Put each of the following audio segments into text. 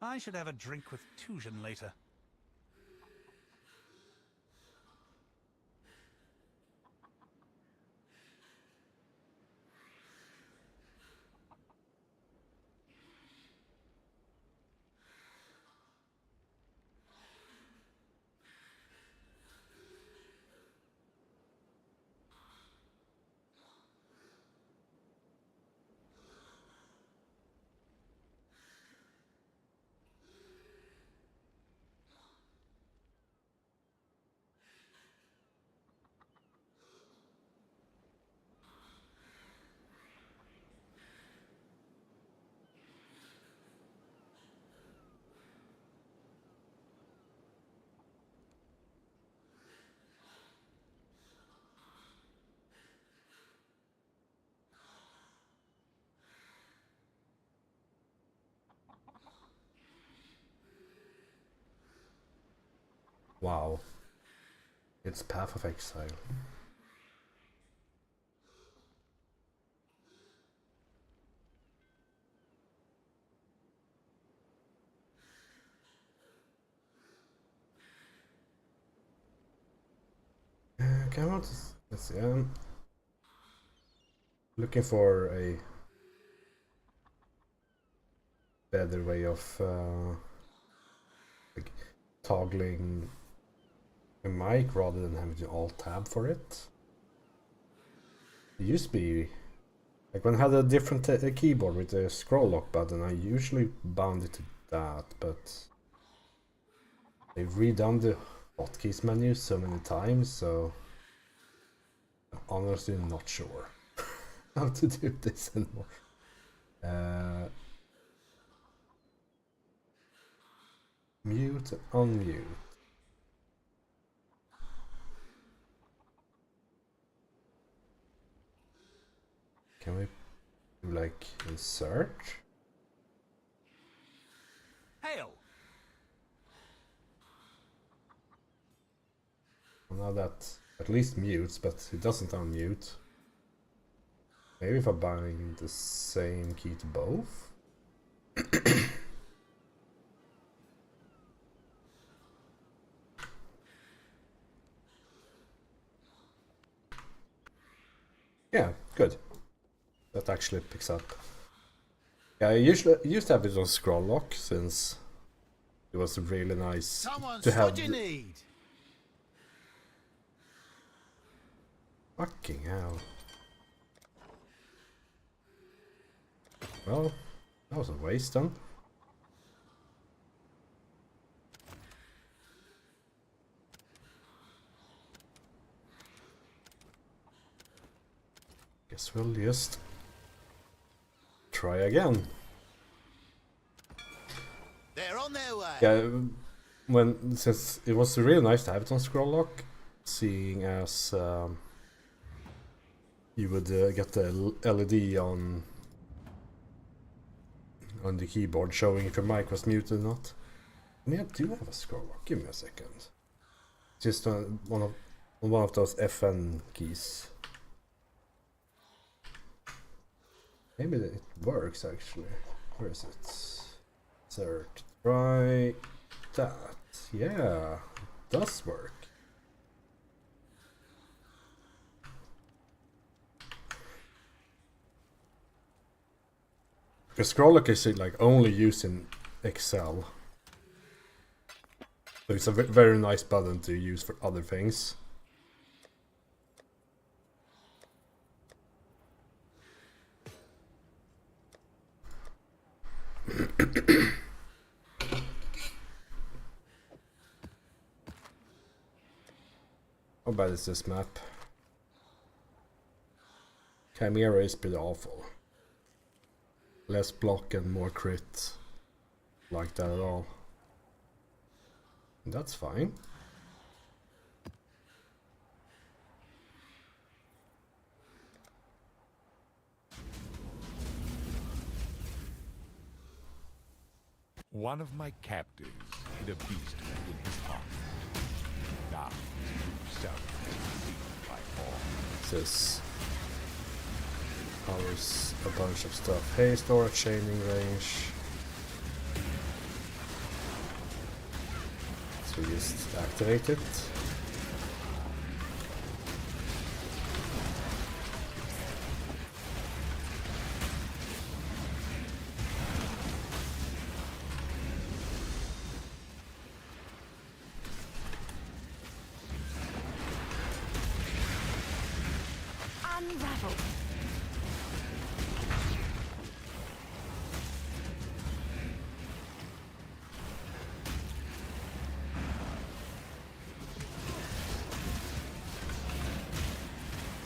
I should have a drink with Tujen later. Wow. It's Path of Exile. Okay, let's see. Looking for a better way of like toggling a mic rather than having to alt tab for it. It used to be like when I had a different keyboard with a scroll lock button, I usually bound it to that, but they've redone the hotkeys menu so many times, so I'm honestly not sure how to do this anymore. Mute and unmute. Can we do like insert? Hail! Well, now that at least mutes, but it doesn't unmute. Maybe if I bind the same key to both? Yeah, good. That actually picks up. Yeah, I used to have it on scroll lock since it was really nice to have. What do you need? Fucking hell. Well, that was a waste then. Guess we'll just try again. They're on their way. Yeah, since it was really nice to have it on scroll lock, seeing as you would get the LED on the keyboard showing if your mic was muted or not. I mean, I do have a scroll lock. Give me a second. Just on one of those FN keys. Maybe it works actually. Where is it? Insert. Try that. Yeah, it does work. The scroll lock is like only used in Excel. So it's a very nice button to use for other things. How bad is this map? Chimera is pretty awful. Less block and more crit. Like that at all. That's fine. One of my captives hid a beast in his heart. Now his true self is seen by all. This powers a bunch of stuff. Haste, aura, chaining range. to just activate it. Unravel.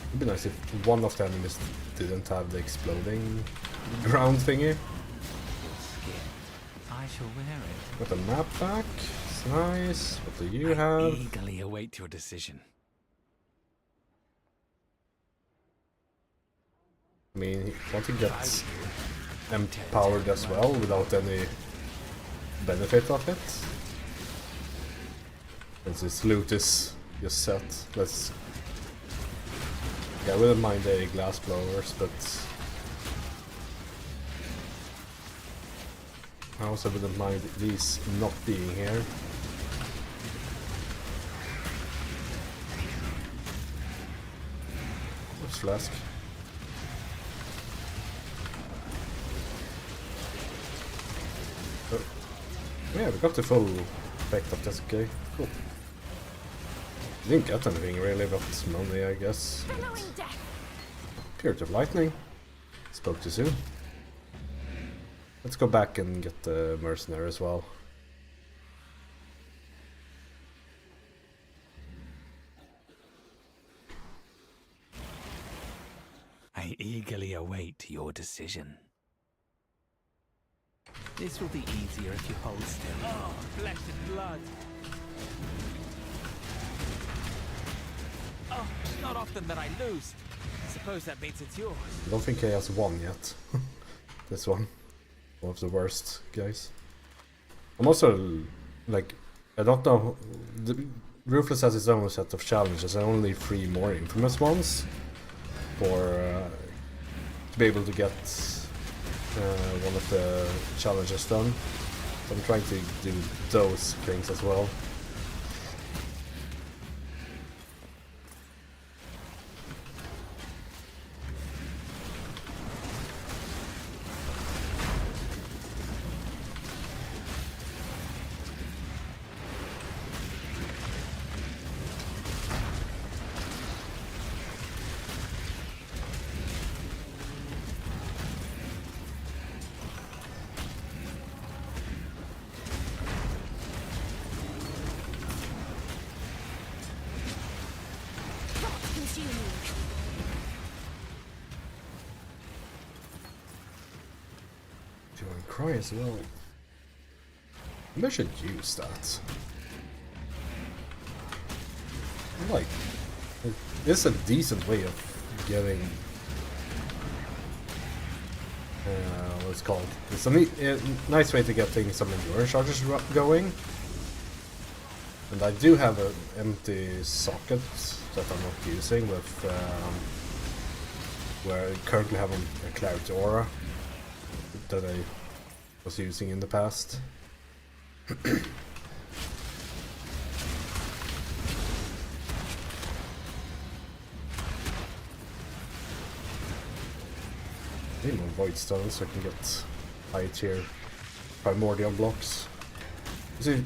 It'd be nice if one of the enemies didn't have the exploding ground thingy. I shall wear it. Got the map back. It's nice. What do you I have? eagerly await your decision. I mean, want to get empowered as well without any benefit of it. Since this loot is just set. Let's. Yeah, I wouldn't mind the glass blowers, but I also wouldn't mind these not being here. Oops, flask. Oh. Yeah, we got the full effect of this. Okay, cool. Didn't get anything really, but money, I guess. Billowing death. Purity of Lightning. Spoke too soon. Let's go back and get the mercenary as well. I eagerly await your decision. This will be easier if you hold still. Oh, flesh and blood. Oh, not often that I lose. I suppose that means it's yours. I don't think he has won yet. This one. One of the worst guys. I'm also, like, I don't know. The Ruthless has its own set of challenges and only 3 more infamous ones for to be able to get one of the challenges done. So I'm trying to do those things as well. Cry as well. Maybe I should use that. Like, it's a decent way of getting. What's it called? It's a nice way to get some endurance charges going. And I do have an empty socket that I'm not using with where I currently have a clarity aura that I was using in the past. Need more void stones so I can get high tier primordial blocks.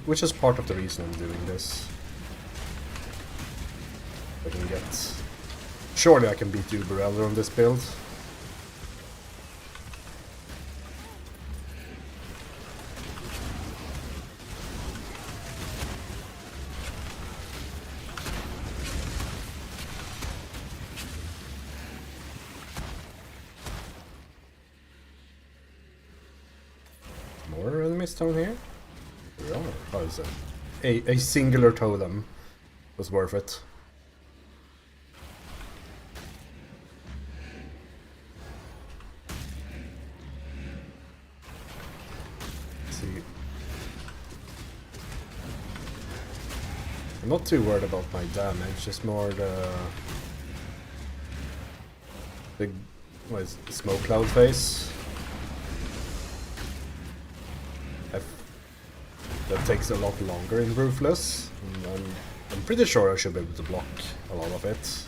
Which is part of the reason I'm doing this. I can get. Surely I can beat Uber on this build. More enemies down here? There are. How is it? A singular totem was worth it. Let's see. I'm not too worried about my damage, just more the what is it, smoke cloud phase. that takes a lot longer in Ruthless. And I'm pretty sure I should be able to block a lot of it.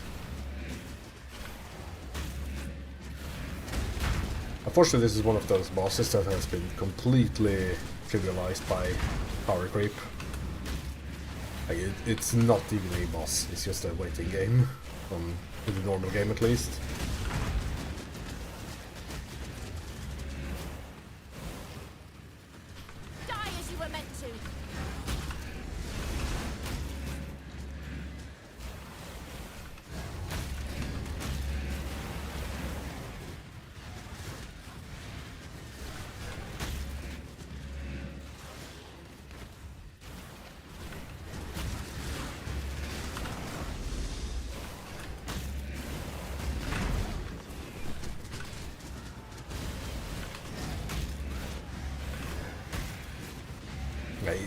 Unfortunately, this is one of those bosses that has been completely trivialized by power creep. Like it's not even a boss, it's just a waiting game, in the normal game at least. Die as you were meant to.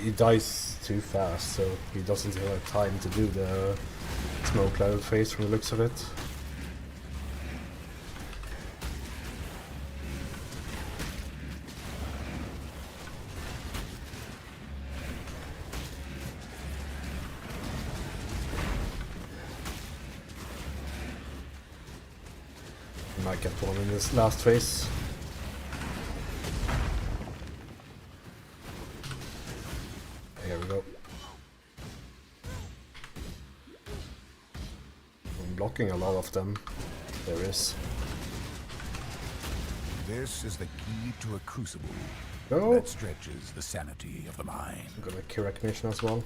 He dies too fast, so he doesn't have time to do the smoke cloud phase from the looks of it. He might get one in this last phase. Here we go. I'm blocking a lot of them. There is. This is the key to a crucible Go. that stretches the sanity of the mind. I'm gonna kill recognition as well.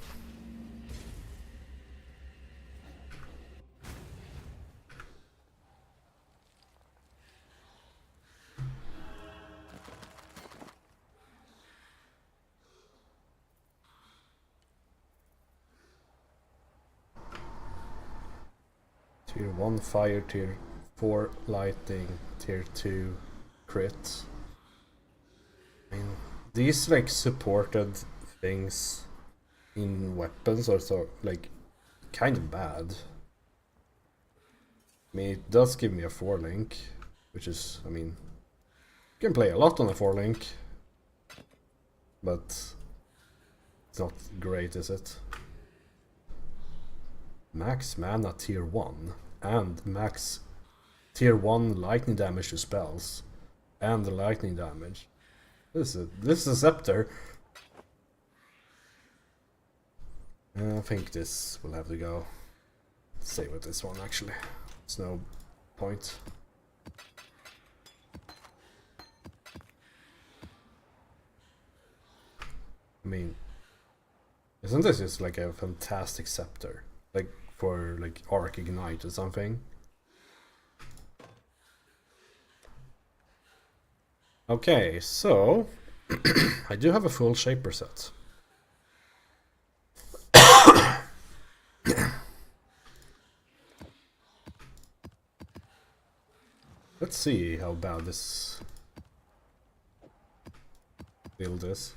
Tier 1 fire, tier 4 lightning, tier 2 crit. I mean, these like supported things in weapons are so like kind of bad. I mean, it does give me a 4 link, which is, I mean, you can play a lot on a 4 link, but it's not great, is it? Max mana tier 1 and max tier 1 lightning damage to spells and the lightning damage. This is a scepter. I think this will have to go. Let's stay with this one actually. There's no point. I mean, isn't this just like a fantastic scepter? Like for like Arc Ignite or something. Okay, so I do have a full shaper set. Let's see how bad this build is.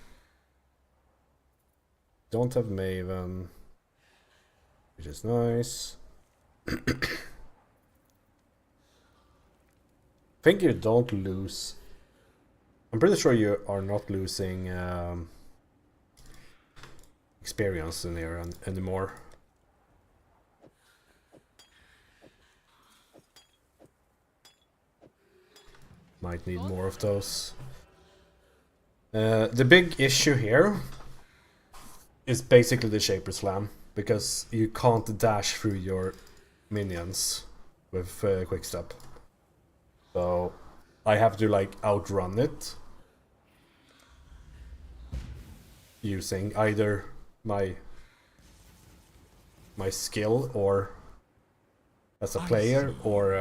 Don't have Maven, which is nice. Think you don't lose. I'm pretty sure you are not losing experience in here anymore. Might need more of those. The big issue here is basically the Shaper Slam, because you can't dash through your minions with Quick Step. So I have to like outrun it using either my skill or as a player or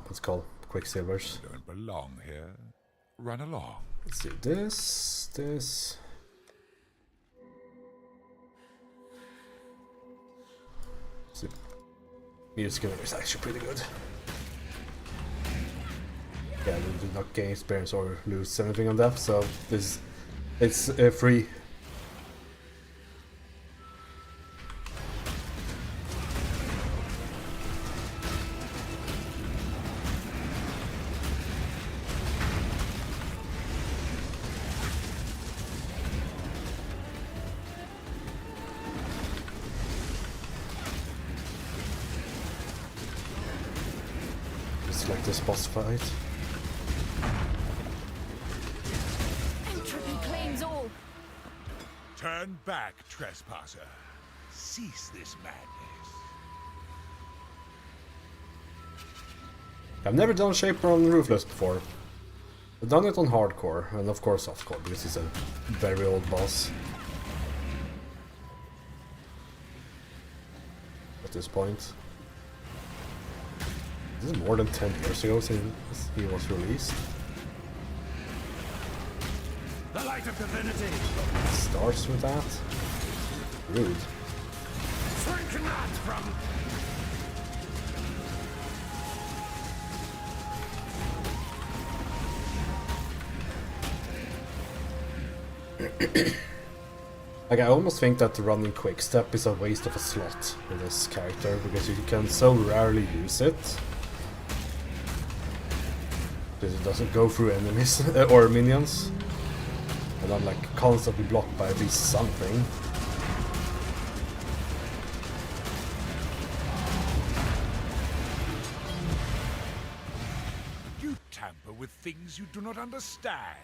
what's it called, Quicksilvers. You don't belong here. Run along. Let's see, this. See. Music is actually pretty good. Yeah, we did not gain experience or lose anything on that, so it's free. this boss fight. Entropy claims all. Turn back, trespasser. Cease this madness. I've never done Shaper on Ruthless before. I've done it on hardcore, and of course softcore, because it's a very old boss. At this point. This is more than 10 years ago since he was released. The light of divinity! Starts with that. Rude. Shrink not from... Like, I almost think that the running quick step is a waste of a slot with this character, because you can so rarely use it. Because it doesn't go through enemies or minions. And I'm like constantly blocked by at least something. You tamper with things you do not understand.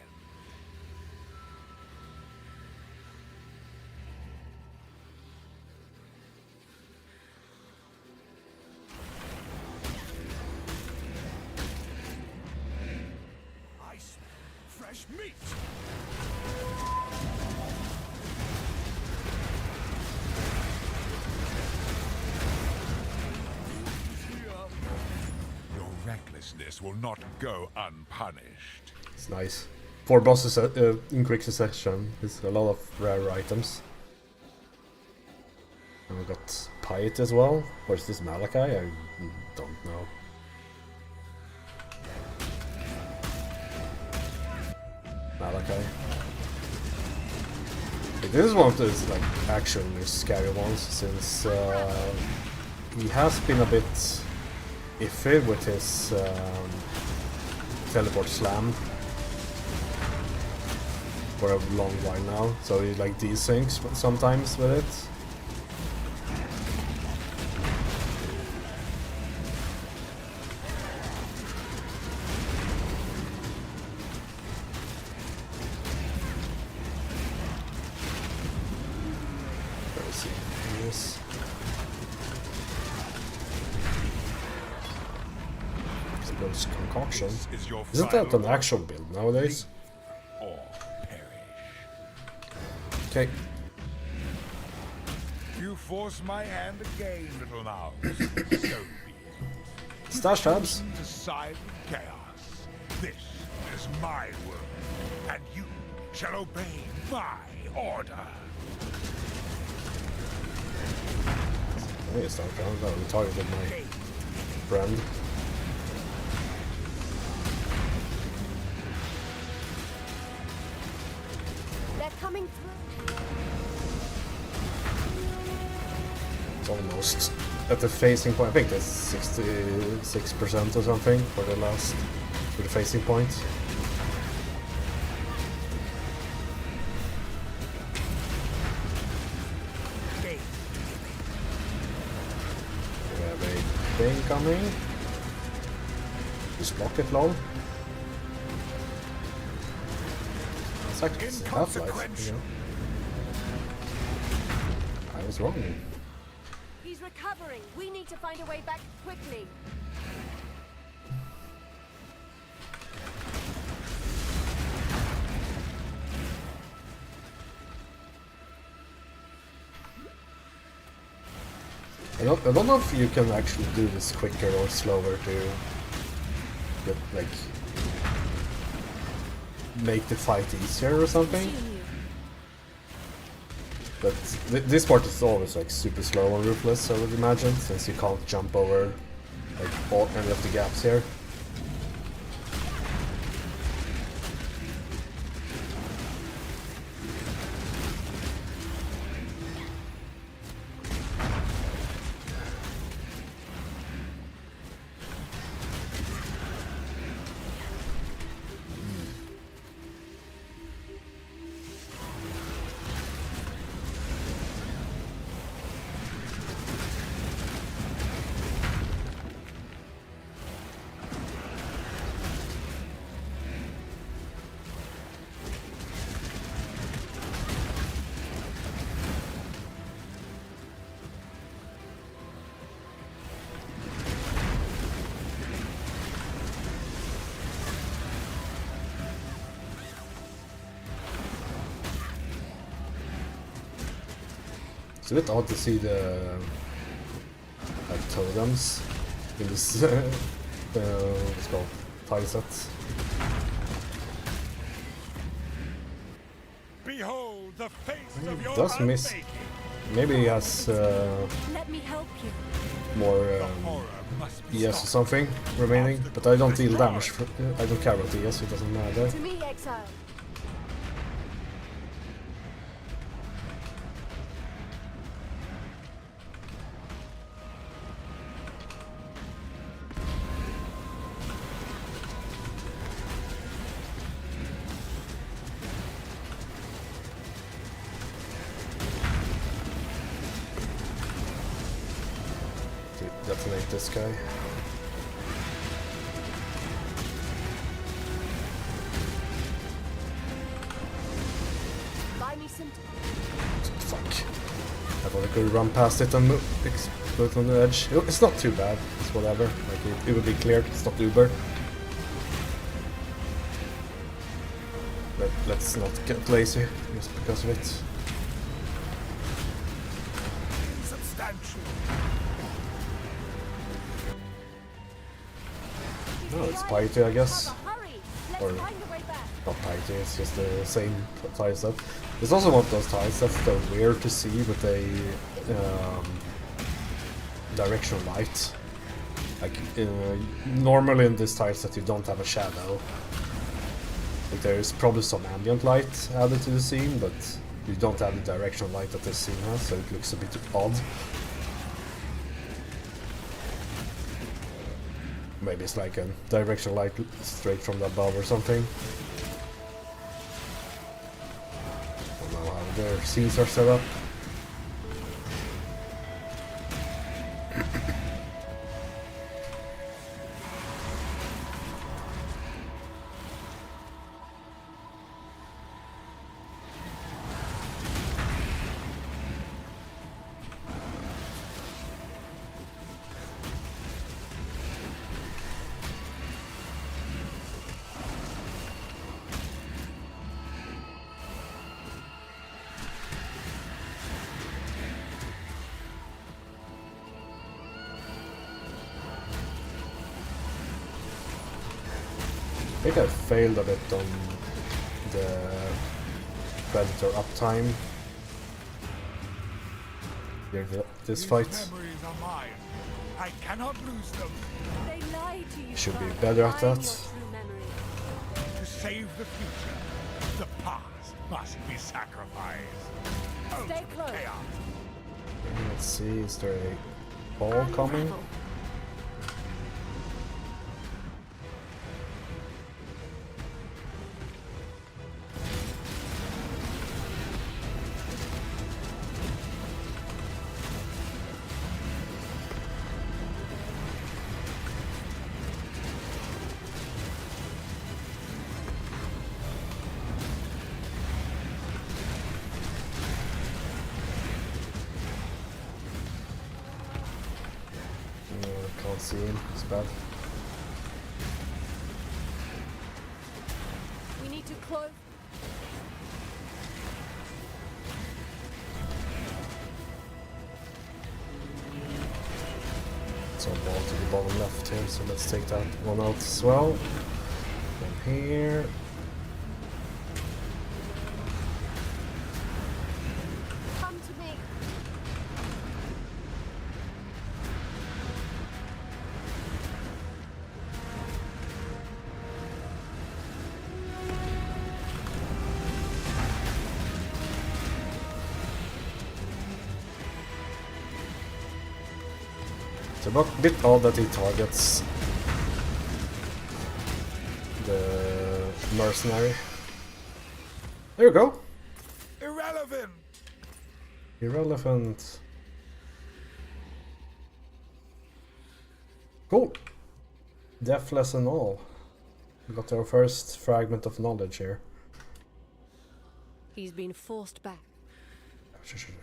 I smell fresh meat. Your recklessness will not go unpunished. It's nice. 4 bosses in quick succession. It's a lot of rare items. And we got Pyet as well. Or is this Malachi? I don't know. Malachi. This is one of those like actually scary ones, since he has been a bit iffy with his teleport slam for a long while now, so he like desyncs sometimes with it. Where is he? Here he is. Explosive concoction. Is your Isn't that an final actual build nowadays? or perish? Okay. You force my hand again, little mouse. So be it. Stash tabs. To side with chaos. This is my world, and you shall obey my order. Hey, start down. Oh, we targeted my friend. They're coming through. It's almost at the facing point. I think that's 66% or something for the last, for the facing point. We have a thing coming. Just block it, lol. It's like Half-Life, you know. I was wrong. He's recovering. We need to find a way back quickly. I don't know if you can actually do this quicker or slower to get, like, make the fight easier or something. But this part is always like super slow on Ruthless, I would imagine, since you can't jump over like any of the gaps here. It's a bit odd to see the totems in this what's it called, tile set. Behold the face of He your does miss. unmaking. Maybe he has Let me help you. more Horror must be ES or stopped. something remaining, but I don't deal damage. I don't care about ES, it doesn't matter. To me, exile. To detonate this guy. Buy me some. Fuck. I thought I could run past it and explode on the edge. It's not too bad. It's whatever. Like it would be cleared. It's not Uber. Let's not get lazy just because of it. Substantial. No, it's piety, I guess. Hurry! Let's Or- find a way back. Not piety, it's just the same tile set. It's also one of those tile sets that are weird to see with a directional light. Like, normally in this tile set you don't have a shadow. Like, there is probably some ambient light added to the scene, but you don't have the directional light that this scene has, so it looks a bit odd. Maybe it's like a directional light straight from the above or something. Don't know how their scenes are set up. I think I failed a bit on the Predator uptime during this These fight. memories are mine. I cannot lose them. They lie to you. Should be Father. better at Find that. your true memory. To save the future, the past must be sacrificed. Stay Ultimate close. chaos. Let's see, is there a ball coming? Unravel. Can't see him, it's bad. We need to close. Some ball to the bottom left here, so let's take that one out as well. From here. Come to me. It's a bit odd that he targets the mercenary. There you go. Irrelevant. Irrelevant. Cool. Deathless and all. We got our first fragment of knowledge here. He's been forced back. Sure.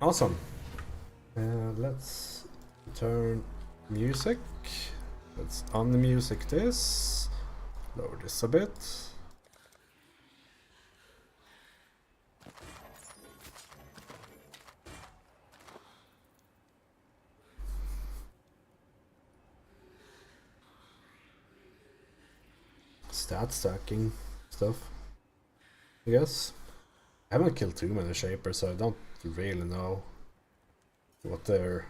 Awesome. Let's turn music. Let's unmusic this. Lower this a bit. stat stacking stuff, I guess. I haven't killed too many shapers, so I don't really know what the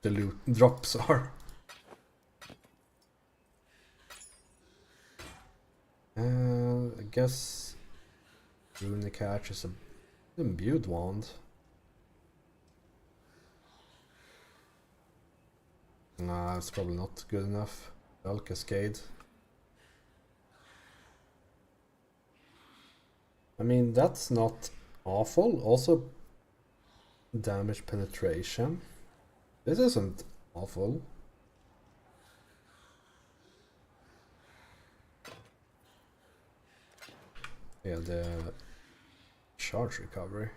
loot drops are. I guess Runic Hatch is a imbued wand. Nah, it's probably not good enough. Bell Cascade. I mean, that's not awful. Also, damage penetration. This isn't awful. Yeah, the charge recovery.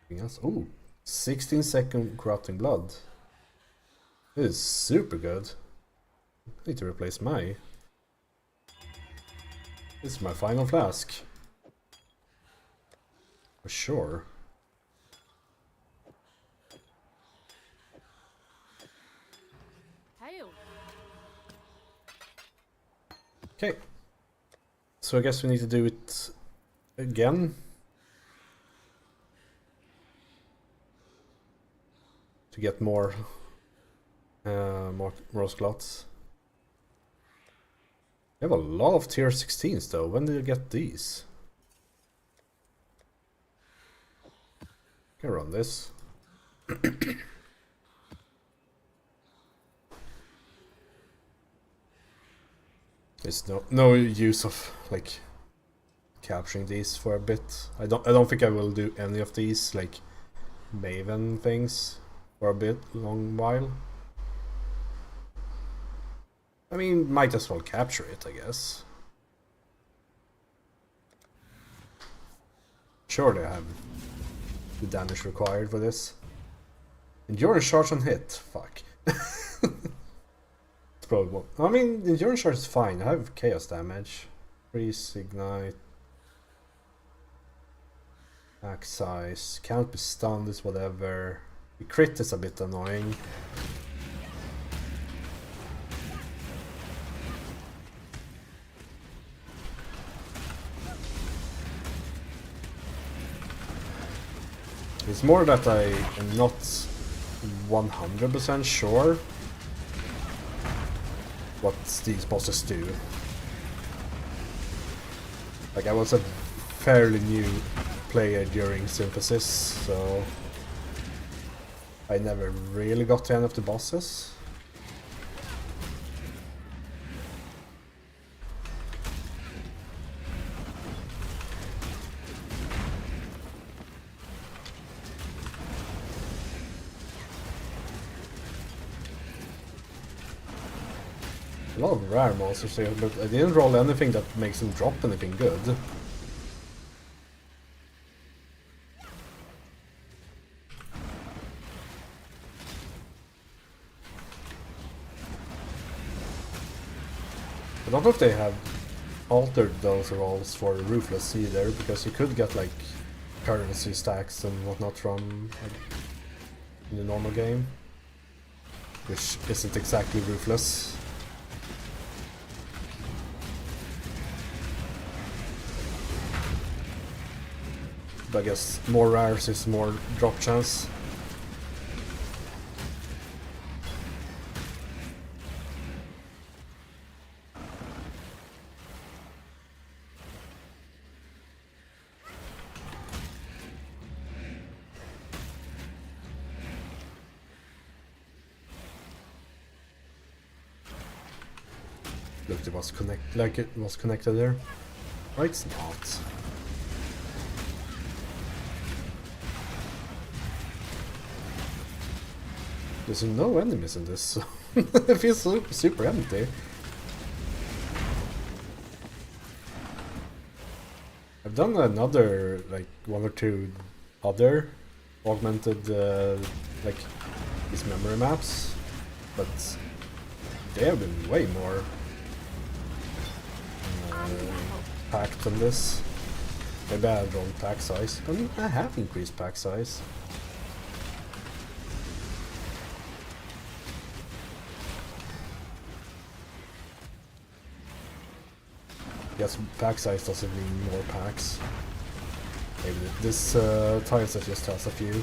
Anything else? Ooh, 16-second corrupting blood. This is super good. I need to replace my. This is my final flask. For sure. Okay. So I guess we need to do it again. To get more slots. I have a lot of tier 16s though. When did you get these? Can run this. There's no use of like capturing these for a bit. I don't think I will do any of these like Maven things for a long while. I mean, might as well capture it, I guess. Surely I have the damage required for this. Endurance charge on hit. Fuck. It's probably one. I mean, endurance charge is fine. I have chaos damage. Freeze, ignite. Axe size. Can't be stunned is whatever. The crit is a bit annoying. It's more that I am not 100% sure what these bosses do. Like, I was a fairly new player during Synthesis, so I never really got to any of the bosses. A lot of rare monsters here, but I didn't roll anything that makes them drop anything good. I don't know if they have altered those rolls for Ruthless either, because you could get like currency stacks and whatnot from like, in the normal game, which isn't exactly Ruthless. But I guess more rares is more drop chance. Looked it was connected there. Oh, it's not. There's no enemies in this, so it feels super empty. I've done another, like, one or two other augmented, like, these memory maps, but they have been way more packed than this. Maybe I have wrong pack size. I mean, I have increased pack size. Yes, pack size doesn't mean more packs. Maybe this tile set just has a few.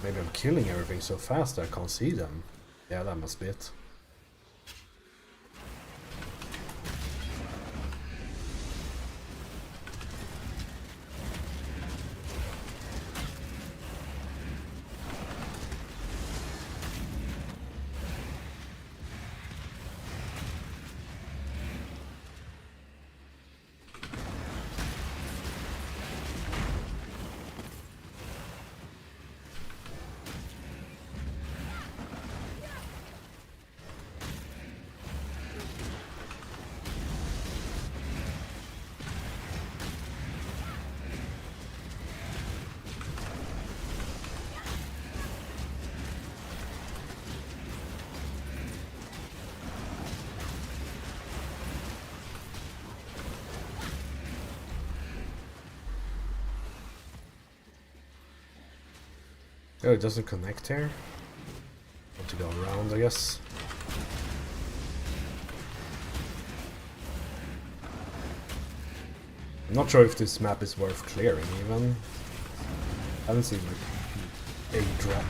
Maybe I'm killing everything so fast that I can't see them. Yeah, that must be it. Oh, it doesn't connect here. Have to go around, I guess. I'm not sure if this map is worth clearing even. I haven't seen like a drop.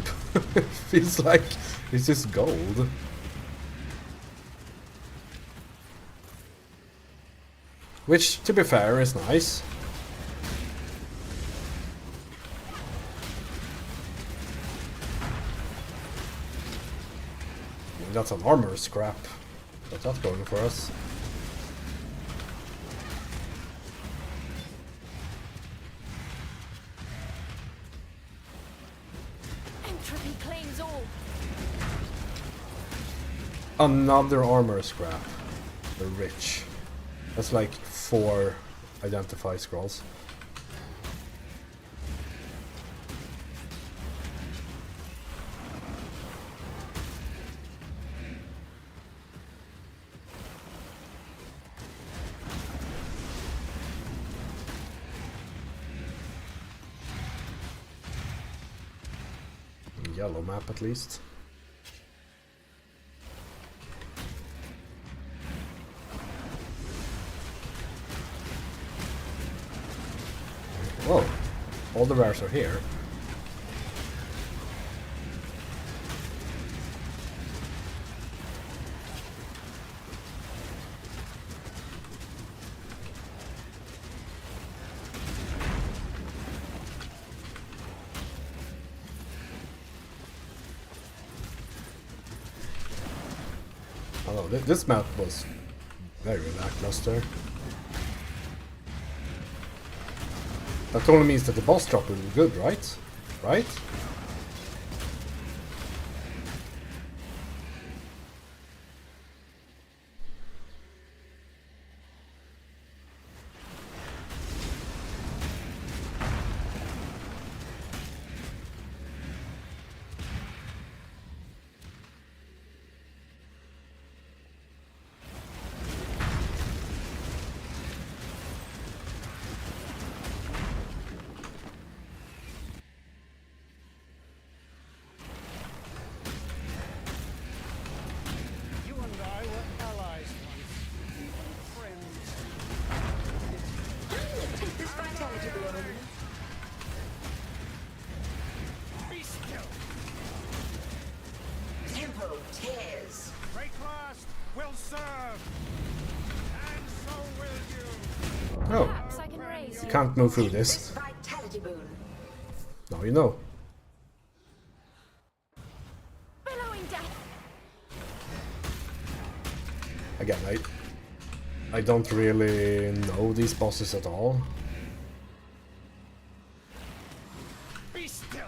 Feels like it's just gold. Which, to be fair, is nice. That's an armor scrap. But that's going for us. Entropy claims all. Another armor scrap. The rich. That's like 4 identify scrolls. Yellow map at least. Whoa, all the rares are here. Oh, this map was very lackluster. That only means that the boss drop will be good, right? Right? You and I were allies once. Friends. Take this vitality balloon. Be still. Tempo tears. Break last will serve. And so will you. Oh, Perhaps I can raise you can't move through This this. vitality boon. Now you know. billowing death. Again, I don't really know these bosses at all. Be still.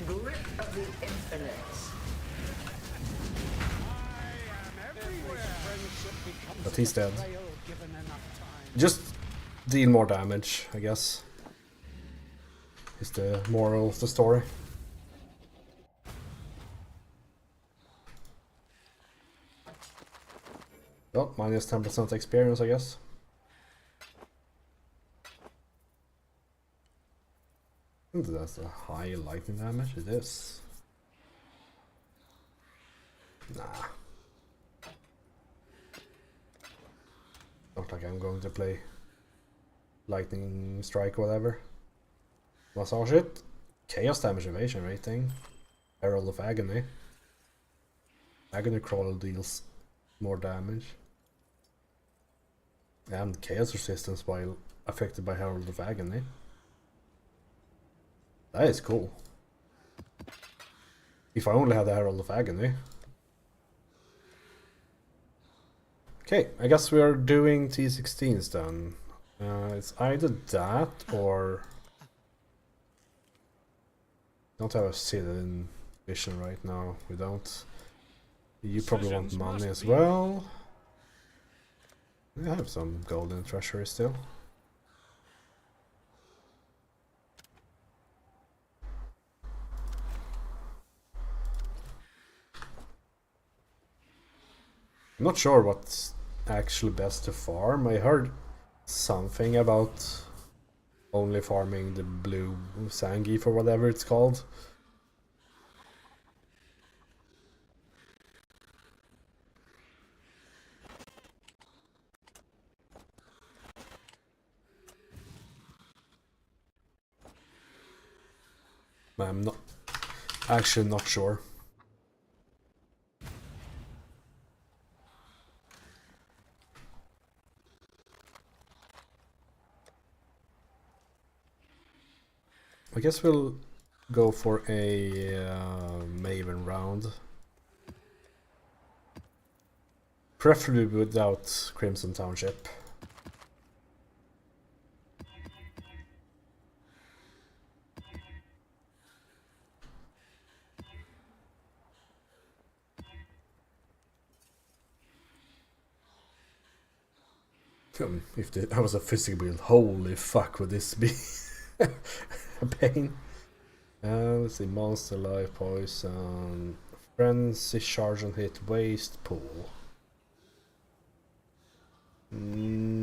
Grip of the infinite. I am everywhere. Friendship becomes But he's dead. betrayal given enough time. Just deal more damage, I guess. Is the moral of the story. Well, minus 10% experience, I guess. That's a high lightning damage, it is. Nah. Not like I'm going to play lightning strike or whatever. Massage it. Chaos damage evasion rating. Herald of Agony. Agony Crawler deals more damage. And chaos resistance while affected by Herald of Agony. That is cool. If I only had the Herald of Agony. Okay, I guess we are doing T16s then. It's either that or... Don't have a Citizen vision right now. We don't. You probably want money as well. We have some golden treasury still. I'm not sure what's actually best to farm. I heard something about only farming the blue Zangief or whatever it's called. I'm not actually not sure. I guess we'll go for a Maven round. Preferably without Crimson Township. If that was a physical build, holy fuck would this be a pain. Let's see, monster life, poison, frenzy, charge and hit, waste, pool. Nah.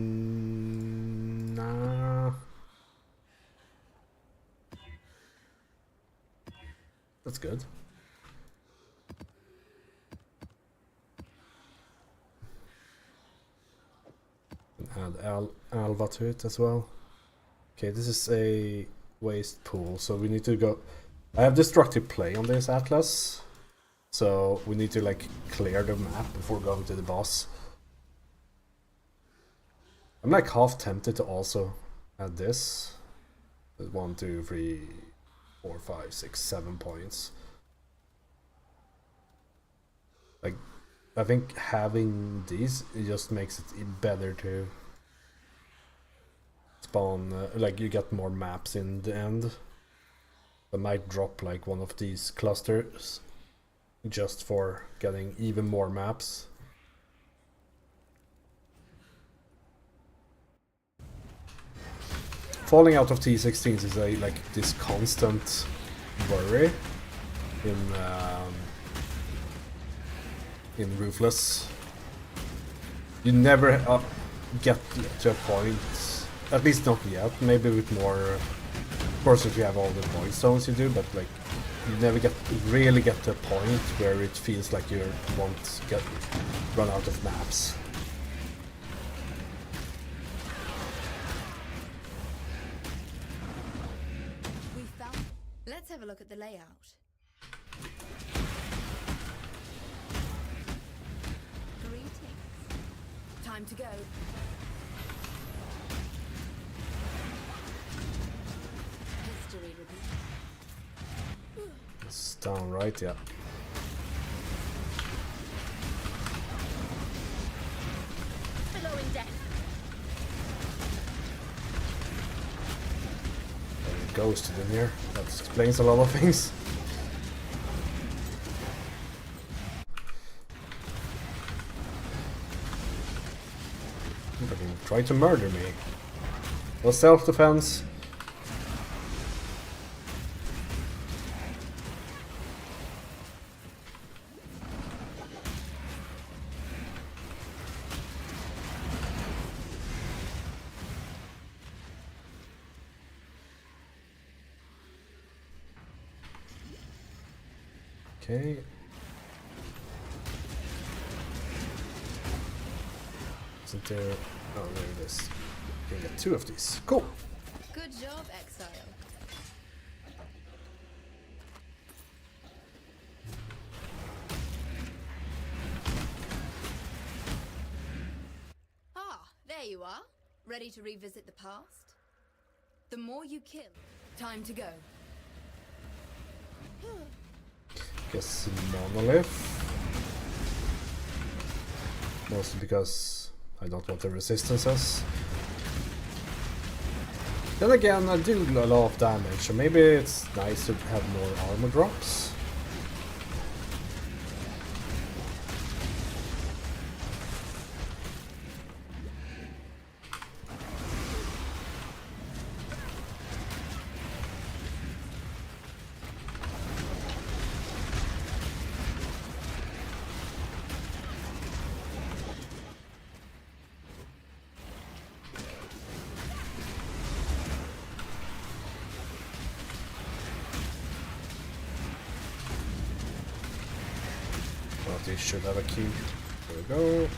That's good. Add Alva to it as well. Okay, this is a waste pool, so we need to go... I have destructive play on this Atlas, so we need to like clear the map before going to the boss. I'm like half tempted to also add this. 1, 2, 3, 4, 5, 6, 7 points. Like, I think having these, it just makes it better to spawn, like you get more maps in the end. I might drop like one of these clusters just for getting even more maps. Falling out of T16s is a like this constant worry in Ruthless. You never get to a point, at least not yet, maybe with more, of course if you have all the void zones you do, but like you never really get to a point where it feels like you won't run out of maps. We found. Let's have a look at the layout. Time to go. History review. It's down right, yeah. Billowing death. There's a ghost in here. That explains a lot of things. Try to murder me. Well, self-defense. Okay. Wasn't there? Oh, there it is. You can get 2 of these. Cool. Good job, Exile. Ah, there you are. Ready to revisit the past? The more you kill, time to go. Guess monolith. Mostly because I don't want the resistances. Then again, I do a lot of damage, so maybe it's nice to have more armor drops. They should have a key. There we go.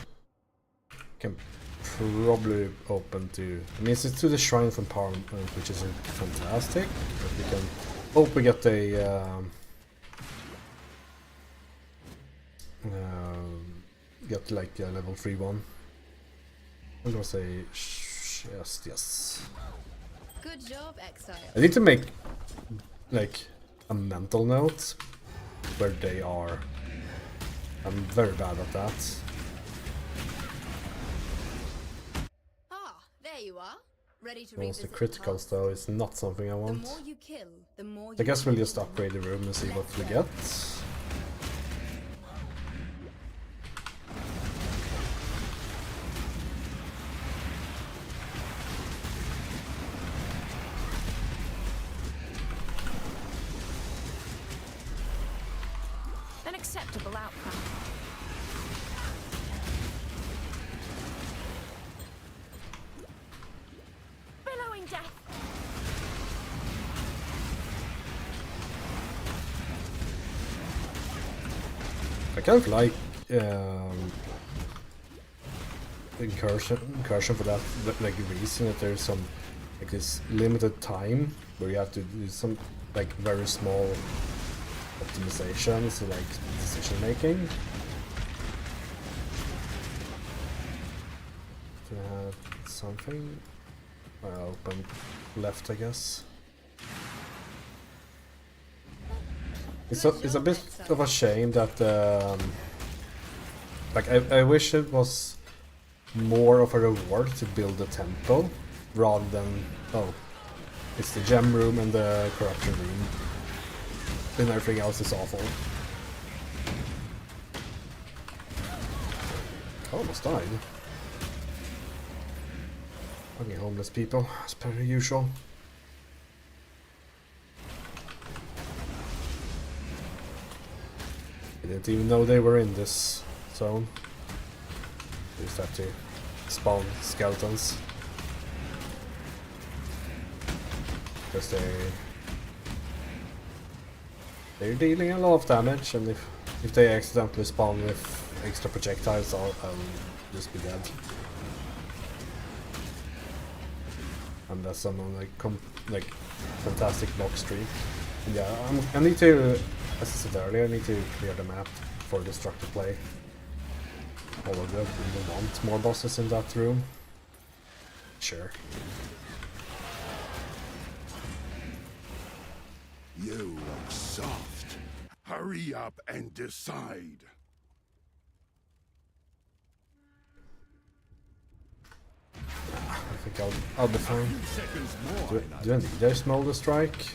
Can probably open to. I mean, it's to the Shrine of Empowerment, which is fantastic. But we can hope we get a get like a level 3 one. I'm gonna say yes. Good job, Exile. I need to make like a mental note where they are. I'm very bad at that. Ah, there you are. Ready to Once the revisit the criticals past? though is not something I The want. more you kill, the more I you guess we'll kill. just upgrade the room and see what we get. An acceptable outcome. Billowing death. I kind of like incursion for that like reason that there's some like this limited time where you have to do some like very small optimizations, like decision making. Do I have something? Open left, I guess. It's a bit of a shame that like I wish it was more of a reward to build a temple rather than it's the gem room and the corruption room. Then everything else is awful. Almost died. Fucking homeless people, as per usual. I didn't even know they were in this zone. Just have to spawn skeletons. Because they're dealing a lot of damage, and if they accidentally spawn with extra projectiles, I'll just be dead. Unless I'm on like fantastic block streak. Yeah, I need to, as I said earlier, I need to clear the map for destructive play. Although I really want more bosses in that room. Sure. You look soft. Hurry up and decide. I think I'll be fine. Seconds more. Do I need a smolder strike?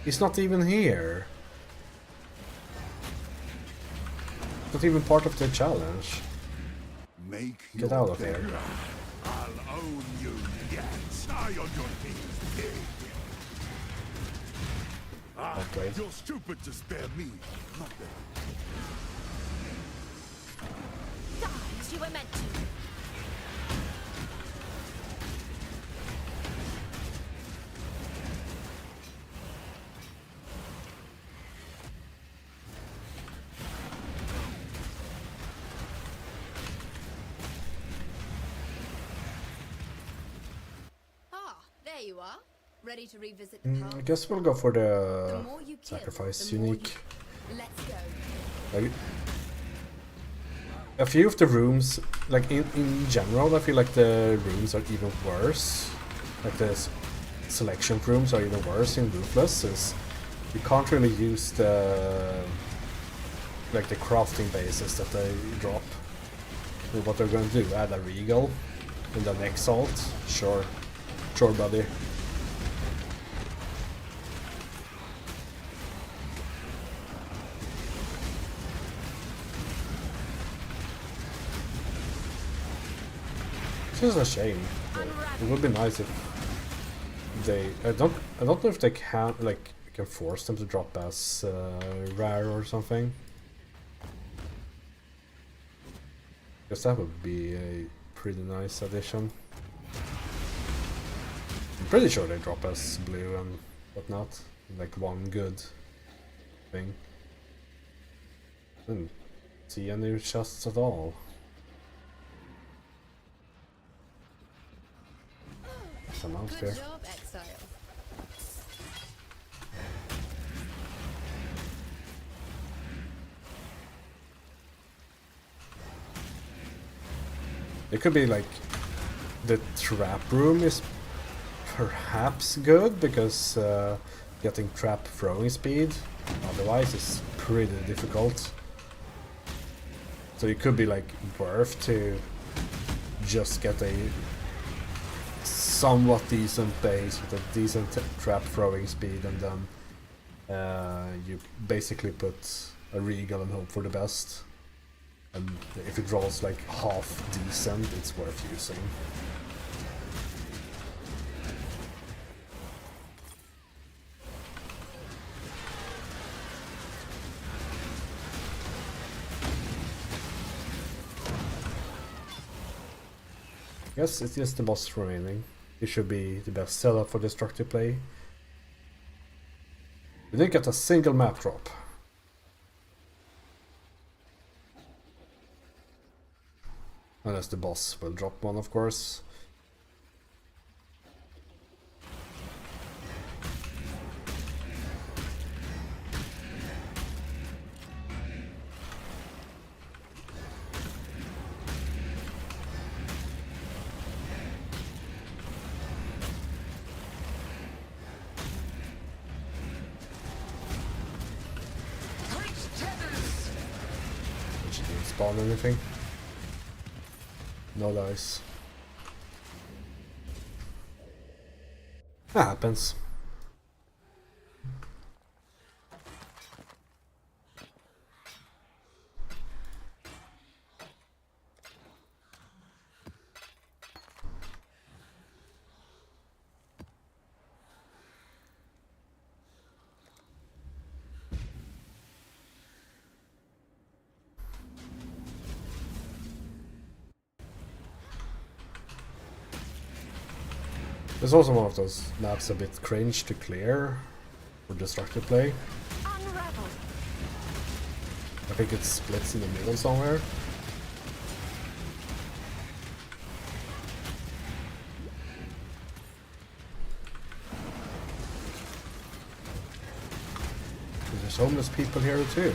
He's not even here. Not even part of the challenge. Make Get your out of bed. here. I'll own you yet. Eye on your knees, pig. Ah, Okay. you're stupid to spare me. Nothing. Die as you were meant to. There you are. Ready to revisit the past? I guess we'll go for The the more you kill, sacrifice the more unique. Let's go. Like, a few of the rooms, like in general, I feel like the rooms are even worse. Like the selection rooms are even worse in Ruthless, since you can't really use the like the crafting bases that they drop. And what they're gonna do? Add a regal and an exalt? Sure, sure, buddy. It's just a shame. It would be nice if they. I don't know if they can force them to drop as rare or something. Because that would be a pretty nice addition. I'm pretty sure they drop as blue and whatnot. Like one good thing. Didn't see any chests at all. Some out Good there. job, Exile. It could be like the trap room is perhaps good because getting trap throwing speed otherwise is pretty difficult. So it could be like worth to just get a somewhat decent base with a decent trap throwing speed, and then you basically put a regal and hope for the best. And if it rolls like half decent, it's worth using. Yes, it's just the boss remaining. It should be the best setup for destructive play. We didn't get a single map drop. Unless the boss will drop one, of course. Which didn't spawn anything. No dice. That happens. It's also one of those maps a bit cringe to clear for destructive play. Unravel. I think it splits in the middle somewhere. There's homeless people here too.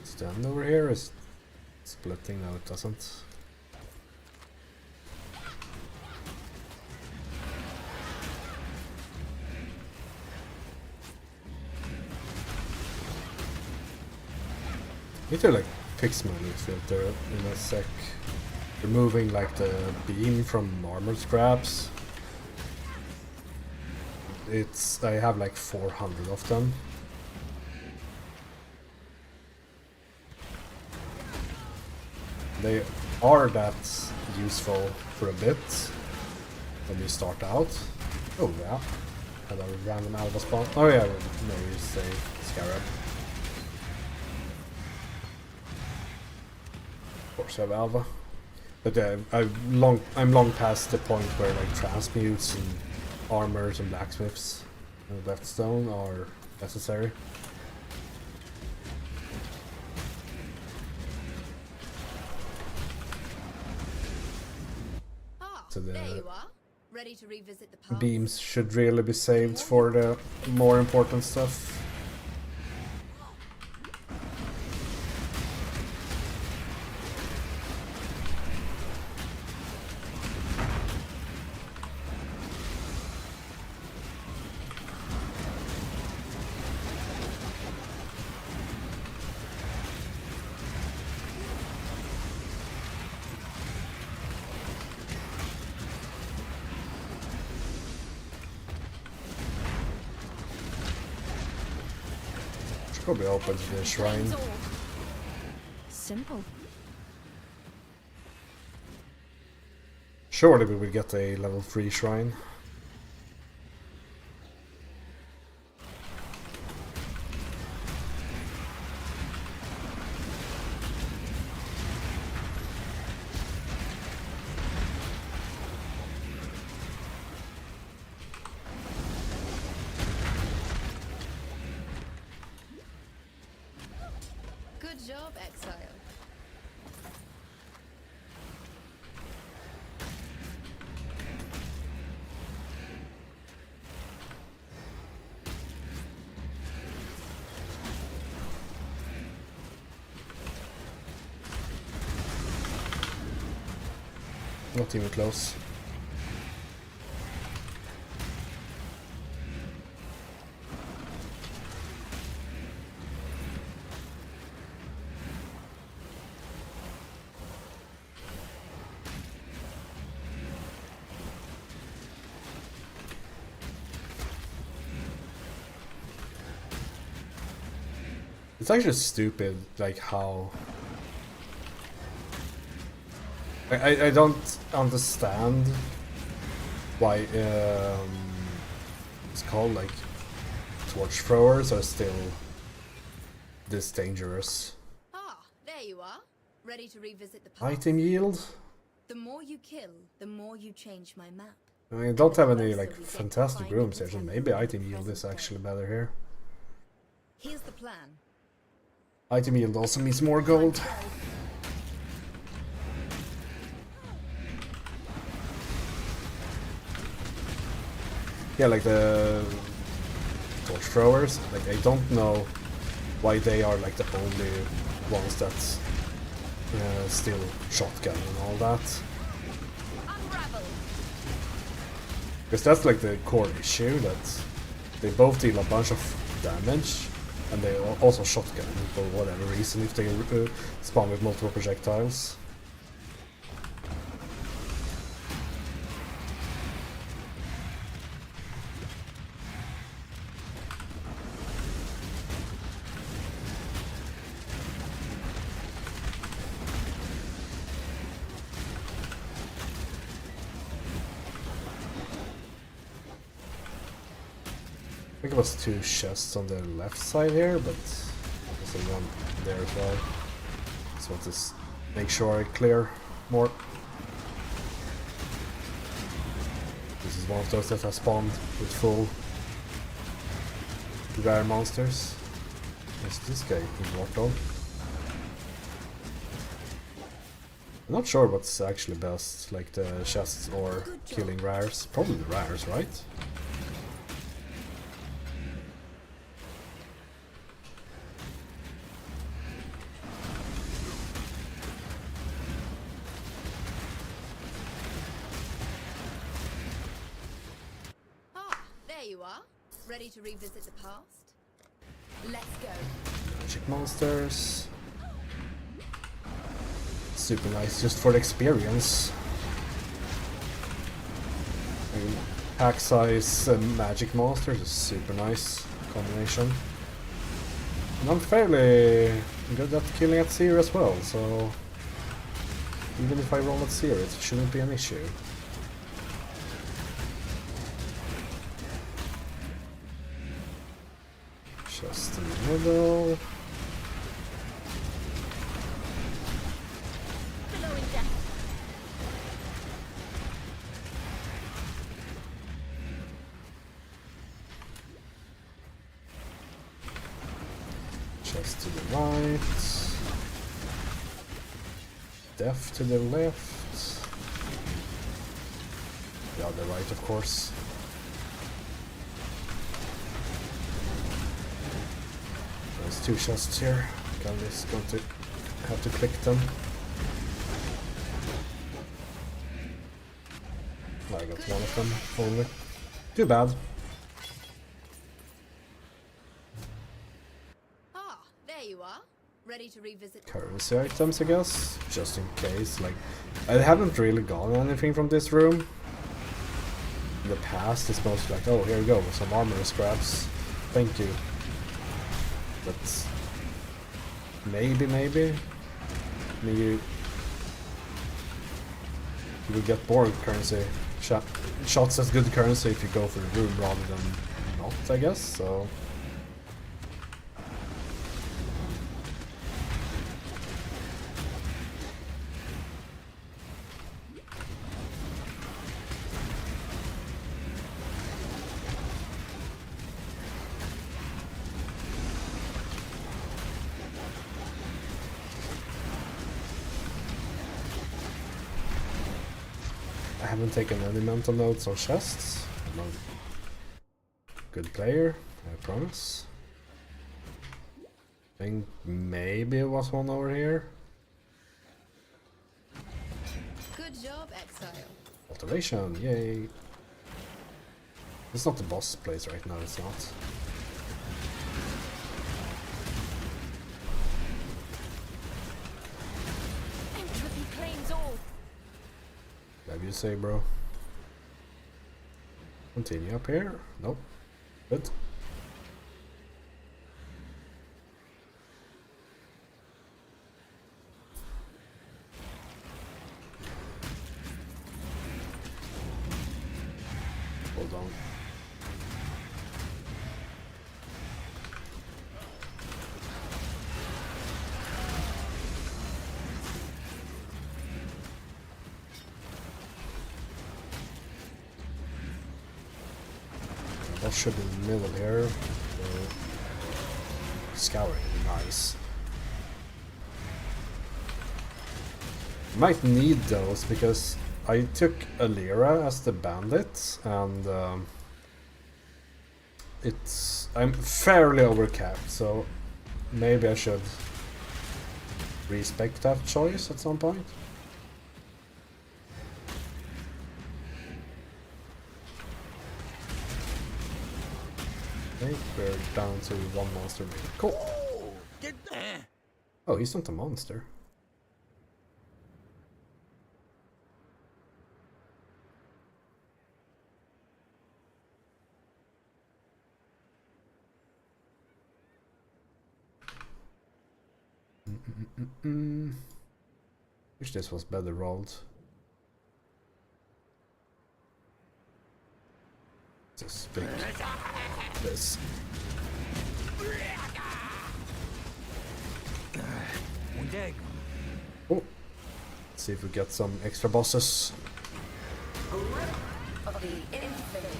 Stand over here is splitting. No, it doesn't. Need to like fix my new filter in a sec. Removing like the beam from armor scraps. I have like 400 of them. They are that useful for a bit when you start out. Oh yeah. had a random alpha spawn. Oh yeah, no, you say Scarab. Of course I have alpha. But I'm long past the point where like transmutes and armors and blacksmiths and left stone are necessary. So the There you are. Ready to revisit the past? beams should really be saved for the more important stuff. Probably open to the shrine. Simple. Surely we will get a level 3 shrine. Good job, Exile. Not even close. It's actually stupid, like how... I don't understand why it's called like torch throwers are still this dangerous. Ah, there you are. Ready to revisit the past? Item yield? The more you kill, the more you change my map. I mean, I don't have any like fantastic rooms here, so maybe item yield is actually better here. Here's the plan. Item yield also means more gold. Yeah, like the torch throwers, like I don't know why they are like the only ones that still shotgun and all that. Unravel. Because that's like the core issue, that they both deal a bunch of damage and they also shotgun for whatever reason if they spawn with multiple projectiles. I think it was 2 chests on the left side here, but there's a one there as well. Just want to make sure I clear more. This is one of those that have spawned with full rare monsters. What's this guy? Immortal. I'm not sure what's actually best, like the chests or killing rares. Probably the rares, right? There you are. Ready to revisit the past? Let's go. Magic monsters. Super nice, just for the experience. And pack size magic monsters is super nice combination. And I'm fairly good at killing at 0 as well, so even if I roll at 0, it shouldn't be an issue. Just in the middle. Billowing death. Chest to the right. Death to the left. The other right, of course. There's two chests here. I'm just going to have to click them. I got one of them only. Too bad. Ah, there you are. Ready to revisit. Currency items, I guess, just in case. Like, I haven't really gotten anything from this room. In the past, it's mostly like, oh, here you go, some armor scraps. Thank you. But maybe. I mean, you will get more currency shots as good currency if you go for the room rather than not, I guess. So. I haven't taken any mental notes or chests. I'm a good player, I promise. I think maybe it was one over here. Good job, Exile. Alteration, yay! It's not the boss place right now, it's not. Entropy claims all. Whatever you say, bro. Continue up here. Nope. Good. Hold on. That should be in the middle here. Scouring, nice. Might need those because I took Alira as the bandit and I'm fairly overcapped, so maybe I should respect that choice at some point. I think we're down to one monster. Cool. Oh, he's not a monster. Wish this was better rolled. Just pick this. Oh, let's see if we get some extra bosses. Of the infinite.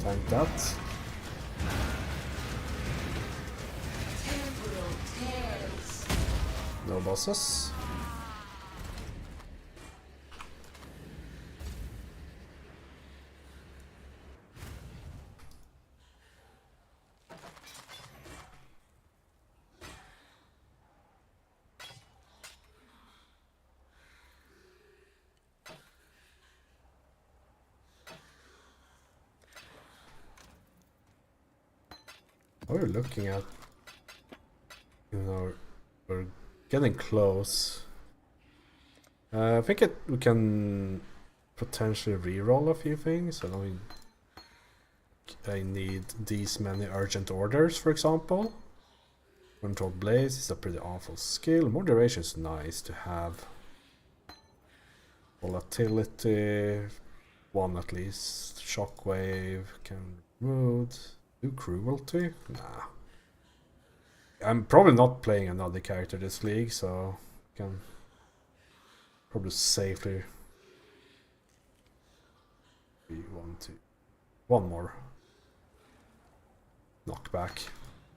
Tank that. Temporal tears. No bosses. What we're looking at, you know, we're getting close. I think we can potentially re-roll a few things. I need these many urgent orders, for example. Control Blaze is a pretty awful skill. More duration is nice to have. Volatility, one at least. Shockwave can remove. Do cruelty? Nah. I'm probably not playing another character this league, so I can probably safely. 3, 1, 2. One more knockback.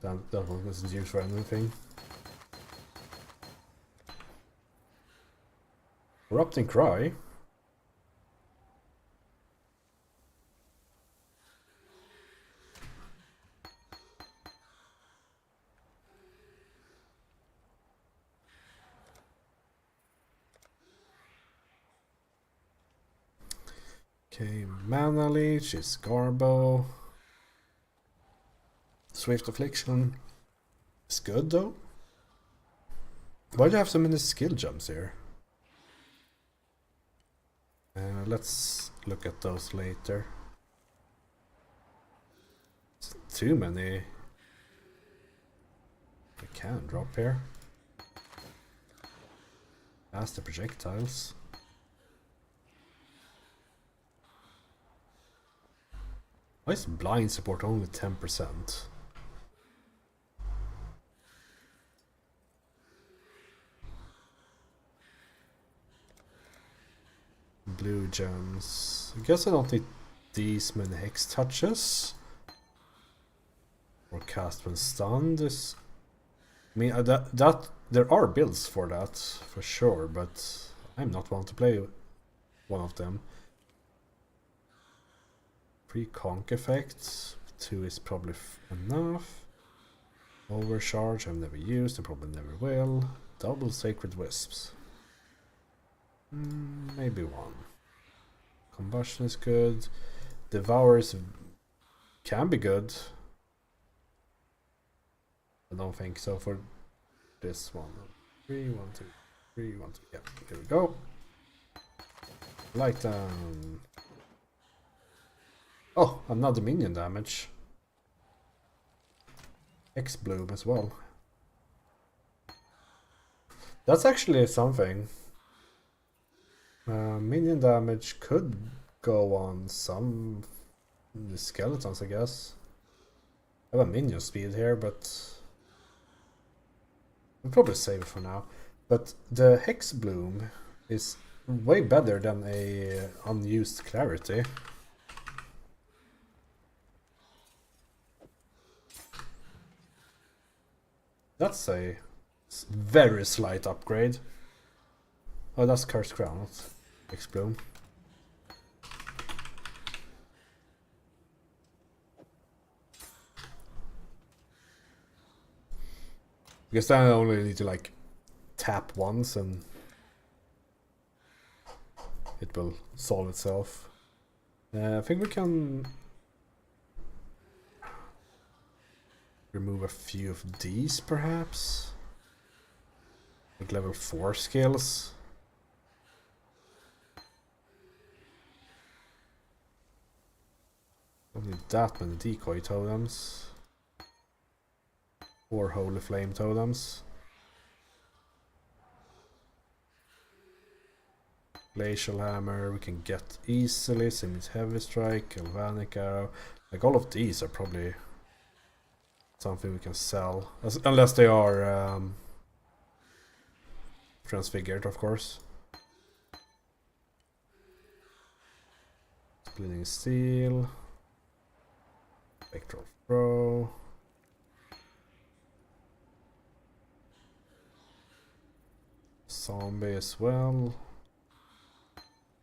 That one wasn't used for anything. Erupting Cry. Okay, Mana Leech is Garbo. Swift Affliction is good though. Why do you have so many skill jumps here? Let's look at those later. It's too many I can drop here. As the projectiles. Why is blind support only 10%? Blue gems. I guess I don't need these many hex touches. Or cast when stunned is. I mean that there are builds for that for sure, but I'm not one to play one of them. Pre-conk effect. 2 is probably enough. Overcharge I've never used and probably never will. Double Sacred Wisps. Maybe 1. Combustion is good. Devours can be good. I don't think so for this one. 3, 1, 2, 3, 1, 2. Yeah, here we go. Light down. Oh, another minion damage. X Bloom as well. That's actually something. Minion damage could go on some the skeletons, I guess. I have a minion speed here, but I'll probably save it for now. But the Hex Bloom is way better than a unused Clarity. That's a very slight upgrade. Oh, that's Cursed Crown, not Hex Bloom. Because then I only need to like tap once and it will solve itself. I think we can remove a few of these perhaps. Like level 4 skills. Don't need that many decoy totems. Or Holy Flame totems. Glacial Hammer we can get easily. Same as Heavy Strike, Galvanic Arrow. Like all of these are probably something we can sell. Unless they are transfigured, of course. Splitting Steel. Spectral Throw. Zombie as well.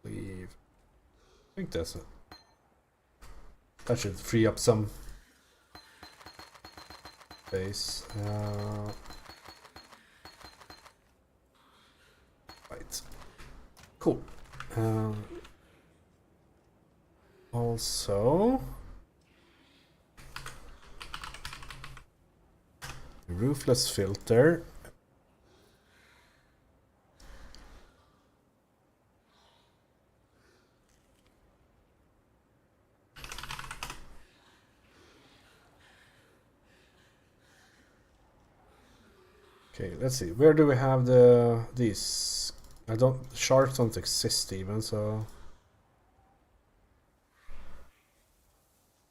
Leave. I think that's it. That should free up some space. Right. Cool. Also, Ruthless filter. Okay, let's see. Where do we have these? Sharks don't exist even, so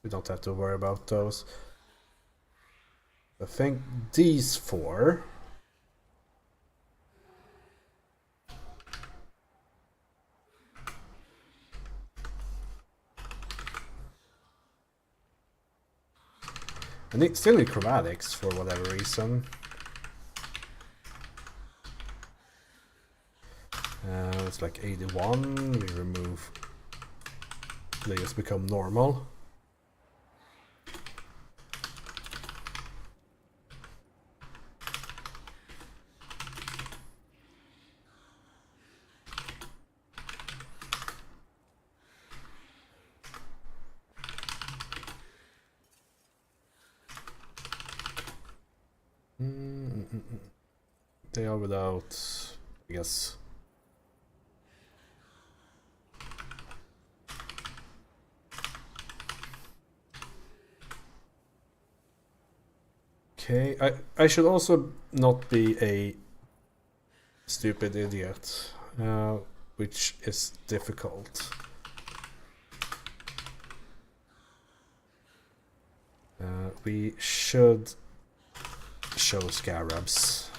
we don't have to worry about those. I think these four. I still need chromatics for whatever reason. It's like 81. We remove. They just become normal. They are without, I guess. Okay, I should also not be a stupid idiot, which is difficult. We should show scarabs.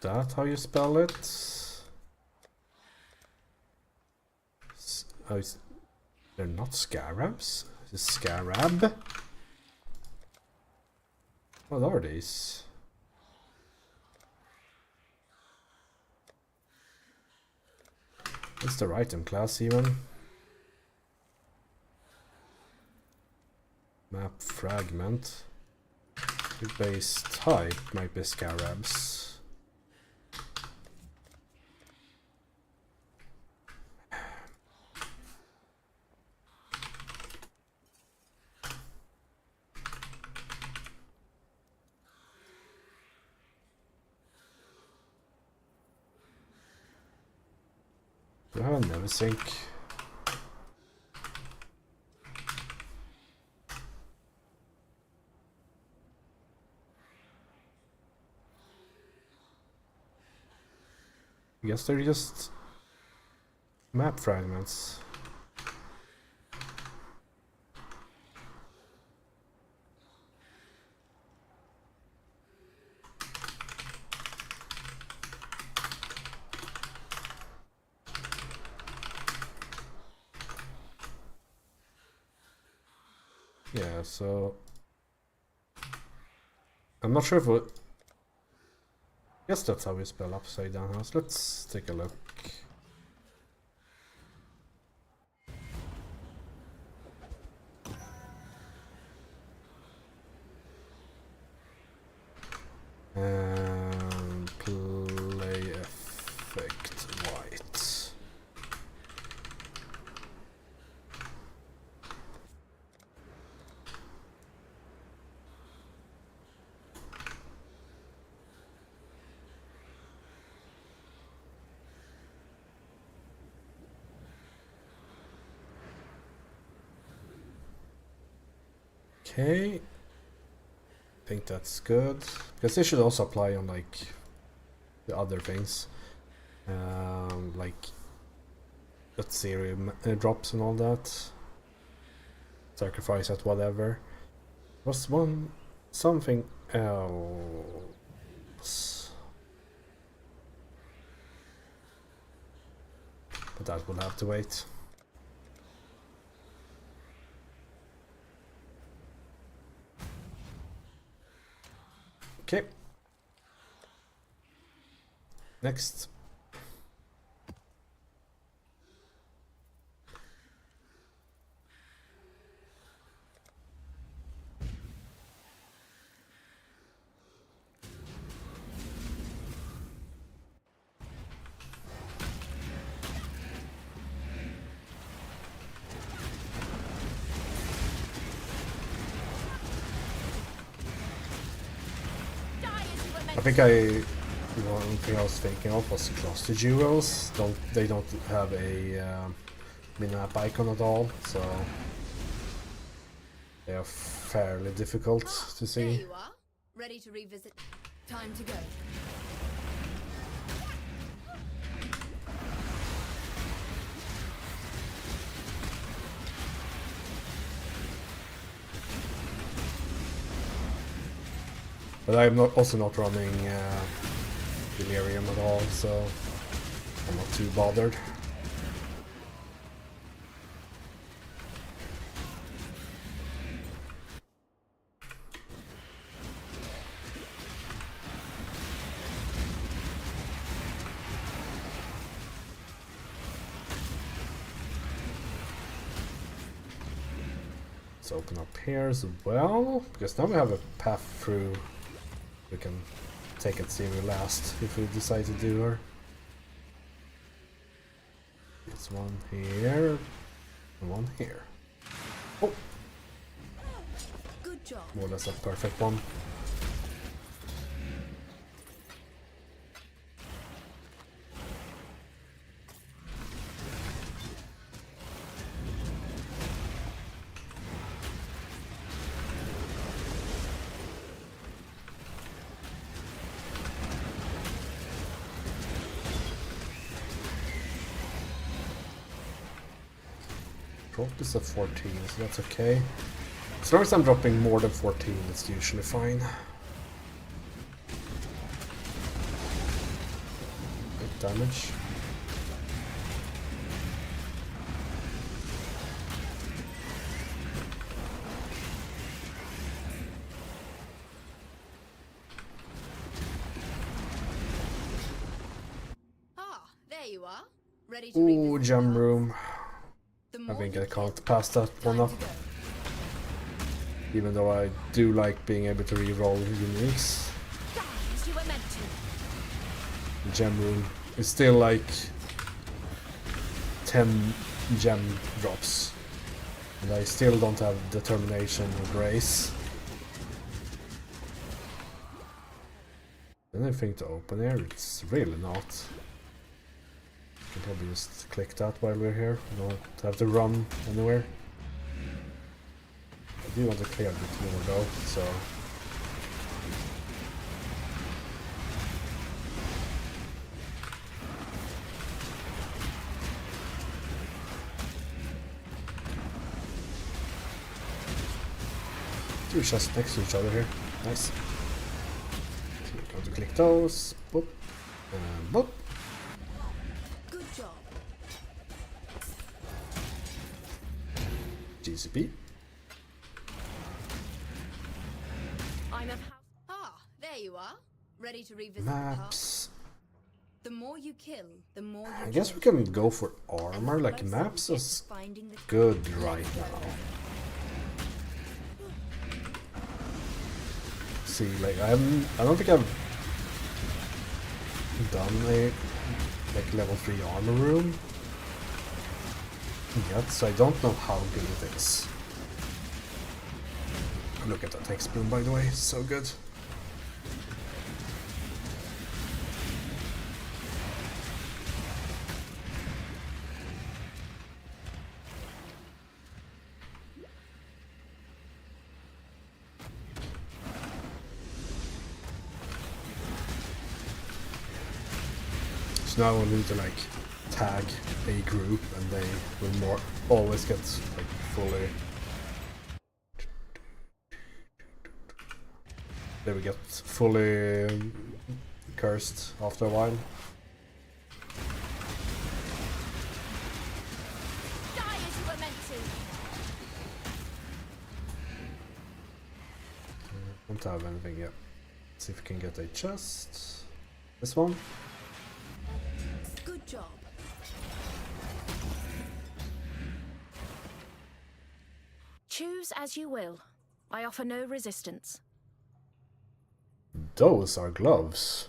That how you spell it? Oh, they're not scarabs? Is it scarab? What are these? What's their item class even? Map fragment. The base type might be scarabs. Do I have a never sync? I guess they're just map fragments. Yeah, so I'm not sure if we... Guess that's how we spell upside down house. Let's take a look. And play effect white. Okay, I think that's good, because they should also apply on like the other things, like Ethereum drops and all that. Sacrifice at whatever. Was something else, but that will have to wait. Okay. Next. I think one thing I was thinking of was cluster jewels. They don't have a minimap icon at all, so They are fairly difficult to There see. you are. Ready to revisit. Time to go. But I'm also not running Delirium at all, so I'm not too bothered. Let's open up here as well, because now we have a path through. We can take it zero last if we decide to do her. There's one here and one here. Oh! Good job. More or less a perfect one. Drop is at 14, so that's okay. As long as I'm dropping more than 14, it's usually fine. Good damage. Ah, there you are. Ready to Ooh, revisit. gem the room. past. The I more think you I can't kill, pass that one time up, to go. even though I do like being able to reroll uniques. Die as you were meant to. The gem room is still like 10 gem drops, and I still don't have determination or grace. Anything to open here? It's really not. Can probably just click that while we're here. We don't have to run anywhere. I do want to clear a bit more though, so. Two chests next to each other here. Nice. So we're going to click those. Boop. And boop. Good job. GCP. I'm of Ah, there you are. Ready to revisit the past. Maps. The more you kill, the more you I guess we kill. can go for armor. Like maps is Finding the good right now. See, like I don't think I've done a like level 3 armor room yet, so I don't know how good it is. Look at that text boom, by the way, so good. So now we'll need to like tag a group, and they will always get like fully. They will get fully cursed after a while. die as you were meant to. Don't have anything yet. See if we can get a chest. This one. good job. Choose as you will. I offer no resistance. Those are gloves.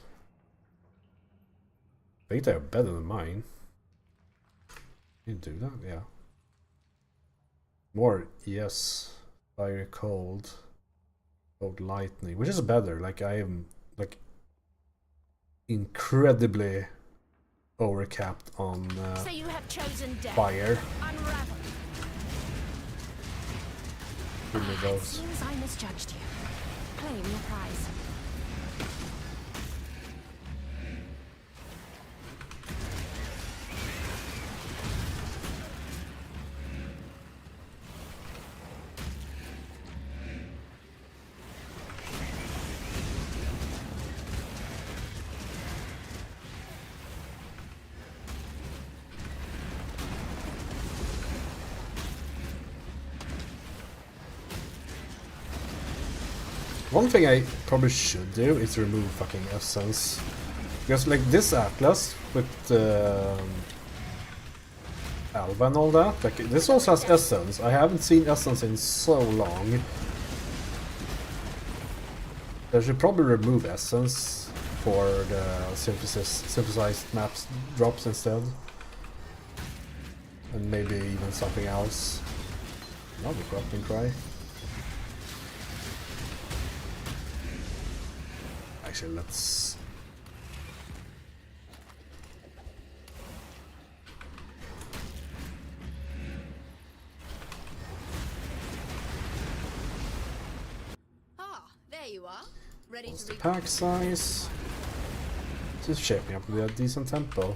I think they're better than mine. You do that, yeah. More, yes. Fire cold. Cold lightning, which is better. Like I am like incredibly overcapped on So you have chosen death. fire. Unravel. Give me It those. seems I misjudged you. Claim your prize. One thing I probably should do is remove fucking essence. Because like this Atlas with Alba and all that, like this also has essence. I haven't seen essence in so long. I should probably remove essence for the synthesized maps drops instead. And maybe even something else. Another corrupting cry. Actually, let's... Ah, there you are. Ready What's to the read. pack size? This is shaping up to be a decent tempo.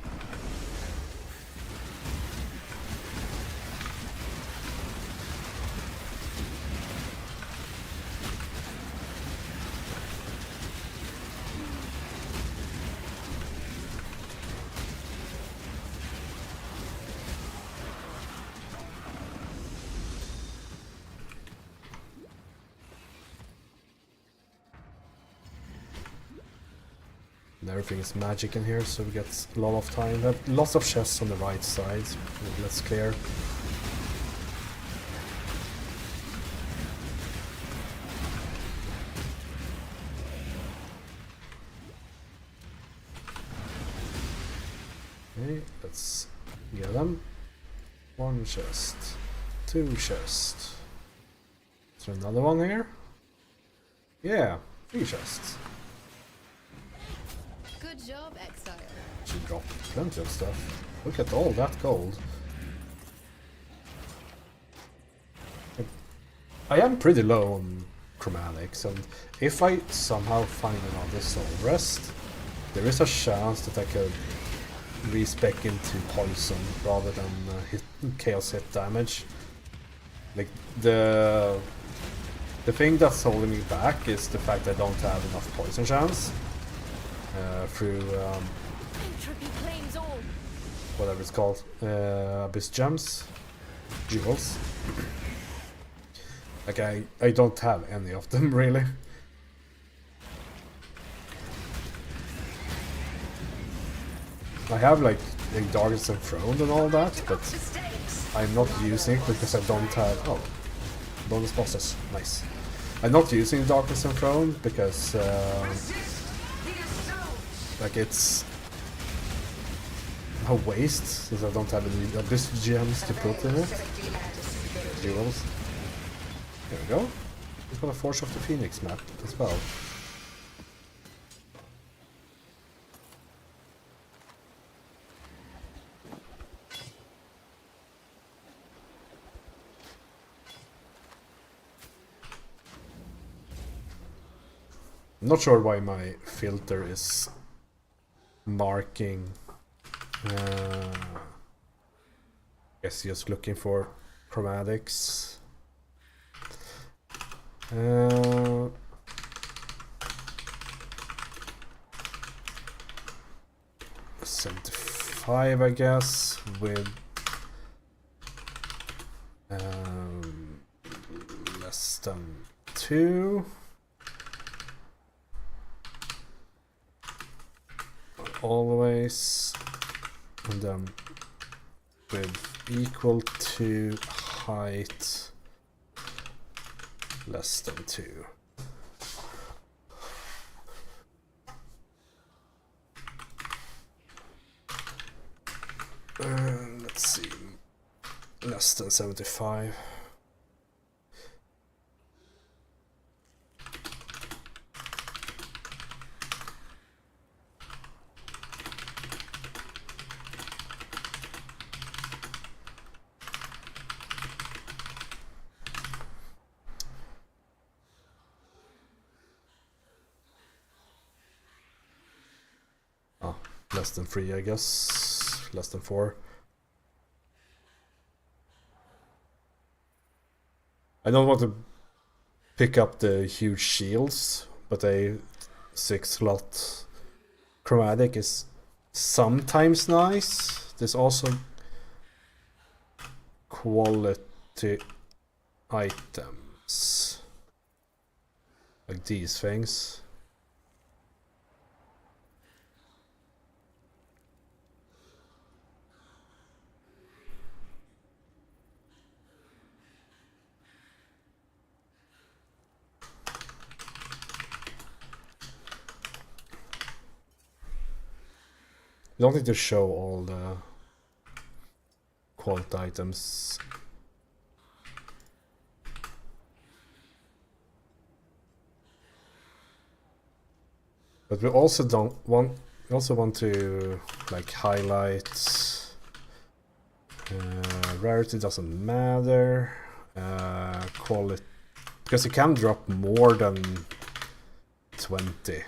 And everything is magic in here, so we get a lot of time. We have lots of chests on the right side. Let's clear. Okay, let's get them. One chest. Two chests. Is there another one here? Yeah, 3 chests. Good job, Exile. She dropped plenty of stuff. Look at all that gold. I am pretty low on chromatics, and if I somehow find another soul rest, there is a chance that I could respec into poison rather than hit chaos hit damage. Like the thing that's holding me back is the fact I don't have enough poison chance through Entropy claims all. whatever it's called, abyss gems, jewels. Like I don't have any of them really. I have like Darkness Enthroned and all that, but I'm not using it because I don't have... Oh, bonus bosses, nice. I'm not using Darkness Enthroned because like it's a waste since I don't have any abyss gems to put in it. Jewels. There we go. We've got a Forge of the Phoenix map as well. I'm not sure why my filter is marking. Guess just looking for chromatics. 75, I guess, with less than 2. Always, and then with equal to height less than 2. Let's see, less than 75. less than 3, I guess. Less than 4. I don't want to pick up the huge shields, but a 6-slot chromatic is sometimes nice. There's also quality items like these things. You don't need to show all the quality items. But we also want to like highlight rarity doesn't matter, quality, because you can drop more than 20.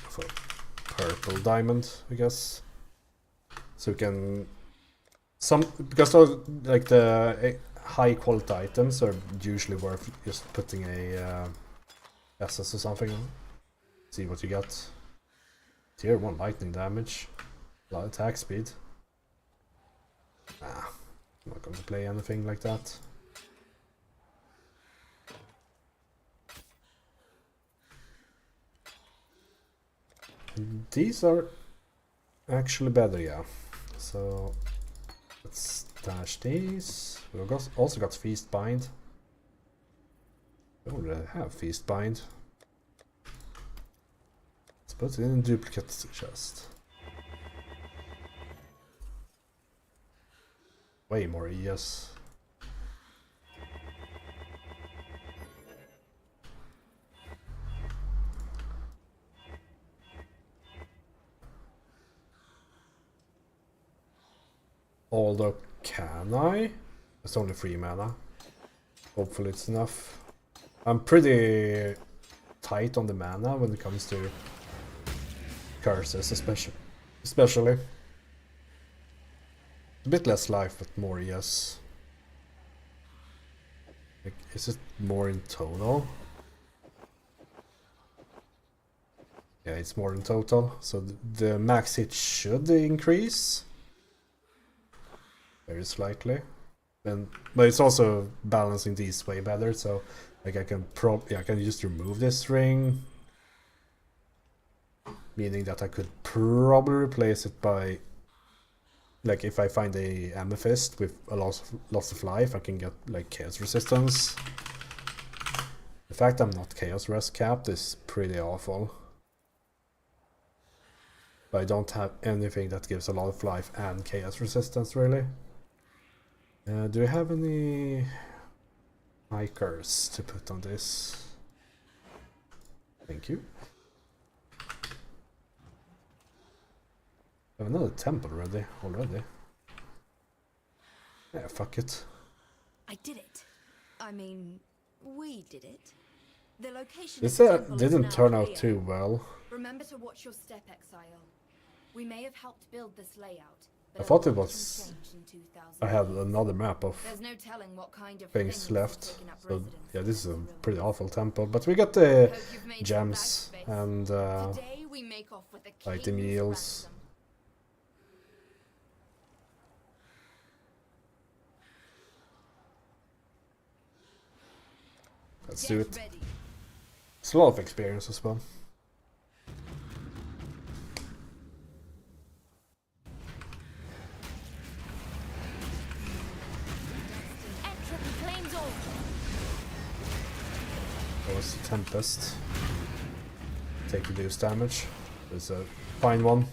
For purple diamond, I guess. So we can because those, like the high quality items are usually worth just putting a SS or something on. See what you get. Tier 1 lightning damage, a lot of attack speed. Nah, I'm not going to play anything like that. These are actually better, yeah. So let's stash these. We've also got Feast Bind. We already have Feast Bind. Let's put it in a duplicate chest. Way more ES. Although, can I? It's only 3 mana. Hopefully it's enough. I'm pretty tight on the mana when it comes to curses, especially. A bit less life, but more ES. Like, is it more in total? Yeah, it's more in total. So the max hit should increase. Very slightly, but it's also balancing these way better. So, like I can just remove this ring, meaning that I could probably replace it by, like, if I find a amethyst with a loss of life, I can get like chaos resistance. The fact I'm not chaos rest capped is pretty awful. But I don't have anything that gives a lot of life and chaos resistance really. Do we have any icers to put on this? Thank you. I have another temple already. Yeah, fuck it. I did it. I mean, we did it. The location This of the temple is didn't now turn out clear. too well. Remember to watch your step, Exile. We may have helped build this layout, but I thought a it lot was. can change in 2000. I had another map of There's no telling what kind of things have left. taken up So residence yeah, this is a in the pretty ruins. awful temple, but we got the Hope you've made some gems bag space. and Today we make off with a item king's yields. ransom. Let's do Get it. ready. It's a lot of experience as well. Entropy claims all. That was Tempest. Take reduced damage. There's a fine one.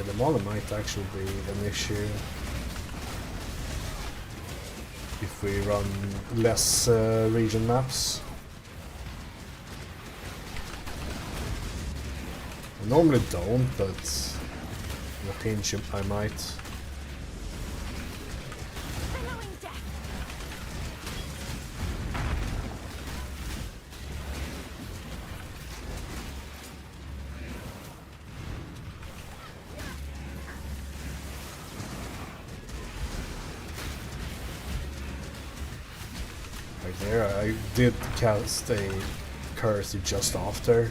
the mana might actually be an issue if we run less region maps. I normally don't, but in a pinch I might. Right there, I did cast a curse just after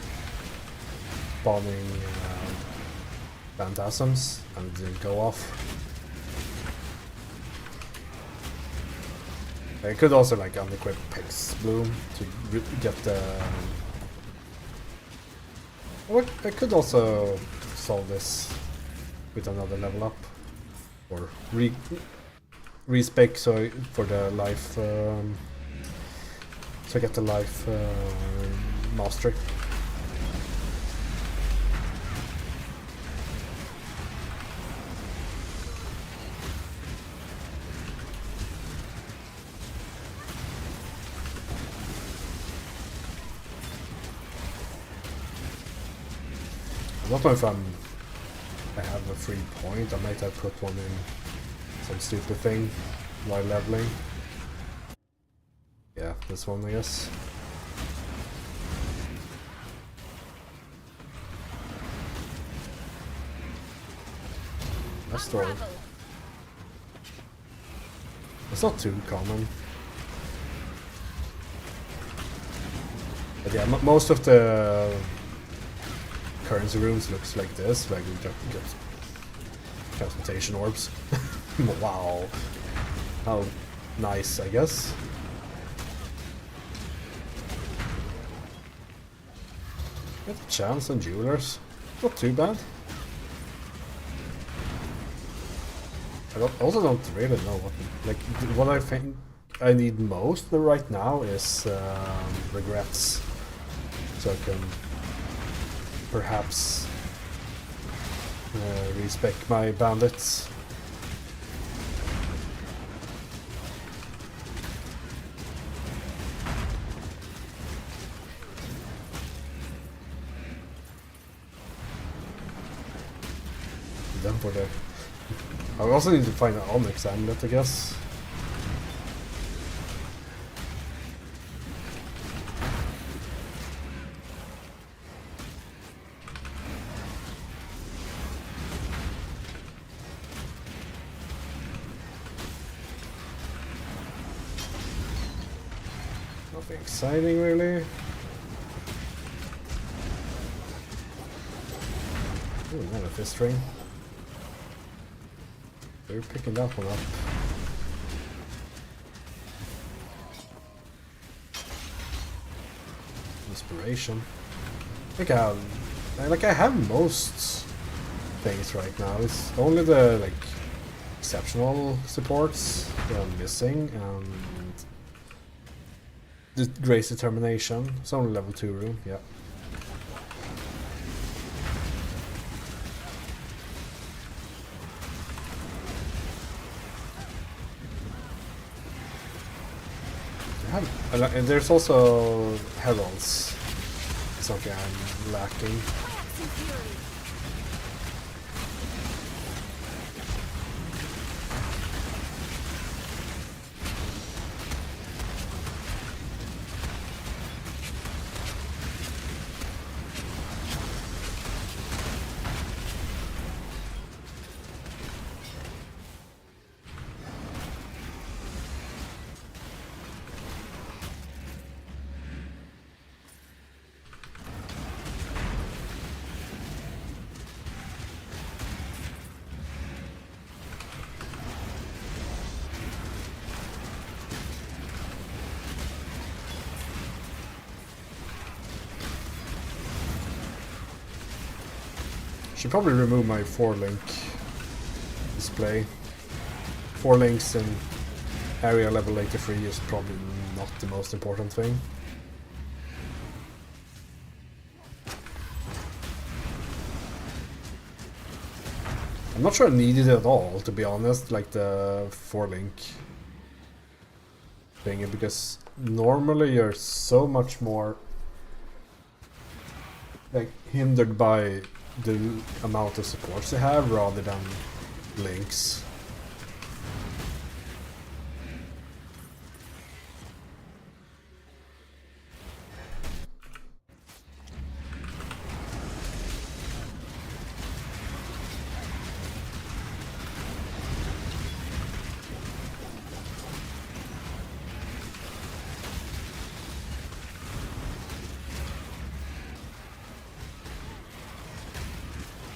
spawning phantasms and it didn't go off. I could also like unequip Pex Bloom to get the... I could also solve this with another level up or respec so for the life so I get the life mastery. I don't know if I have a free point. I might have put one in some stupid thing while leveling. Yeah, this one I guess. That's story. It's not too common. But yeah, most of the currency rooms looks like this, like we get transmutation orbs. Wow. How nice, I guess. Get a chance on jewelers. Not too bad. I also don't really know what I think I need most right now is regrets, so I can perhaps respec my bandits. Then for the... I also need to find an Onyx amulet, I guess. Nothing exciting really. Ooh, another fist ring. They're picking that one up. Inspiration. I have most things right now. It's only the exceptional supports that I'm missing and the Grace Determination. It's only level 2 room, yeah. And there's also heralds. Something I'm lacking. Should probably remove my 4-link display. 4 links in area level 83 is probably not the most important thing. I'm not sure I need it at all, to be honest, like the 4-link thingy, because normally you're so much more like hindered by the amount of supports you have rather than links.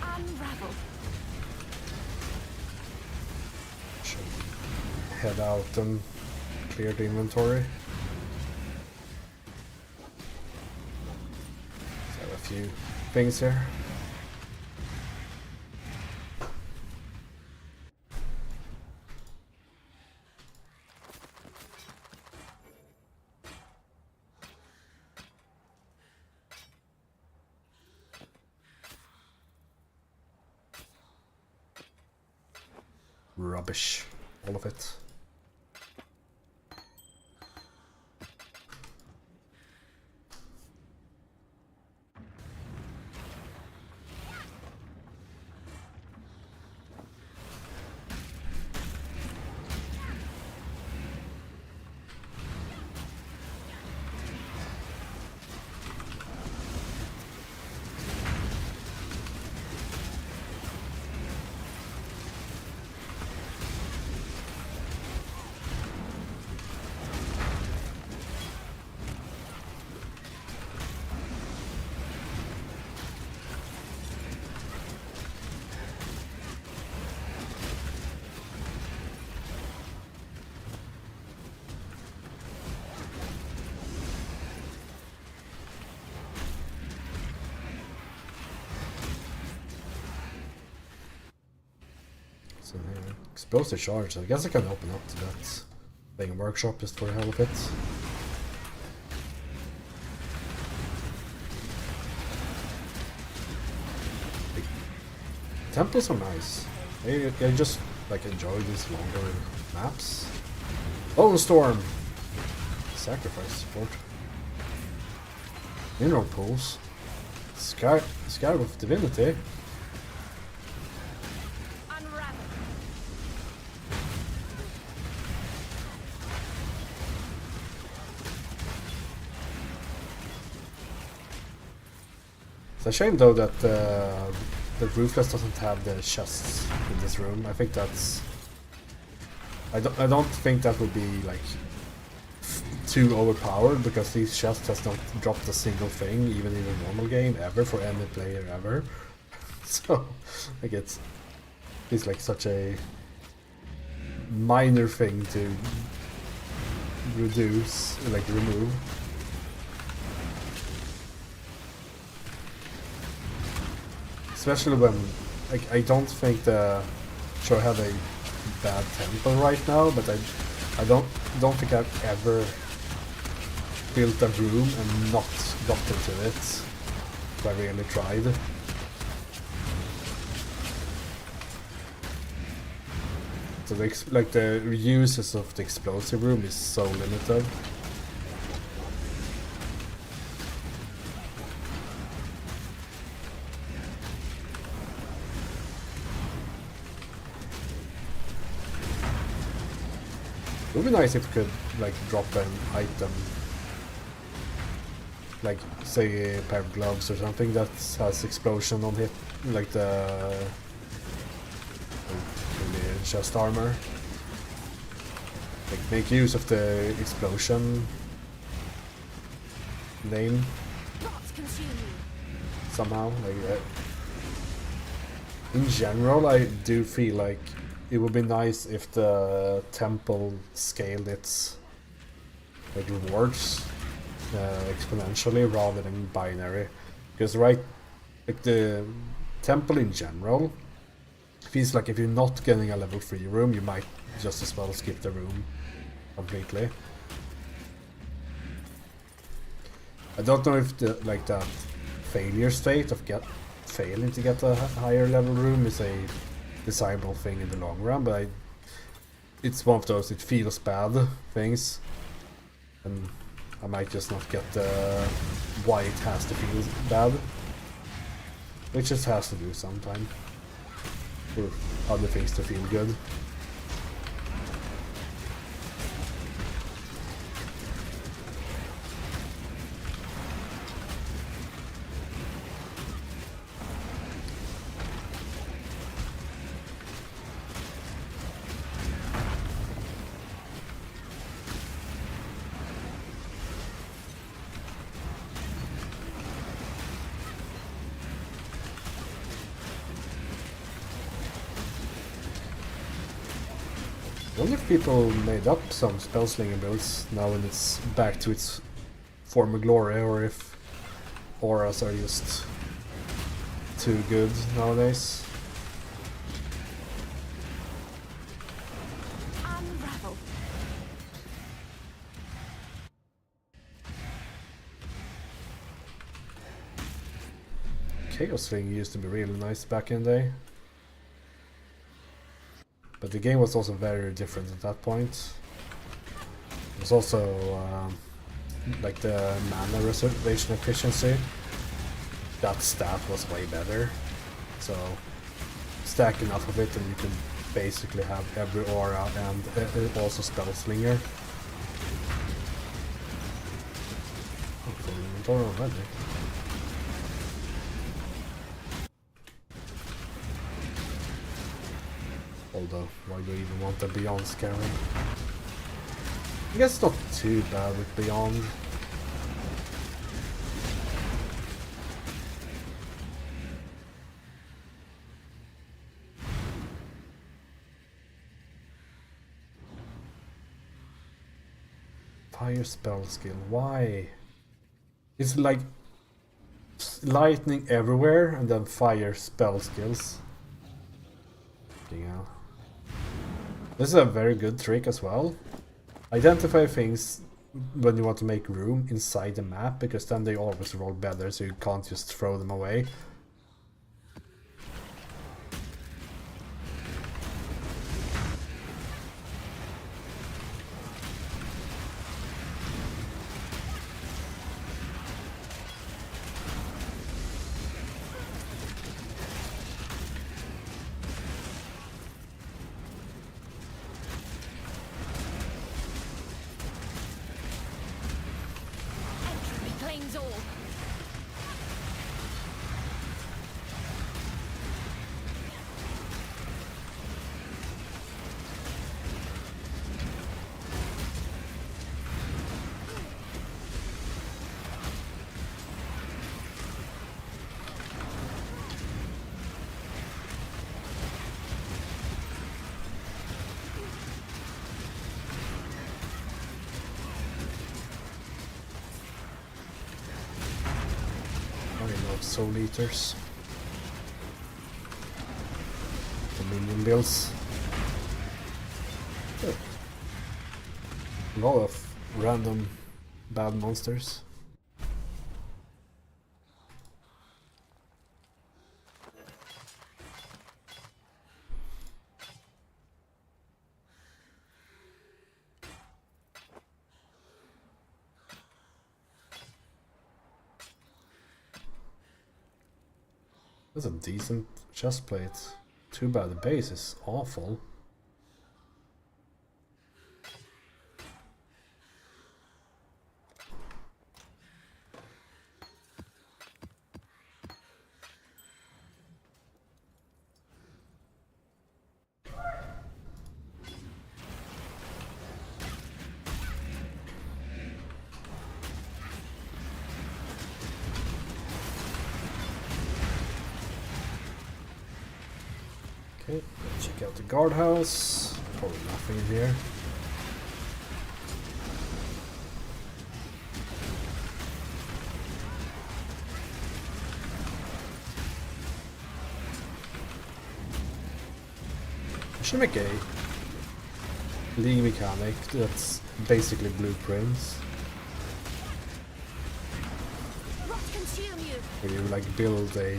Unravel. Should head out and clear the inventory. So have a few things here. Rubbish, all of it. So here, explosive charge. I guess I can open up to that thing workshop just for the hell of it. The temples are nice. I just like enjoy these longer maps. Bone Storm! Sacrifice support. Mineral pools. Sky with Divinity. It's a shame though that Ruthless doesn't have the chests in this room. I think that's... I don't think that would be like too overpowered, because these chests has not dropped a single thing even in a normal game ever for any player ever. So like it's like such a minor thing to remove. Especially when, like, I don't think the show have a bad tempo right now, but I don't think I've ever built a room and not got into it if I really tried. So the uses of the explosive room is so limited. It would be nice if we could like drop an item, like say a pair of gloves or something that has explosion on it, like the chest armor. Like make use of the explosion name somehow. Like, in general, I do feel like it would be nice if the temple scaled its like rewards exponentially rather than binary, because like the temple in general feels like if you're not getting a level 3 room, you might just as well skip the room completely. I don't know if the that failure state of failing to get a higher level room is a desirable thing in the long run, but it's one of those it feels bad things, and I might just not get why it has to feel bad. It just has to do sometime for other things to feel good. I wonder if people made up some spellslinger builds now when it's back to its former glory, or if auras are just too good nowadays. Unravel. Chaos Sling used to be really nice back in the day. But the game was also very different at that point. It was also like the mana reservation efficiency. That stat was way better. So stack enough of it and you can basically have every aura and also spell slinger. Oh, already. Although, why do you even want the Beyond Scarab? I guess it's not too bad with Beyond. Fire spell skill, why? It's like lightning everywhere and then fire spell skills. Yeah. This is a very good trick as well. Identify things when you want to make room inside the map, because then they always roll better, so you can't just throw them away. Claims all. Soul Eaters. The minion builds. A lot of random bad monsters. That's a decent chest plate. Too bad the base is awful. Okay, let's check out the guardhouse. Probably nothing in here. I should make a league mechanic that's basically blueprints. Rot consume you. Where you like build a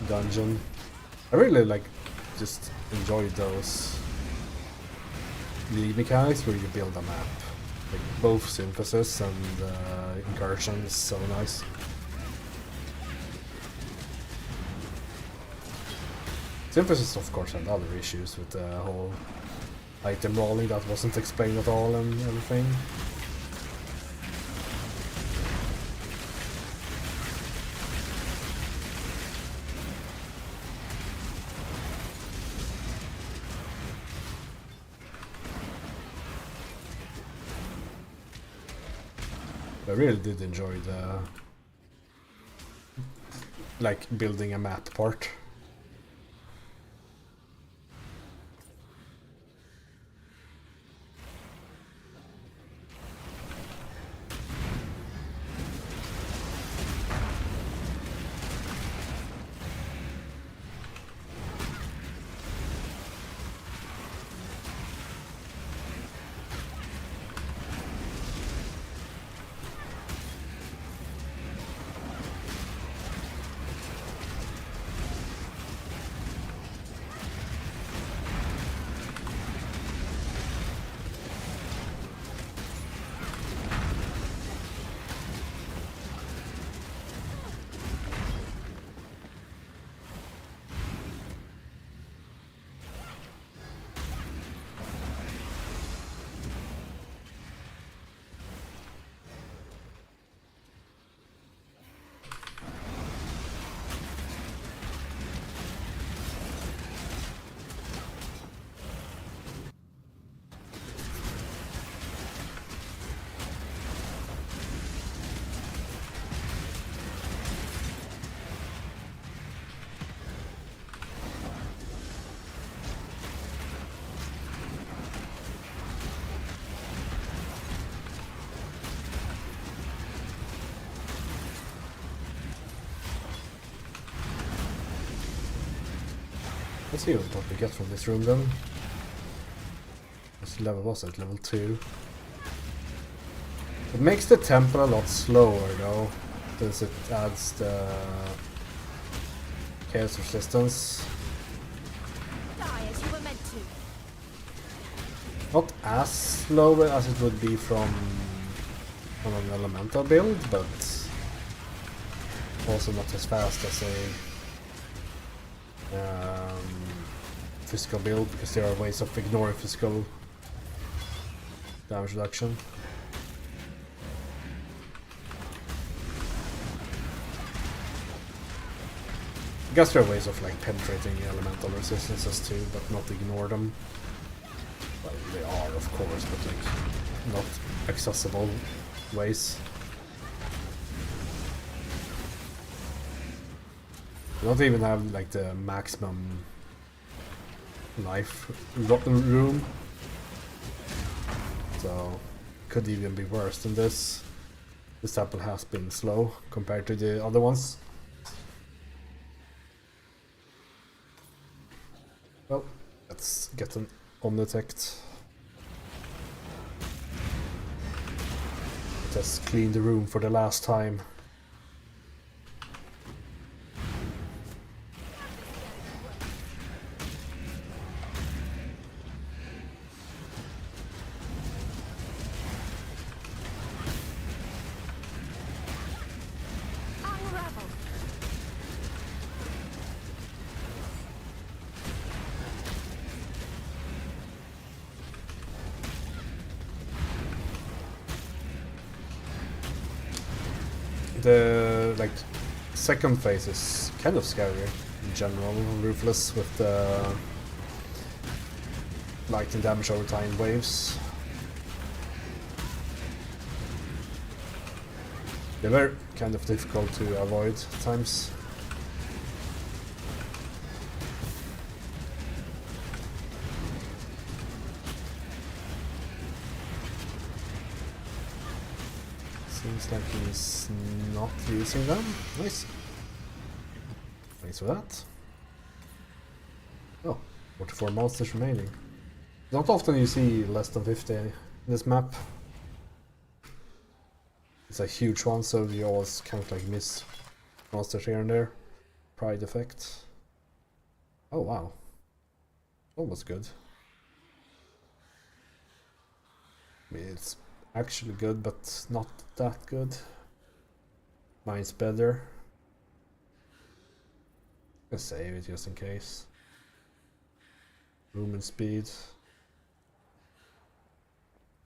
dungeon I really like just enjoy those league mechanics where you build a map. Like both synthesis and incursion is so nice. Synthesis of course had other issues with the whole item rolling that wasn't explained at all and everything. I really did enjoy the like building a map part. Let's see what we get from this room then. What level was it? Level 2. It makes the tempo a lot slower though, since it adds the chaos resistance. Die as you were meant to. Not as slow as it would be from an elemental build, but also not as fast as a physical build, because there are ways of ignoring physical damage reduction. I guess there are ways of like penetrating elemental resistances too, but not ignore them. Well, they are of course, but like not accessible ways. You don't even have like the maximum life room, so could even be worse than this. This apple has been slow compared to the other ones. Well, let's get an Omnitect. Let's clean the room for the last time. The like second phase is kind of scary in general, Ruthless, with the lightning damage over time waves. They were kind of difficult to avoid at times. Seems like he's not using them. Nice. Thanks for that. Oh, 44 monsters remaining. Not often you see less than 50 in this map. It's a huge one, so you always kind of like miss monsters here and there. Pride effect. Oh wow. Almost good. I mean, it's actually good, but not that good. Mine's better. I'll save it just in case. Movement speed.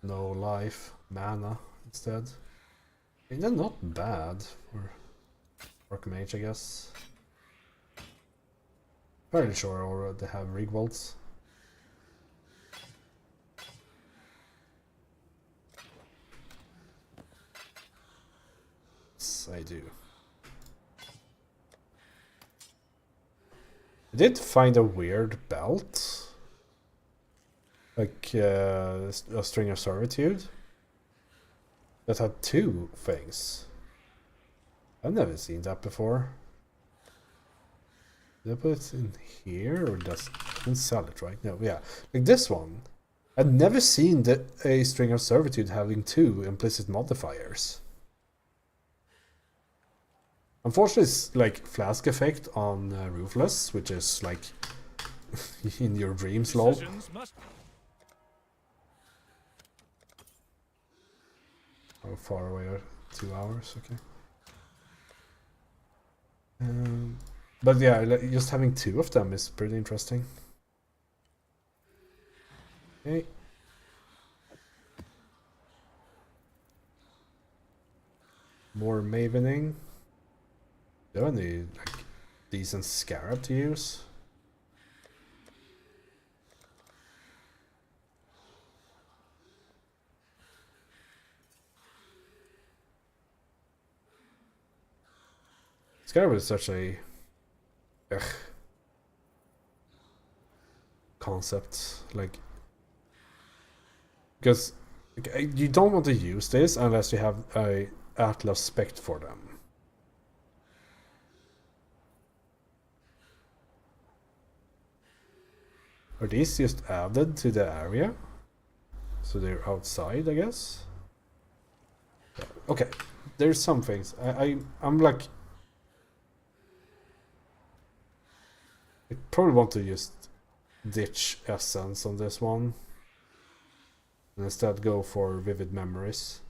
No life. Mana instead. I mean, they're not bad for Archmage, I guess. Fairly sure I already have Rigvolts. Yes, I do. I did find a weird belt. Like a string of servitude. That had two things. I've never seen that before. Did I put it in here or does I can sell it, right? No, yeah. Like this one. I've never seen a string of servitude having two implicit modifiers. Unfortunately, it's like flask effect on Ruthless, which is like in your dreams, lol. Decisions must How far away are 2 hours? Okay. But yeah, just having two of them is pretty interesting. Okay. More Mavening. Do I need like decent scarab to use? Scarab is such a concept, like, because you don't want to use this unless you have a Atlas spec for them. Are these just added to the area? So they're outside, I guess? Yeah. Okay, there's some things. I'm like... I probably want to just ditch Essence on this one. And instead go for Vivid Memories.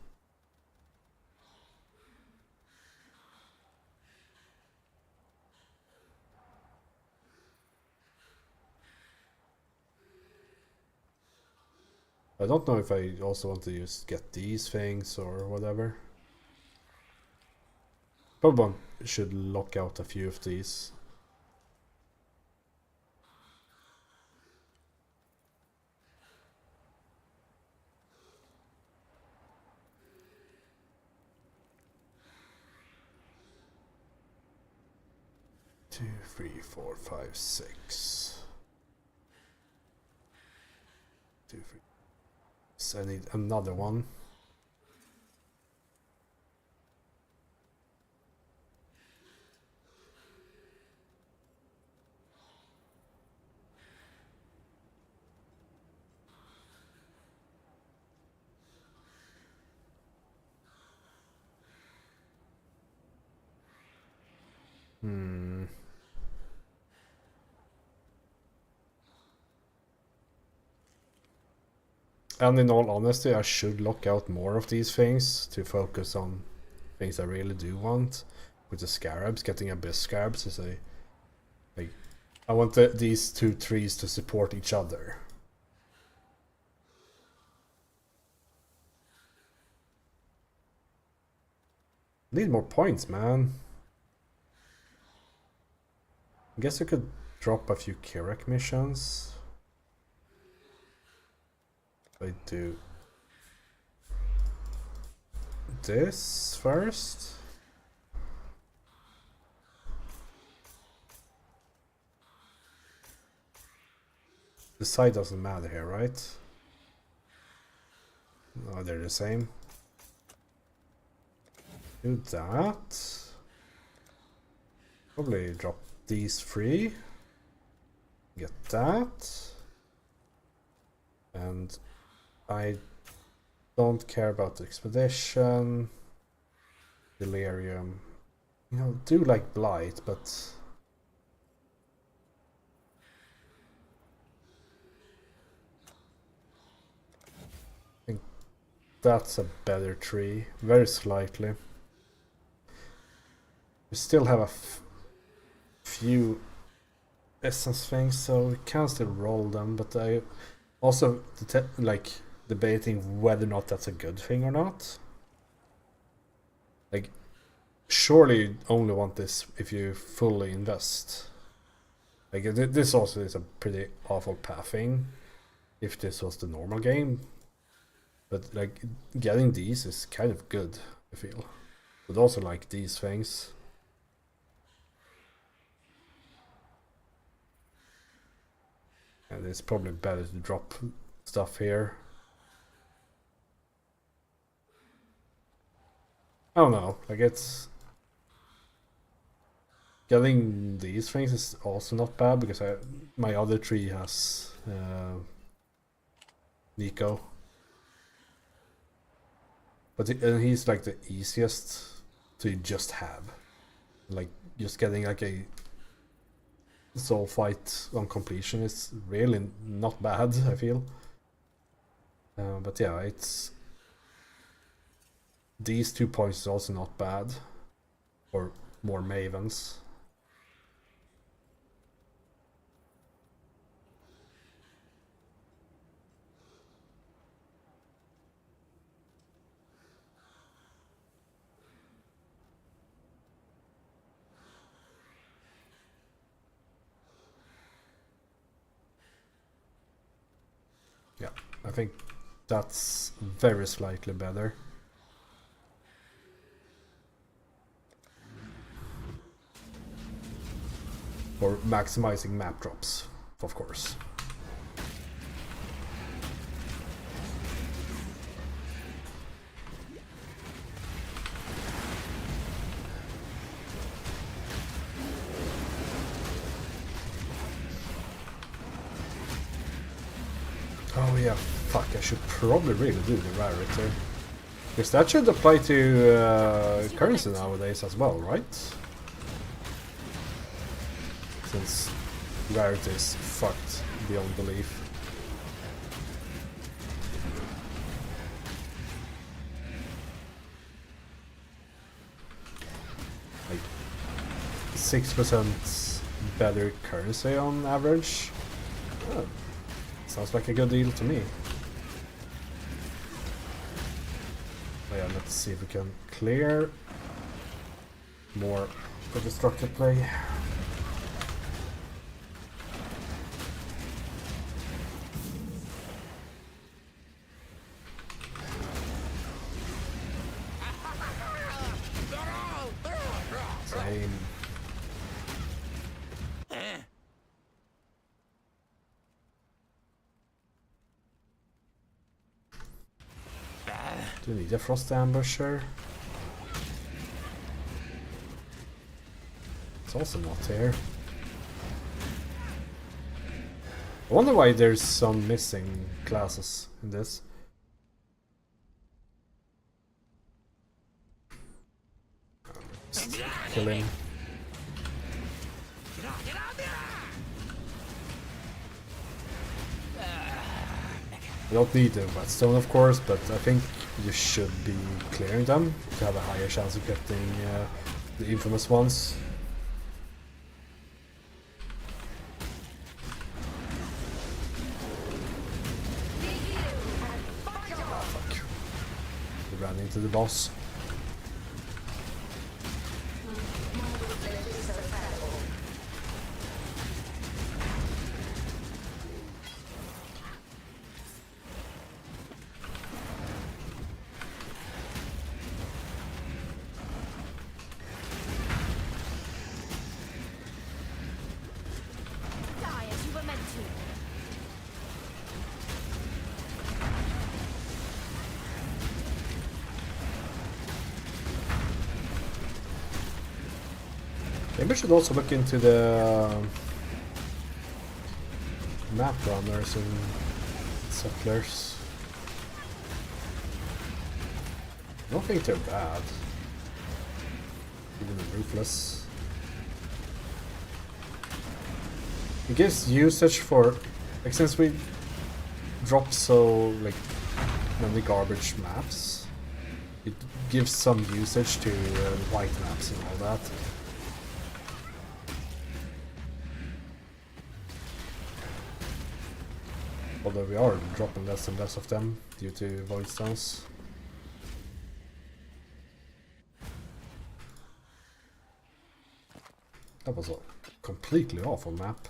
I don't know if I also want to just get these things or whatever. Probably should lock out a few of these. Two, three, four, five, six. 2, 3. So I need another one. And in all honesty, I should lock out more of these things to focus on things I really do want. With the scarabs, getting abyss scarabs is a... like, I want these two trees to support each other. Need more points, man. I guess I could drop a few Kirak missions. I do this first. The side doesn't matter here, right? No, they're the same. Do that. Probably drop these three. Get that. And I don't care about the expedition. Delirium. You know, do like Blight, but that's a better tree, very slightly. We still have a few essence things, so we can still roll them, but I also like debating whether or not that's a good thing or not. Like, surely you only want this if you fully invest. Like, this also is a pretty awful pathing if this was the normal game. But like, getting these is kind of good, I feel. But also like these things. And it's probably better to drop stuff here. I don't know, like it's... Getting these things is also not bad, because my other tree has Nico. But and he's like the easiest to just have. Like, just getting like a soul fight on completion is really not bad, I feel. But yeah, it's... These 2 points is also not bad. Or more Mavens. Yeah, I think that's very slightly better. For maximizing map drops, of course. Oh yeah, fuck, I should probably really do the rarity. Because that should apply to currency nowadays as well, right? Since rarity is fucked beyond belief. Like 6% better currency on average. Oh, sounds like a good deal to me. Oh yeah, let's see if we can clear more for destructive play. Same. Do we need a frost ambusher? It's also not here. I wonder why there's some missing classes in this. Just kill him. You don't need the whetstone, of course, but I think you should be clearing them to have a higher chance of getting the infamous ones. Ah, fuck. We ran into the boss. Die as you were meant to. Maybe we should also look into the map runners and settlers. I don't think they're bad. Even the Ruthless. It gives usage for, like, since we drop so like many garbage maps. It gives some usage to white maps and all that. Although we are dropping less and less of them due to void stones. That was a completely awful map.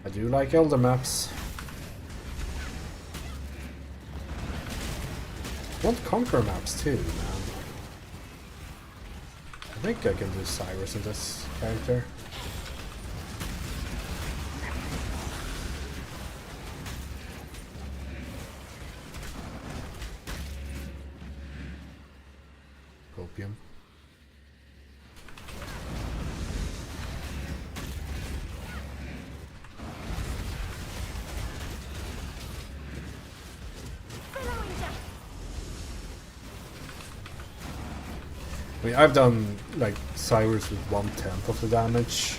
I do like elder maps. I want conquer maps too, man. I think I can do Cyrus in this character. Opium. I mean, I've done like Cyrus with 1/10 of the damage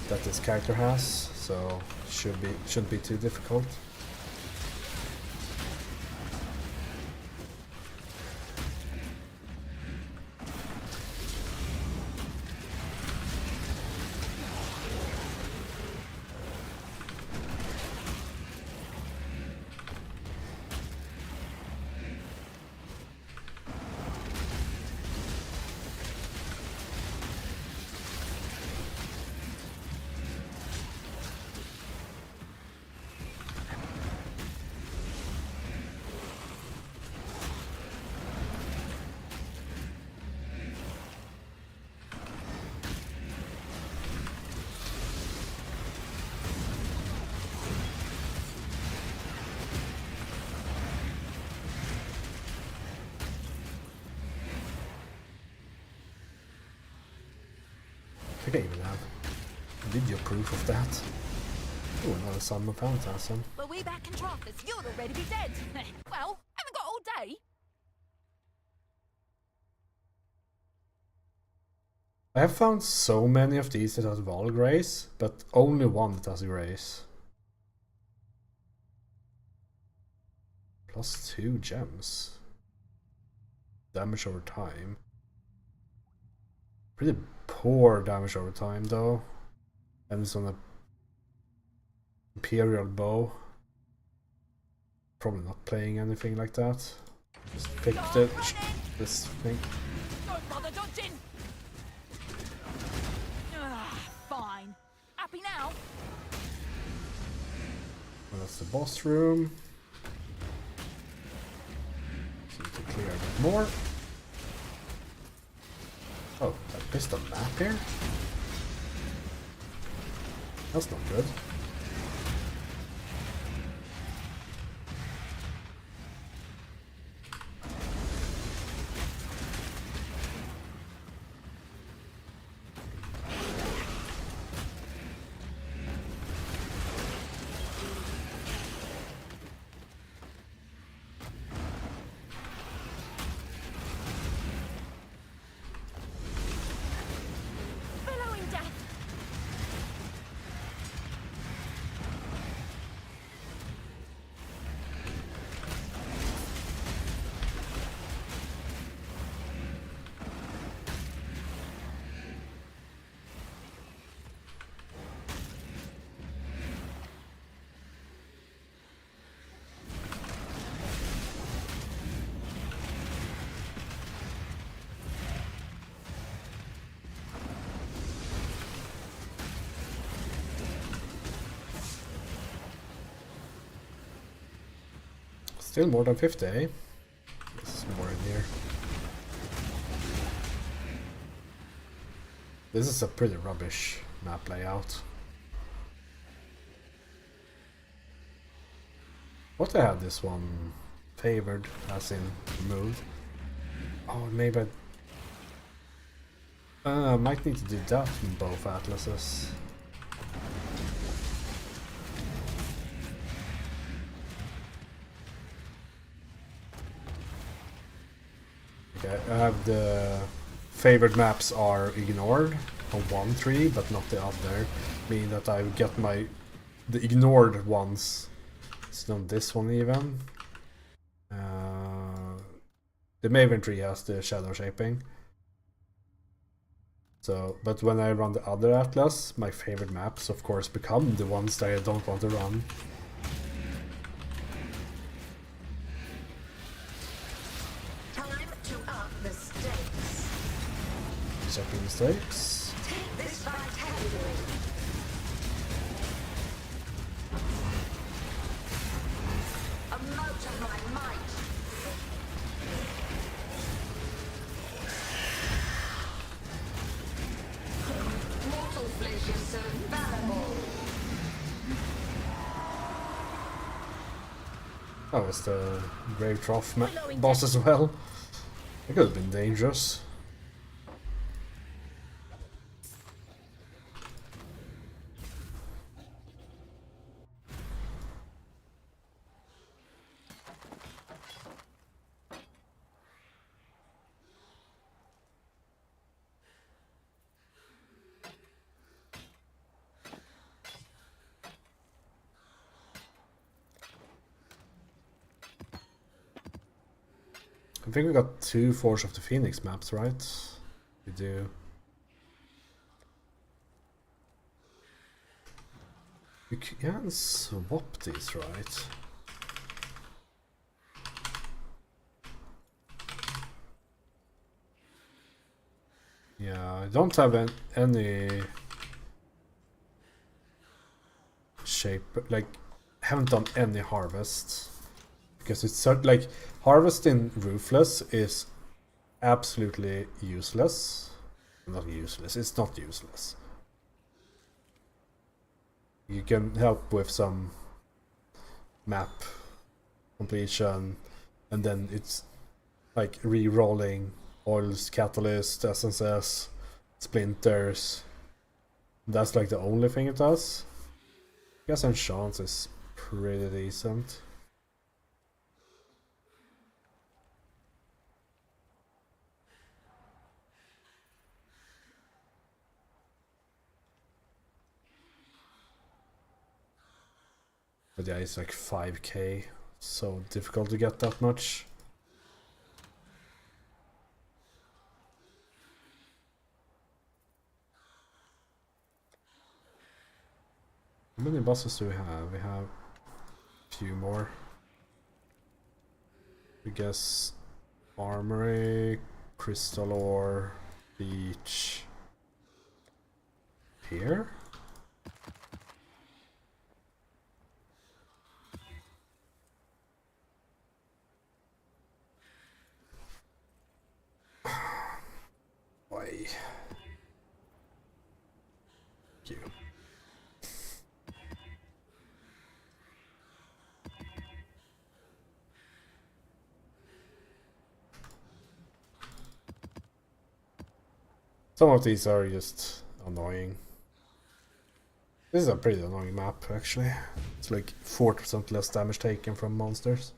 that this character has, so shouldn't be too difficult. I think I even have video proof of that. Oh, another Summer Phantasm. Well, we're back in Trafford. You'll already be dead. Well, haven't got all day. I have found so many of these that has Wall Grace, but only one that has Grace. +2 gems. Damage over time. Pretty poor damage over time though. And it's on a Imperial bow. Probably not playing anything like that. Just picked it. This thing. Don't bother dodging. Fine. Happy now? Well, that's the boss room. So to clear a bit more. Oh, I missed a map here? That's not good. Still more than 50, eh? There's more in here. This is a pretty rubbish map layout. What I had this one favored as in removed. Oh, maybe I might need to do that in both atlases. Okay, I have the favored maps are ignored on one tree, but not the other, meaning that I get the ignored ones. It's not this one even. The Maven tree has the shadow shaping. So, but when I run the other atlas, my favorite maps of course become the ones that I don't want to run. Time to up the stakes. Checking mistakes. Take this vitality. Amount of my might. Mortal flesh is so fallible. Oh, it's the Grave Trough boss as well. It could have been dangerous. I think we got 2 Forge of the Phoenix maps, right? We do. We can swap these, right? Yeah, I don't have any shape, like, haven't done any harvest. Because it's like, harvest in Ruthless is absolutely useless. Not useless, it's not useless. You can help with some map completion, and then it's like re-rolling oils, catalyst, SSS, splinters. That's like the only thing it does. I guess enchants is pretty decent. But yeah, it's like 5k, so difficult to get that much. How many bosses do we have? We have a few more. I guess Armory, Crystal Ore, Beach. Here? Why? Thank you. Some of these are just annoying. This is a pretty annoying map, actually. It's like 40% less damage taken from monsters.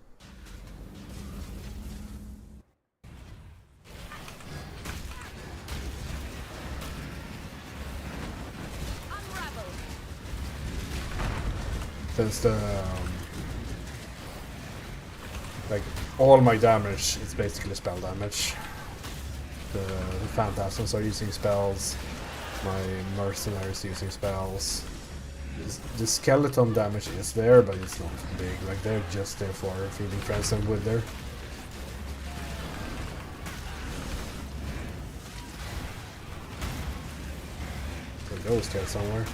Since the like all my damage is basically spell damage. The phantasms are using spells, my mercenaries using spells. The skeleton damage is there, but it's not big. Like, they're just there for feeding friends and wither. The ghost here somewhere.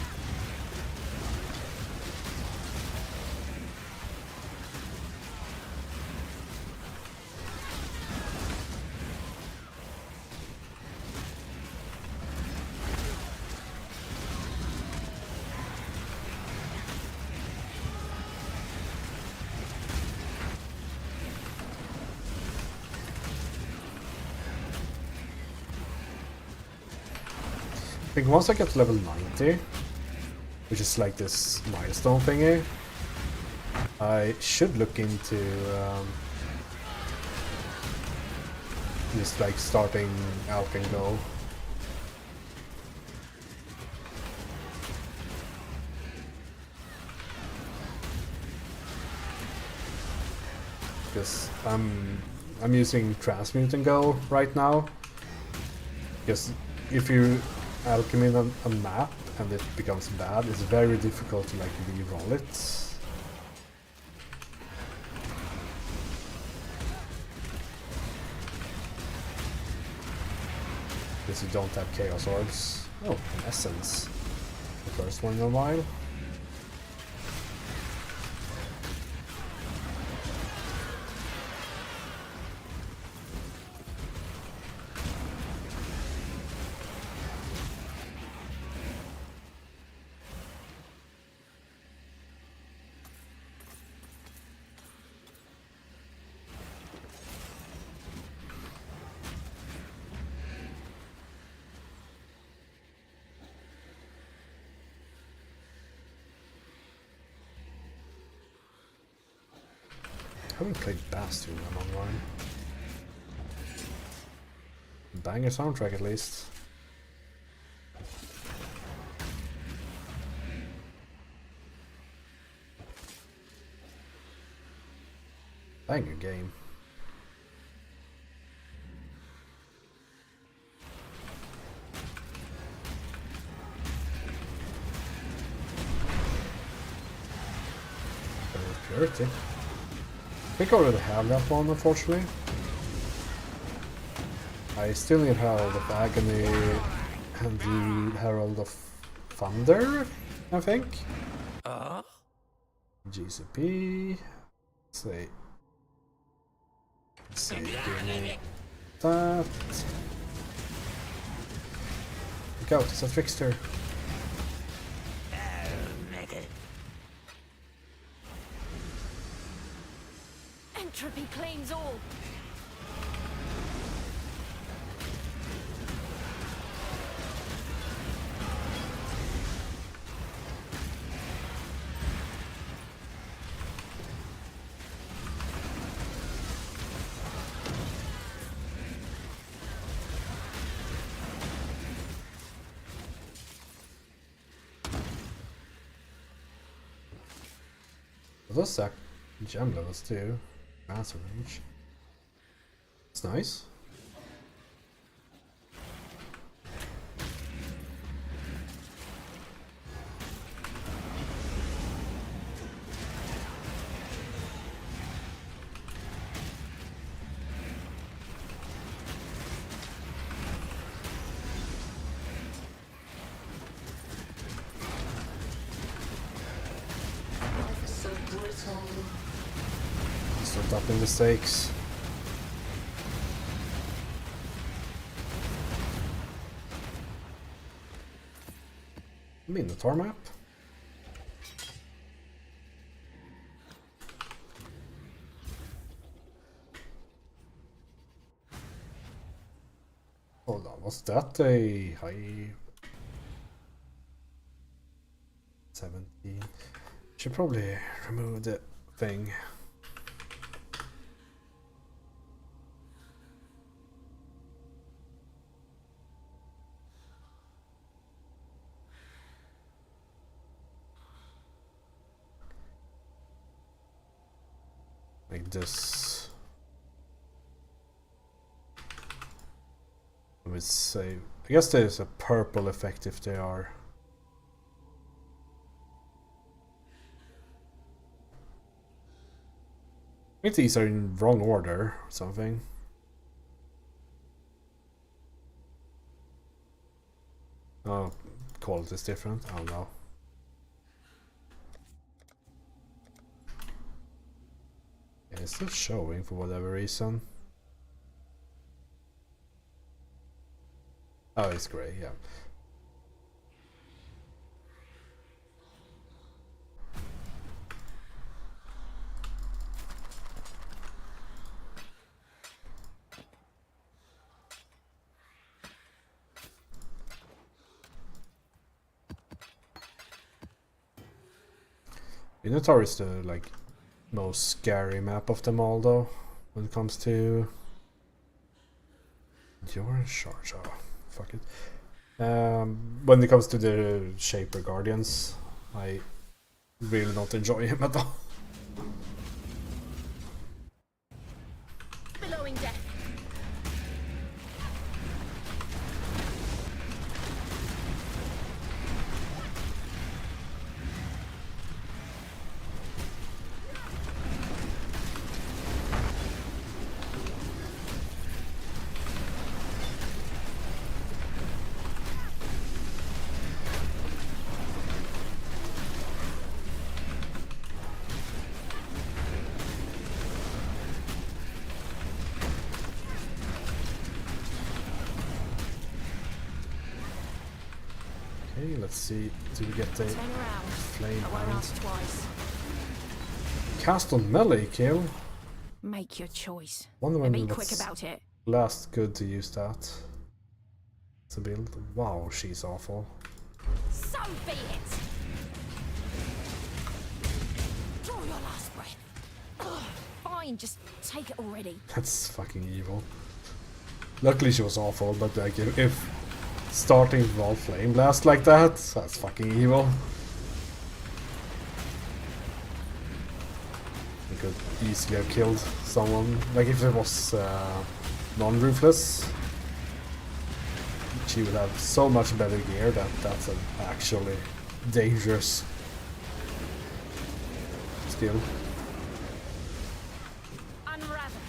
think once I get to level 90, which is like this milestone thingy, I should look into just like starting Alk and Go. Because I'm using Transmute and Go right now. Because if you alchemy a map and it becomes bad, it's very difficult to like re-roll it. Because you don't have Chaos Orbs. Oh, an Essence. The first one in a while. I haven't played Bass too long online. Banger soundtrack at least. Banger game. Purity. I think I already have that one, unfortunately. I still need Herald of Agony and the Herald of Thunder, I think. GCP. Let's see. Give me that. Look out, it's a trickster. Entropy claims all. Those suck gem levels too. Massive range. It's nice. Start upping the stakes. Minotaur map. Hold on, was that a high 17? Should probably remove the thing. Like this. I would say, I guess there's a purple effect if they are. I think these are in wrong order or something. Oh, quality is different. I don't know. Yeah, it's still showing for whatever reason. Oh, it's grey, yeah. Minotaur is the like most scary map of them all though, when it comes to... You're in charge, oh, fuck it. When it comes to the Shaper Guardians, I really don't enjoy him at all. Billowing death. Okay, let's see, do we get the Turn around. flame I won't hand? ask twice. Cast on melee kill? Make your choice. Wonder And when be quick it's about it. last good to use that. It's a build. Wow, she's awful. So be it. Draw your last breath. Ugh, fine, just take it already. That's fucking evil. Luckily she was awful, but like if starting with all flame blast like that, that's fucking evil. You could easily have killed someone. Like if it was non-ruthless, she would have so much better gear that that's an actually dangerous skill. Unravel.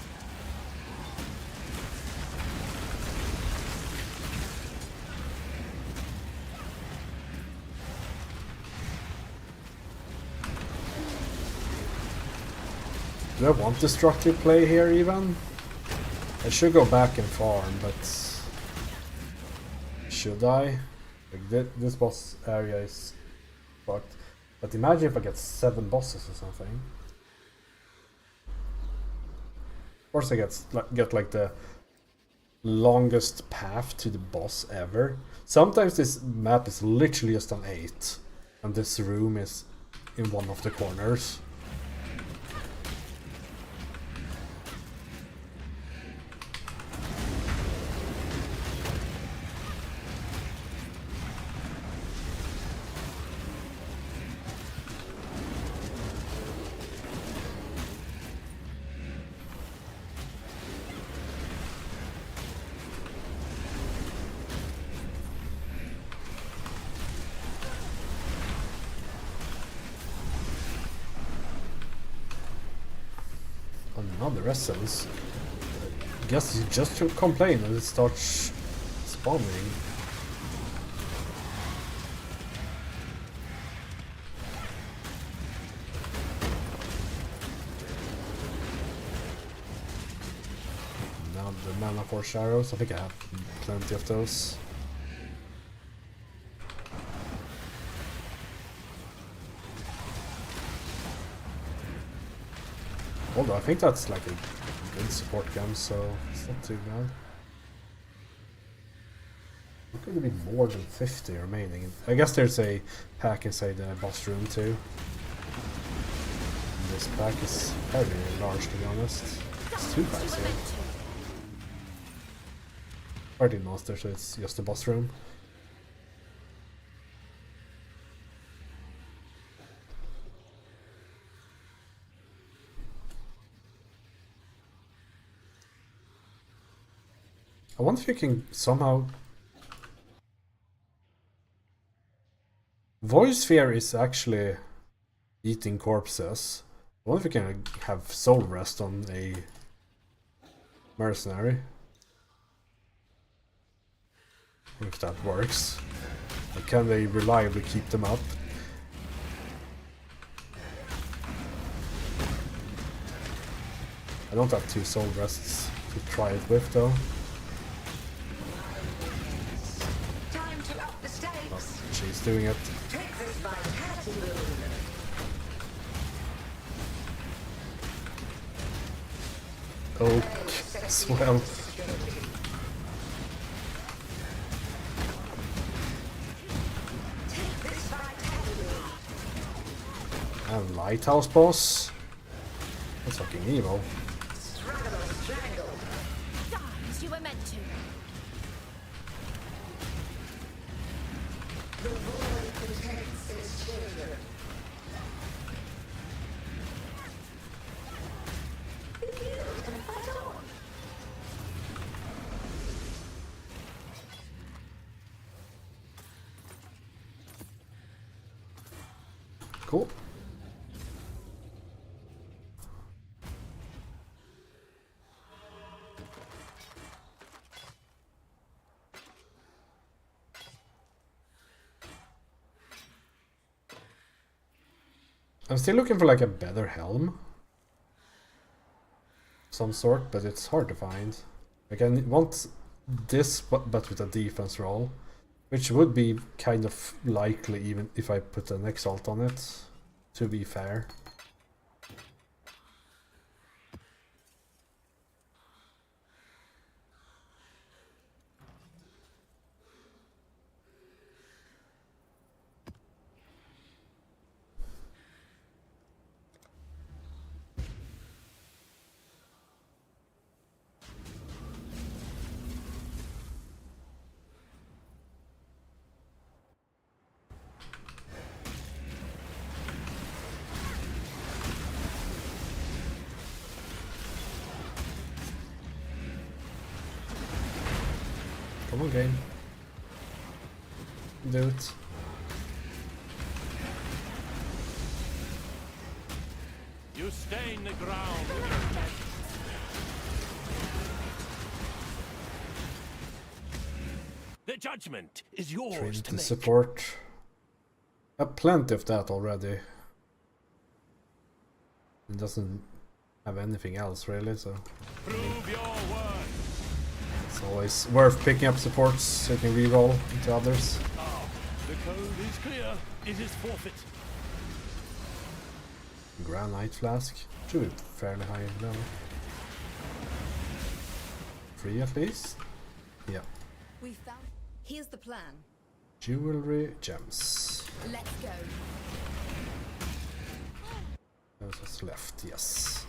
Do I want destructive play here even? I should go back and farm, but should I? Like this boss area is fucked. But imagine if I get 7 bosses or something. Of course I get like the longest path to the boss ever. Sometimes this map is literally just an 8, and this room is in one of the corners. Another essence. I guess you just should complain and it starts spawning. Now the mana force arrows, I think I have plenty of those. Although I think that's like a good support gun, so it's not too bad. It could be more than 50 remaining. I guess there's a pack inside the boss room too. And this pack is very large to be honest. It's 2 packs here. 13 monsters, so it's just the boss room. I wonder if you can somehow... Void Sphere is actually eating corpses. I wonder if you can have soul rest on a mercenary. If that works. But can they reliably keep them up? I don't have 2 soul rests to try it with though. Time to up the stakes. Oh, she's doing it. Take this vitality boon. Oh, swell. And lighthouse boss. That's fucking evil. Die as you were meant to. The void protects its children. Build and fight on. Cool. I'm still looking for like a better helm. Some sort, but it's hard to find. Like I want this, but with a defense roll. Which would be kind of likely even if I put an exalt on it, to be fair. Come on, game. Do it. You stain the ground with your death. The judgment is yours to Trinity make. support. I have plenty of that already. It doesn't have anything else really, so Prove your worth. it's always worth picking up supports so you can reroll into others. Ah, the code is clear. It is forfeit. Granite flask. Should be fairly high level. 3 at least? Yeah. We found. Here's the plan. Jewelry, gems. Let's go. What's left? Yes.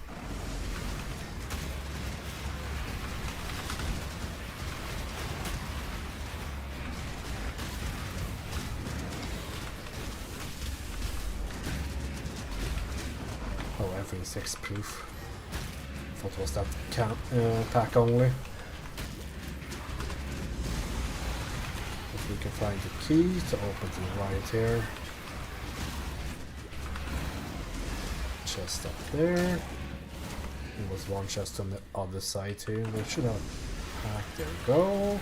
Oh, everything's X-proof. Thought it was that pack only. If we can find the key to open the right here. Chest up there. There was one chest on the other side here. We should have pack. There we go.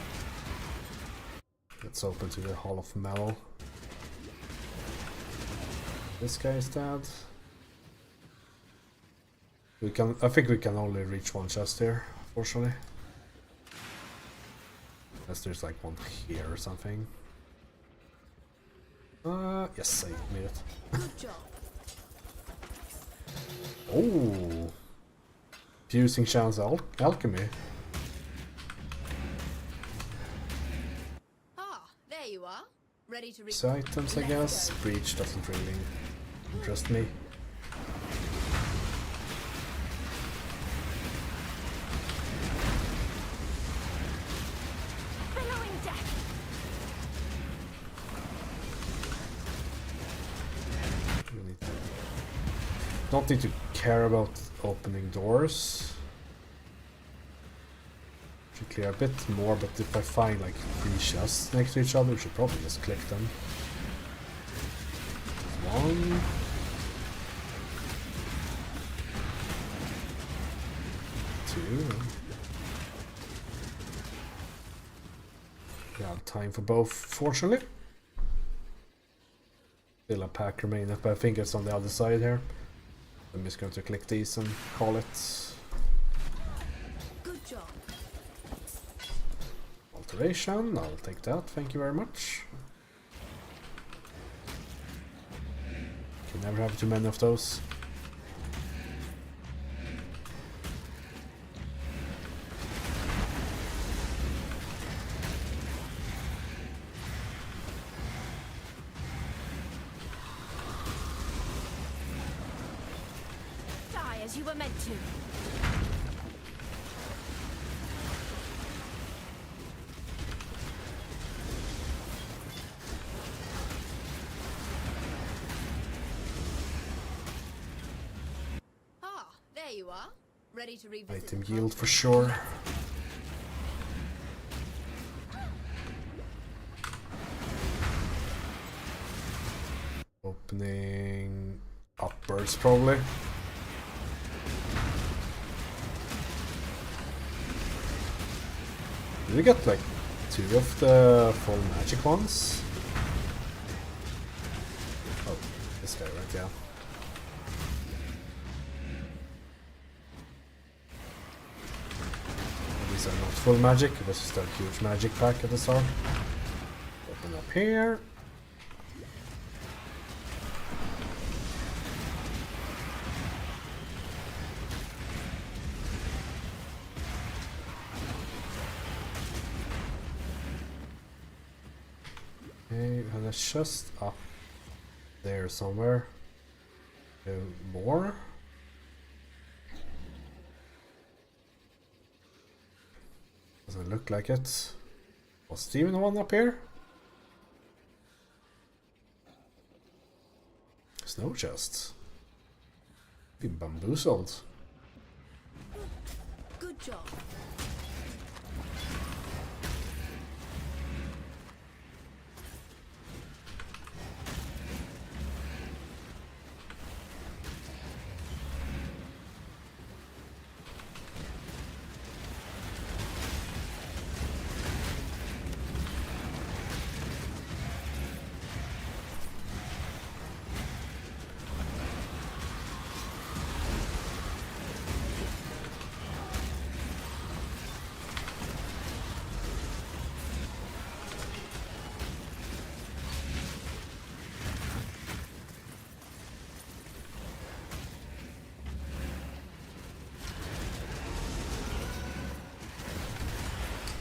Let's open to the Hall of Metal. This guy is dead. We can. I think we can only reach one chest here, fortunately. Unless there's like one here or something. Yes, I made it. Good job. Oh, fusing chance alchemy. Ah, there you are. Ready to read. So items, I guess. Breach doesn't really interest me. Billowing death. Don't need to care about opening doors. Should clear a bit more, but if I find like 3 chests next to each other, we should probably just click them. 1. 2. We have time for both, fortunately. Still a pack remaining, but I think it's on the other side here. I'm just going to click these and call it. Good job. Alteration, I'll take that, thank you very much. Can never have too many of those. as you were meant to. Ah, there you are. Ready to revisit Item the yield past? for sure. Opening upwards probably. Did we get like 2 of the full magic ones? Oh, this guy, right? Yeah. These are not full magic, this is the huge magic pack at the start. Open up here. Okay, and it's just up there somewhere. More. Doesn't look like it. Was Steven one up here? Snow chests. Been bamboozled. Good job.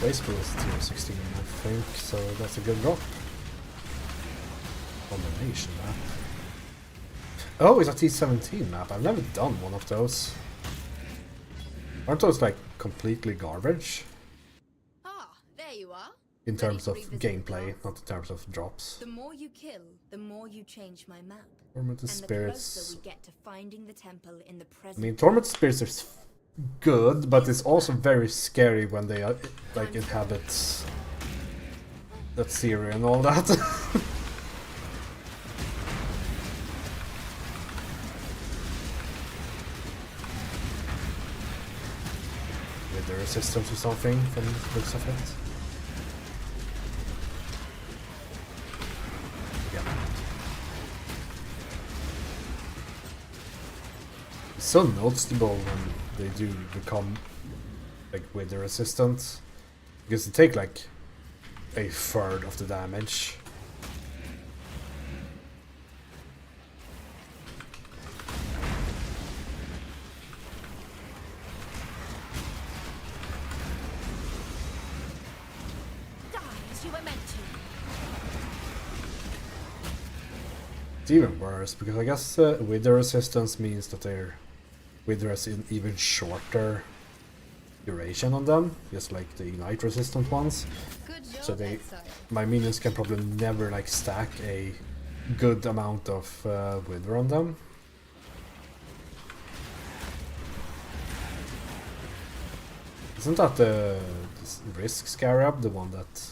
Basically it's tier 16 I think, so that's a good drop. Combination map. Oh, it's a T17 map. I've never done one of those. Aren't those like completely garbage? Ah, there you are. In Ready terms to of revisit the gameplay, past? not in terms of drops. The more you kill, the more you change my map. Tormented And the closer Spirits. we get to finding the temple in the I present. mean, Tormented Spirits is good, but it's also very scary when they are, like inhabit that theory and all that. With the resistance or something from the looks of it. Yeah. It's so noticeable when they do become like wither resistant, because they take like a third of the damage. Die as you were meant to. It's even worse because I guess wither resistance means that their wither has an even shorter duration on them, just like the ignite resistant ones. Good job, So they, Exile. my minions can probably never like stack a good amount of wither on them. Isn't that the risk scarab, the one that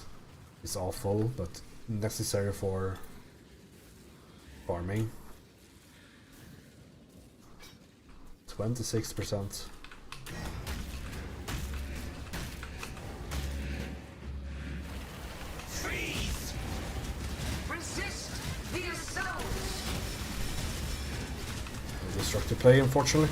is awful but necessary for farming? 26%. Freeze! Resist the assault! Destructive play, unfortunately.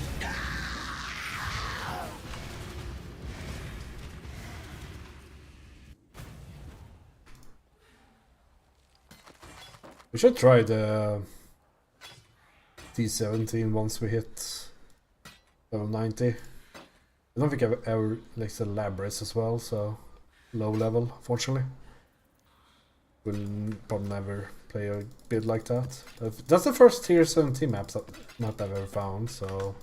We should try the T17 once we hit level 90. I don't think I've ever like the Labyrinth as well, so low level, unfortunately. We'll probably never play a build like that. That's the first tier 17 map I've ever found, so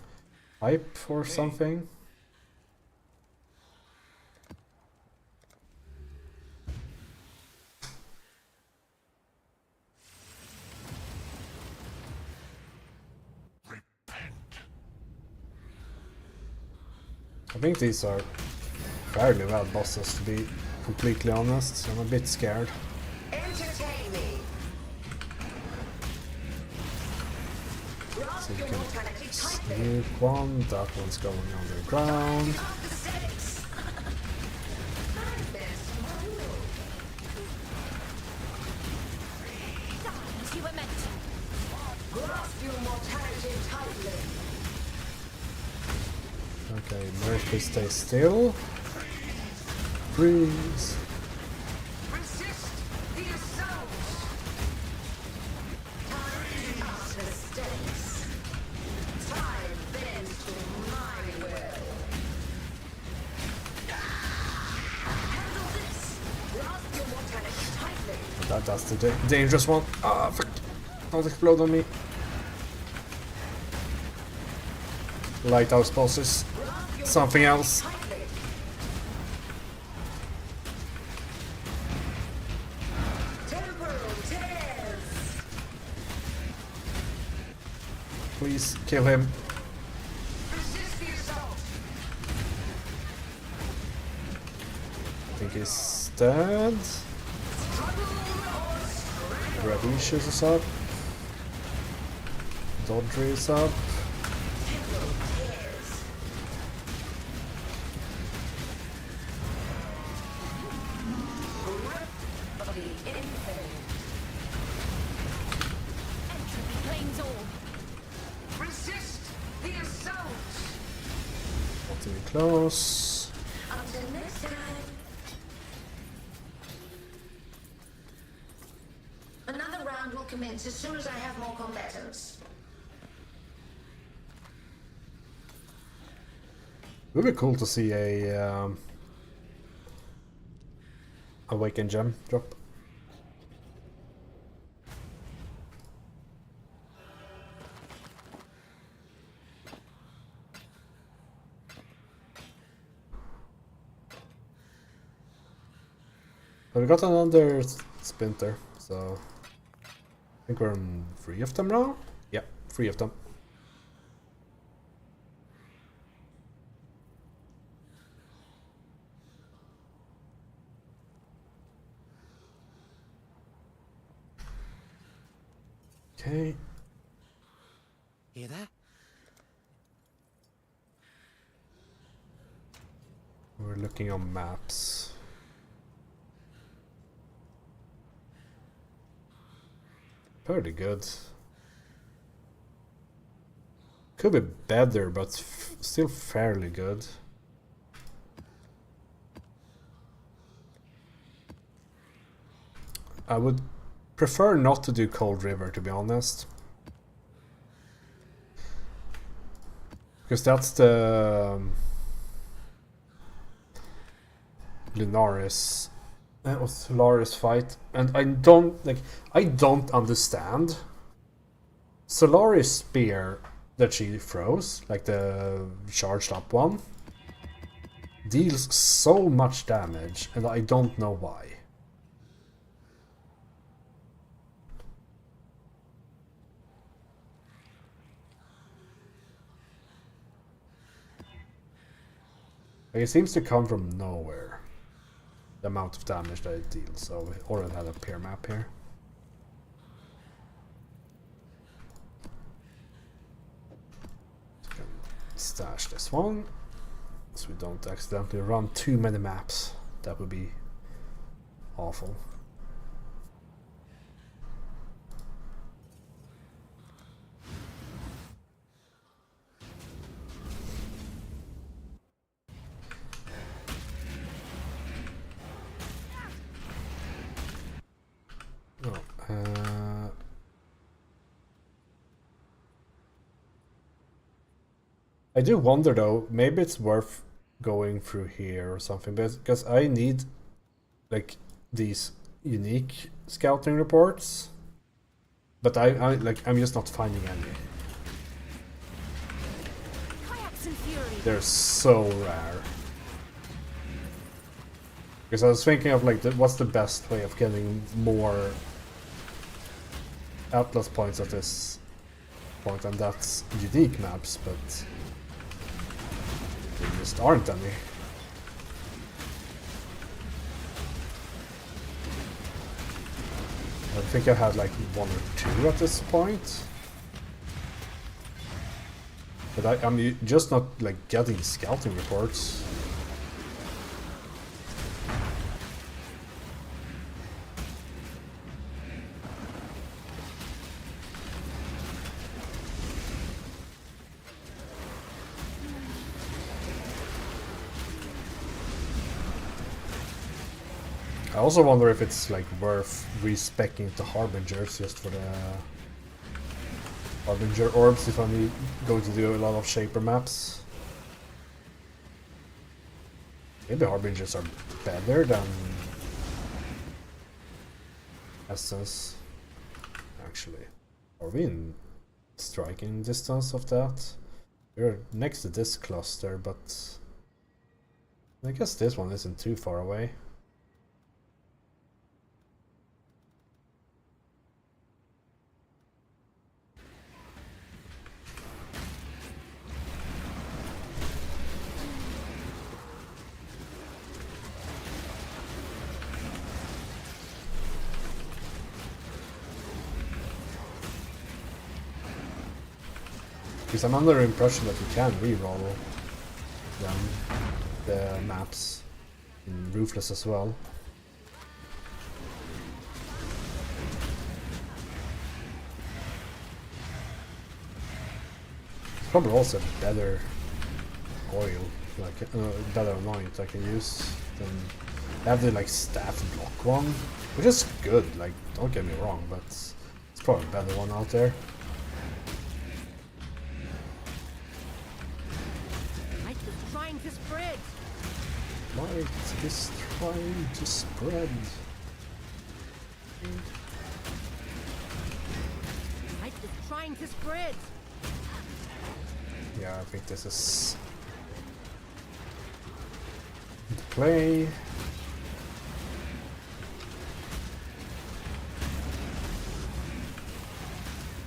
Hype or something. I think these are fairly well bosses, to be completely honest. I'm a bit scared. Entertain me. So you can sneak one, that one's going underground. As you were meant to. Grasp your mortality tightly. Okay, Murphy, stay still. Freeze. Resist the assault. Time to ask mistakes. Time bends to my will. Handle this. Grasp your mortality tightly. That's the dangerous one. Ah, fuck. Don't explode on me. Lighthouse bosses. Something else. Temporal tears. Please kill him. Resist the assault. I think he's dead. Radicious is up. Dodry is up. Entropy claims all. Resist the assault. Not too close. Until next time. Another round will commence as soon as I have more combatants. It would be cool to see a Awakened Gem drop. But we got another splinter, so I think we're on 3 of them now. Yep, 3 of them. Okay. Hear that? We're looking on maps. Pretty good. Could be better, but still fairly good. I would prefer not to do Cold River, to be honest. Because that's the Lunaris or Solaris fight, and I don't understand. Solaris spear that she throws, like the charged up one, deals so much damage, and I don't know why. Like, it seems to come from nowhere, the amount of damage that it deals, so we already had a peer map here. Stash this one, so we don't accidentally run too many maps. That would be awful. I do wonder though, maybe it's worth going through here or something, because I need like these unique scouting reports, but I'm just not finding any. Kayak They're so rare. Because I was thinking of like, what's the best way of getting more Atlas points at this point, and that's unique maps, but there just aren't any. I think I had like 1 or 2 at this point. But I'm just not like getting scouting reports. I also wonder if it's like worth respecing the Harbingers just for the Harbinger orbs if I'm going to do a lot of Shaper maps. Maybe Harbingers are better than Essence. Actually, are we in striking distance of that? We're next to this cluster, but I guess this one isn't too far away. Because I'm under the impression that you can reroll them, the maps in Ruthless as well. It's probably also better oil, like better anoint I can use than I have the like staff block one, which is good. Like, don't get me wrong, but it's probably a better one out there. To spread. Light is trying to spread. Light is trying to spread. Yeah, I think this is the play.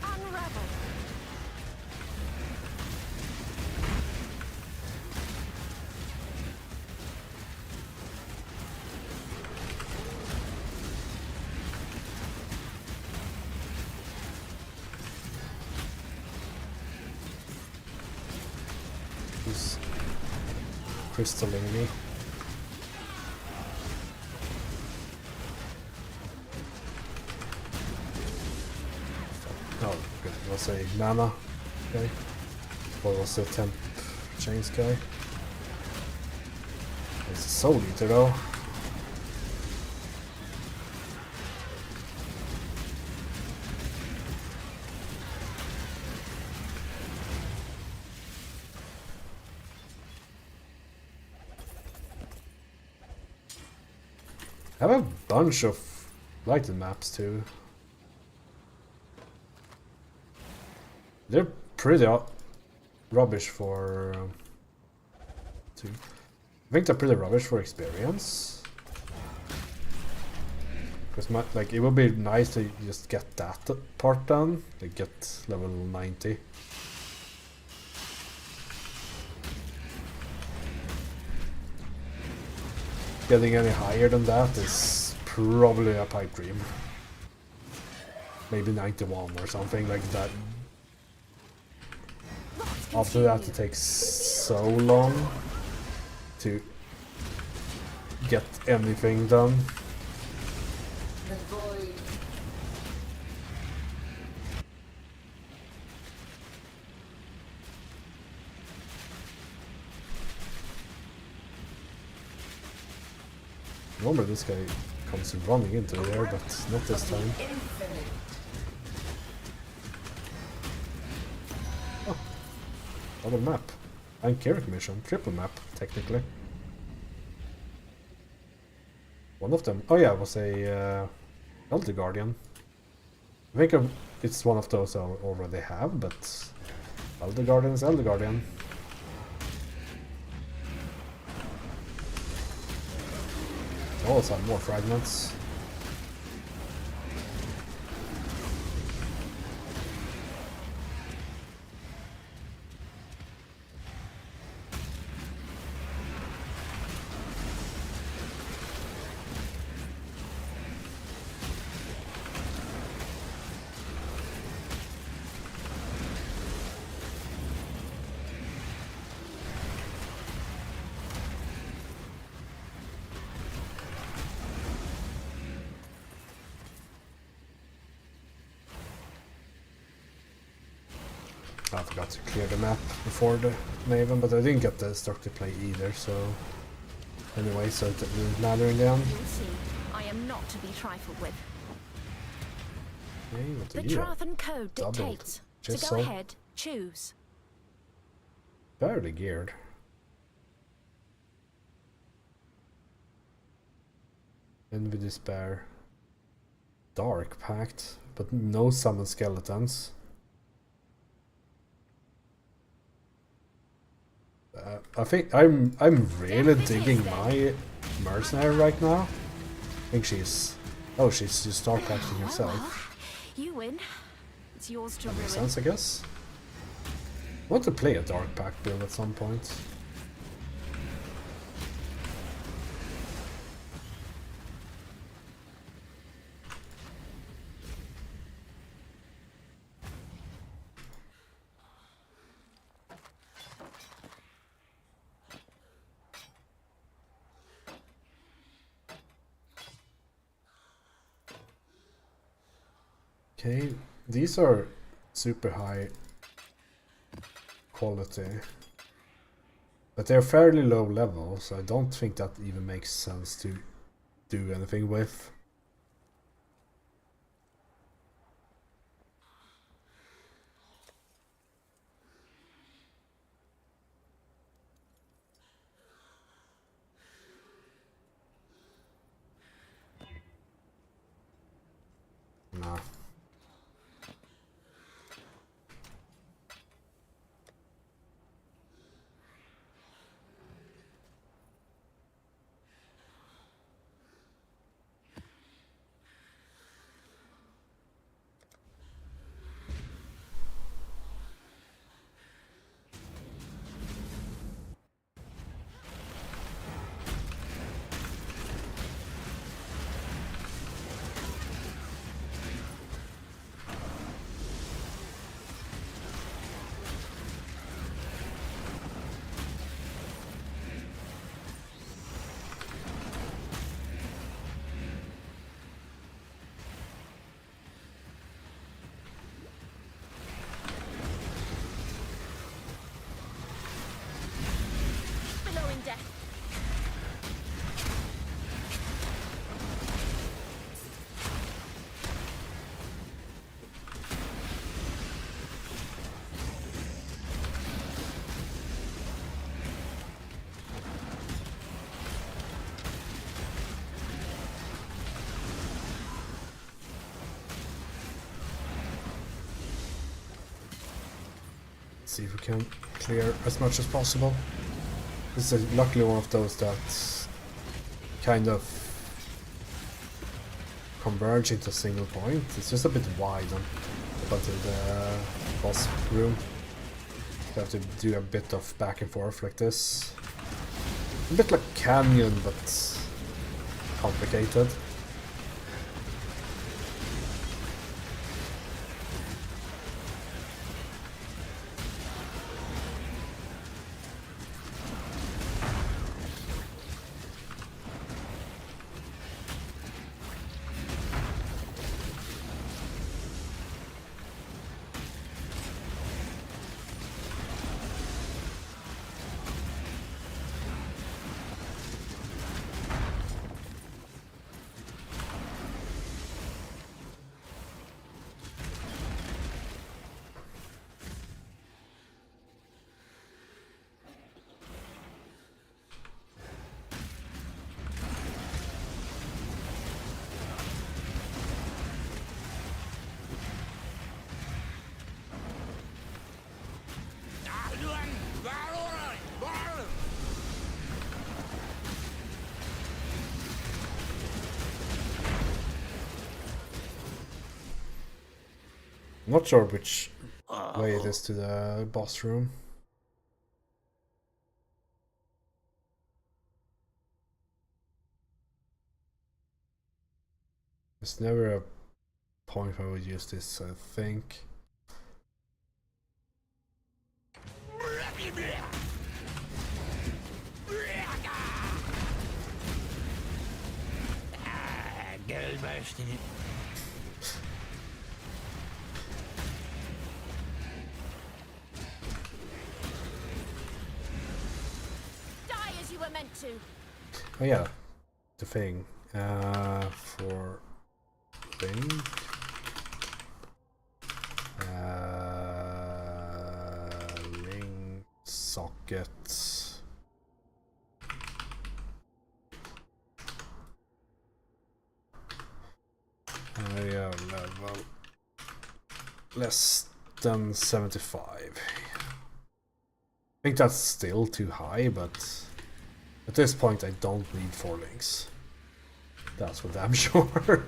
Unravel. He's crystalling me. Oh, good. Was a mana guy. Or was a temp chains guy? It's a soul eater though. I have a bunch of lighted maps too. They're pretty rubbish for I think they're pretty rubbish for experience. Because like it would be nice to just get that part done, like get level 90. Getting any higher than that is probably a pipe dream. Maybe 91 or something like that. After that it takes so long to get anything done. The void. Normally this guy comes running into the air, but not this time. Infinite. Oh, other map. And Carrick mission, triple map, technically. One of them, oh yeah, was a Elder Guardian. I think it's one of those I already have, but Elder Guardian is Elder Guardian. also have more fragments. I forgot to clear the map before the Maven, but I didn't get the destructive play either, so... Anyway, so it didn't matter in the end. You'll see, I am not to be trifled with. Okay, what The do you have? Trathan Code Doubled. dictates. So Just go so. ahead, choose. Barely geared. Envy, Despair. Dark Pact, but no summon skeletons. I think I'm really digging my mercenary right now. I think she's just dark pacting herself. You win. It's yours to That makes ruin. sense, I guess. I want to play a dark pact build at some point. Okay, these are super high quality, but they're fairly low level, so I don't think that even makes sense to do anything with. Nah. Below in death. See if we can clear as much as possible. This is luckily one of those that kind of converge into a single point. It's just a bit wide on up until the boss room. You have to do a bit of back and forth like this. A bit like Canyon, but complicated. Not sure which way it is to the boss room. There's never a point where I would use this, I think. Die as you were meant to. Oh yeah, the thing. For thing. Ring socket. Area level less than 75. I think that's still too high, but at this point I don't need 4 links. That's for damn sure.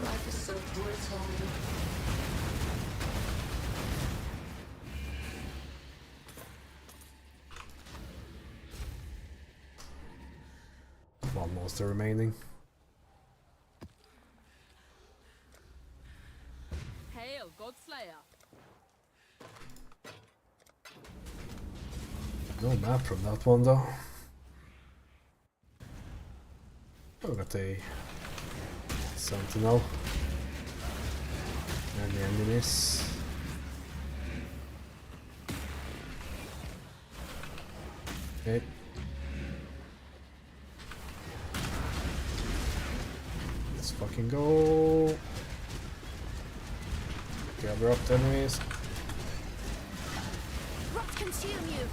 Life is so brutal. One monster remaining. Hail, Godslayer. No map from that one though. Oh, got a sentinel. And the enemies. Okay. Let's fucking go. Gather up the enemies. Rot consume you.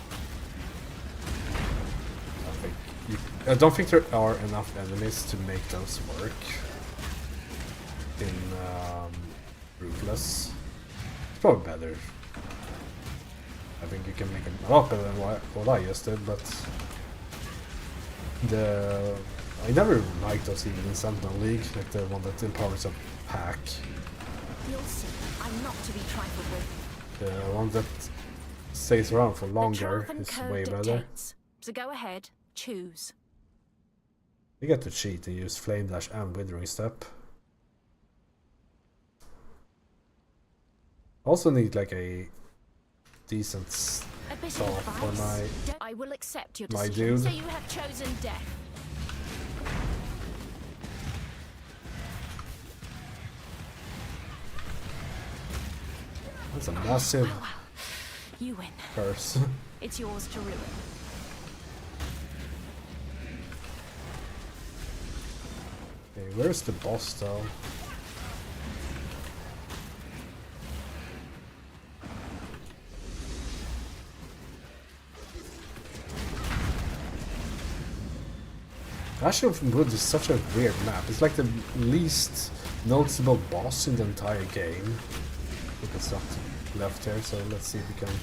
I don't think there are enough enemies to make those work in Ruthless. It's probably better. I think you can make it a lot better than what I just did, but I never liked those even in Sentinel League, like the one that empowers a pack. You'll see. I'm not to be trifled with. The one that stays around for The longer Traven is code way better. dictates. So go ahead, choose. You get to cheat and use Flame Dash and Withering Step. Also need like a decent A bit staff of for advice. my I will accept your my decision. dude. So you have chosen death. That's a massive Well, you win. curse. It's yours to ruin. Okay, where's the boss though? Ash of Wood is such a weird map. It's like the least noticeable boss in the entire game. I think it's not left here, so let's see if we can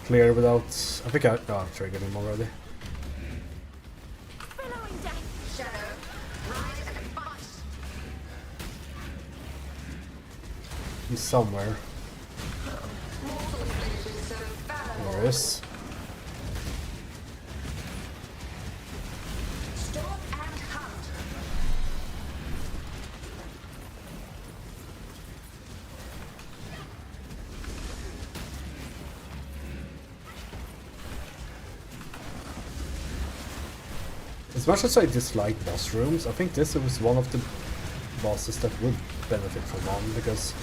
clear without... I think I've triggered him already. Billowing death. Shadow, rise and fight. He's somewhere. Mortal finishes so fallible. There he is. Stop and hunt. As much as I dislike boss rooms, I think this was one of the bosses that would benefit from one, because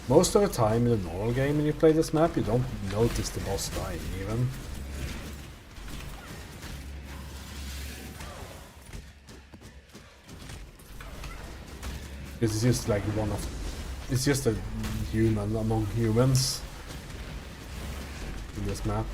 most of the time in a normal game when you play this map, you don't notice the boss dying even. It's just like it's just a human among humans in this map.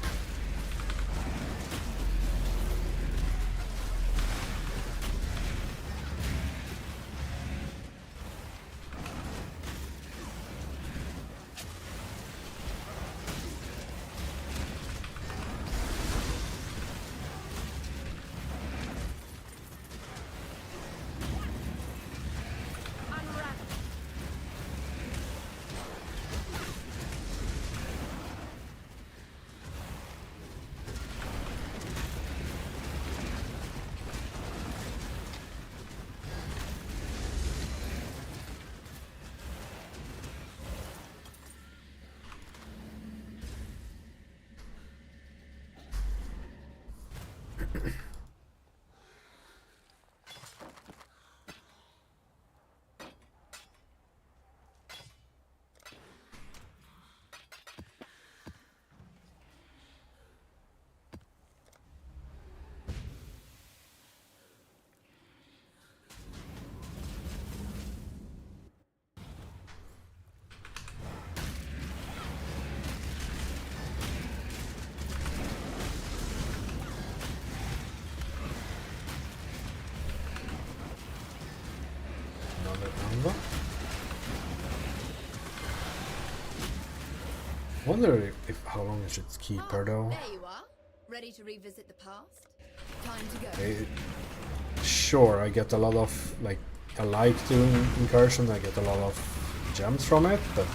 Wonder if how long I should keep her though. There you are. Ready to revisit the past? Time to go. Sure, I get a lot of like I like doing incursion. I get a lot of gems from it, but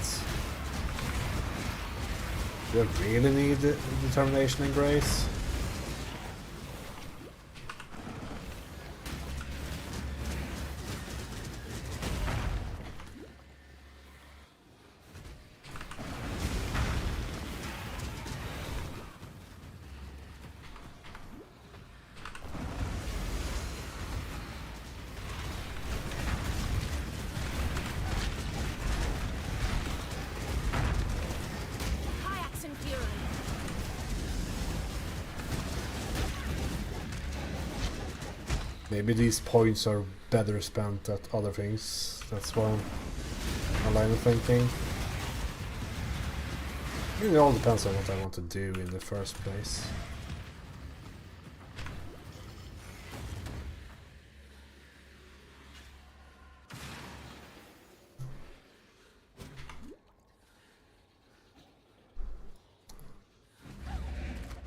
do I really need determination and grace? Maybe these points are better spent at other things. That's what I'm line of thinking. I mean, it all depends on what I want to do in the first place.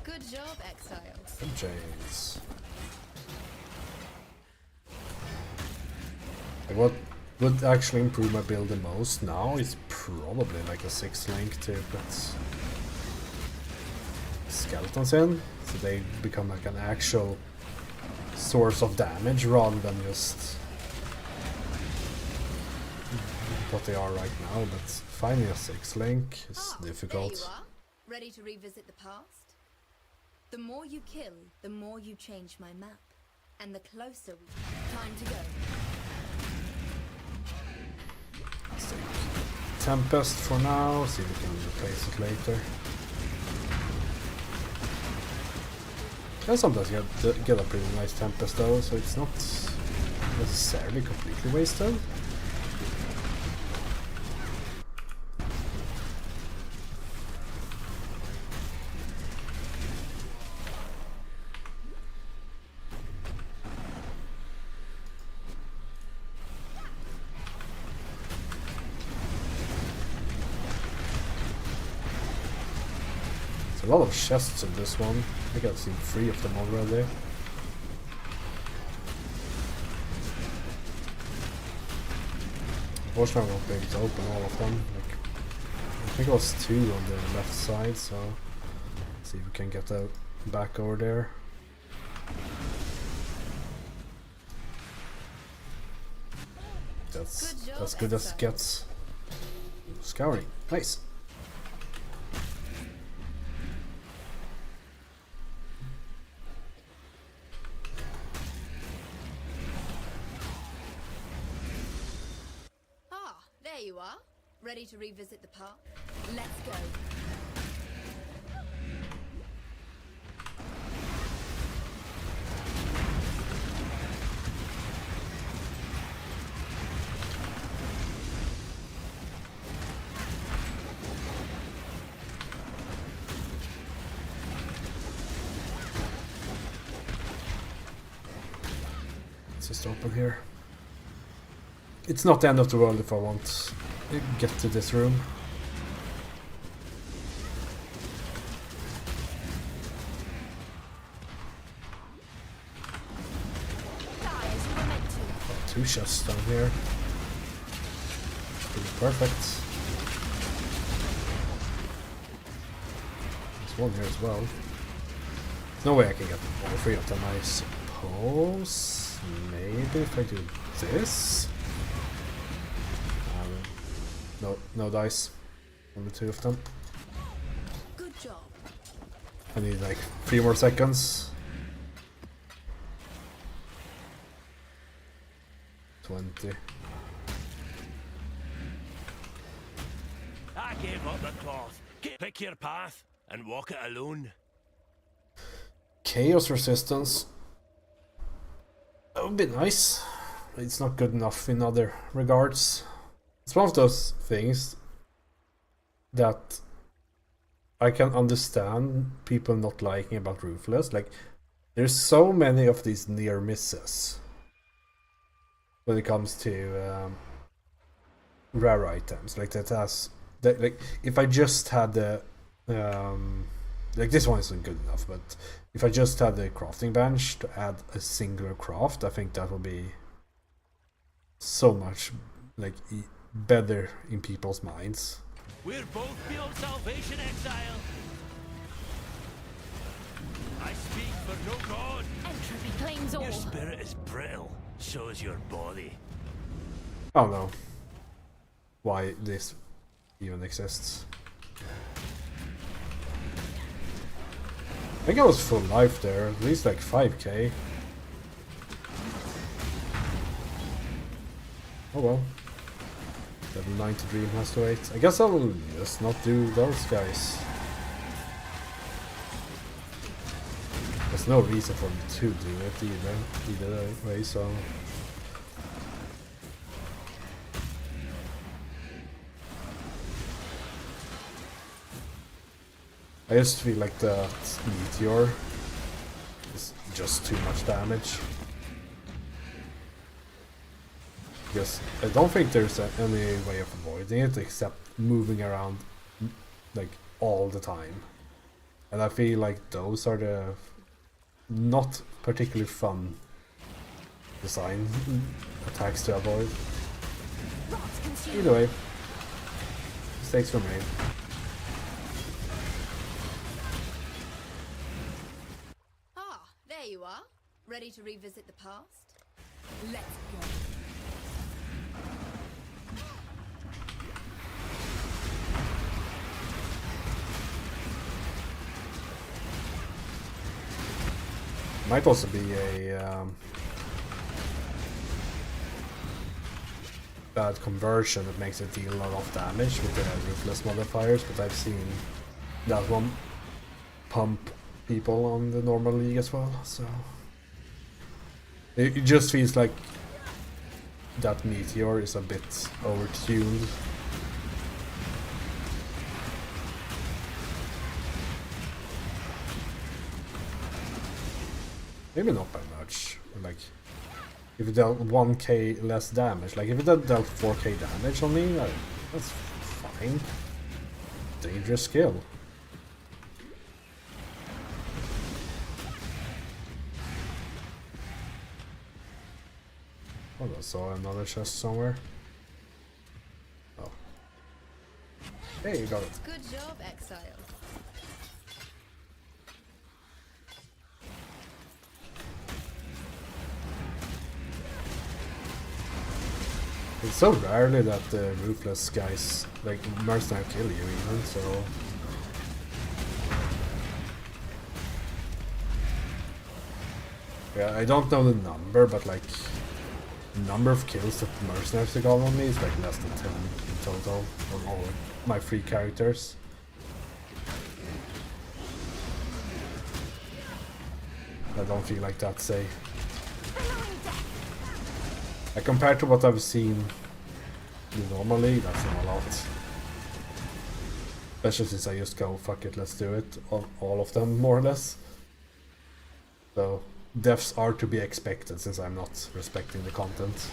Good job, Exiles. And James. What would actually improve my build the most now is probably like a 6-link to put skeletons in, so they become like an actual source of damage rather than just what they are right now. But finding a 6-link is difficult. There you are. Ready to revisit the past? The more you kill, the more you change my map. And the closer we... Time to go. Let's take Tempest for now, see if we can replace it later. And sometimes you get a pretty nice Tempest though, so it's not necessarily completely wasted. A lot of chests in this one. I think I've seen 3 of them already. Unfortunately, I won't be able to open all of them. Like, I think it was 2 on the left side, so let's see if we can get that back over there. That's as good as it gets. Scouring, nice. There you are. Ready to revisit the park? Let's go. Let's just open here. It's not the end of the world if I won't get to this room. Two chests down here. Pretty perfect. There's one here as well. There's no way I can get all three of them, I suppose. Maybe if I do this? No dice. Only two of them. Good job. I need like 3 more seconds. 20. I gave up the cloth. Pick your path and walk it alone. Chaos resistance. That would be nice. It's not good enough in other regards. It's one of those things that I can understand people not liking about Ruthless. Like, there's so many of these near misses when it comes to rare items. Like like if I just had the like this one isn't good enough, but if I just had the crafting bench to add a singular craft, I think that would be so much like better in people's minds. We're both beyond salvation, exile. I speak for no god. Entropy claims all. Your spirit is brittle, so is your body. I don't know why this even exists. I think I was full life there, at least like 5k. Oh well. Level 90 dream has to wait. I guess I will just not do those guys. There's no reason for me to do it either way, so... I just feel like that meteor is just too much damage. Because I don't think there's any way of avoiding it except moving around like all the time. And I feel like those are the not particularly fun design attacks to avoid. Either way, mistakes were made. Ah, there you are. Ready to revisit the past? Let's go. Might also be a bad conversion that makes it deal a lot of damage with the Ruthless modifiers, but I've seen that one pump people on the normal league as well, so it just feels like that meteor is a bit overtuned. Maybe not by much. Like, if it dealt 1k less damage, like if it dealt 4k damage on me, that's fine. Dangerous skill. Oh, I saw another chest somewhere. Oh. Hey, you got it. Good job, exile. It's so rarely that the Ruthless guys, like, mercenary kill you even, so... Yeah, I don't know the number, but like, the number of kills that mercenaries got on me is like less than 10 in total on all my 3 characters. I don't feel like that's a... compared to what I've seen normally, that's not a lot. Especially since I just go, fuck it, let's do it on all of them, more or less. So, deaths are to be expected since I'm not respecting the content.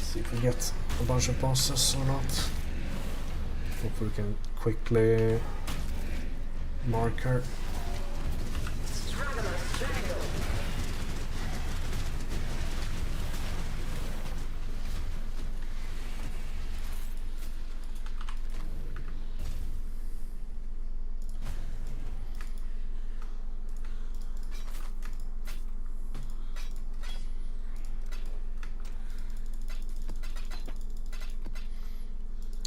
See if we get a bunch of bosses or not. Hopefully we can quickly mark her.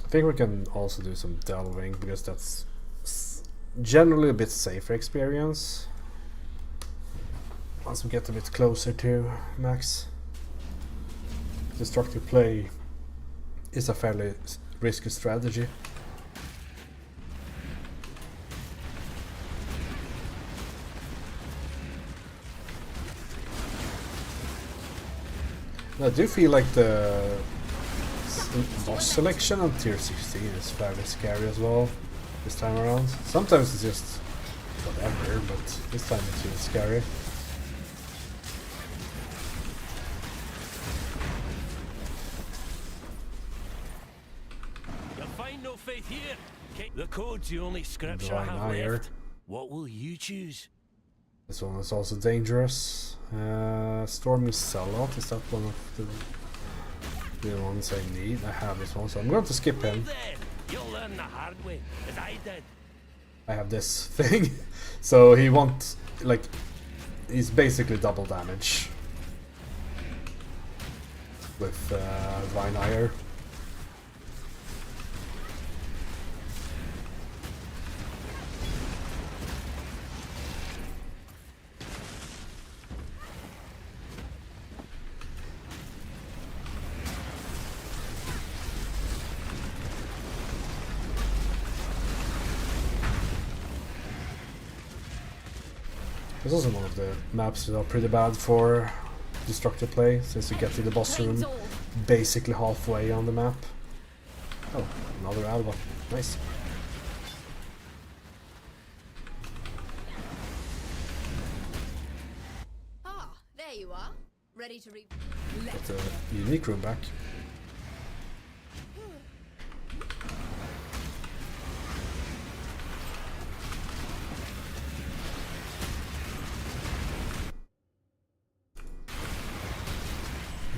I think we can also do some delving because that's generally a bit safer experience once we get a bit closer to max. Destructive play is a fairly risky strategy. I do feel like the boss selection on tier 16 is fairly scary as well this time around. Sometimes it's just whatever, but this time it feels scary. You'll find no faith here. The code's the only scripture I have Liar. left. What will you choose? This one is also dangerous. Stormy Sellout, is that one of the ones I need? I have this one, so I'm going to skip him. Then you'll learn the hard way, as I did. I have this thing, so he won't, like, he's basically double damage with Divine Ire. This is also one of the maps that are pretty bad for destructive play, since you get to the boss room basically halfway on the map. Oh, another Alba. Nice. Ah, there you are. Ready to read. Got the unique room back.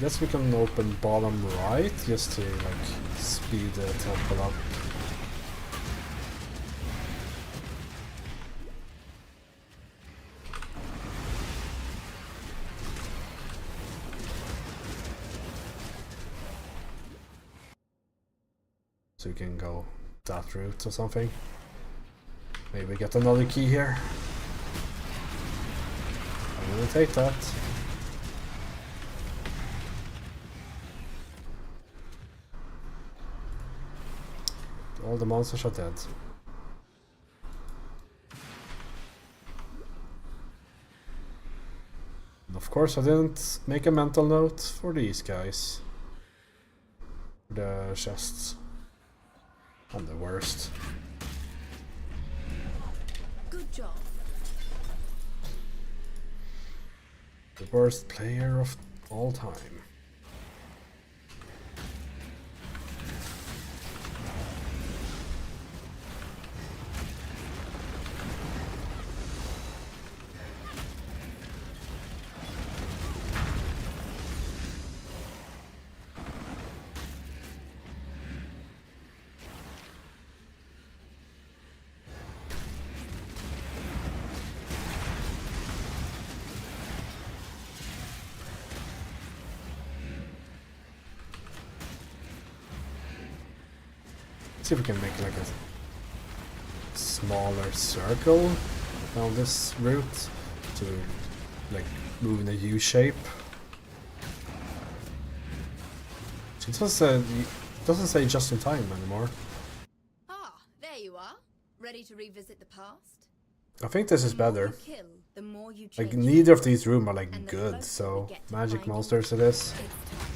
Guess we can open bottom right just to like speed the temple up. So we can go that route or something. Maybe get another key here. I'm gonna take that. All the monsters are dead. And of course I didn't make a mental note for these guys. The chests. I'm the worst. Good job. The worst player of all time. See if we can make like a smaller circle down this route to like move in a U shape. It doesn't say just in time anymore. Ah, there you are. Ready to revisit the past? I think this is better. The more you kill, the more you Like change. neither of these rooms are like And the good, closer so we get to magic finding monsters it is. It's time.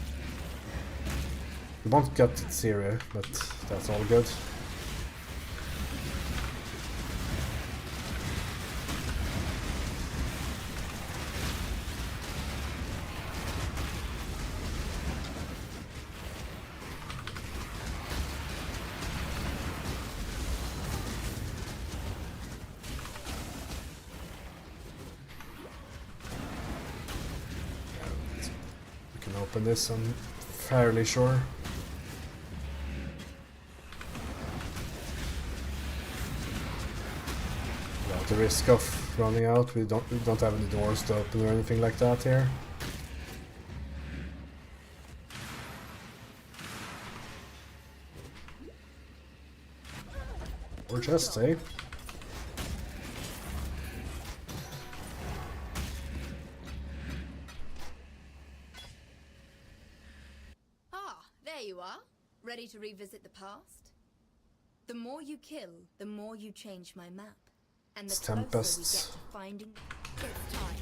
We won't get it zero, but that's all good. We can open this, I'm fairly sure. Without the risk of running out, we don't have any doors to open or anything like that here. Or just eh? Ah, there you are. Ready to revisit the past? The more you kill, the more you change my map. And the It's closer we tempests. get to finding it's time.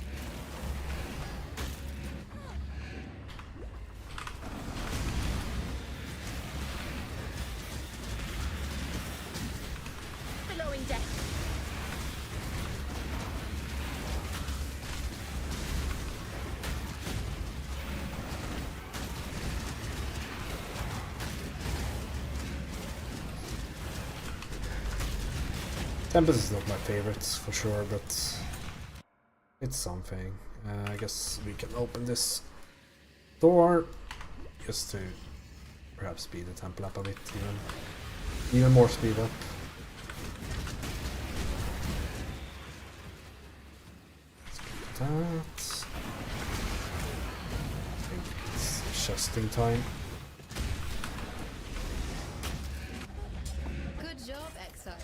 Billowing death. Tempest is not my favorites for sure, but it's something. I guess we can open this door just to perhaps speed the temple up a bit, even more speed up. Let's get that. I think it's just in time. Good job, Exile.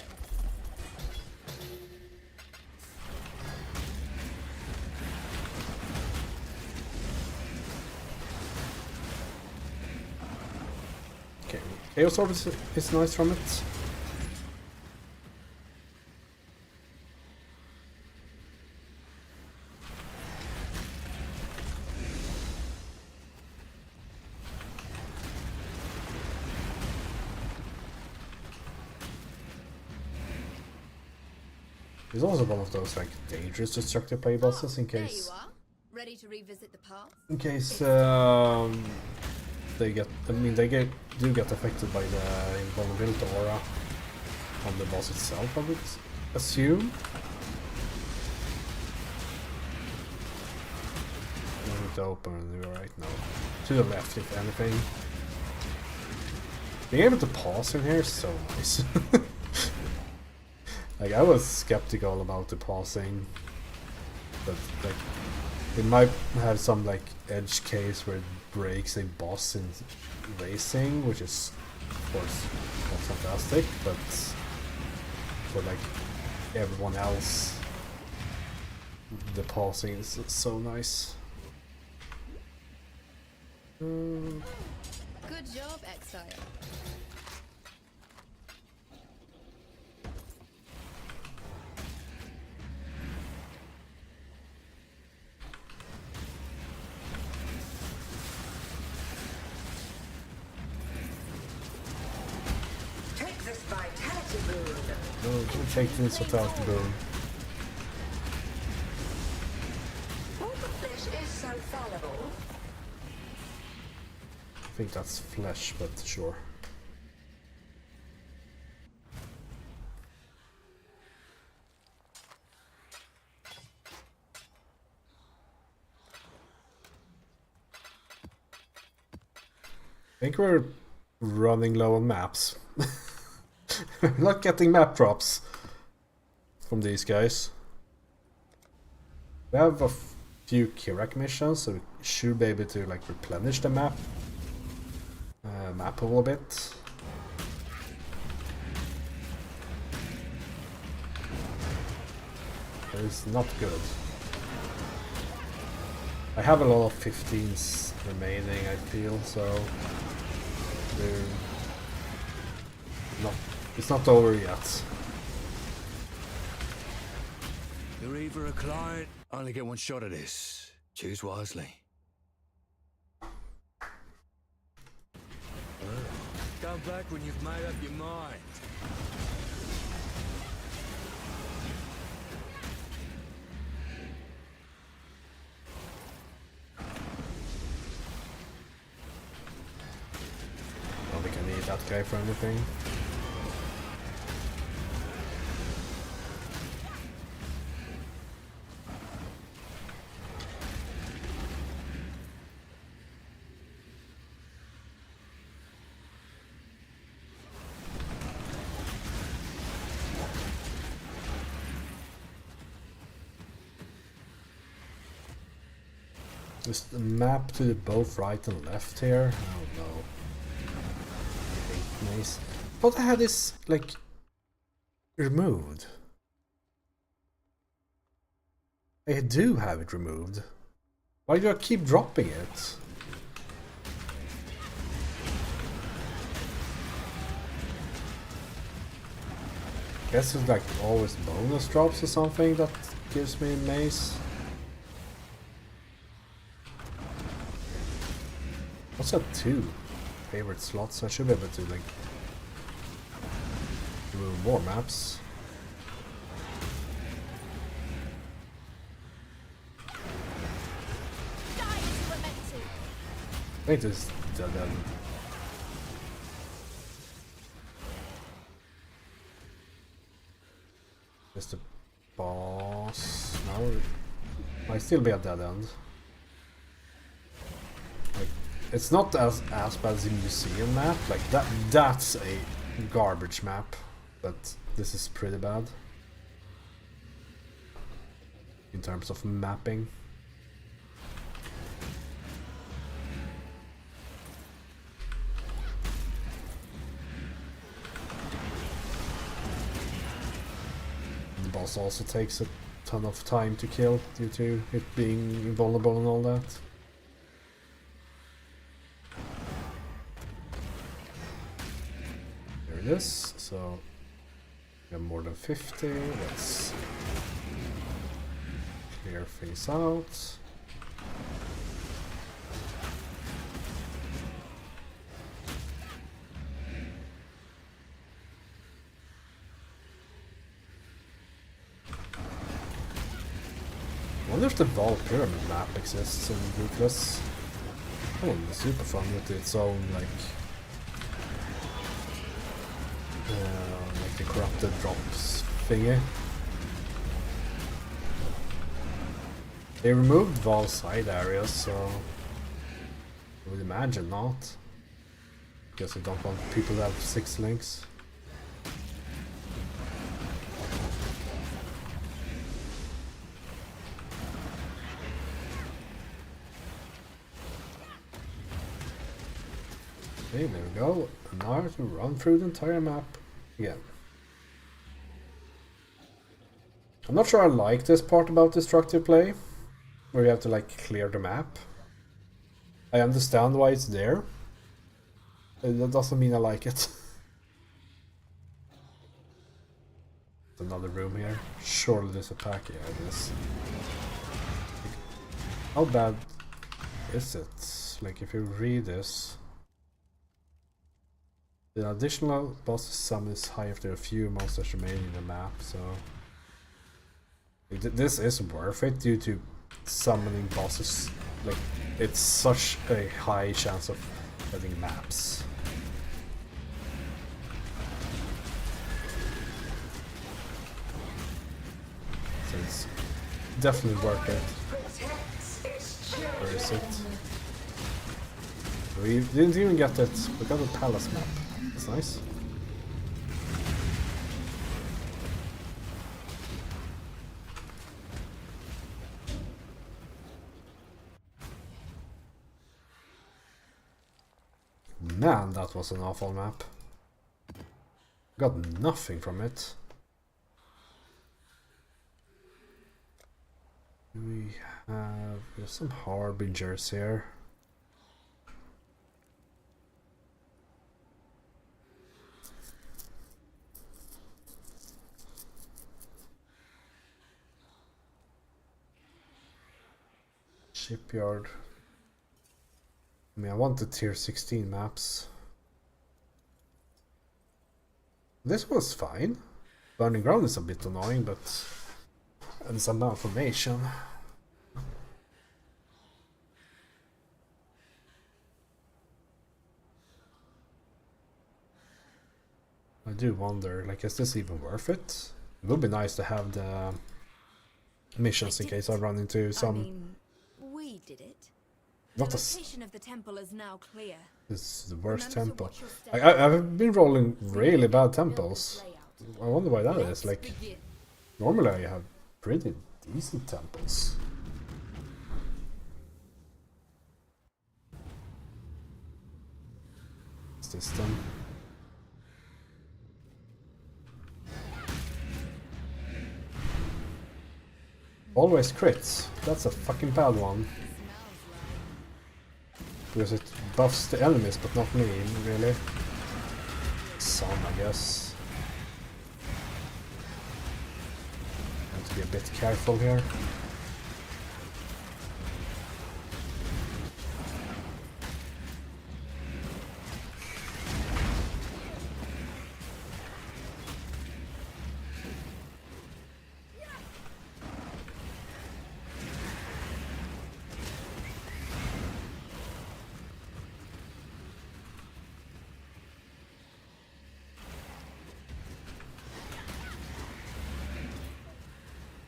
Okay, Chaos Orb is nice from it. It's also one of those like dangerous destructive play bosses in There you case are. Ready to revisit the past? They get, do get affected by the invulnerability aura on the boss itself, I would assume. I need to open the right now. To the left, if anything. Being able to pause in here is so nice. Like, I was skeptical about the pausing, but like, it might have some like edge case where it breaks a boss in racing, which is of course not fantastic, but for like everyone else, the pausing is so nice. Good job, Exile. Take this vitality boon. No, don't take this without the boom. All the flesh is so fallible. I think that's flesh, but sure. I think we're running low on maps. We're not getting map drops from these guys. We have a few Kirak missions, so we should be able to like replenish the map a little bit. It's not good. I have a lot of 15s remaining, I feel, so they're not, it's not over yet. You're either a client, only get one shot at this. Choose wisely. Come back when you've made up your mind. We can need that guy for anything. Is the map to the both right and left here? I don't know. Nice. But I had this like removed. I do have it removed. Why do I keep dropping it? Guess it's like always bonus drops or something that gives me mace. Also 2 favorite slots, so I should be able to like remove more maps. I think this is dead end. Just the boss. No, might still be a dead end. Like, it's not as bad as the museum map. Like that's a garbage map, but this is pretty bad in terms of mapping. The boss also takes a ton of time to kill due to it being invulnerable and all that. This, so we have more than 50. Let's clear things out. I wonder if the Val Pyramid map exists in Ruthless. That would be super fun with its own like the corrupted drops thingy. They removed Val's side areas, so I would imagine not. Because I don't want people to have 6 links. Okay, there we go. And now I have to run through the entire map again. I'm not sure I like this part about destructive play, where you have to like clear the map. I understand why it's there. That doesn't mean I like it. Another room here. Surely there's a pack here, I guess. How bad is it? Like if you read this. The additional boss sum is high if there are few monsters remaining in the map, so this is worth it due to summoning bosses. Like it's such a high chance of getting maps. So it's definitely worth it. Where is it? We didn't even get it. We got a palace map. That's nice. Man, that was an awful map. Got nothing from it. We have there's some harbingers here. Shipyard. I mean, I want the tier 16 maps. This was fine. Burning Ground is a bit annoying, but... and some malformation. I do wonder, like, is this even worth it? It would be nice to have the missions in case I run into some... I mean, we did it. Not The a... location of the temple is now clear. This is the worst Remember to temple. watch your step. I've been rolling really bad temples. I wonder why that is. Like, Begin. normally I have pretty decent temples. What's this then? Always crits. That's a fucking bad one. Because it buffs the enemies, but not me, really. Some, I guess. Have to be a bit careful here.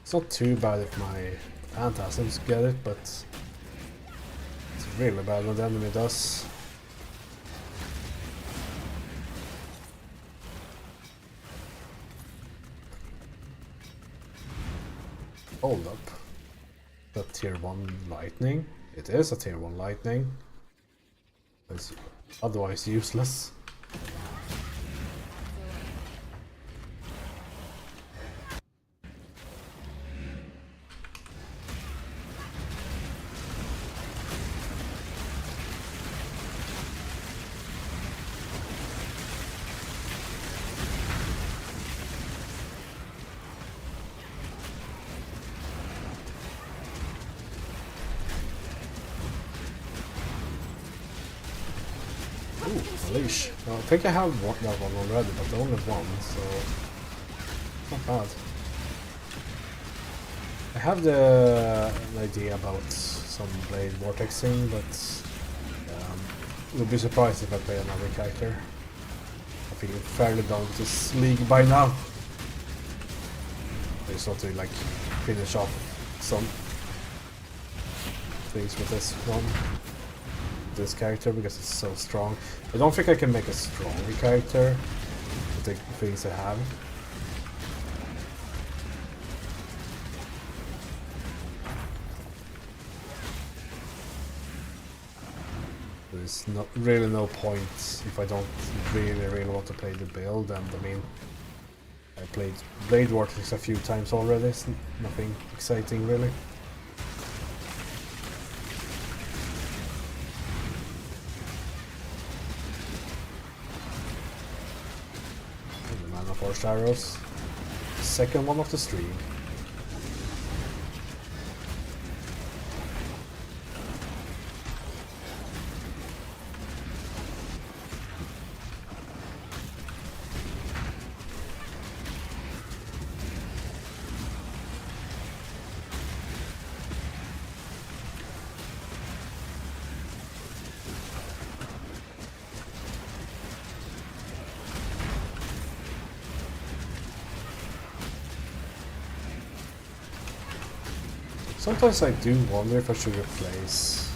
It's not too bad if my phantasms get it, but it's really bad when the enemy does. Hold up. That tier 1 lightning. It is a tier 1 lightning. It's otherwise useless. Leash. I think I have that one already, but only one, so not bad. I have an idea about some blade vortexing, but would be surprised if I play another character. I feel fairly done with this league by now. I just want to like finish off some things with this one. This character because it's so strong. I don't think I can make a stronger character with the things I have. There's not really no point if I don't really want to play the build, and I mean I played Blade Vortex a few times already, so nothing exciting really. Forced arrows. Second one of the stream. Sometimes I do wonder if I should replace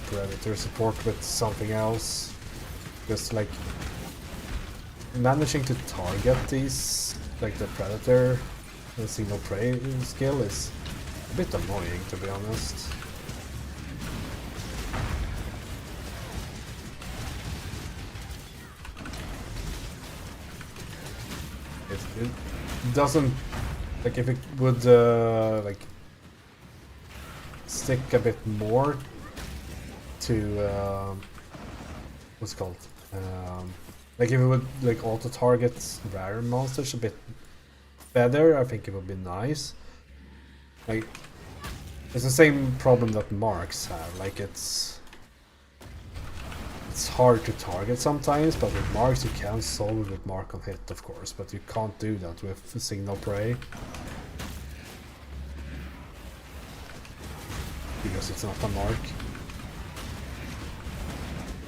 Predator support with something else. Because like managing to target these, like the Predator and single prey skill is a bit annoying, to be honest. It doesn't Like if it would like stick a bit more to what's it called? Like if it would like auto target rare monsters a bit better, I think it would be nice. Like it's the same problem that marks have. Like it's hard to target sometimes, but with marks you can solve it with mark on hit, of course, but you can't do that with signal prey. Because it's not a mark.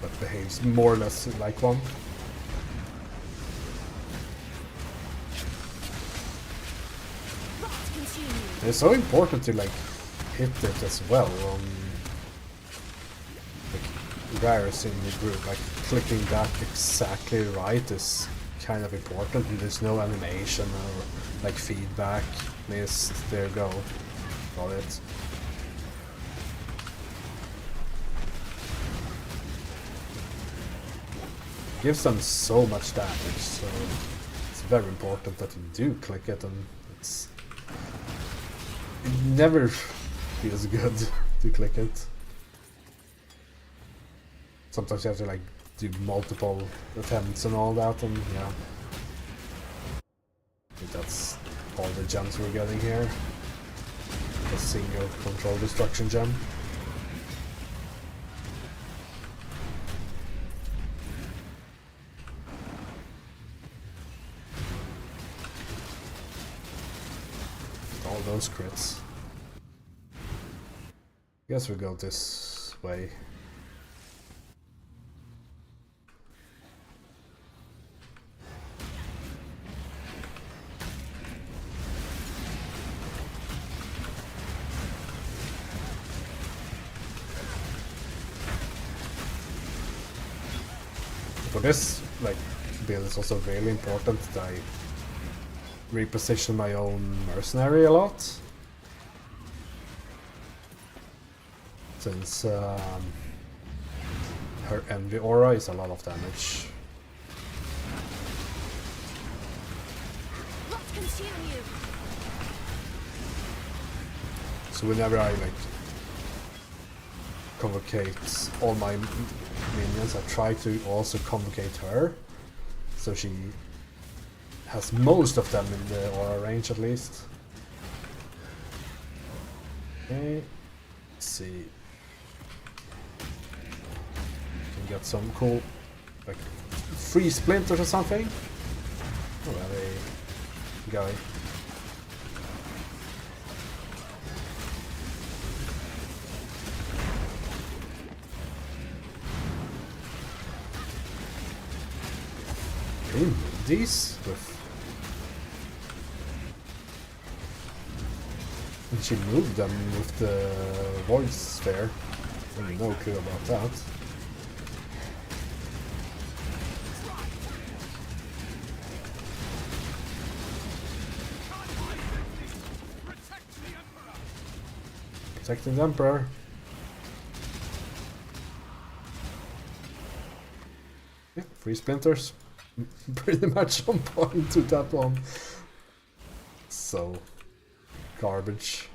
But behaves more or less like one. It's so important to like hit it as well on like rares in the group. Like clicking that exactly right is kind of important, and there's no animation or like feedback. Missed, there you go. Got it. Gives them so much damage, so it's very important that you do click it, and it never feels good to click it. Sometimes you have to like do multiple attempts and all that, and yeah. I think that's all the gems we're getting here. A single control destruction gem. All those crits. Guess we go this way. For this like build, it's also really important that I reposition my own mercenary a lot, since her envy aura is a lot of damage. So whenever I like convocate all my minions, I try to also convocate her, so she has most of them in the aura range at least. Okay, let's see. Can get some cool like free splinters or something. Oh, we have a guy. Can you move these with? And she moved them with the void sphere. I have no clue about that. Protecting the Emperor. Yeah, free splinters. Pretty much on point to that one. So garbage.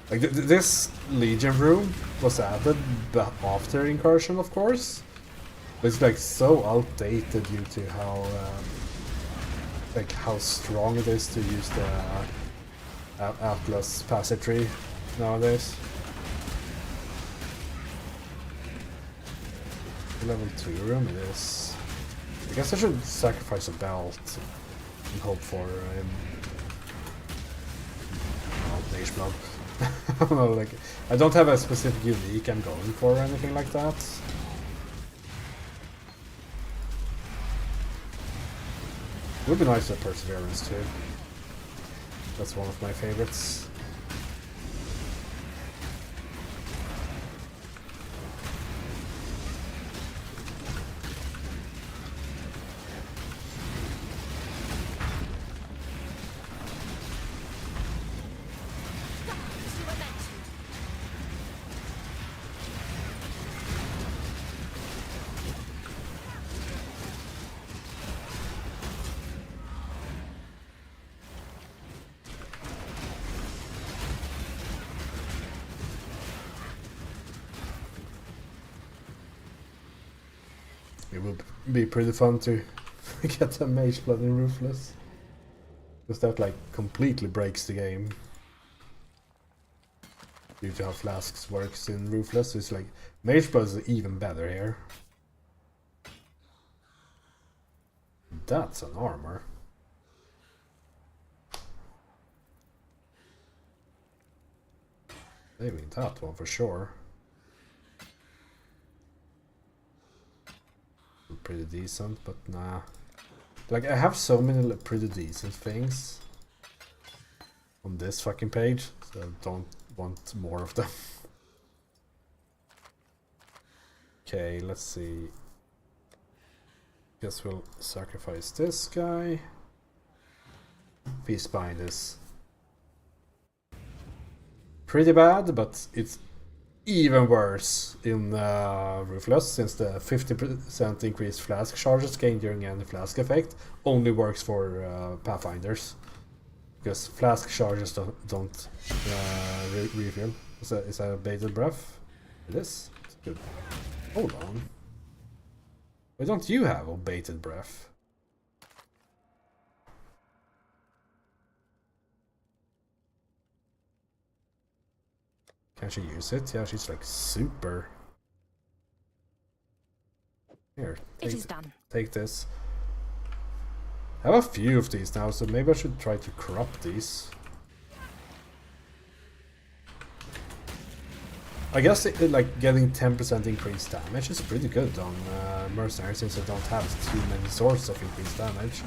Like this Legion room was added after Incursion, of course, but it's like so outdated due to how like how strong it is to use the Atlas passage tree nowadays. Level 2 room it is. I guess I should sacrifice a belt and hope for Mage Blood. I don't know, like, I don't have a specific unique I'm going for or anything like that. It would be nice to have Perseverance too. That's one of my favorites. It would be pretty fun to get a Mage Blood in Ruthless. Because that like completely breaks the game. Due to how Flasks works in Ruthless, it's like Mage Blood is even better here. That's an armor. Maybe that one for sure. Pretty decent, but nah. Like, I have so many pretty decent things on this fucking page, so I don't want more of them. Okay, let's see. Guess we'll sacrifice this guy. Peacebind is pretty bad, but it's even worse in Ruthless, since the 50% increased flask charges gained during any flask effect only works for Pathfinders. Because flask charges don't refill. Is that a baited breath? It is? It's good. Hold on. Why don't you have a baited breath? Can she use it? Yeah, she's like super. Here, It is done. Take this. I have a few of these now, so maybe I should try to corrupt these. I guess like getting 10% increased damage is pretty good on Mercenary, since I don't have too many sources of increased damage.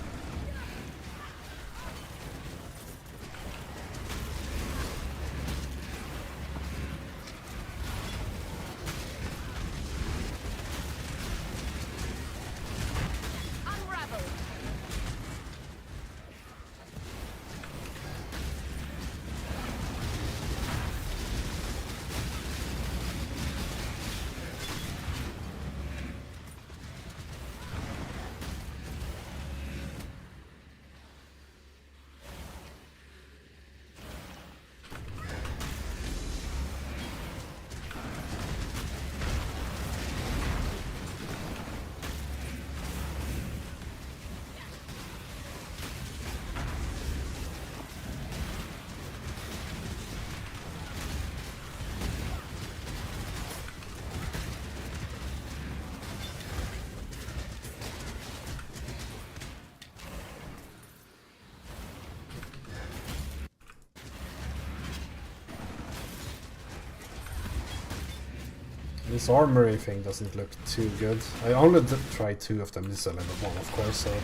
This armory thing doesn't look too good. I only tried 2 of them. This is a level 1, of course, so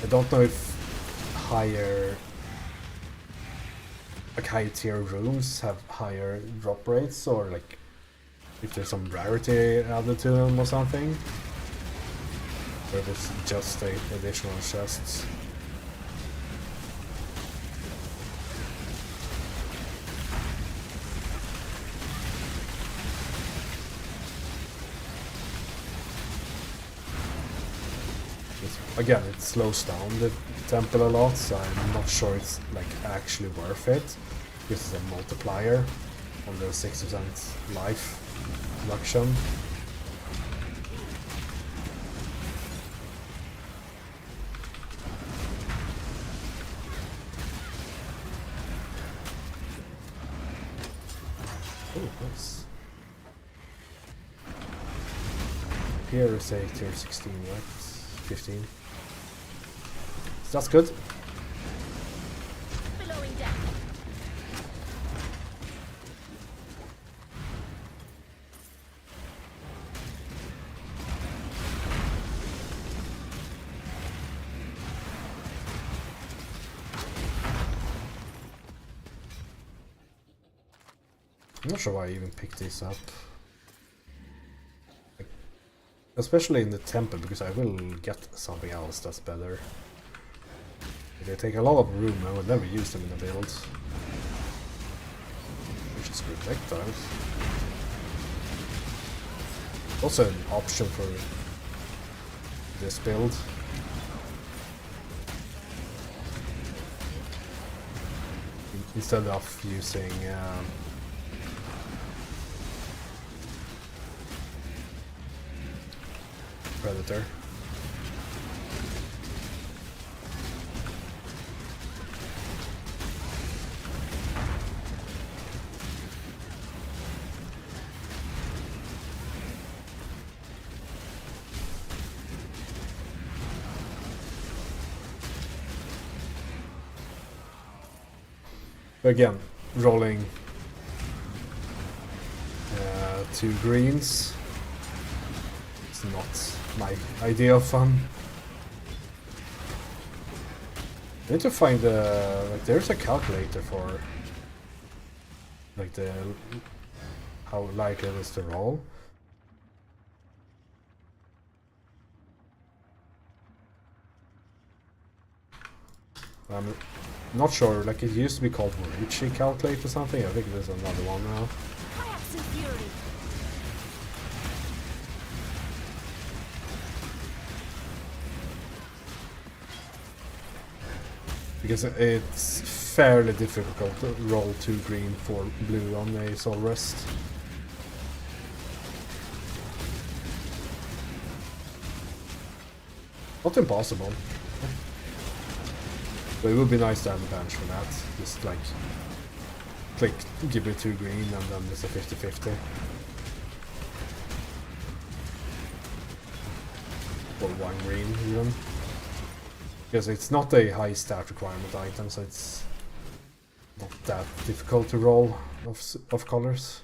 I don't know if higher tier rooms have higher drop rates, or like if there's some rarity added to them or something, or if it's just the additional chests. Again, it slows down the temple a lot, so I'm not sure it's like actually worth it. This is a multiplier on the 6% life reduction. Oh, nice. Here is a tier 16, right? 15. So that's good. Billowing death. I'm not sure why I even picked this up. Especially in the temple, because I will get something else that's better. They take a lot of room, I will never use them in the build. Which is projectiles. Also an option for this build. Instead of using Predator. Again, rolling 2 greens. It's not my idea of fun. I need to find like there's a calculator for like the how likely it is to roll. I'm not sure, like it used to be called Richie Calculate or something. I think there's another one now. Because it's fairly difficult to roll 2 green for blue on a Soul Rest. Not impossible. But it would be nice to have a bench for that. Just like click, give it 2 green and then it's a 50-50. Or 1 green even. Because it's not a high stat requirement item, so it's not that difficult to roll of colors.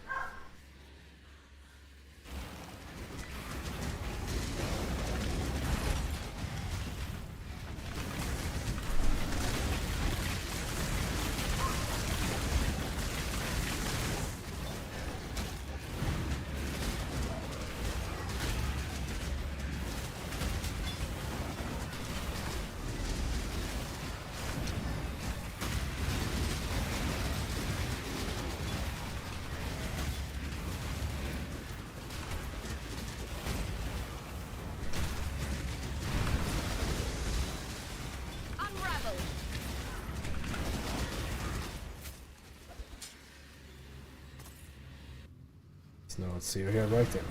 No, let's see, you're here right then.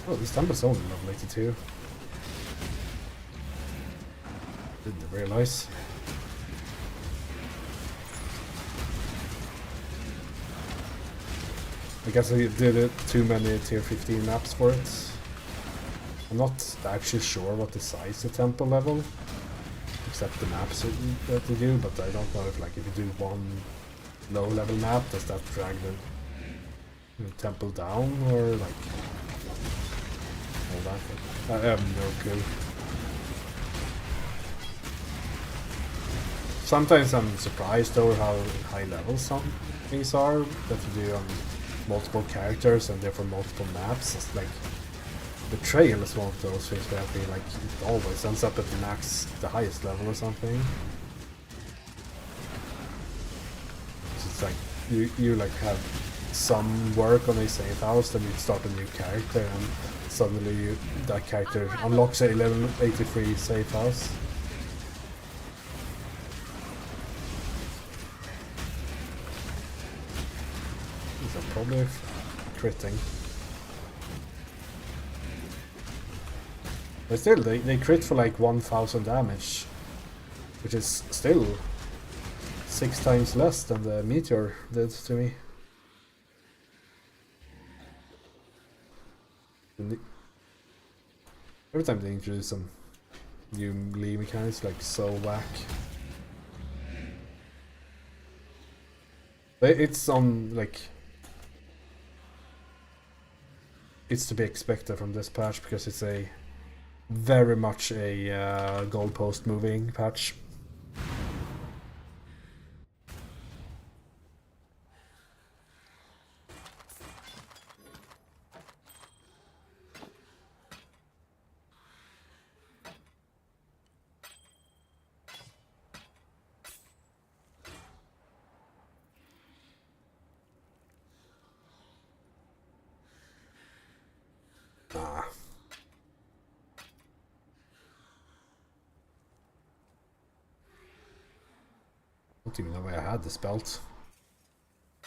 Oh, this temple's only level 82. Didn't realize. I guess I did too many tier 15 maps for it. I'm not actually sure what the size the temple level, except the maps that you do, but I don't know if like if you do one low level map, does that drag the temple down or like all that? I have no clue. Sometimes I'm surprised over how high level some things are that you do on multiple characters and therefore multiple maps. It's like Betrayal is one of those things where I feel like it always ends up at the max, the highest level or something. So it's like you like have some work on a safe house, then you start a new character and suddenly that character unlocks a level 83 safe house. These are probably critting. But still, they crit for like 1000 damage, which is still 6 times less than the meteor did to me. Every time they introduce some new melee mechanics, like so whack. But it's on like it's to be expected from this patch because it's a very much a goalpost moving patch. don't even know why I had this belt.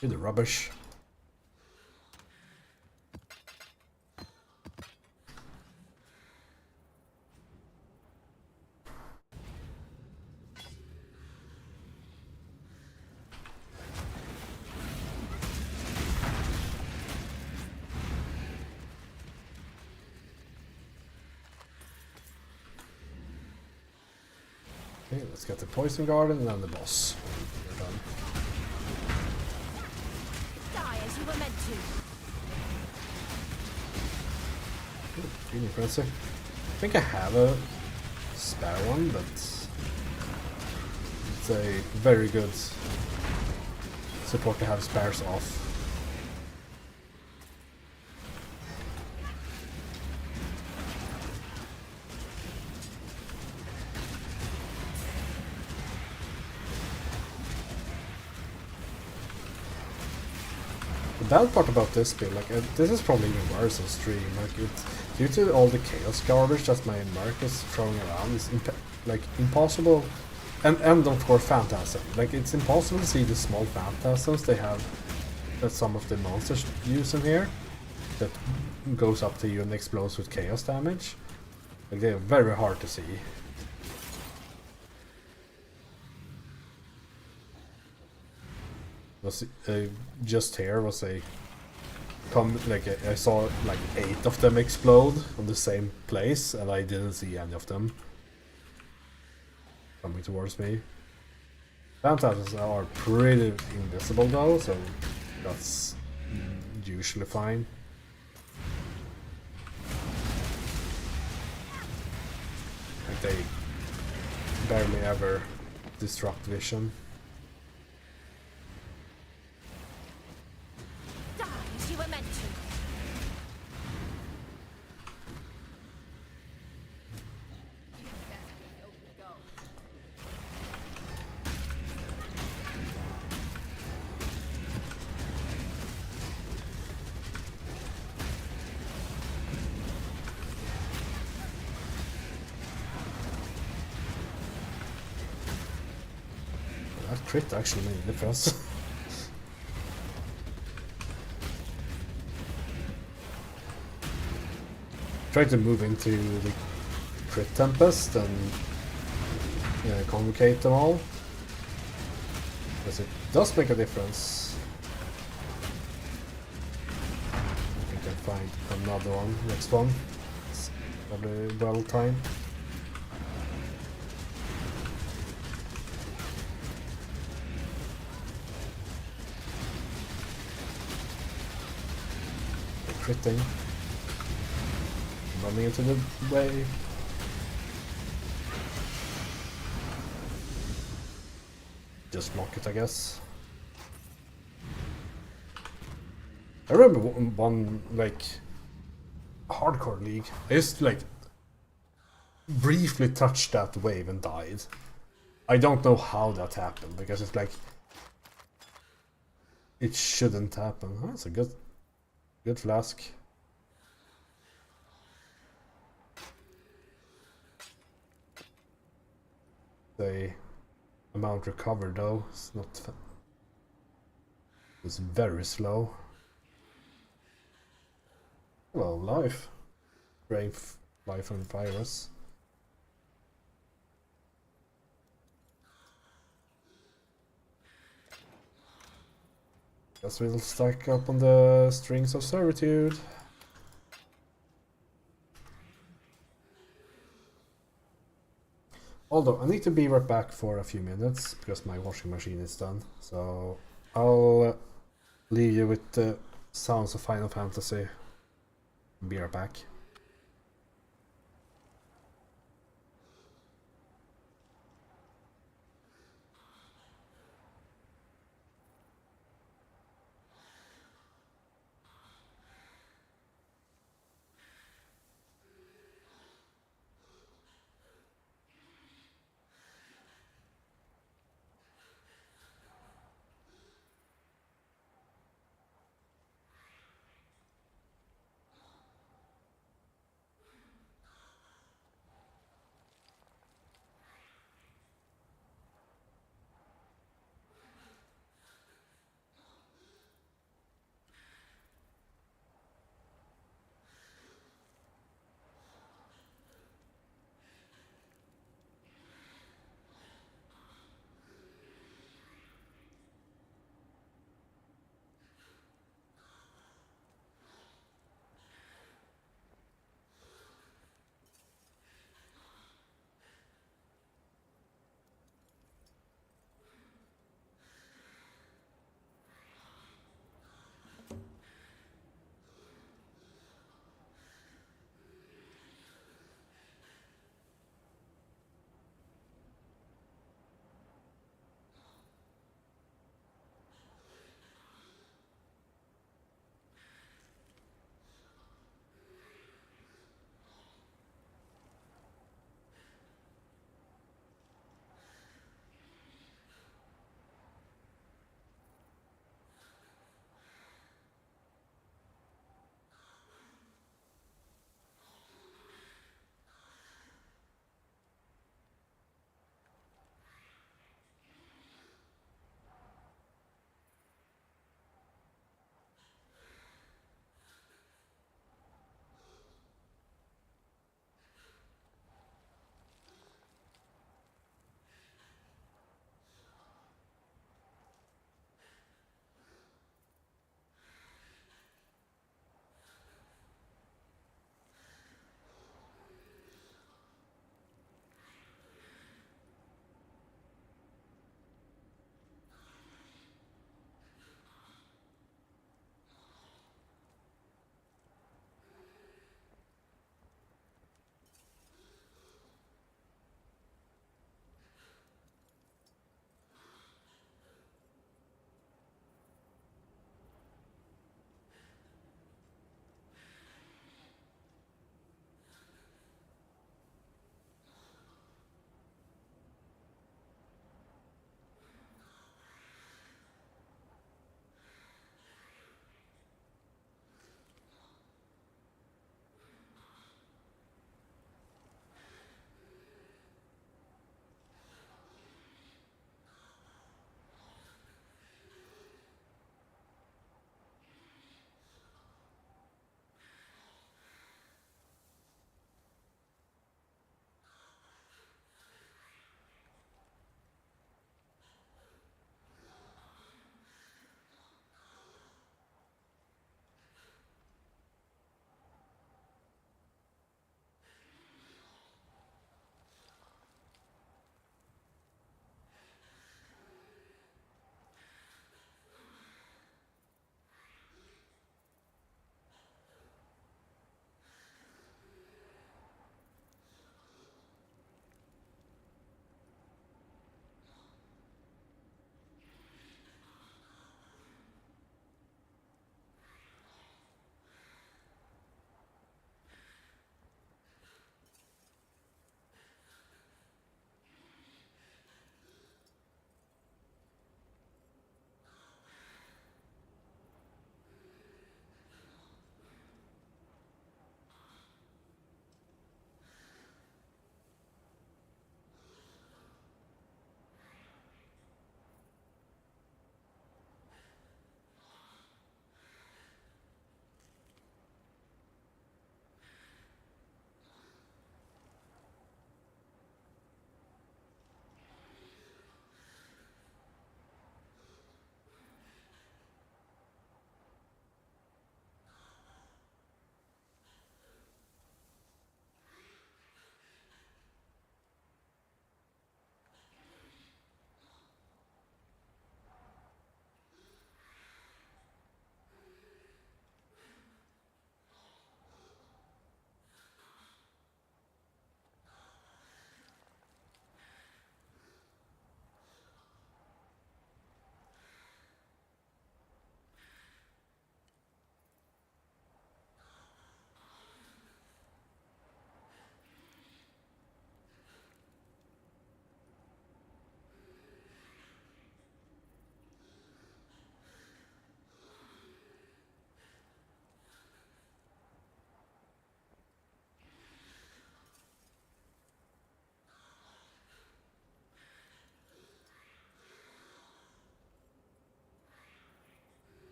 You're the rubbish. Okay, let's get the poison garden and then the boss. We're done. Die as you were meant to. Really impressive. I think I have a spare one, but it's a very good support to have spares off. The bad part about this build, like, this is probably even worse on stream. Like, due to all the chaos garbage that my Merc is throwing around, it's impossible. And of course, Phantasm. Like, it's impossible to see the small Phantasms they have that some of the monsters use in here that goes up to you and explodes with chaos damage. Like, they're very hard to see. Was just here was I saw like 8 of them explode on the same place, and I didn't see any of them coming towards me. Phantasms are pretty invisible though, so that's usually fine. Like, they barely ever disrupt vision. Die as you were meant to. That crit actually made a difference. Try to move into the crit tempest and convocate them all, because it does make a difference. I think I can find another one, next one. It's probably well timed. Critting. Running into the way. Just block it, I guess. I remember one like hardcore league. I just like briefly touched that wave and died. I don't know how that happened, because it's like it shouldn't happen. Oh, that's a good flask. The amount recovered though is not. It's very slow. Well, life, brave life and virus. Guess we'll stack up on the strings of servitude. Although I need to be right back for a few minutes because my washing machine is done. So I'll leave you with the sounds of Final Fantasy. Be right back.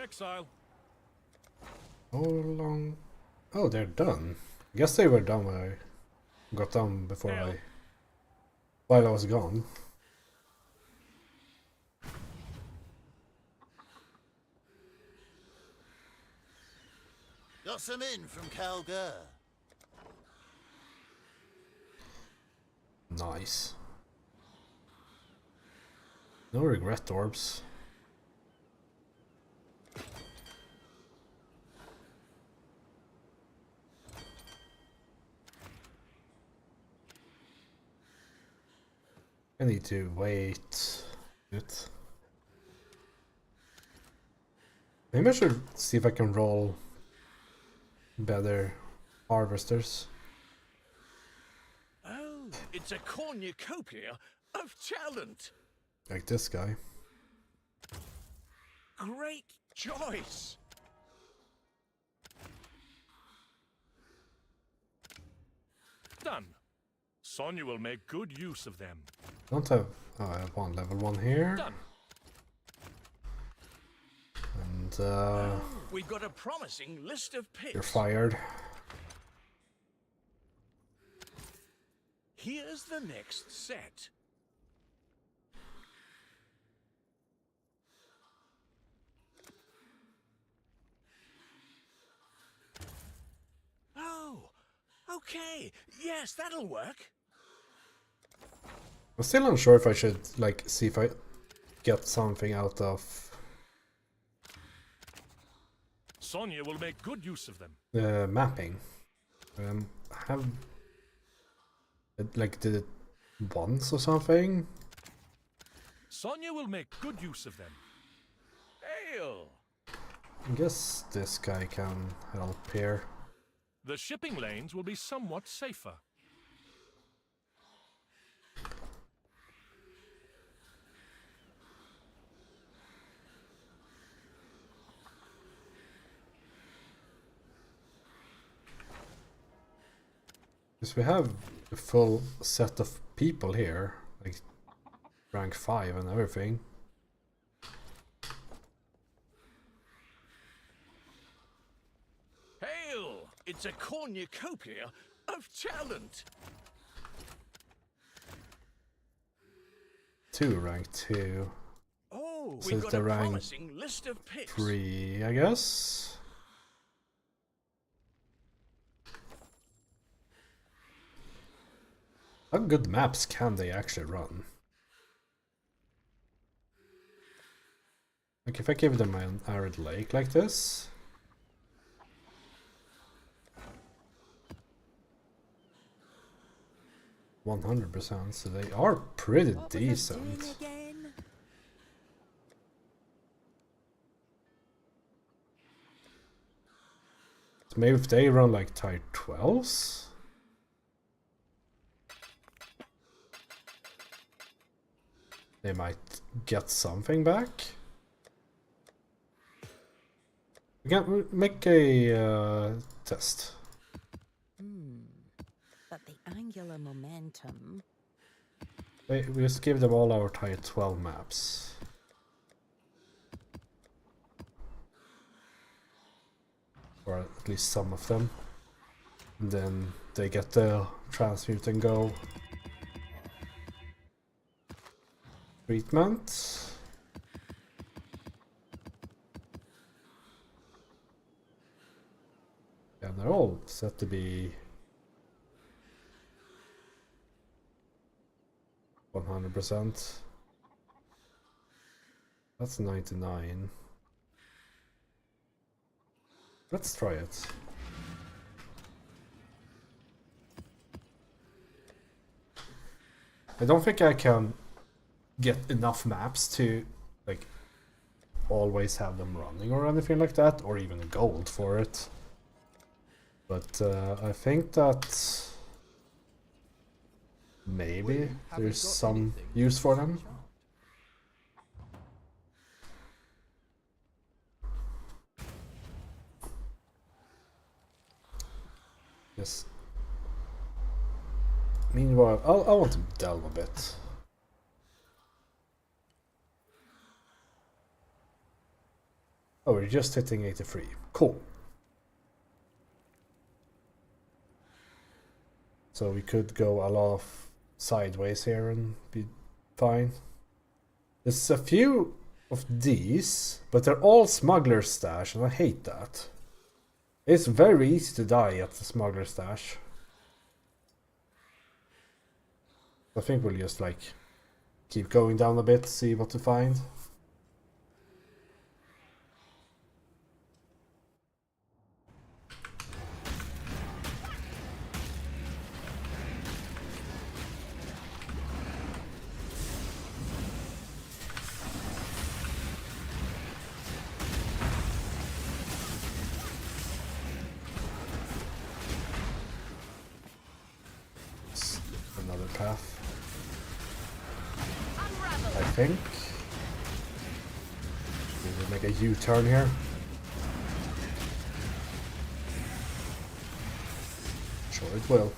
exile. How long? Oh, they're done. I guess they were done when I got done before while I was gone. Got some in from Calgur. Nice. No regret orbs. I need to wait a bit. Maybe I should see if I can roll better harvesters. Oh, it's a cornucopia of talent. Like this guy. Great choice. Done. Sonya will make good use of them. Don't have. Oh, I have one level 1 here. Done. And We've got a promising list of picks. you're fired. Here's the next set. Oh, okay. Yes, that'll work. I'm still unsure if I should like see if I get something out of Sonya will make good use of them. the mapping. Have like did it once or something? Sonya will make good use of them. Hail! I guess this guy can help here. The shipping lanes will be somewhat safer. Because we have a full set of people here, like rank 5 and everything. Hail! It's a cornucopia of talent. 2 rank 2. Oh, So we've it's got the a rank promising list of picks. 3, I guess. How good maps can they actually run? Like if I give them an arid lake like this. %, so they are pretty decent. So maybe if they run like tier 12s. They might get something back. We can make a test. But the angular momentum... We just give them all our tier 12 maps. Or at least some of them. And then they get the transmute and go treatment. Yeah, they're all set to be 100%. That's 99. Let's try it. I don't think I can get enough maps to like always have them running or anything like that, or even gold for it. But I think that maybe there's some use for them. Yes. Meanwhile, I want to delve a bit. Oh, we're just hitting 83. Cool. So we could go a lot of sideways here and be fine. There's a few of these, but they're all smuggler stash, and I hate that. It's very easy to die at the smuggler stash. I think we'll just like keep going down a bit, see what to find. Another path. I think. Maybe make a U-turn here. Sure it will.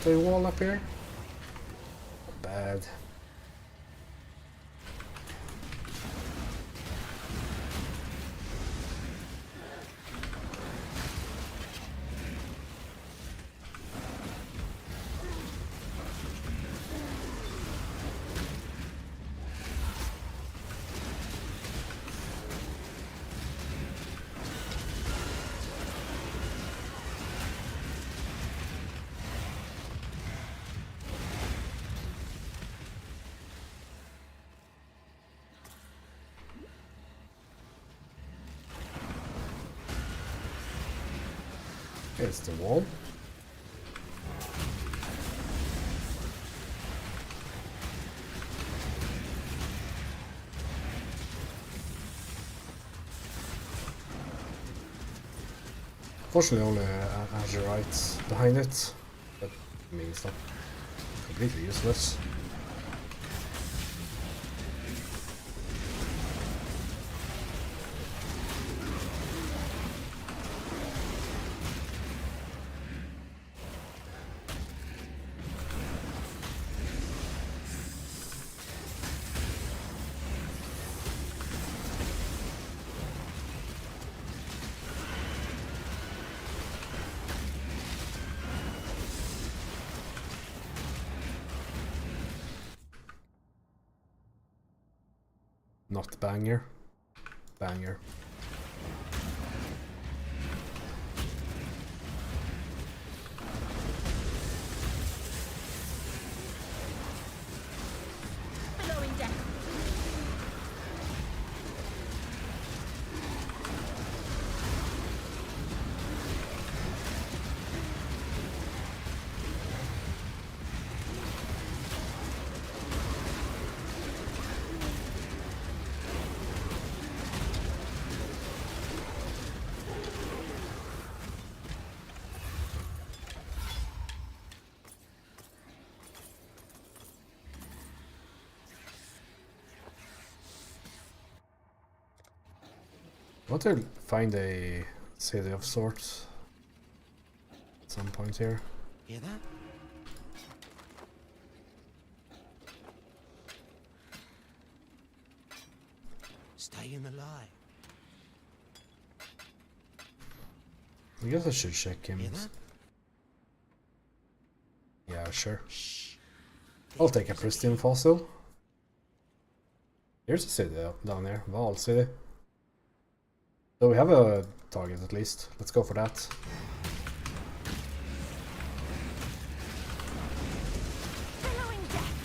A wall up here? Not bad. It's the wall. Fortunately, only Azurites behind it, but I mean, it's not completely useless. Not banger. Banger. Blowing death. I want to find a city of sorts at some point here. Hear that? Stay in the light. I guess I should check him. Hear that? Yeah, sure. Shh. I'll take a pristine fossil. Here's a city down there, Val City. So we have a target at least. Let's go for that. Blowing death.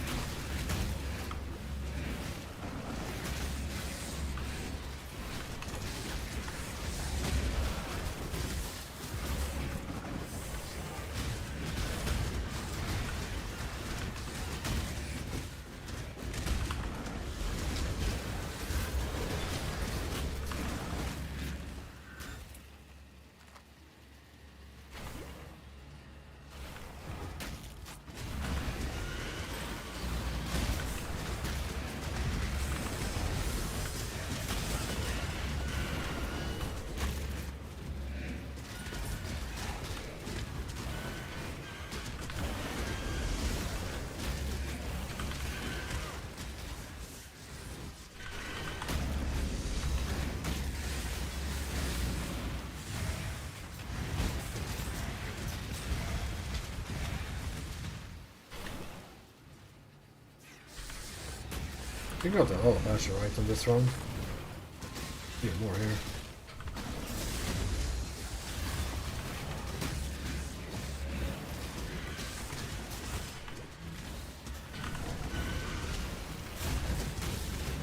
We got a lot of Azure right on this run. Yeah, more here.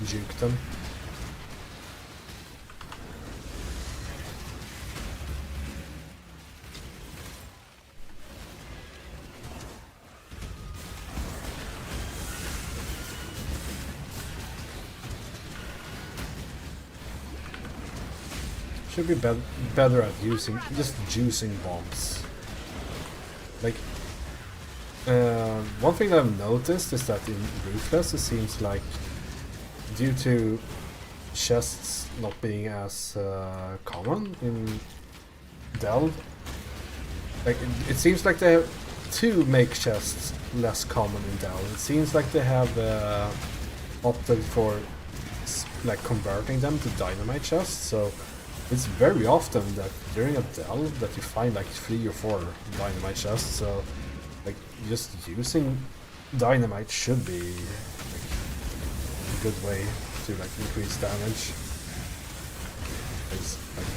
Juke them. Should be better at using just juicing bombs. Like one thing I've noticed is that in Ruthless it seems like due to chests not being as common in Delve, like it seems like they have to make chests less common in Delve. It seems like they have opted for like converting them to dynamite chests, so it's very often that during a delve that you find like 3 or 4 dynamite chests, so like just using dynamite should be like a good way to like increase damage. It's like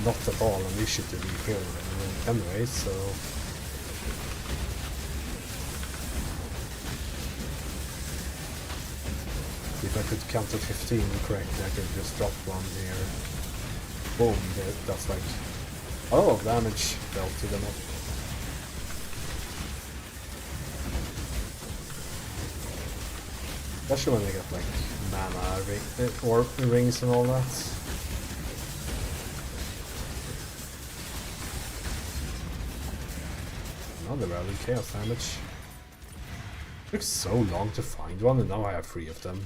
not at all an issue to be killed anyway, so if I could count to 15 correctly, I could just drop one here. Boom, that's like a lot of damage dealt to them up. Especially when they get like mana or rings and all that. Another rally chaos damage. Took so long to find one and now I have 3 of them.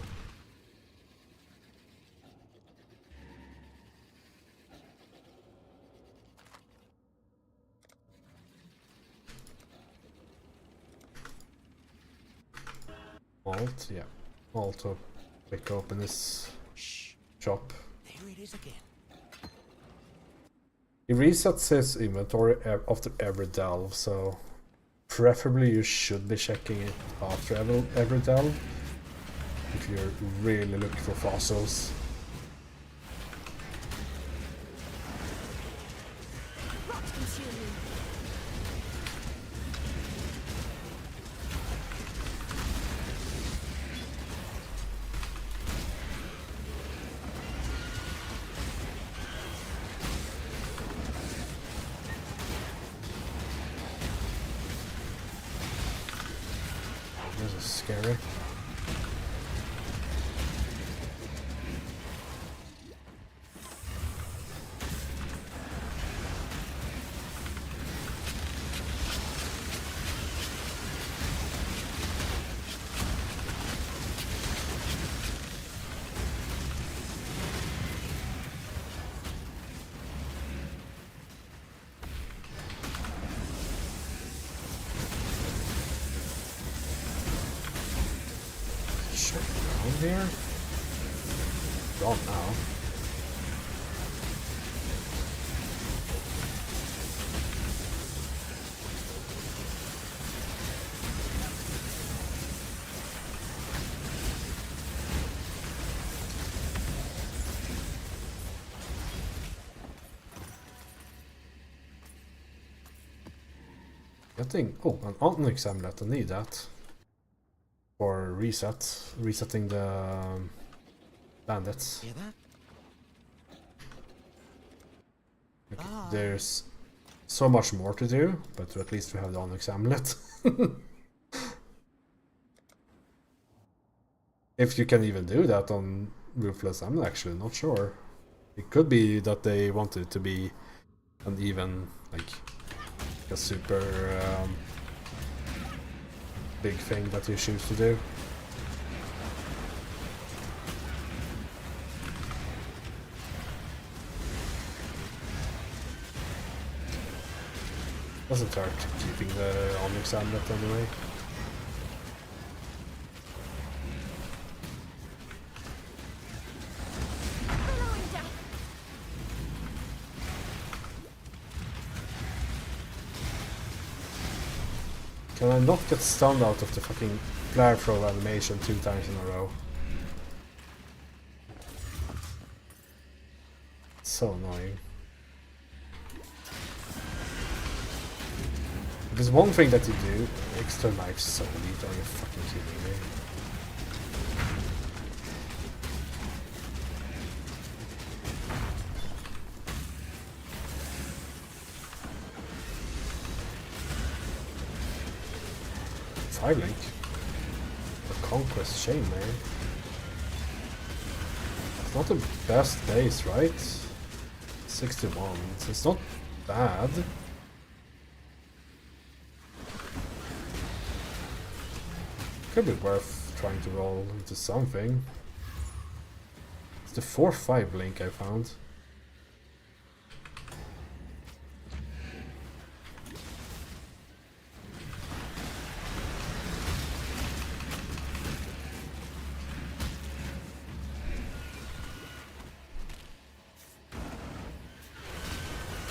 Alt, yeah. Alt to pick open this shop. There it is again. He resets his inventory after every delve, so preferably you should be checking it after every delve if you're really looking for fossils. This is scary. Here? Gone now. Getting an Onyx amulet, I need that. For resetting the bandits. Hear that? Okay, there's so much more to do, but at least we have the Onyx amulet. If you can even do that on Ruthless, I'm actually not sure. It could be that they wanted it to be an even, like, a super big thing that you choose to do. Doesn't hurt keeping the Onyx amulet anyway. Can I not get stunned out of the fucking flare throw animation 2 times in a row? so annoying. There's one thing that you do, extra life so lethal, are you fucking kidding me? Five link. The Conquest Chainmail. It's not the best base, right? 61. It's not bad. Could be worth trying to roll into something. It's the 4-5 link I found.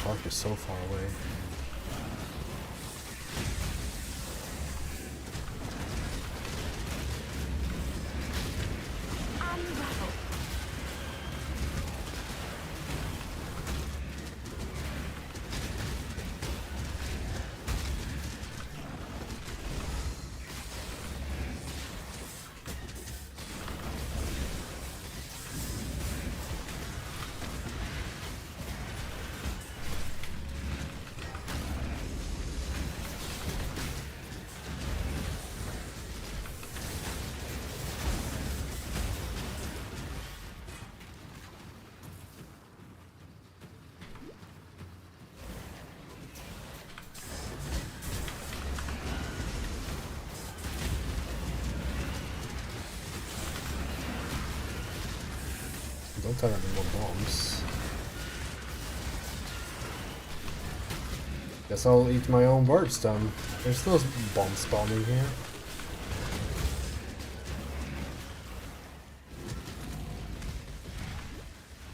Park is so far away. Don't have any more bombs. Guess I'll eat my own words then. There's no bomb spawning here.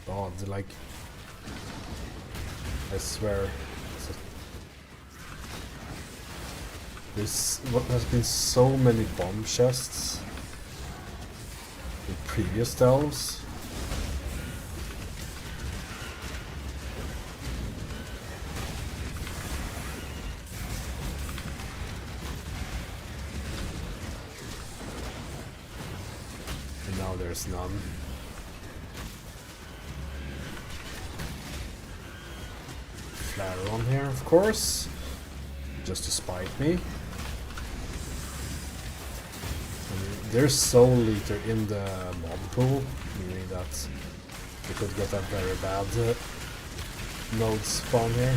God, like... I swear... There's what has been so many bomb chests in previous delves. And now there's none. Flare on here, of course, just to spite me. There's Soul Eater in the mob pool, meaning that we could get a very bad node spawn here.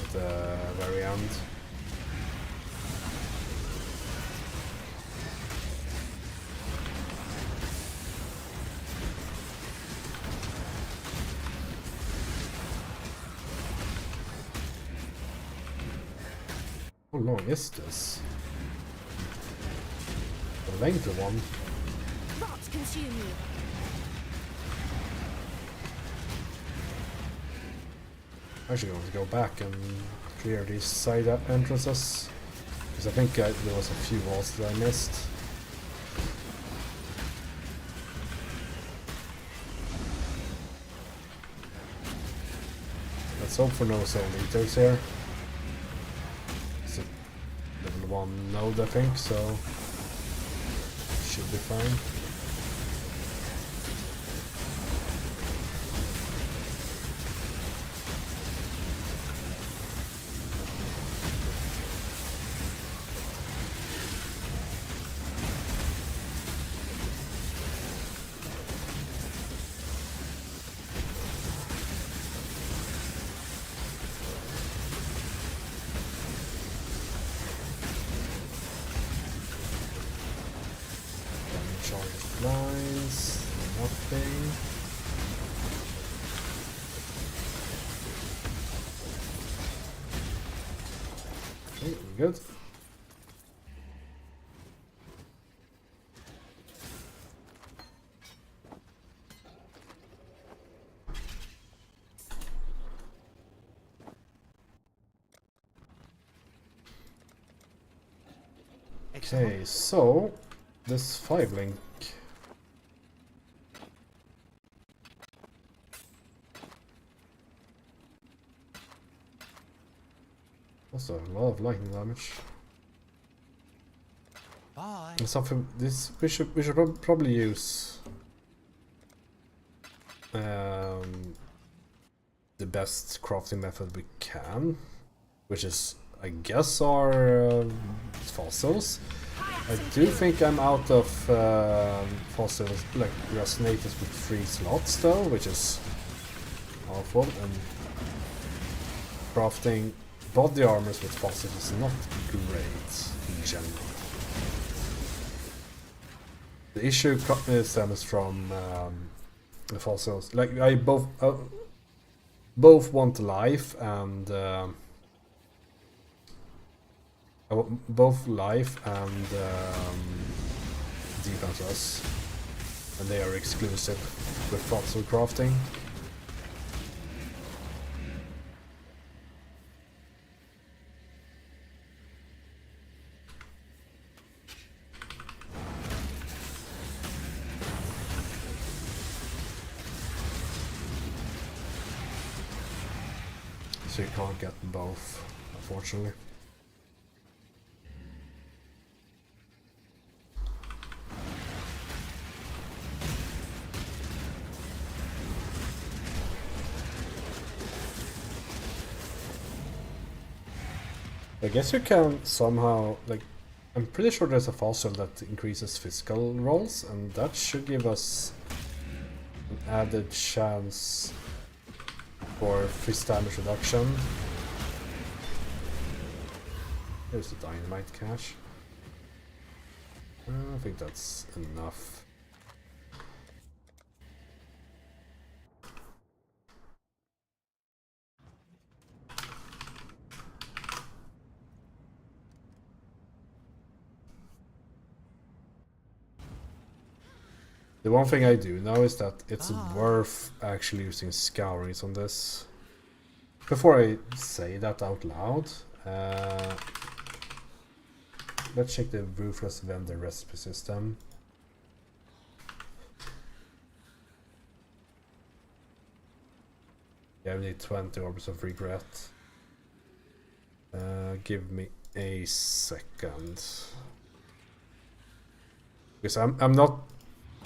At the very end. How long is this? The lengthy one. Rots consume you. I'm actually going to go back and clear these side entrances, because I think there was a few walls that I missed. Let's hope for no Soul Eaters here. Level 1 node, I think, so should be fine. Lines, nothing. Okay, we're good. Okay, so this 5 link. Also a lot of lightning damage. Bye. And something this we should probably use the best crafting method we can, which is I guess our fossils. I do think I'm out of fossils, like resonators with 3 slots though, which is awful, and crafting body armors with fossils is not great in general. The issue stems from the fossils. Like I both want life and both life and defenses, and they are exclusive with fossil crafting. So you can't get both, unfortunately. I guess you can somehow, like, I'm pretty sure there's a fossil that increases physical rolls, and that should give us an added chance for fist damage reduction. Here's the dynamite cache. I think that's enough. The one thing I do know is that it's worth actually using scourings on this. Before I say that out loud, let's check the Ruthless vendor recipe system. Yeah, we need 20 orbs of regret. Give me a second. Because I'm not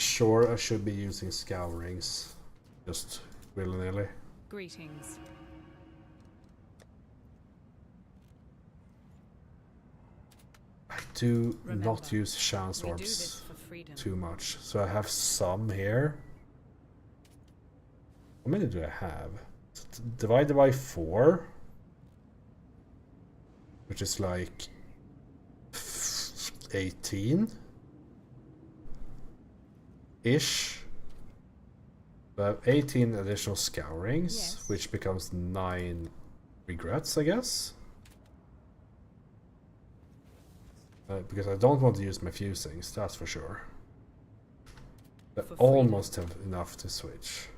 sure I should be using scourings just willy-nilly. Greetings. I do not use chance orbs too much, so I have some here. How many do I have? Divided by 4, which is like 18 ish. So I have 18 additional scourings, yes, which becomes 9 regrets, I guess. Because I don't want to use my fusings, that's for sure. I almost have enough to switch.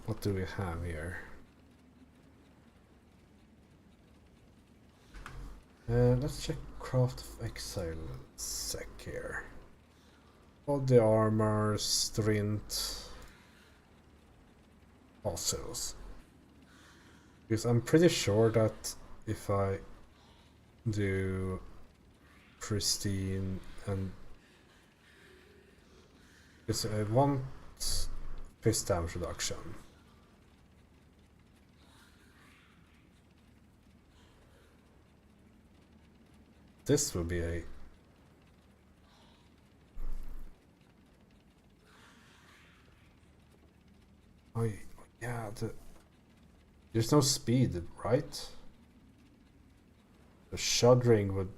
What do we have here? Let's check Craft of Exile sec here. Body armor, strength, fossils. Because I'm pretty sure that if I do pristine and because I want fist damage reduction. This will be a yeah, there's no speed, right? The shuddering would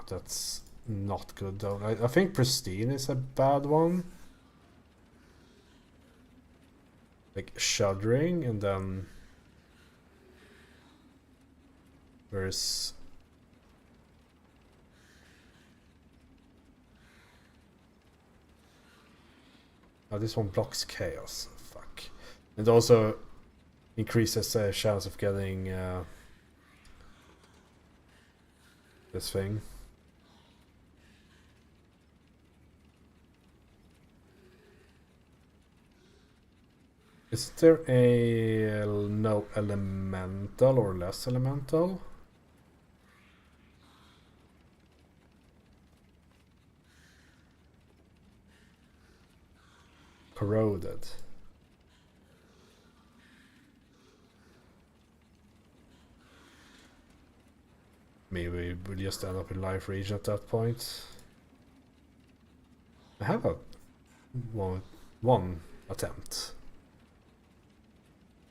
that's not good though. I think pristine is a bad one. Like shuddering, and then there's Oh, this one blocks chaos. Fuck. It also increases the chance of getting this thing. Is there a no elemental or less elemental? Corroded. Maybe we'll just end up in life region at that point. I have a one attempt.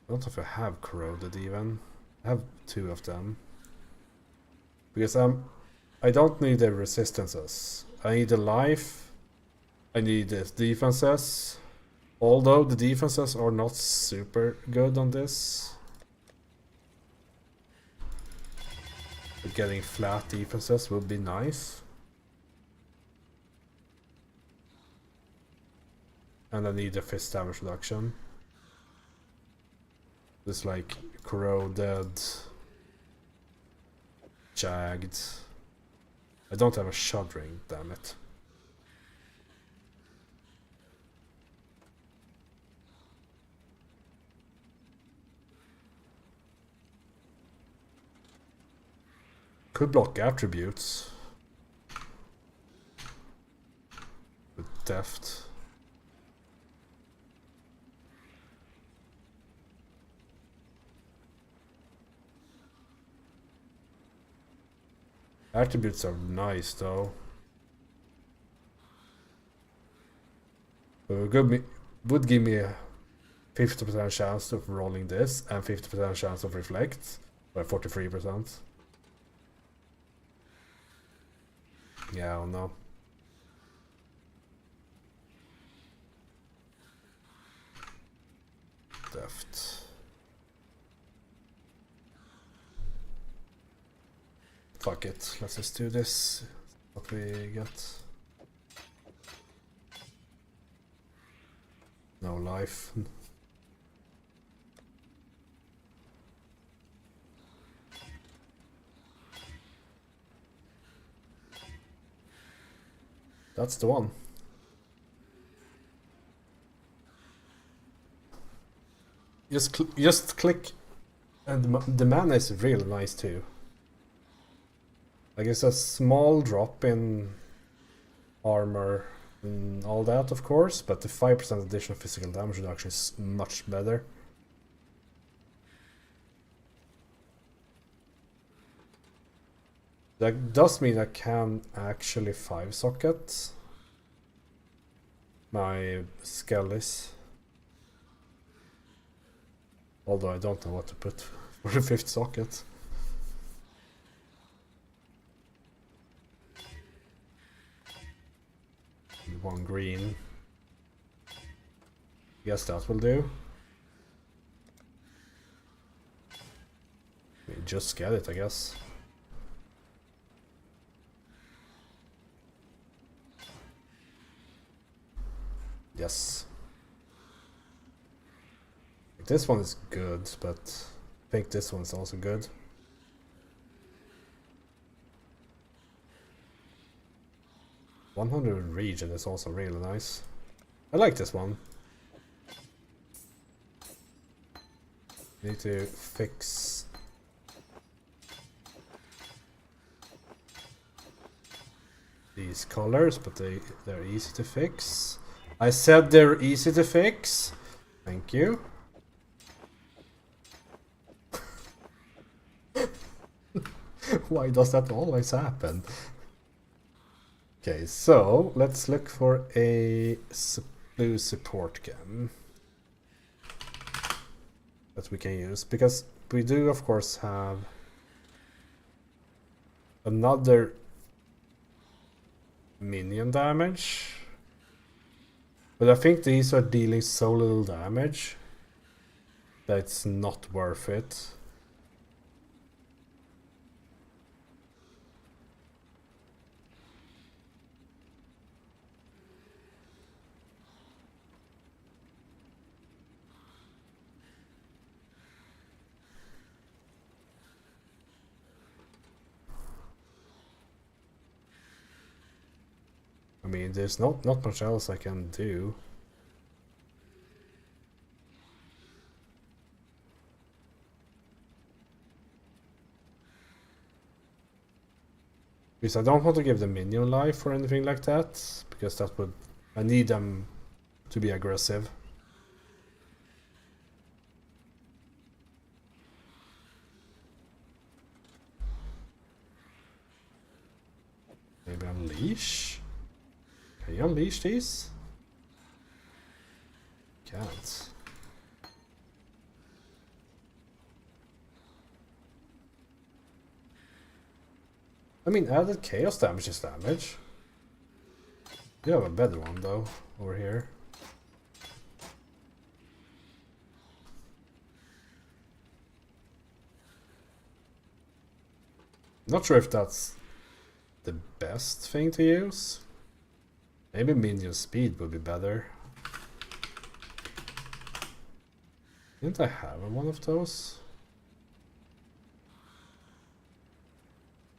I don't know if I have corroded even. I have 2 of them. Because I don't need the resistances. I need the life. I need the defenses. Although the defenses are not super good on this. But getting flat defenses would be nice. And I need a fist damage reduction. It's like corroded, jagged. I don't have a shuddering, damn it. Could block attributes with deft. Attributes are nice though. Would give me a 50% chance of rolling this and 50% chance of reflect, by 43%. Yeah, I don't know. Deft. Fuck it, let's just do this. What we get. No life. That's the one. Just click, and the mana is really nice too. Like, it's a small drop in armor and all that, of course, but the 5% additional physical damage reduction is much better. That does mean I can actually 5-socket my Skellies. Although I don't know what to put for the 5th socket. One green. Guess that will do. Just get it, I guess. Yes. This one is good, but I think this one's also good. "100 region" is also really nice. I like this one. Need to fix these colors, but they're easy to fix. I said they're easy to fix. Thank you. Why does that always happen? Okay, so let's look for a blue support gem that we can use, because we do of course have another minion damage, but I think these are dealing so little damage that it's not worth it. I mean, there's not much else I can do. Because I don't want to give them minion life or anything like that, because that would... I need them to be aggressive. Maybe unleash? Can you unleash these? Can't. I mean, added chaos damage is damage. You have a better one though, over here. Not sure if that's the best thing to use. Maybe minion speed would be better. Didn't I have one of those?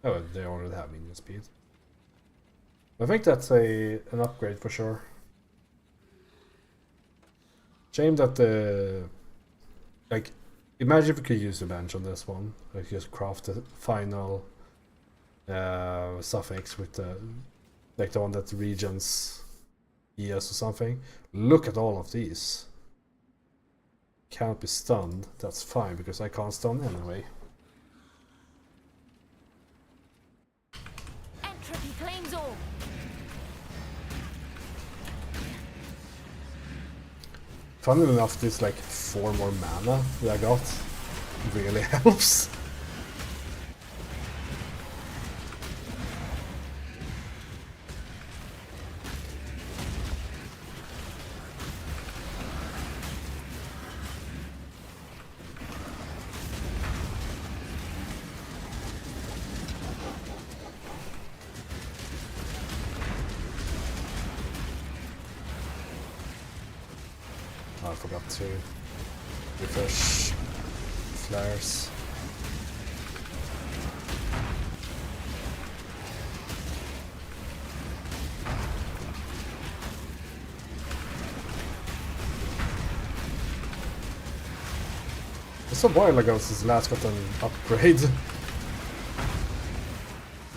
Oh, they already have minion speed. I think that's an upgrade for sure. Shame that the... Like, imagine if we could use the bench on this one. Like, just craft the final suffix with the... Like the one that regions ES or something. Look at all of these. Can't be stunned. That's fine, because I can't stun anyway. Entropy claims all. Funnily enough, this like 4 more mana that I got really helps. I forgot to refresh flares. It's a while ago since last got an upgrade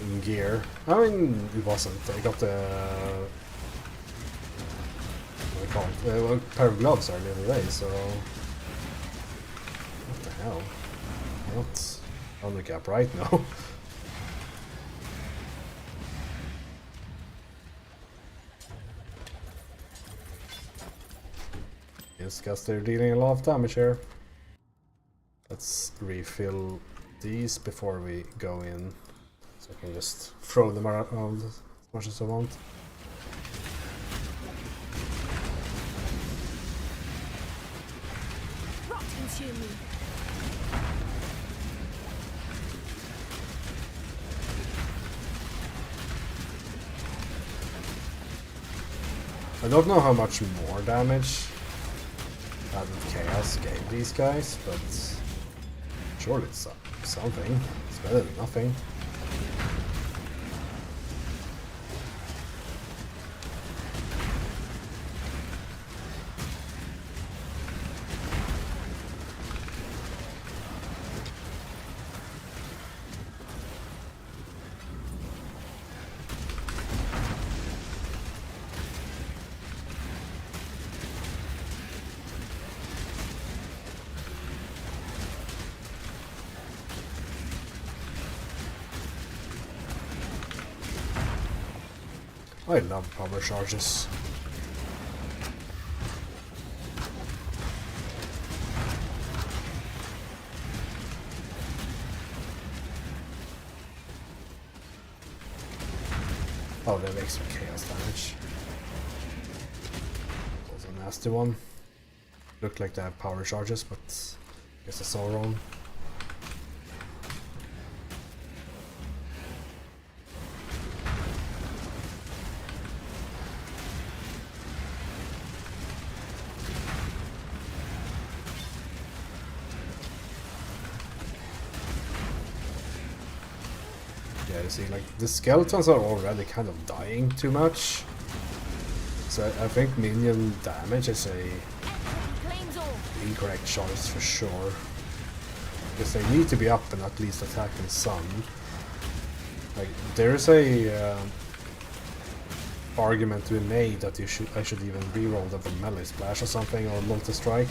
in gear. I mean, it wasn't. I got the a pair of gloves earlier today, so what the hell? Not on the cap right now. Yes, guess they're dealing a lot of damage here. Let's refill these before we go in, so I can just throw them around as much as I want. Consume me. I don't know how much more damage added chaos gave these guys, but surely it's something. It's better than nothing. I love power charges. Oh, that makes some chaos damage. That's a nasty one. Looked like they have power charges, but I guess I saw wrong. Yeah, you see, like, the skeletons are already kind of dying too much. So I think minion damage is a Claims all. incorrect choice for sure. Because they need to be up and at least attacking some. Like there's a argument to be made that I should even reroll them from melee splash or something, or multi-strike.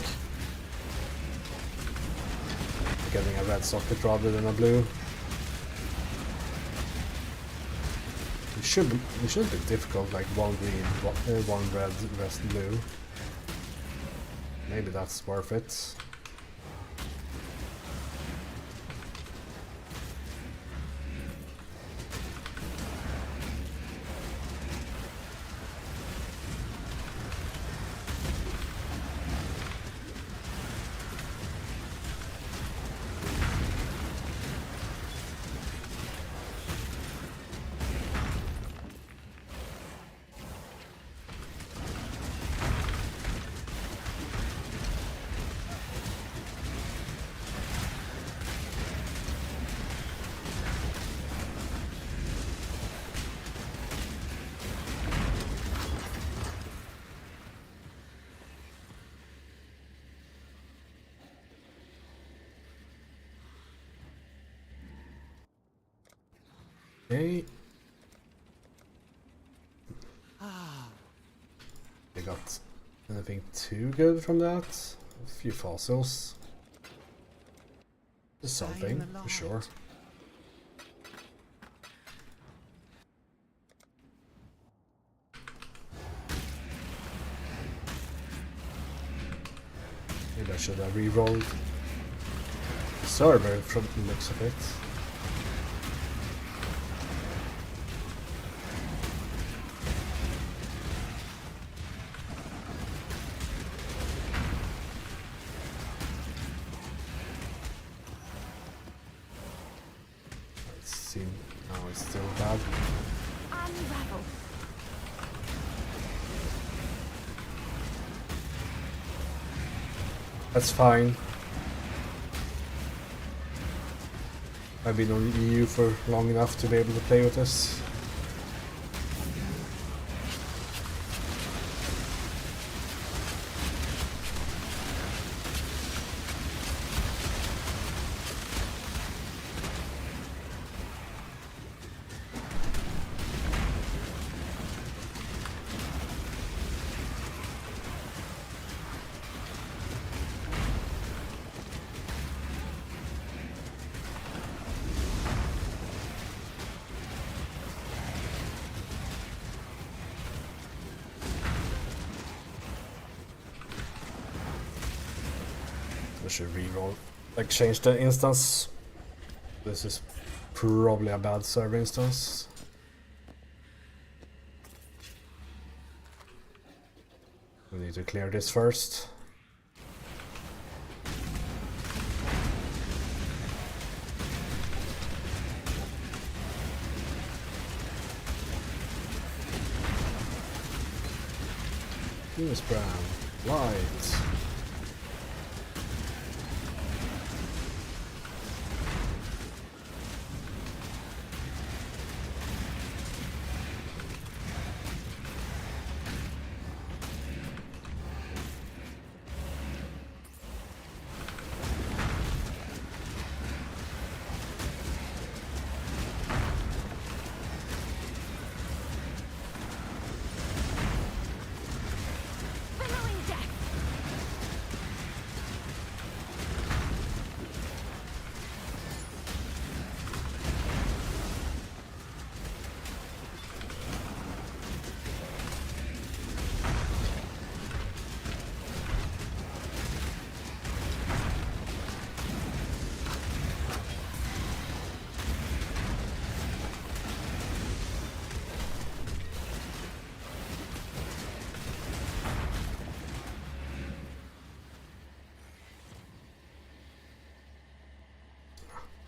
Getting a red socket rather than a blue. It should be difficult, like one green, one red, rest blue. Maybe that's worth it. Okay. I got anything too good from that? A few fossils. Just something, for sure. Maybe I should have re-rolled the server from the looks of it. No, it's still bad. Unravel. That's fine. I've been on EU for long enough to be able to play with this. I should reroll, like change the instance. This is probably a bad server instance. We need to clear this first. Venus brown, light.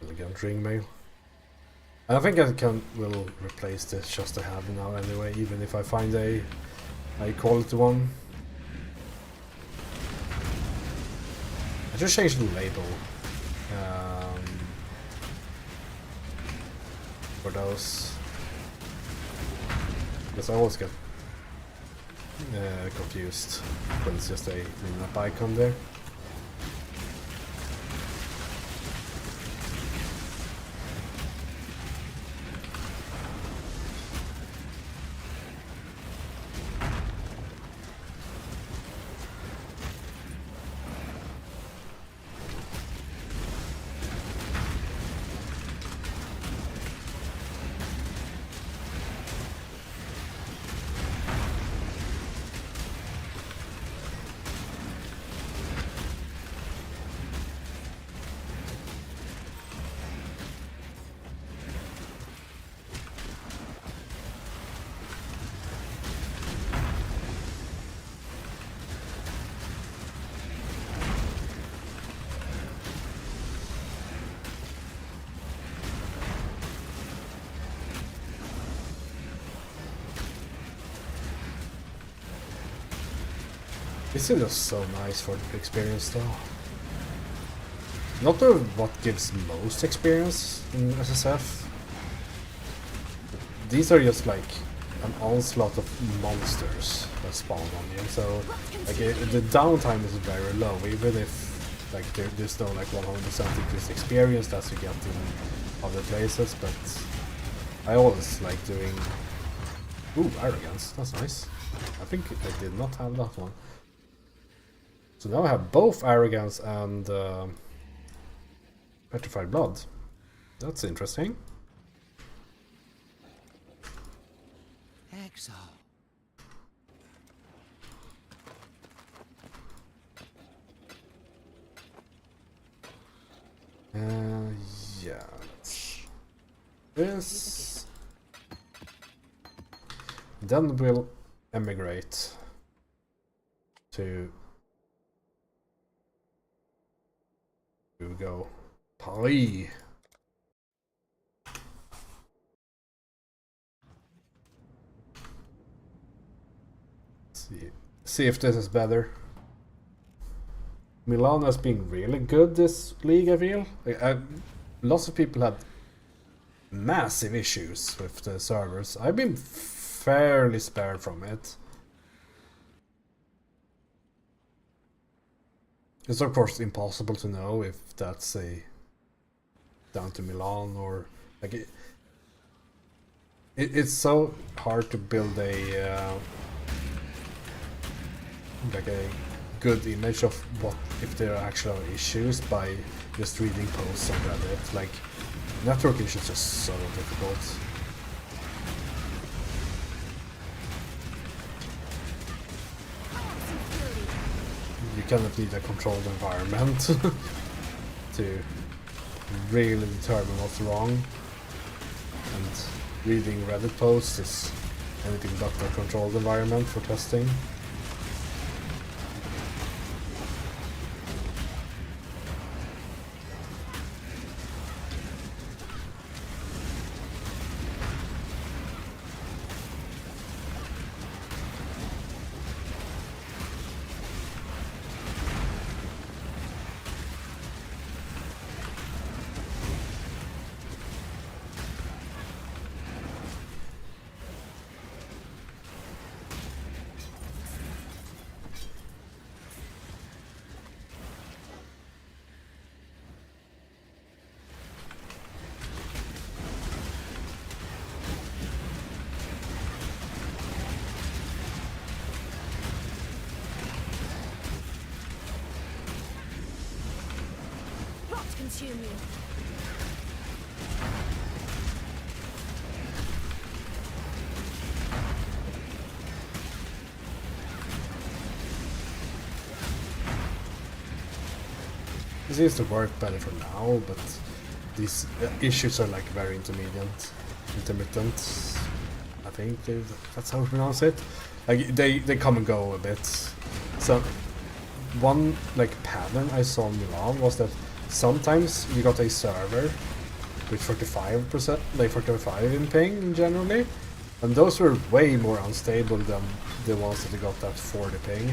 Elegant ring mail. I think I will replace this just to have now anyway, even if I find a high quality one. I just changed the label for those, because I always get confused when it's just a map icon there. This is just so nice for the experience though. Not what gives most experience in SSF. These are just like an onslaught of monsters that spawn on you, so like the downtime is very low, even if like there's no like 100% increased experience that you get in other places, but I always like doing... Ooh, arrogance, that's nice. I think I did not have that one. So now I have both arrogance and petrified blood. That's interesting. Exile. Yeah. This. Then we'll emigrate to go Paris. See if this is better. Milan has been really good this league, I feel. Lots of people had massive issues with the servers. I've been fairly spared from it. It's of course impossible to know if that's down to Milan or like it's so hard to build a like a good image of what if there are actual issues by just reading posts on Reddit. Like network issues are so difficult. You cannot need a controlled environment to really determine what's wrong, and reading Reddit posts is anything but a controlled environment for testing. Consume you. This seems to work better for now, but these issues are like very intermittent. I think that's how we pronounce it. Like they come and go a bit. So one like pattern I saw in Milan was that sometimes you got a server with 45%, like 45 in ping generally, and those were way more unstable than the ones that got that 40 ping.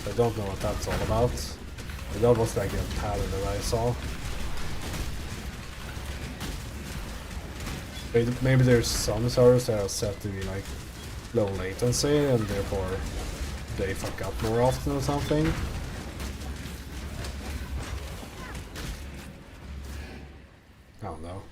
I don't know what that's all about, but that was like a pattern that I saw. Maybe there's some servers that are set to be like low latency and therefore they fuck up more often or something. I don't know.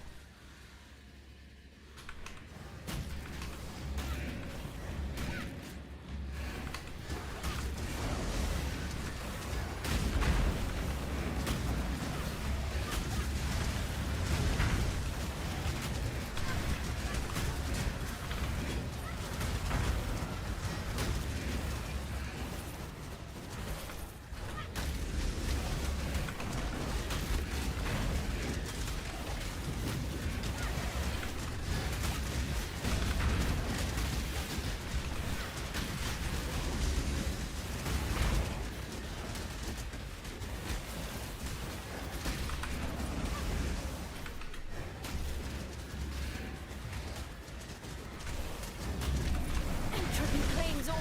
Entropy claims all.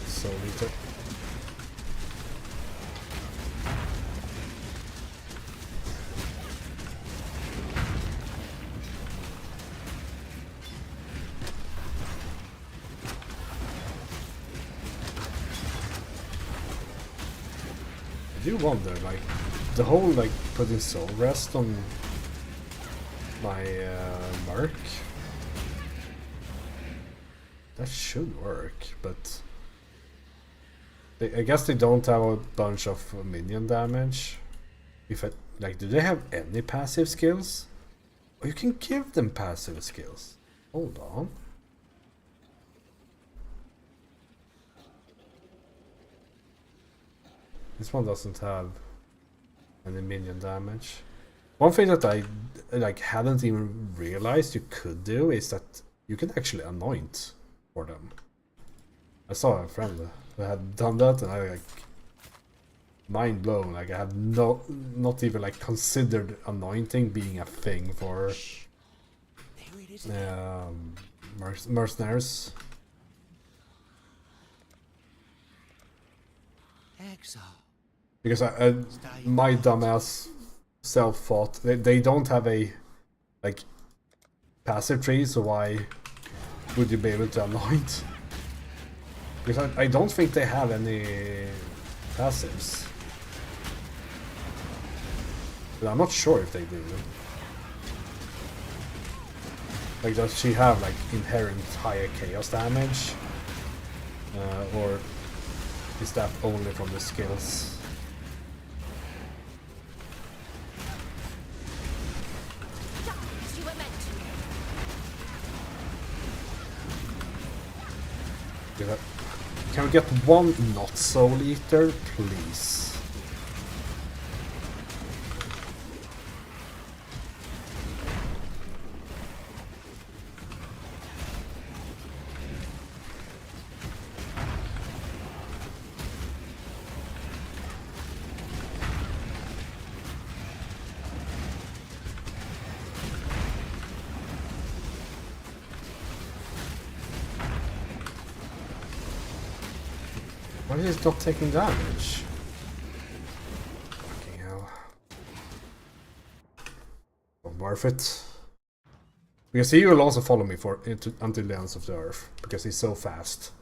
So little. I do wonder, like, the whole like putting soul rest on my Merc. That should work, but I guess they don't have a bunch of minion damage. If I like, do they have any passive skills? Or you can give them passive skills. Hold on. This one doesn't have any minion damage. One thing that I like hadn't even realized you could do is that you can actually anoint for them. I saw a friend who had done that, and I like mind blown. Like I had not even like considered anointing being a thing for mercenaries. Exile. Because my dumbass self thought they don't have a like passive tree, so why would you be able to anoint? Because I don't think they have any passives. But I'm not sure if they do. Like, does she have like inherent higher chaos damage? Or is that only from the skills? You were meant to. Can we get one not Soul Eater, please? Why is it not taking damage? Fucking hell. Not worth it. Because he will also follow me until the ends of the earth, because he's so fast.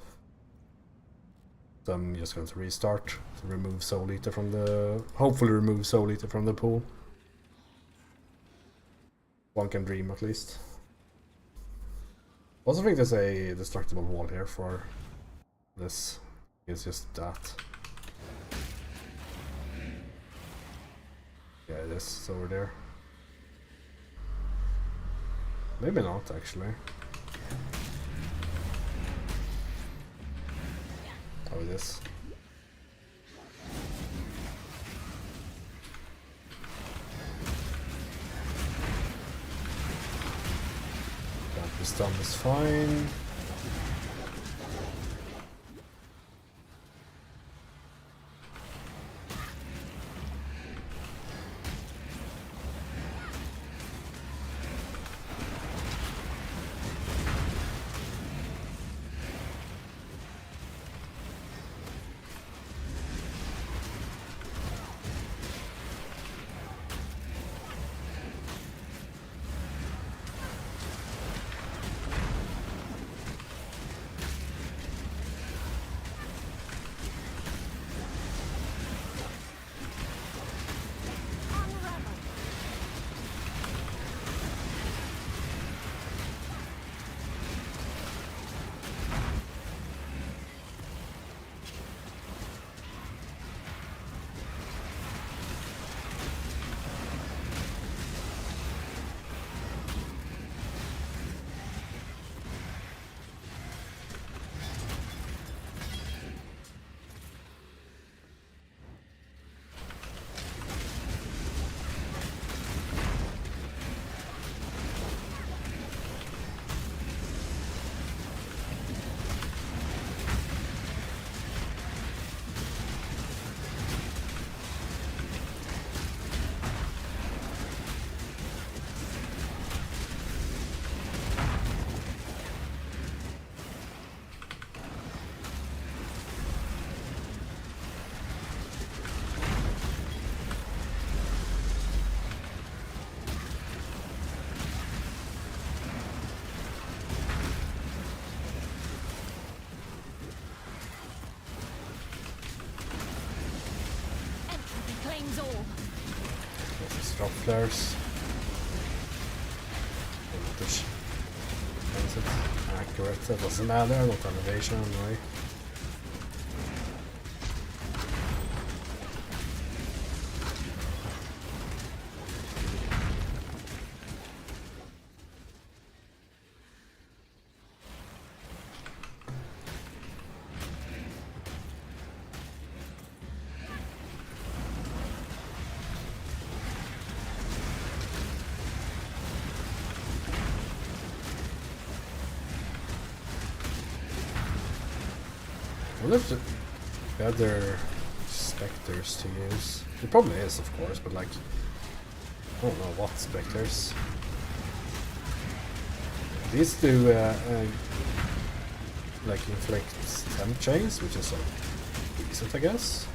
So I'm just going to restart to remove Soul Eater from the... hopefully remove Soul Eater from the pool. One can dream at least. Also think there's a destructible wall here for this. It's just that. Yeah, it is. It's over there. Maybe not, actually. Oh, it is. Can't The stun is fine. Claims all. Drop flares. Voltage. Accurate, that doesn't matter, not elevation anyway. What if the better specters to use? It probably is, of course, but like, I don't know what specters. These do like inflict temp chains, which is decent, I guess.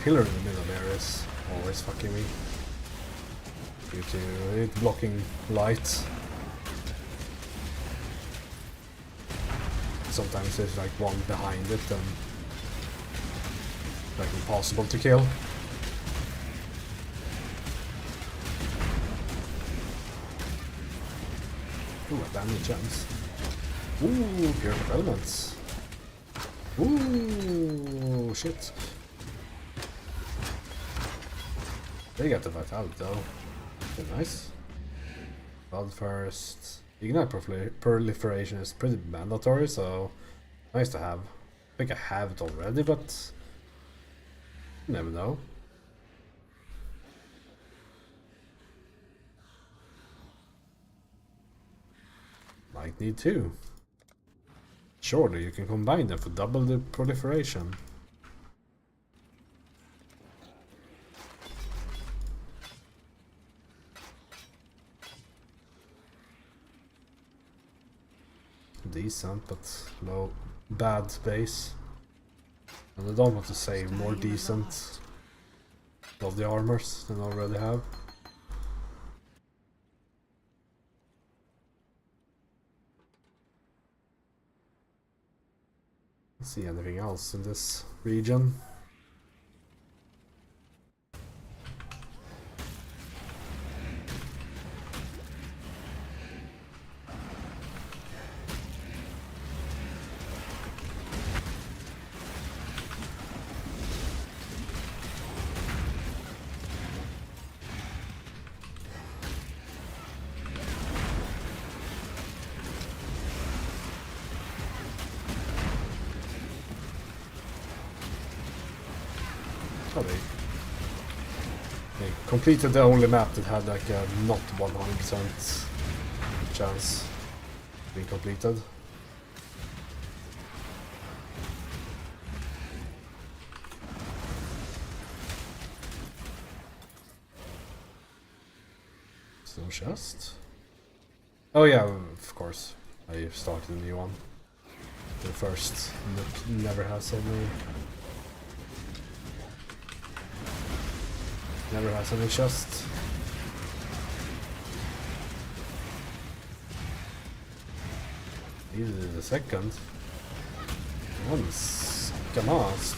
Pillar in the middle there is always fucking me. Due to it blocking light. Sometimes there's like one behind it and like impossible to kill. Ooh, a damage chance. Ooh, pure elements. Ooh, shit. They got the vitality though. Okay, nice. Blood first. Ignite proliferation is pretty mandatory, so nice to have. I think I have it already, but you never know. Might need to. Surely you can combine them for double the proliferation. Decent, but low, bad base. And I don't want to save more decent of the armors than I already have. See anything else in this region? Oh, they completed the only map that had like a not 100% chance of being completed. Stone chest? Oh yeah, of course. I started a new one. The first never has any. Never has any chest. Needed a second. Once lost.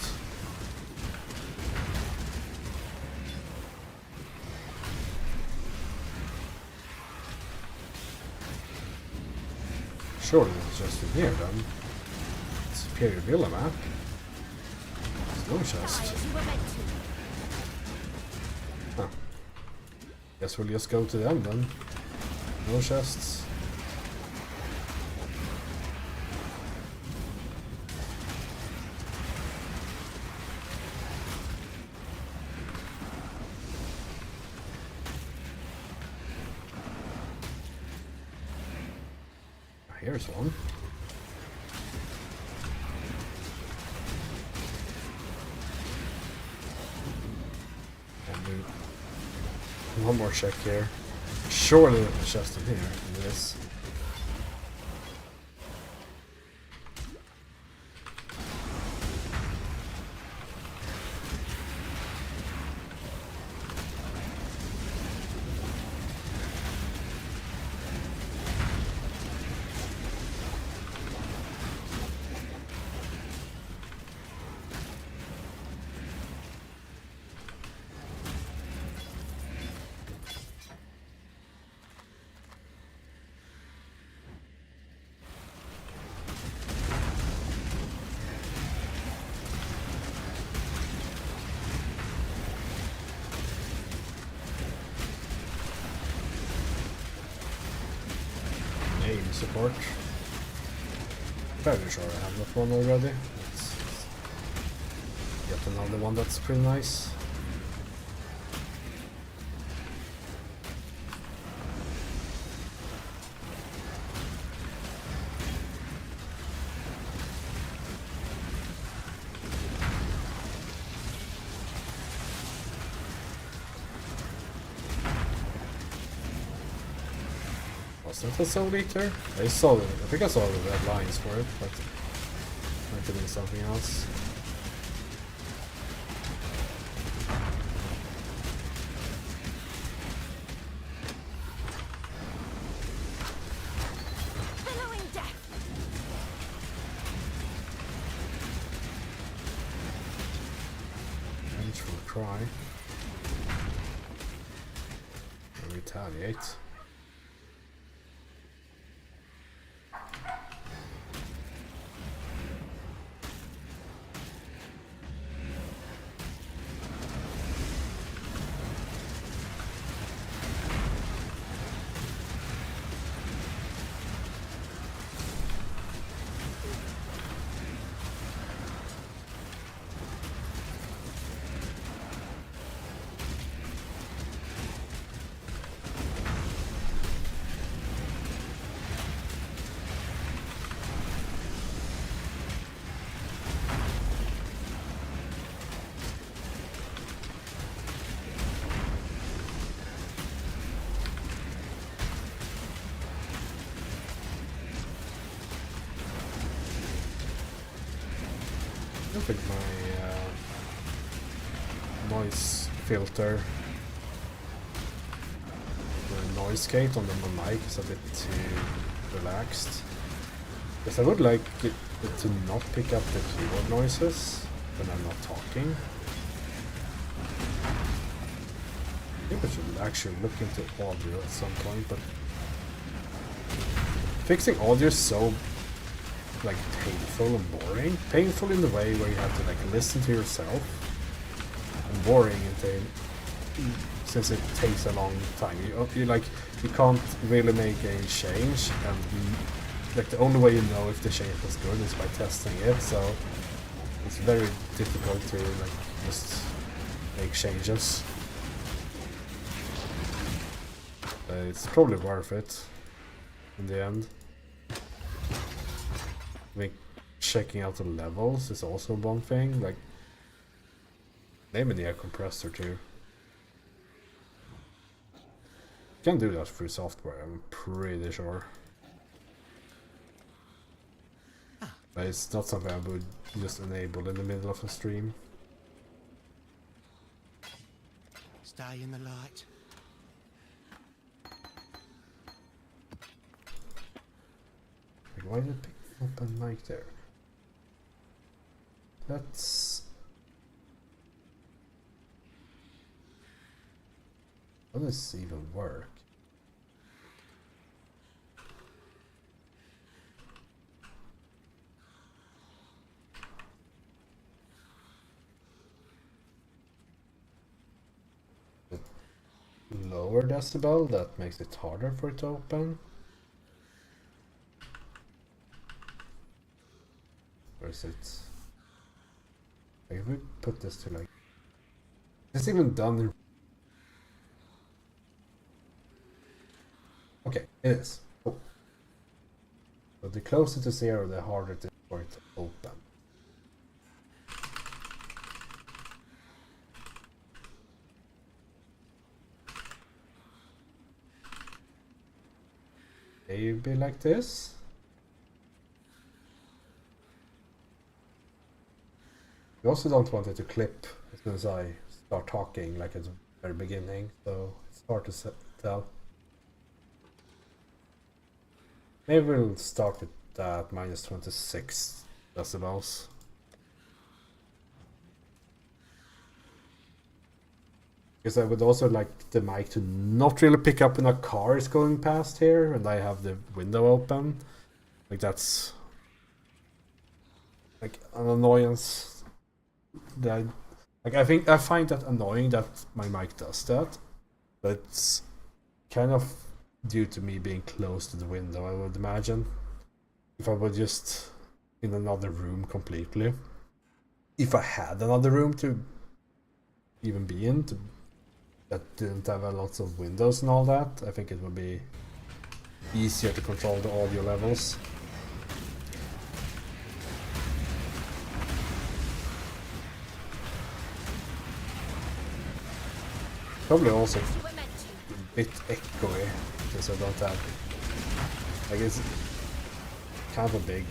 Surely it's just in here then. Superior Villa map. There's no chest. Huh. Guess we'll just go to them then. No chests. Here's one. One more check here. Surely there's a chest in here. It is. Support. Fairly sure I have that one already. Let's get another one that's pretty nice. Wasn't a Soul Eater? I saw it. I think I saw the red lines for it, but might have been something else. Billowing death. Vengeful cry. And retaliate. I think my noise filter, the noise gate on the mic is a bit too relaxed. Because I would like to not pick up the keyboard noises when I'm not talking. I think I should actually look into audio at some point, but fixing audio is so like painful and boring. Painful in the way where you have to like listen to yourself, and boring since it takes a long time. You can't really make a change, and like the only way you know if the change was good is by testing it. So it's very difficult to like just make changes. It's probably worth it in the end. I mean, checking out the levels is also one thing. Like, name an air compressor too. You can do that through software, I'm pretty sure. But it's not something I would just enable in the middle of a stream. Stay in the light. Like, why did it pick up a mic there? Let's... How does this even work? Lower decibel, that makes it harder for it to open. Or is it... Like if we put this to like... It's even done in... Okay, it is. Oh. So the closer to 0, the harder it is for it to open. Maybe like this. You also don't want it to clip as soon as I start talking, like at the very beginning, so it's hard to tell. Maybe we'll start with that minus 26 decibels. Because I would also like the mic to not really pick up when a car is going past here and I have the window open. Like that's like an annoyance that I find that annoying that my mic does that. But it's kind of due to me being close to the window, I would imagine. If I were just in another room completely. If I had another room to even be in, that didn't have lots of windows and all that, I think it would be easier to control the audio levels. Probably also a bit echoey, because I don't have... I guess kind of a big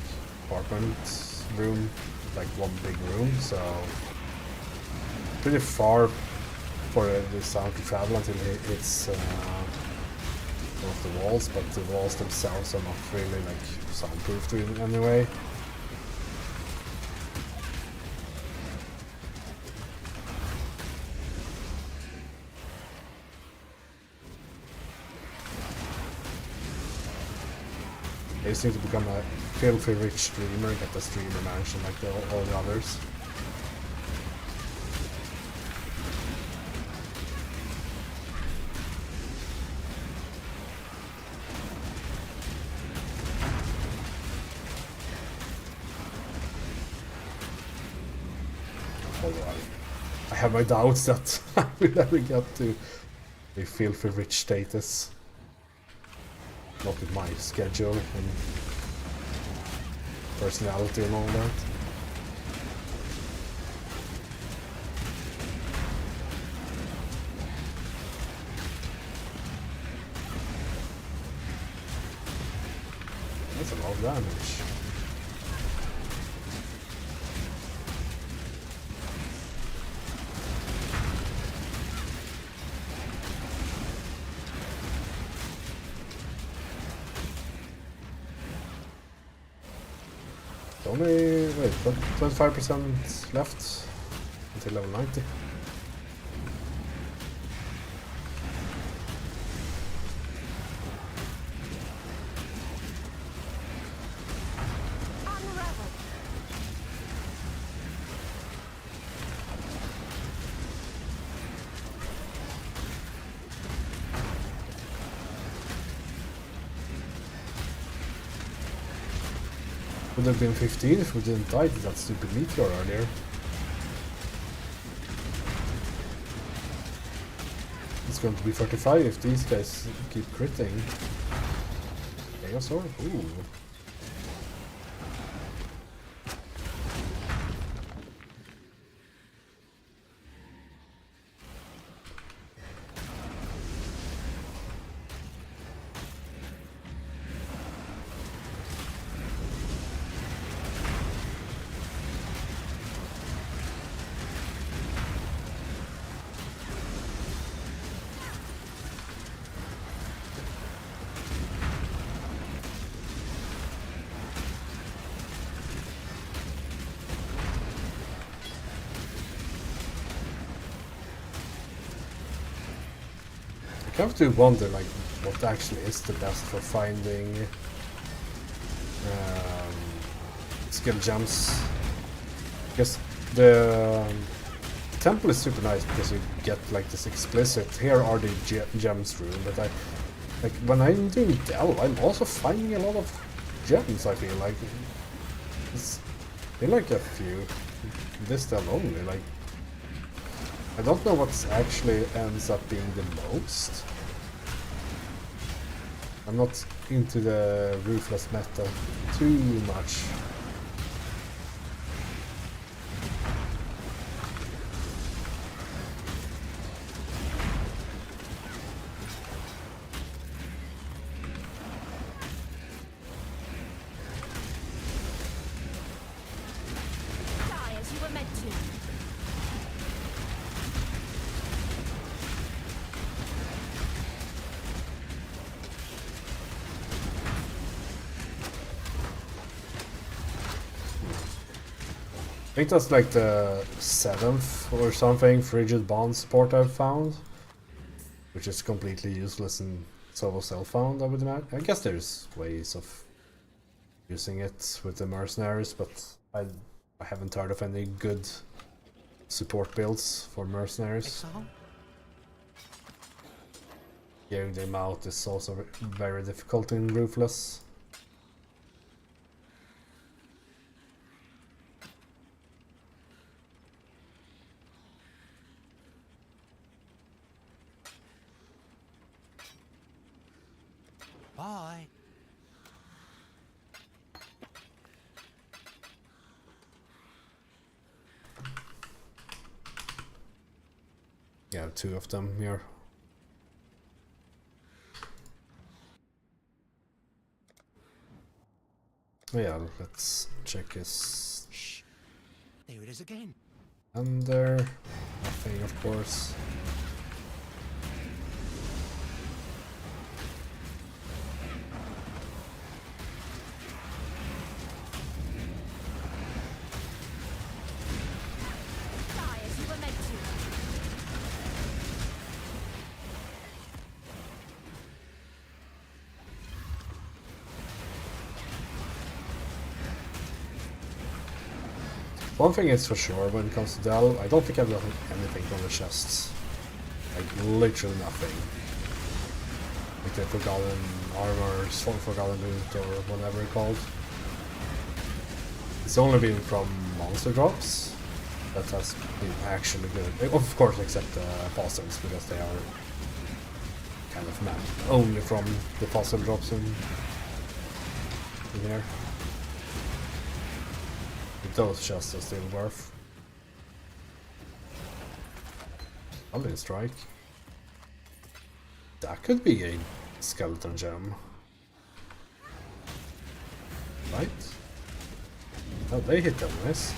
apartment room, like one big room, so pretty far for the sound to travel until it hits one of the walls, but the walls themselves are not really like soundproofed in any way. I just need to become a filthy rich streamer, get the streamer mansion like all the others. Although I have my doubts that I will ever get to a filthy rich status. Not with my schedule and personality and all that. That's a lot of damage. only, wait, 25% left until level 90. Unravel. Would have been 15 if we didn't die to that stupid meteor earlier. It's going to be 45 if these guys keep critting. Chaosaur? Ooh. I have to wonder like what actually is the best for finding skill gems, because the temple is super nice because you get like this explicit here are the gems room, but I like when I'm doing Dell I'm also finding a lot of gems. I feel like it's like a few this Dell only, like I don't know what's actually ends up being the most. I'm not into the Ruthless meta too much. Die as you were meant to. I think that's like the 7th or something frigid bond support I've found, which is completely useless in solo self-found, I would imagine. I guess there's ways of using it with the mercenaries, but I haven't heard of any good support builds for mercenaries. Getting them out is also very difficult in Ruthless. Bye. Yeah, 2 of them here. Yeah, let's check his... Shh. There it is again. Under... nothing, of course. Die as you were meant to. One thing is for sure, when it comes to Dell, I don't think I've done anything from the chests. Like, literally nothing. Like the Forgotten Armor, Forgotten Loot, or whatever it's called. It's only been from monster drops that has been actually good. Of course, except the fossils, because they are kind of mapped only from the fossil drops in here. Those chests are still worth. Paladin Strike. That could be a skeleton gem. Right? Oh, they hit them nice.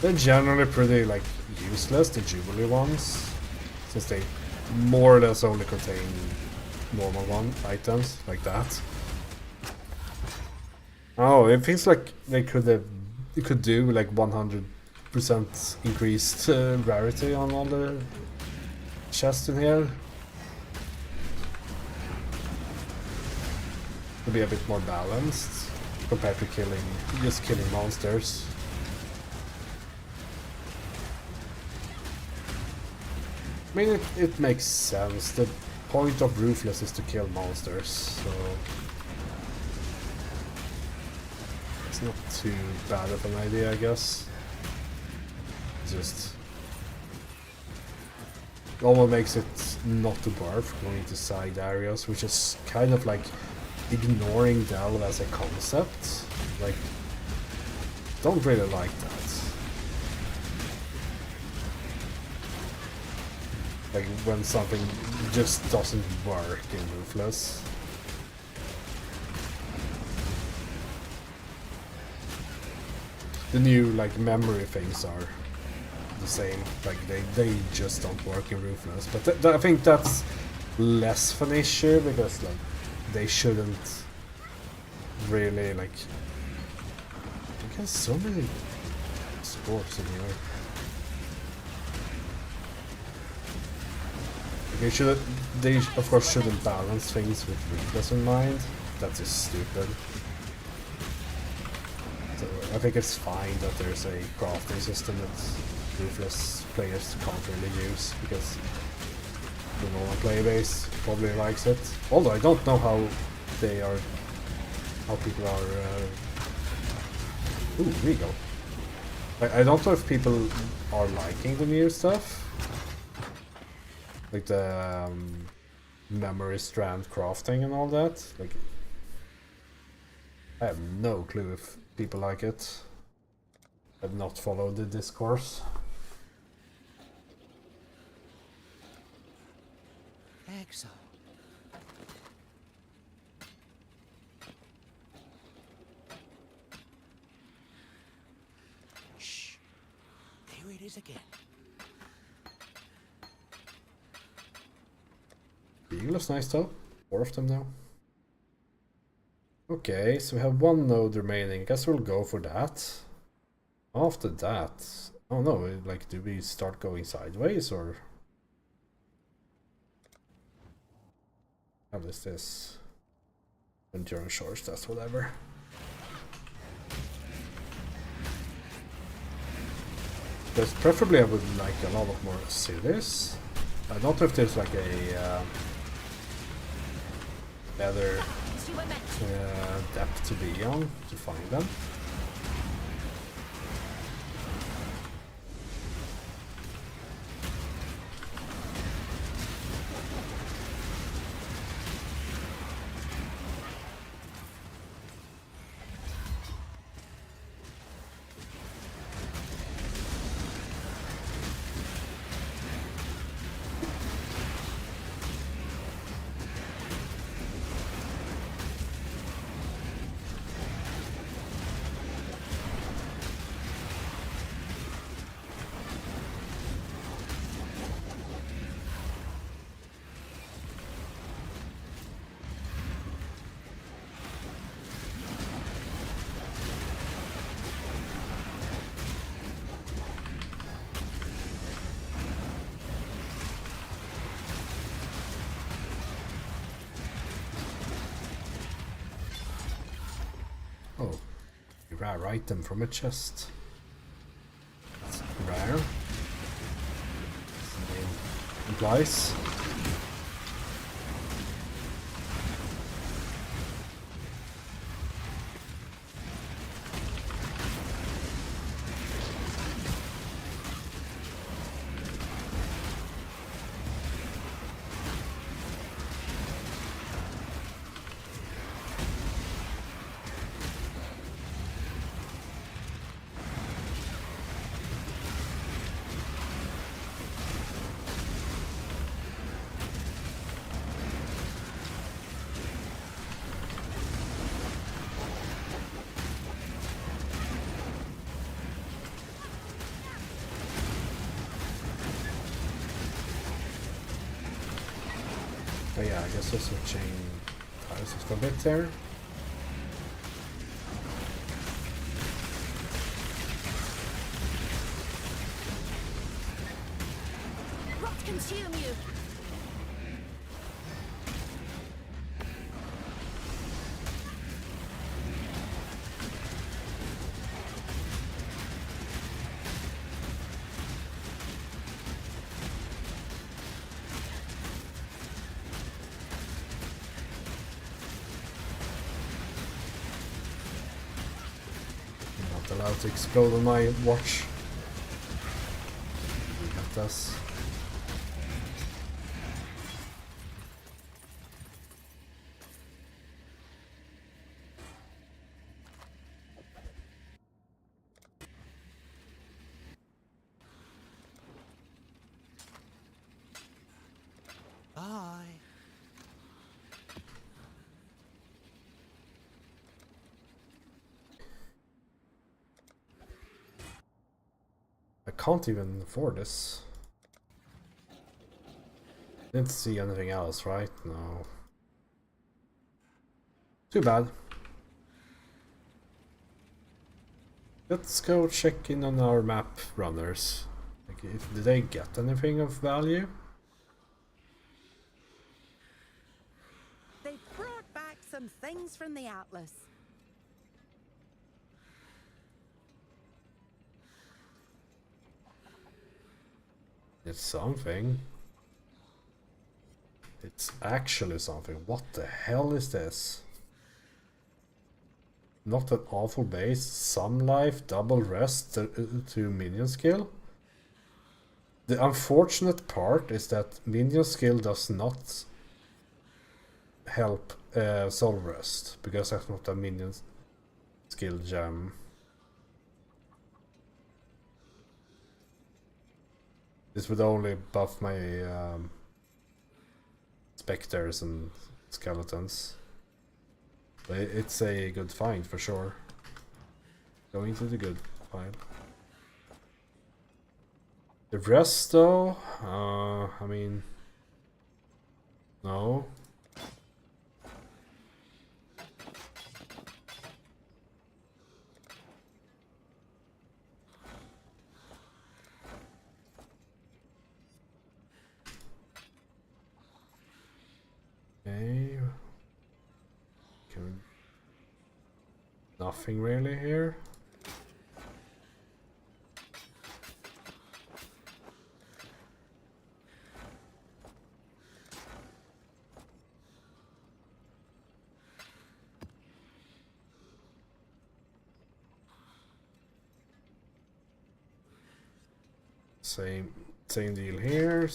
they're generally pretty like useless, the Jubilee ones, since they more or less only contain normal items like that. Oh, it feels like they could do like 100% increased rarity on all the chests in here. To be a bit more balanced compared to just killing monsters. I mean, it makes sense. The point of Ruthless is to kill monsters, so it's not too bad of an idea, I guess. Just almost makes it not too worth going into side areas, which is kind of like ignoring Delve as a concept. Like, don't really like that. Like when something just doesn't work in Ruthless. The new like memory things are the same. Like they just don't work in Ruthless. But I think that's less of an issue because like they shouldn't really like. I guess so many sports in here. They of course shouldn't balance things with Ruthless in mind. That's just stupid. So I think it's fine that there's a crafting system that Ruthless players can't really use because the normal player base probably likes it. Although I don't know how people are. Ooh, here we go. I don't know if people are liking the new stuff. Like the memory strand crafting and all that. Like, I have no clue if people like it. I've not followed the discourse. Exo. Shh. There it is again. Beagle is nice though. 4 of them now. Okay, so we have 1 node remaining. I guess we'll go for that. After that, oh no, like, do we start going sideways or? How is this? Endurance shores, that's whatever. But preferably I would like a lot of more cities. I don't know if there's like a better depth to be on to find them. Oh, rare item from a chest. That's rare. As the name implies. But yeah, I guess we're switching tires for a bit there. Rot consume you! Allowed to explode on my watch. That does. Bye. I can't even afford this. Didn't see anything else, right? No. Too bad. Let's go check in on our map runners. Like, did they get anything of value? They brought back some things from the Atlas. It's something. It's actually something. What the hell is this? Not an awful base. Some life, double rest, to minion skill. The unfortunate part is that minion skill does not help soul rest, because that's not a minion skill gem. This would only buff my specters and skeletons. But it's a good find for sure. Going to the good find. The rest though, I mean, no. Okay. Nothing really here. Same deal here.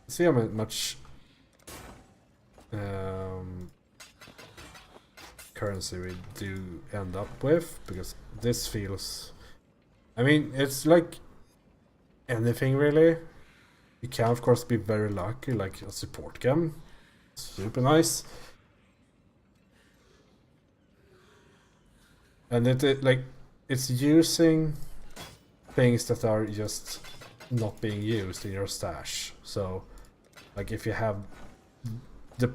See how much currency we do end up with, because this feels, I mean, it's like anything really. You can of course be very lucky, like a support gem, super nice, and it like it's using things that are just not being used in your stash. So like if you have the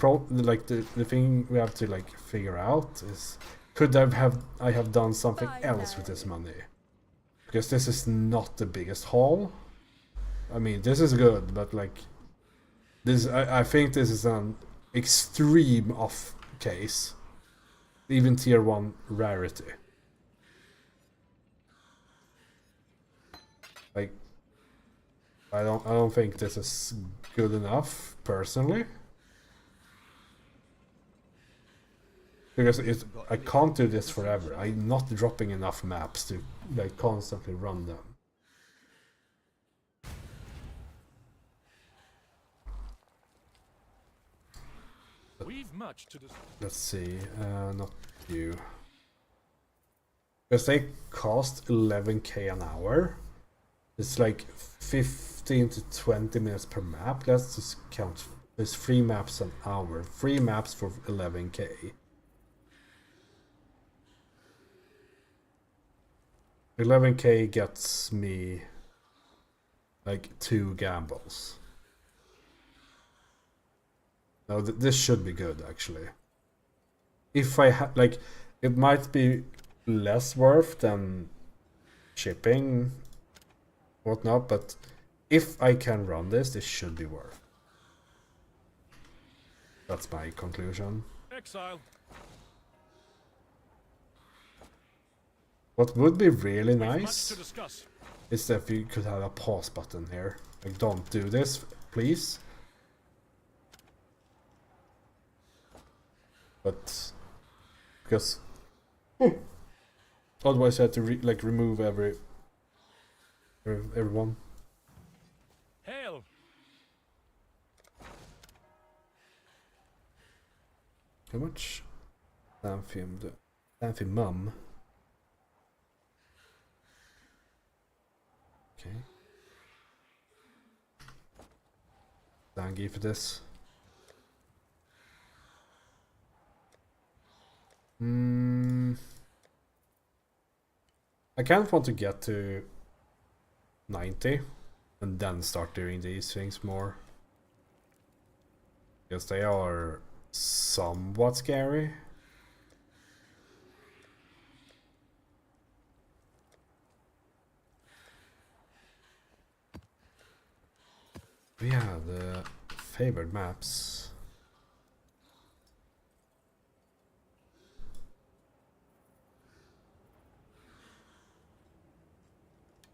thing we have to like figure out is, could I have done something else with this money? Because this is not the biggest haul. I mean, this is good, but like this, I think this is an extreme off case, even tier 1 rarity. Like I don't think this is good enough personally. Because I can't do this forever. I'm not dropping enough maps to like constantly run them. We've much to discuss. Let's see, not you. Because they cost 11k an hour. It's like 15 to 20 minutes per map. Let's just count. There's 3 maps an hour. 3 maps for 11k. 11k gets me like 2 gambles. No, this should be good actually. If I had like, it might be less worth than shipping, whatnot, but if I can run this should be worth. That's my conclusion. Exile. What would be really Much nice to discuss. is if you could have a pause button here. Like, don't do this, please. But because otherwise I had to remove everyone. Hail. How much Mum? Okay. Thank you for this. I kind of want to get to 90 and then start doing these things more. Because they are somewhat scary. Yeah, the favored maps.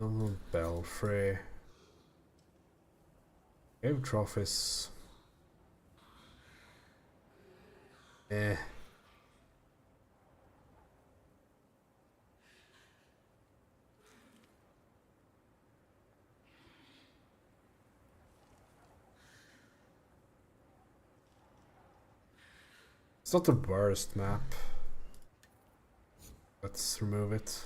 Oh, Belfry. Game trophies. Eh. It's not the worst map. Let's remove it.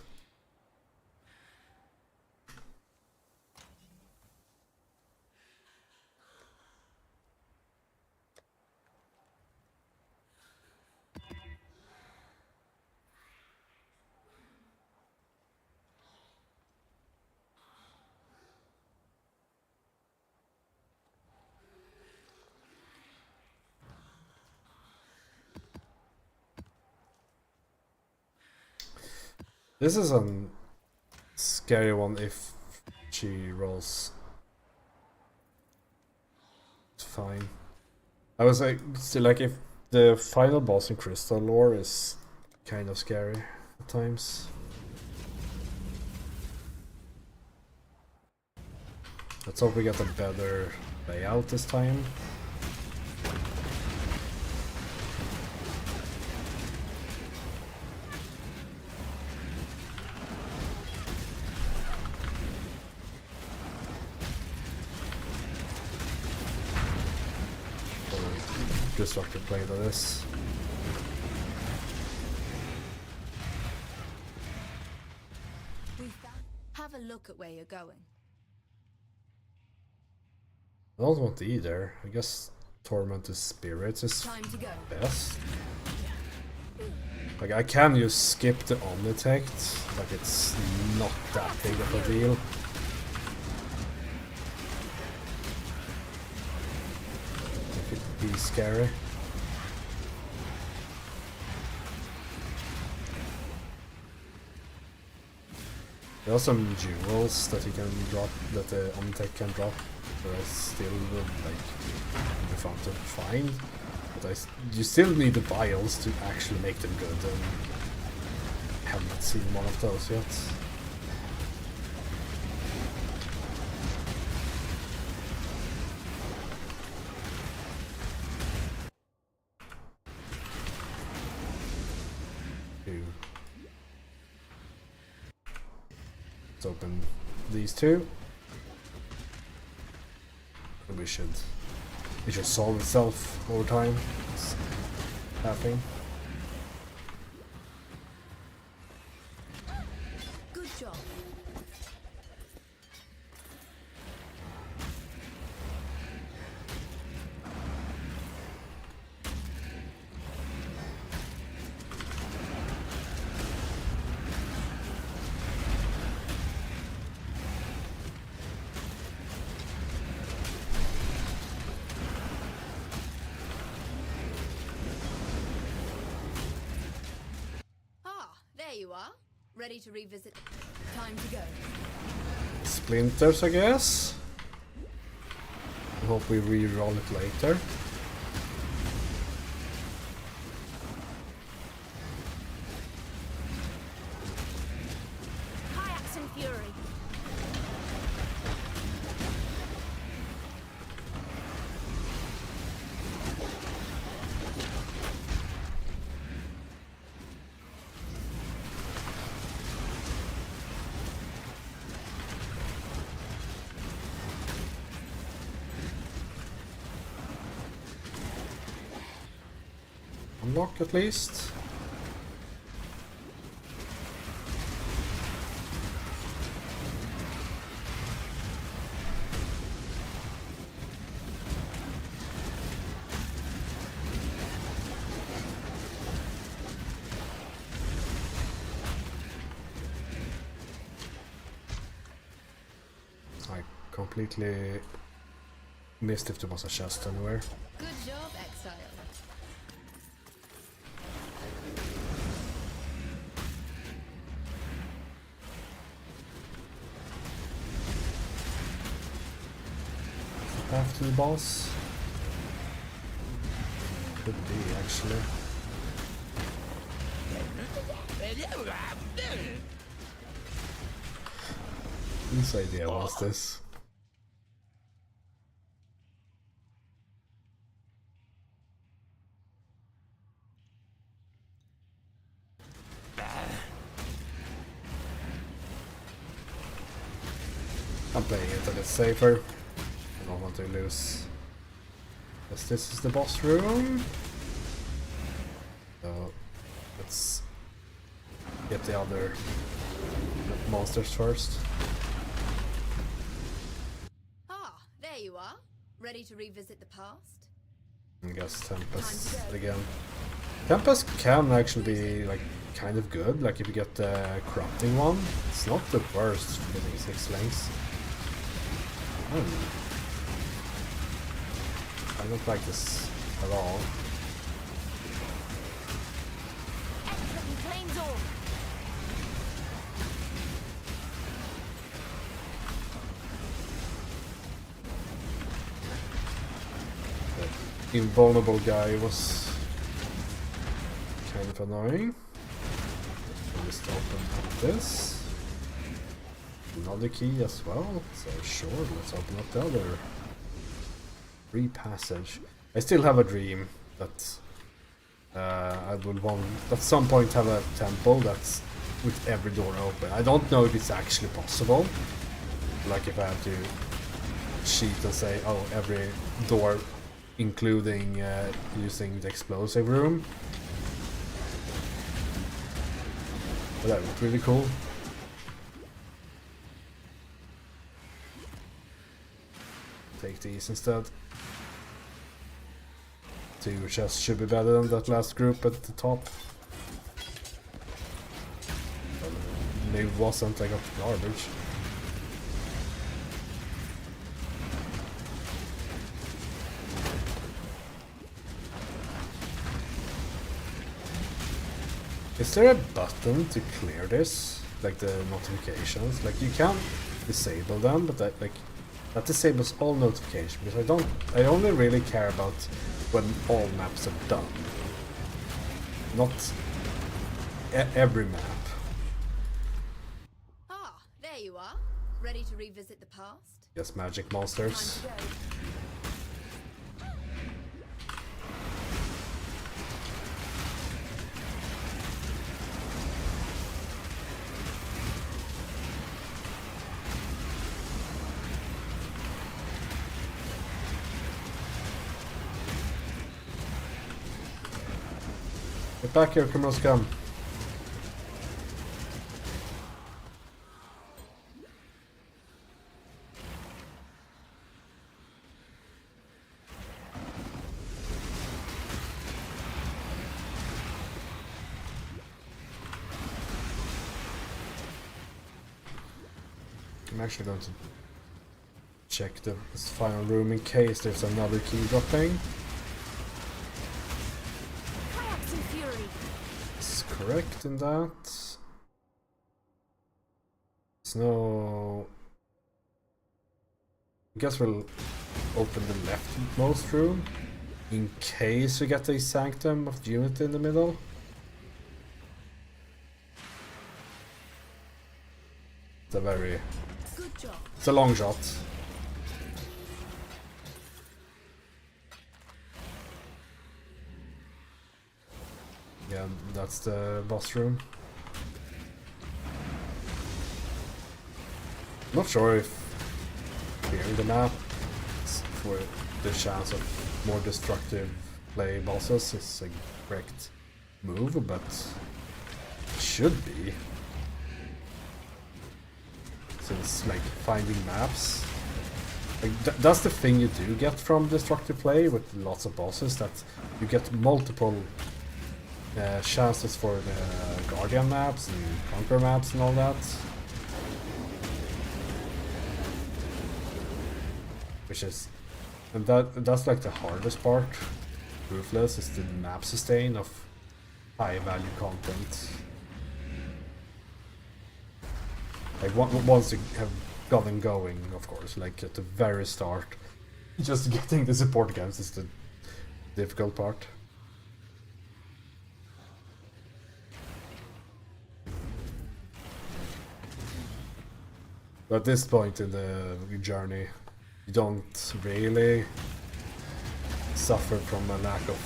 This is a scary one if she rolls. It's fine. I was like, still like, if the final boss in Crystal lore is kind of scary at times. Let's hope we get a better layout this time. Disruptor play to this. Have a look at where you're going. I don't want either. I guess Tormented Spirits is Time to go. best. Like, I can just skip the undetect, like it's not that big of a deal. It could be scary. There are some jewels that you can drop, that the undetect can drop, but I still would like be found to find. But you still need the vials to actually make them good, and I haven't seen one of those yet. Let's open these two. And it should solve itself over time. It's happening. Good job. there you are. Ready to revisit. Time to go. Splinters, I guess. I hope we re-roll it later. Kayaks and fury. Unlock at least. I completely missed if there was a chest anywhere. Good job, Exile. Path to the boss. Could be, actually. Whose idea was this? I'm playing it a bit safer. I don't want to lose. Yes, this is the boss room. So let's get the other monsters first. Ah, there you are. Ready to revisit the past? I guess Tempest again. Tempest can actually be like kind of good, like if you get the corrupting one. It's not the worst for getting 6 links. I don't like this at all. Excellent flames all. The invulnerable guy was kind of annoying. Just open up this. Another key as well, so sure, let's open up the other. Free passage. I still have a dream that I will want at some point have a temple that's with every door open. I don't know if it's actually possible. Like if I have to cheat and say, oh, every door, including using the explosive room. But that would be really cool. Take these instead. 2 chests should be better than that last group at the top. Live wasn't, I got garbage. Is there a button to clear this? Like the notifications? Like you can disable them, but that disables all notifications, because I only really care about when all maps are done. Not every map. Ah, there you are. Ready to revisit the past? Yes, magic monsters. Time to go. Get back here, criminal scum. I'm actually going to check this final room in case there's another key dropping. Kayaks and fury. It's correct in that. There's no... I guess we'll open the leftmost room in case we get a Sanctum of Unity in the middle. It's a very... Good job. It's a long shot. Yeah, that's the boss room. Not sure if clearing the map for the chance of more destructive play bosses is a correct move, but it should be. Since like finding maps, like that's the thing you do get from destructive play with lots of bosses, that you get multiple chances for the Guardian maps and Conqueror maps and all that. Which is, and that's like the hardest part. Ruthless is the map sustain of high value content. Like once you have gotten going, of course, like at the very start, just getting the support against is the difficult part. But at this point in the journey, you don't really suffer from a lack of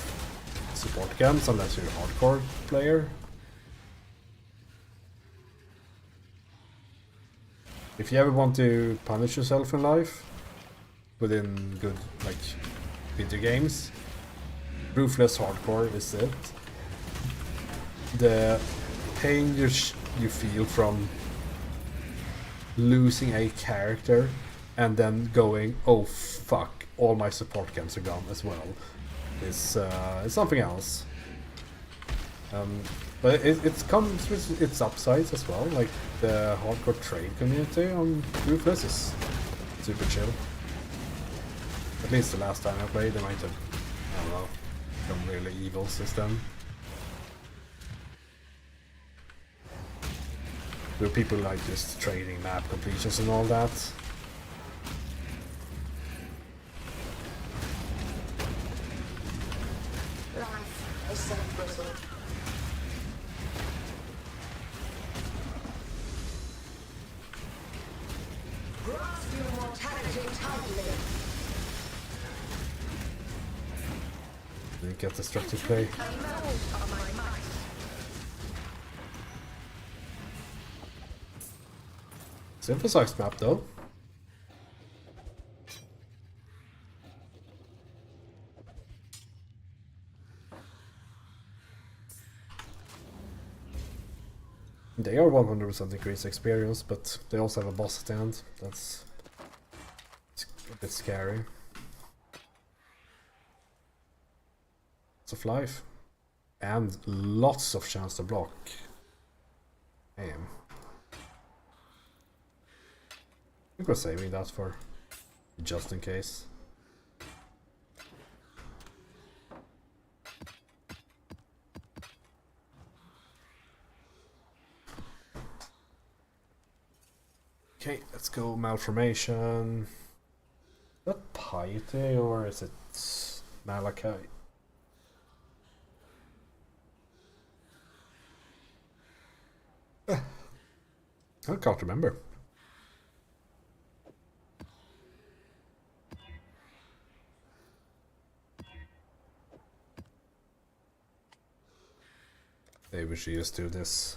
support games unless you're a hardcore player. If you ever want to punish yourself in life within good like video games, Ruthless Hardcore is it. The pain you feel from losing a character and then going, oh fuck, all my support games are gone as well, is something else. But it comes with its upsides as well, like the hardcore trade community on Ruthless is super chill. At least the last time I played, they might have, I don't know, become really evil system. There are people like just trading map completions and all that. Life is so brittle. Grasp your mortality tightly. Didn't get destructive play. Synthesized map though. They are 100% increased experience, but they also have a boss at the end. It's a bit scary. Lots of life. And lots of chance to block. Damn. I think we're saving that for just in case. Okay, let's go malformation. Is that piety or is it Malachi? I can't remember. Maybe we should just do this.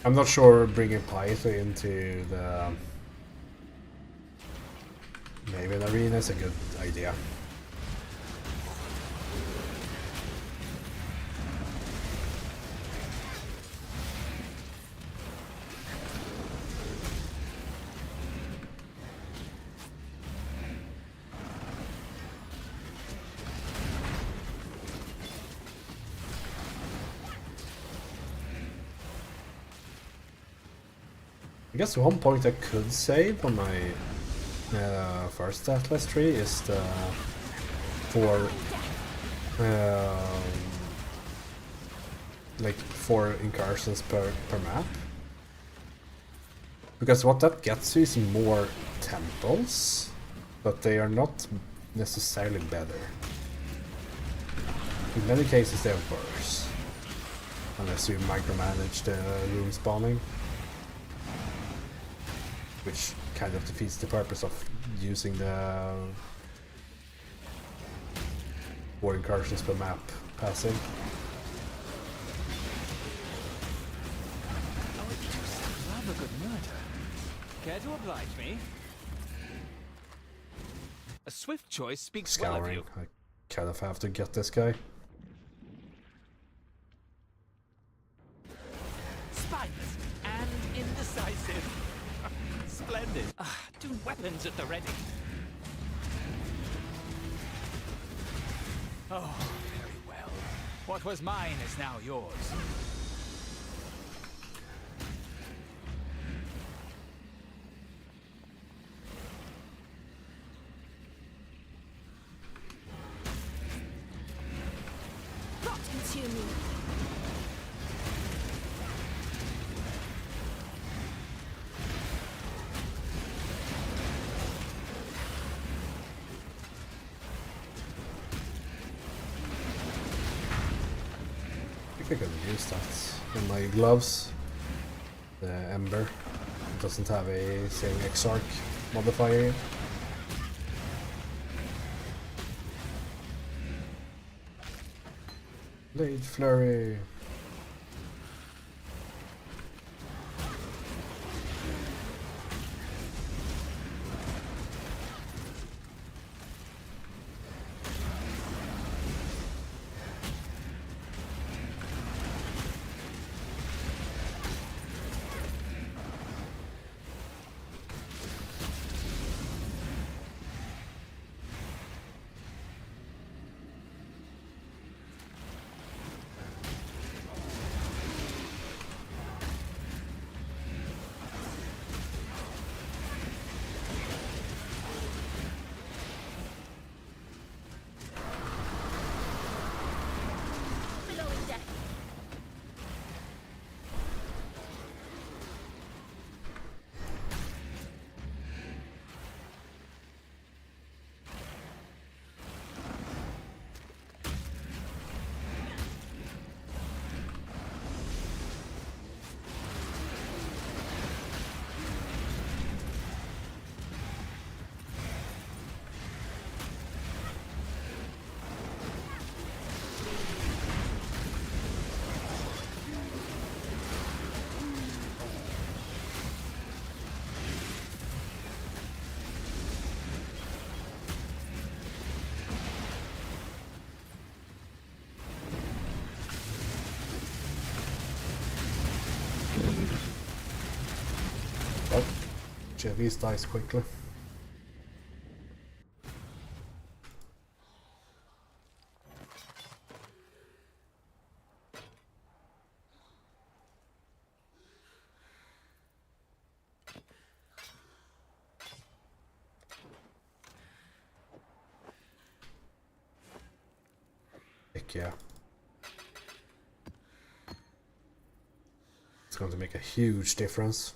I'm not sure bringing piety into the maybe an arena is a good idea. I guess one point I could save on my first Atlas tree is the for like 4 incursions per map. Because what that gets you is more temples, but they are not necessarily better. In many cases they are worse. Unless you micromanage the room spawning. Which kind of defeats the purpose of using the 4 incursions per map passive. Oh, it just love a good murder. Care to oblige me? A swift choice speaks well of you. Scouring. I kind of have to get this guy. Spineless and indecisive. Splendid. Two weapons at the ready. Oh, very well. What was mine is now yours. Rot consume you. I think I can use that in my gloves. The Ember doesn't have a same Exarch modifier. Blade Flurry. These dies quickly. Heck yeah. It's going to make a huge difference.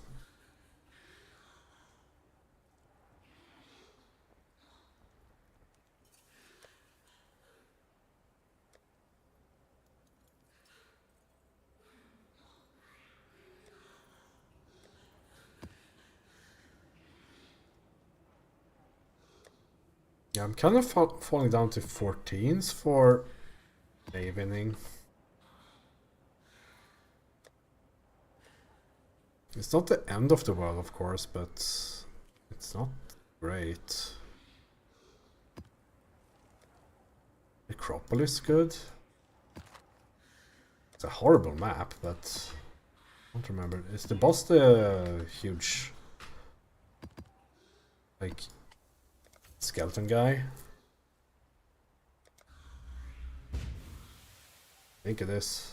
Yeah, I'm kind of falling down to 14s for day winning. It's not the end of the world, of course, but it's not great. Necropolis good. It's a horrible map, but I don't remember. Is the boss the huge, like, skeleton guy? I think it is.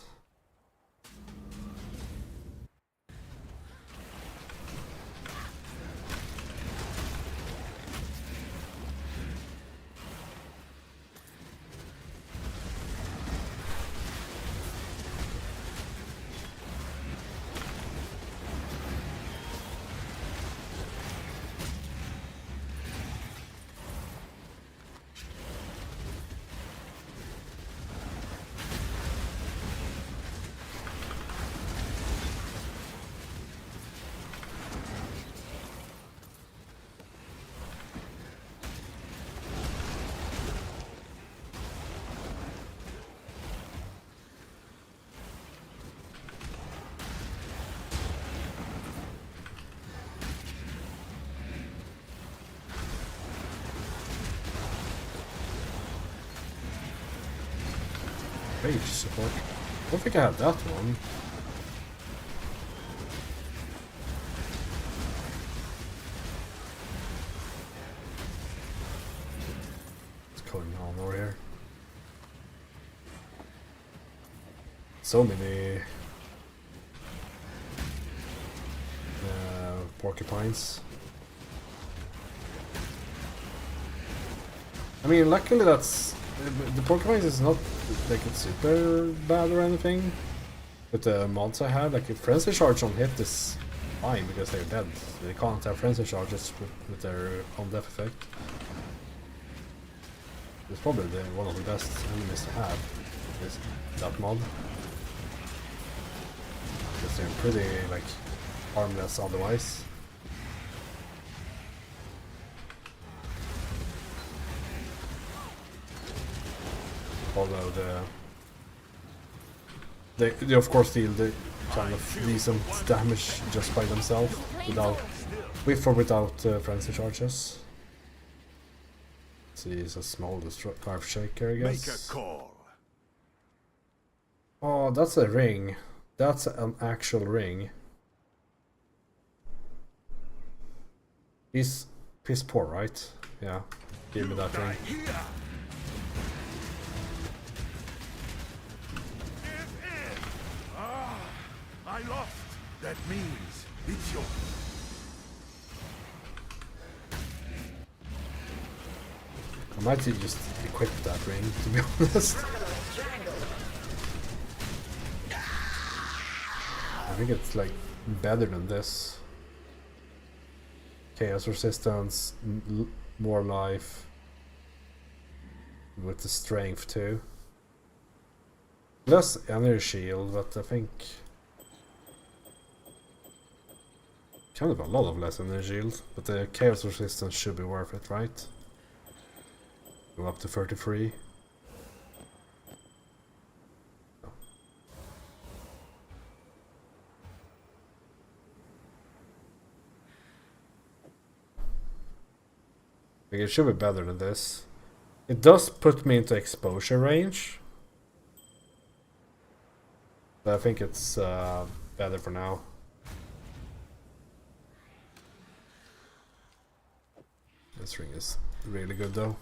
Rage support. I don't think I have that one. What's going on over here? So many porcupines. I mean, luckily that's the porcupines is not like it's super bad or anything. But the mods I have, like if frenzy charge on hit is fine because they're dead. They can't have frenzy charges with their own death effect. It's probably one of the best enemies to have, is that mod. Because they're pretty like harmless otherwise. Although they of course deal the kind of decent damage just by themselves, with or without frenzy charges. See, it's a small scarf shaker, I guess. Make a call. Oh, that's a ring. That's an actual ring. He's piss poor, right? Yeah. Give me that ring. I lost. That means it's yours. I might just equip that ring, to be honest. I think it's like better than this. Chaos resistance, more life, with the strength too. Less energy shield, but I think kind of a lot of less energy shield. But the chaos resistance should be worth it, right? Go up to 33. Like it should be better than this. It does put me into exposure range, but I think it's better for now. This ring is really good though.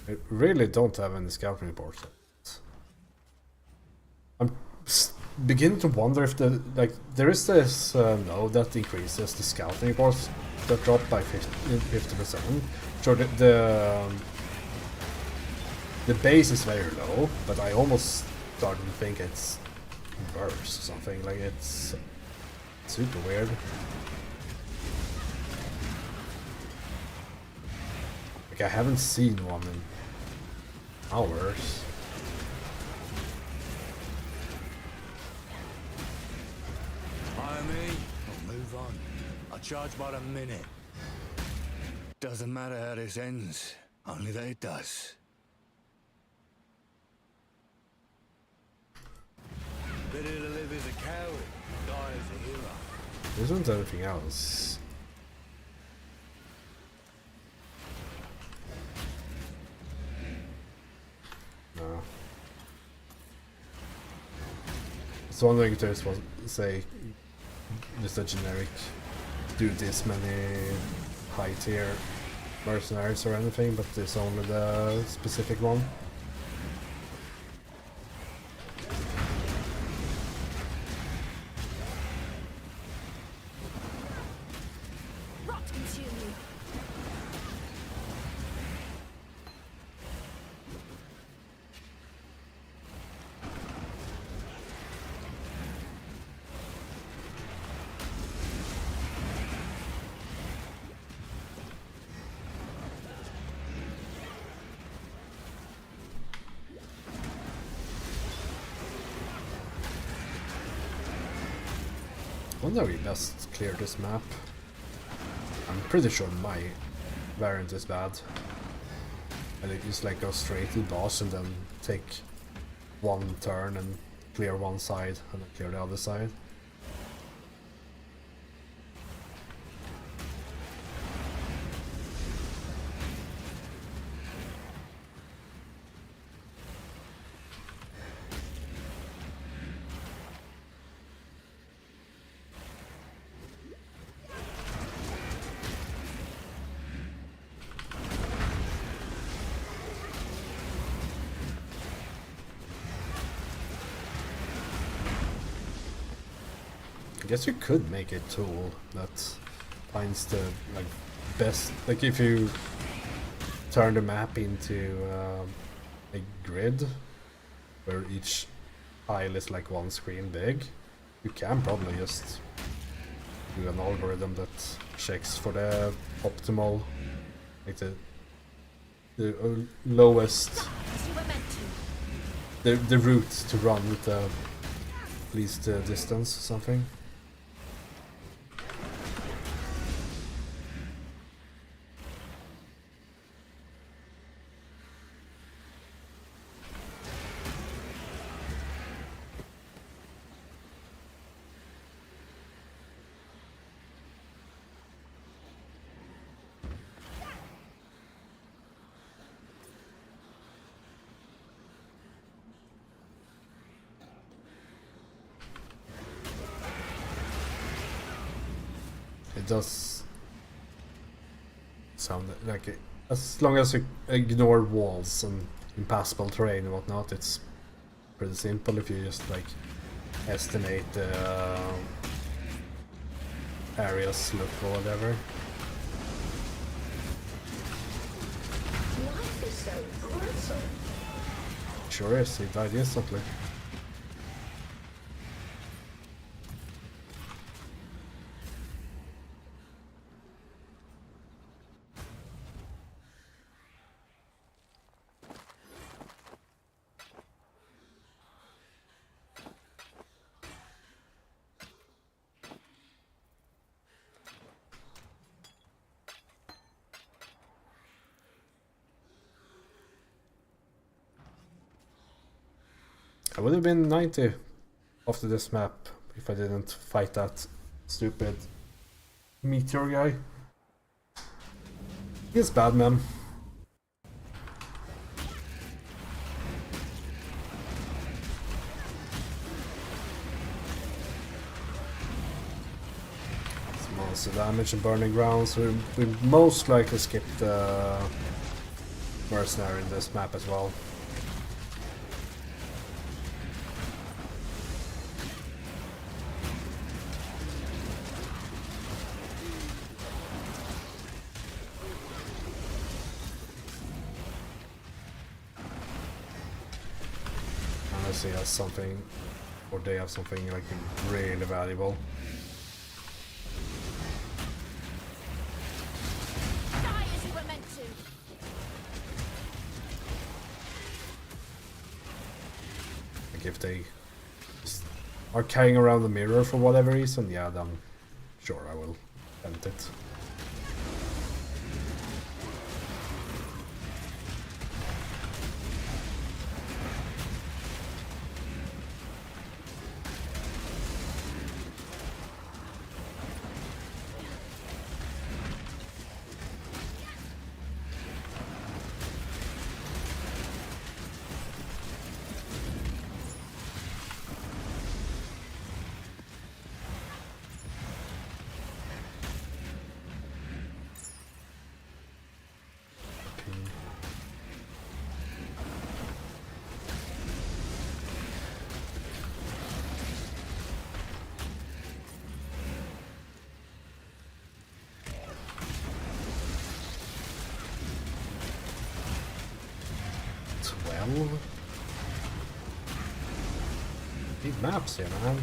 I really don't have any scouting reports. I'm beginning to wonder if there is this node that increases the scouting reports that drop by 50%. Sure, the base is very low, but I almost started to think it's worse or something. Like it's super weird. Like I haven't seen one in hours. Hire me, I'll move on. I'll charge by the minute. Doesn't matter how this ends, only that it does. Better to live as a coward, die as a hero. There isn't anything else. No. I was wondering if there's one, say, just a generic do this many high tier mercenaries or anything, but there's only the specific one. Rot consume you. I wonder if we best clear this map. I'm pretty sure my variant is bad. And it just like go straight to the boss and then take one turn and clear one side and then clear the other side. I guess you could make a tool that finds the like best, like if you turn the map into a grid where each tile is like one screen big, you can probably just do an algorithm that checks for the optimal, like the lowest, the route to run with the least distance or something. It does sound like it, as long as you ignore walls and impassable terrain and whatnot, it's pretty simple if you just like estimate the areas, look or whatever. Life is so brutal. Sure is, he died instantly. I would have been 90 after this map if I didn't fight that stupid meteor guy. He's bad, man. Some monster damage and burning grounds. We most likely skip the mercenary in this map as well. He has something, or they have something like really valuable. Die as you were meant to. Like if they just are carrying around the mirror for whatever reason, yeah, then sure I will vent it. Big maps here, man.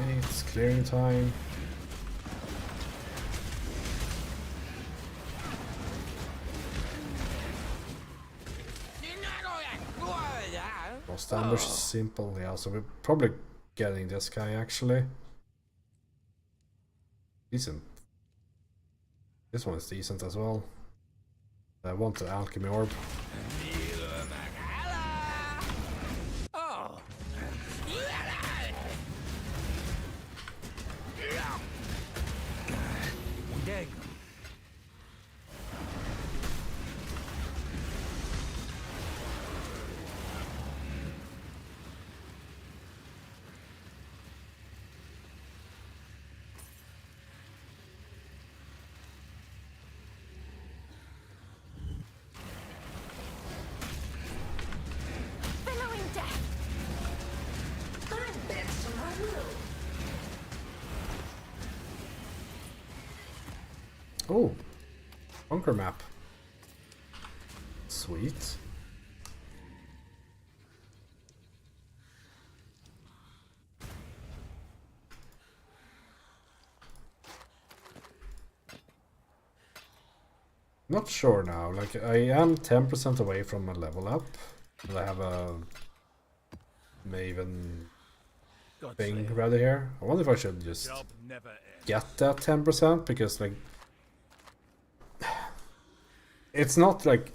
Okay, it's clearing time. Lost damage, simple, yeah, so we're probably getting this guy actually. Decent. This one is decent as well. I want the alchemy orb. Oh, bunker map. Sweet. Not sure now, like I am 10% away from a level up. And I have a Maven thing rather here. I wonder if I should just get that 10% because like it's not like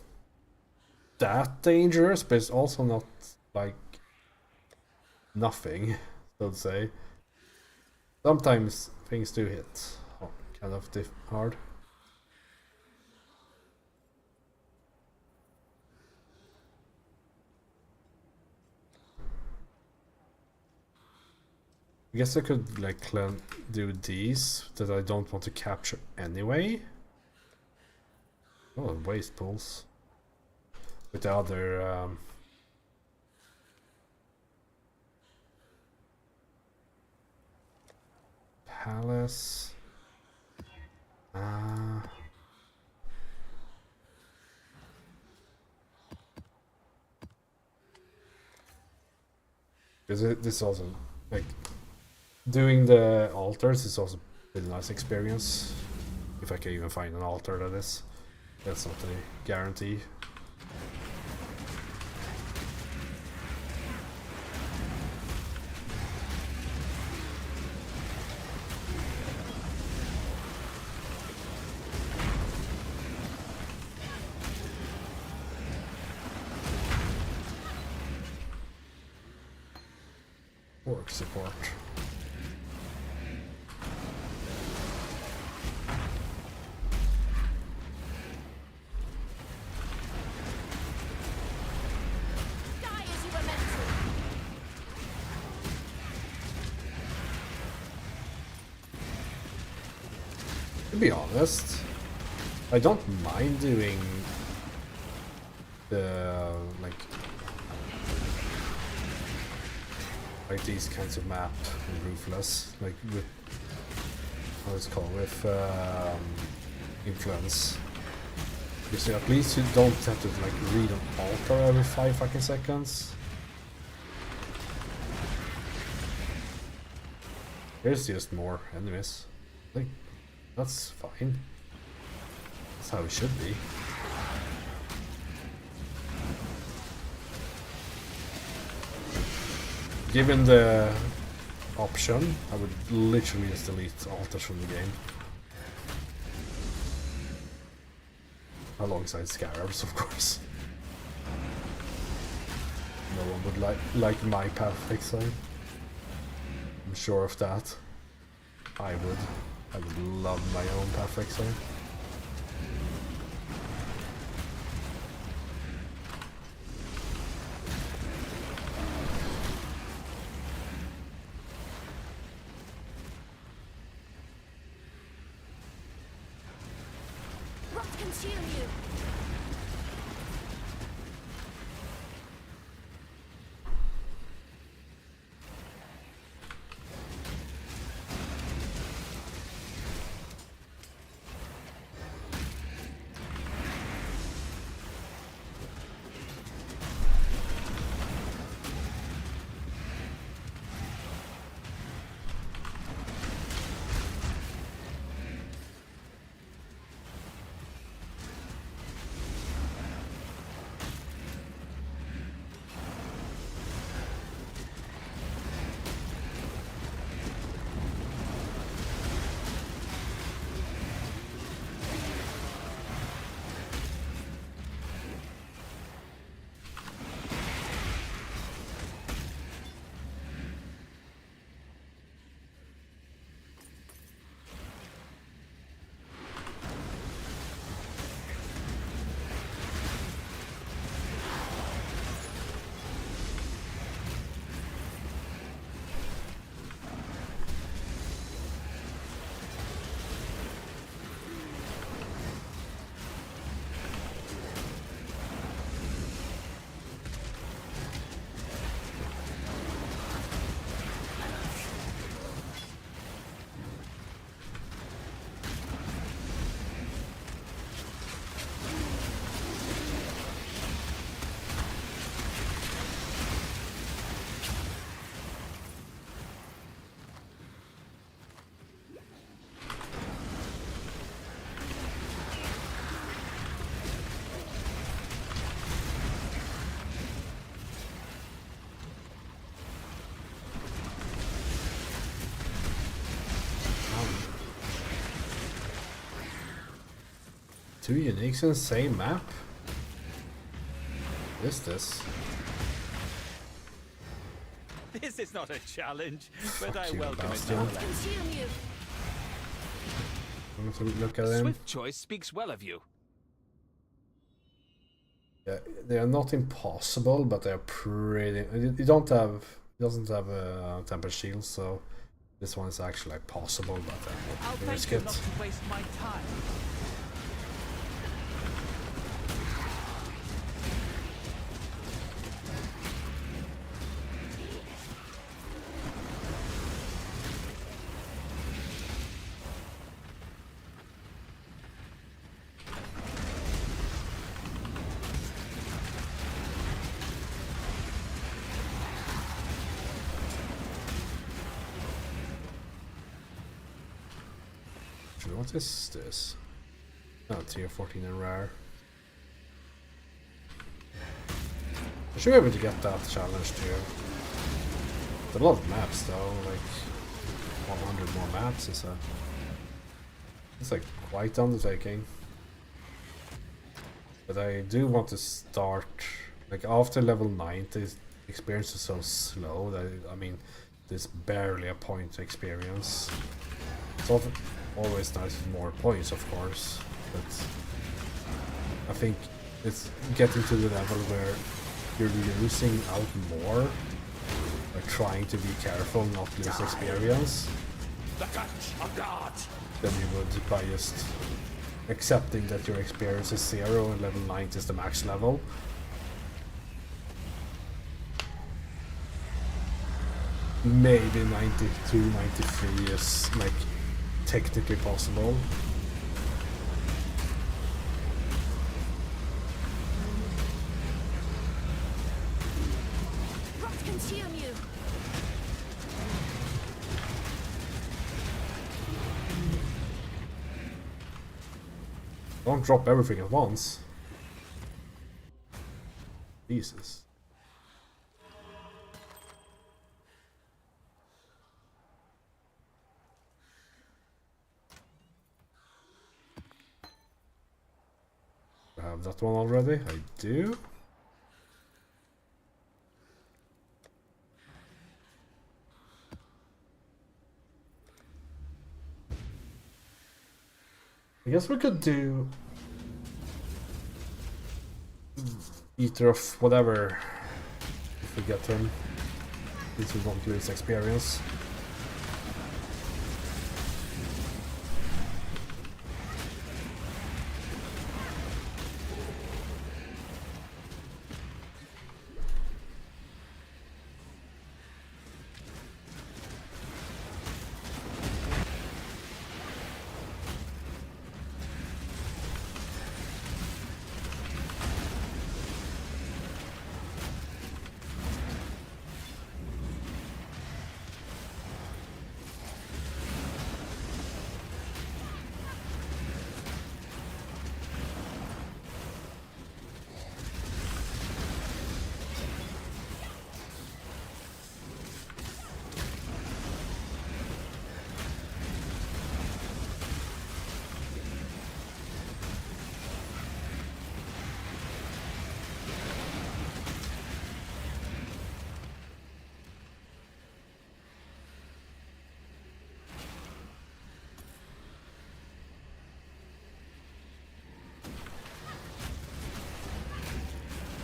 that dangerous, but it's also not like nothing, so to say. Sometimes things do hit kind of hard. I guess I could like do these that I don't want to capture anyway. Oh, waste pools. With the other palace. This also like doing the altars is also a nice experience. If I can even find an altar, that is. That's not a guarantee. Work support. To be honest, I don't mind doing the like these kinds of map in Ruthless, like with what it's called, with influence. Because at least you don't have to like read an altar every 5 fucking seconds. Here's just more enemies. Like, that's fine. That's how it should be. Given the option, I would literally just delete altars from the game. Alongside scarabs, of course. No one would like my path exile. I'm sure of that. I would love my own path exile. What consume you? 2 uniques in the same map? What is this? This is not a challenge, but I you, welcome it bastard. nonetheless. Consume you. I'm going to look at them. Swift choice speaks well of you. Yeah, they are not impossible, but they are pretty. You don't have. It doesn't have a temper shield, so this one is actually like possible. But I'll we risk thank you it. not to waste my time. What is this? Oh, tier 14 and rare. I should be able to get that challenge too. It's a lot of maps though, like 100 more maps is a... It's like quite undertaking. But I do want to start, like after level 90, the experience is so slow that, I mean, there's barely a point to experience. It's always nice with more points, of course, but I think it's getting to the level where you're losing out more by trying to be careful not to lose experience than you would by just accepting that your experience is 0 and level 90 is the max level. Maybe 92, 93 is like technically possible. Rot consume you. Don't drop everything at once. Jesus. I have that one already. I do. I guess we could do Eater of whatever if we get him. Since we won't lose experience.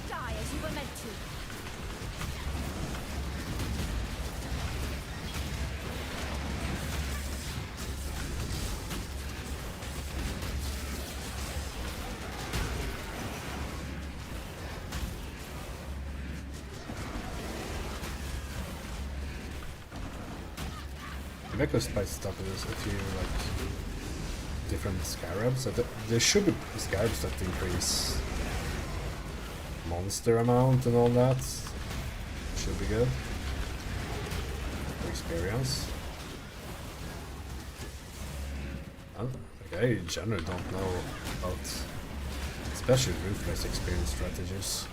Die as you were meant to. Maybe I could spice it up with a few like different scarabs. There should be scarabs that increase monster amount and all that. Should be good. For experience. Like, I generally don't know about especially Ruthless experience strategies.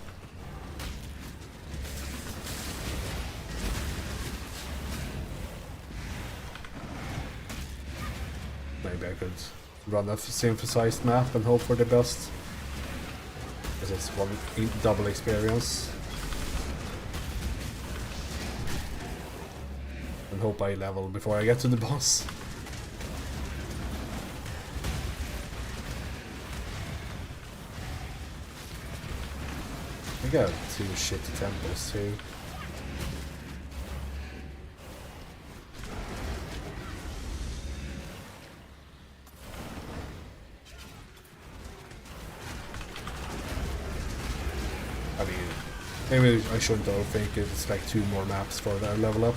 Maybe I could run a synthesized map and hope for the best. Because it's one double experience. And hope I level before I get to the boss. I got 2 shitty temples too. I mean, maybe I shouldn't overthink it. It's like 2 more maps for their level up.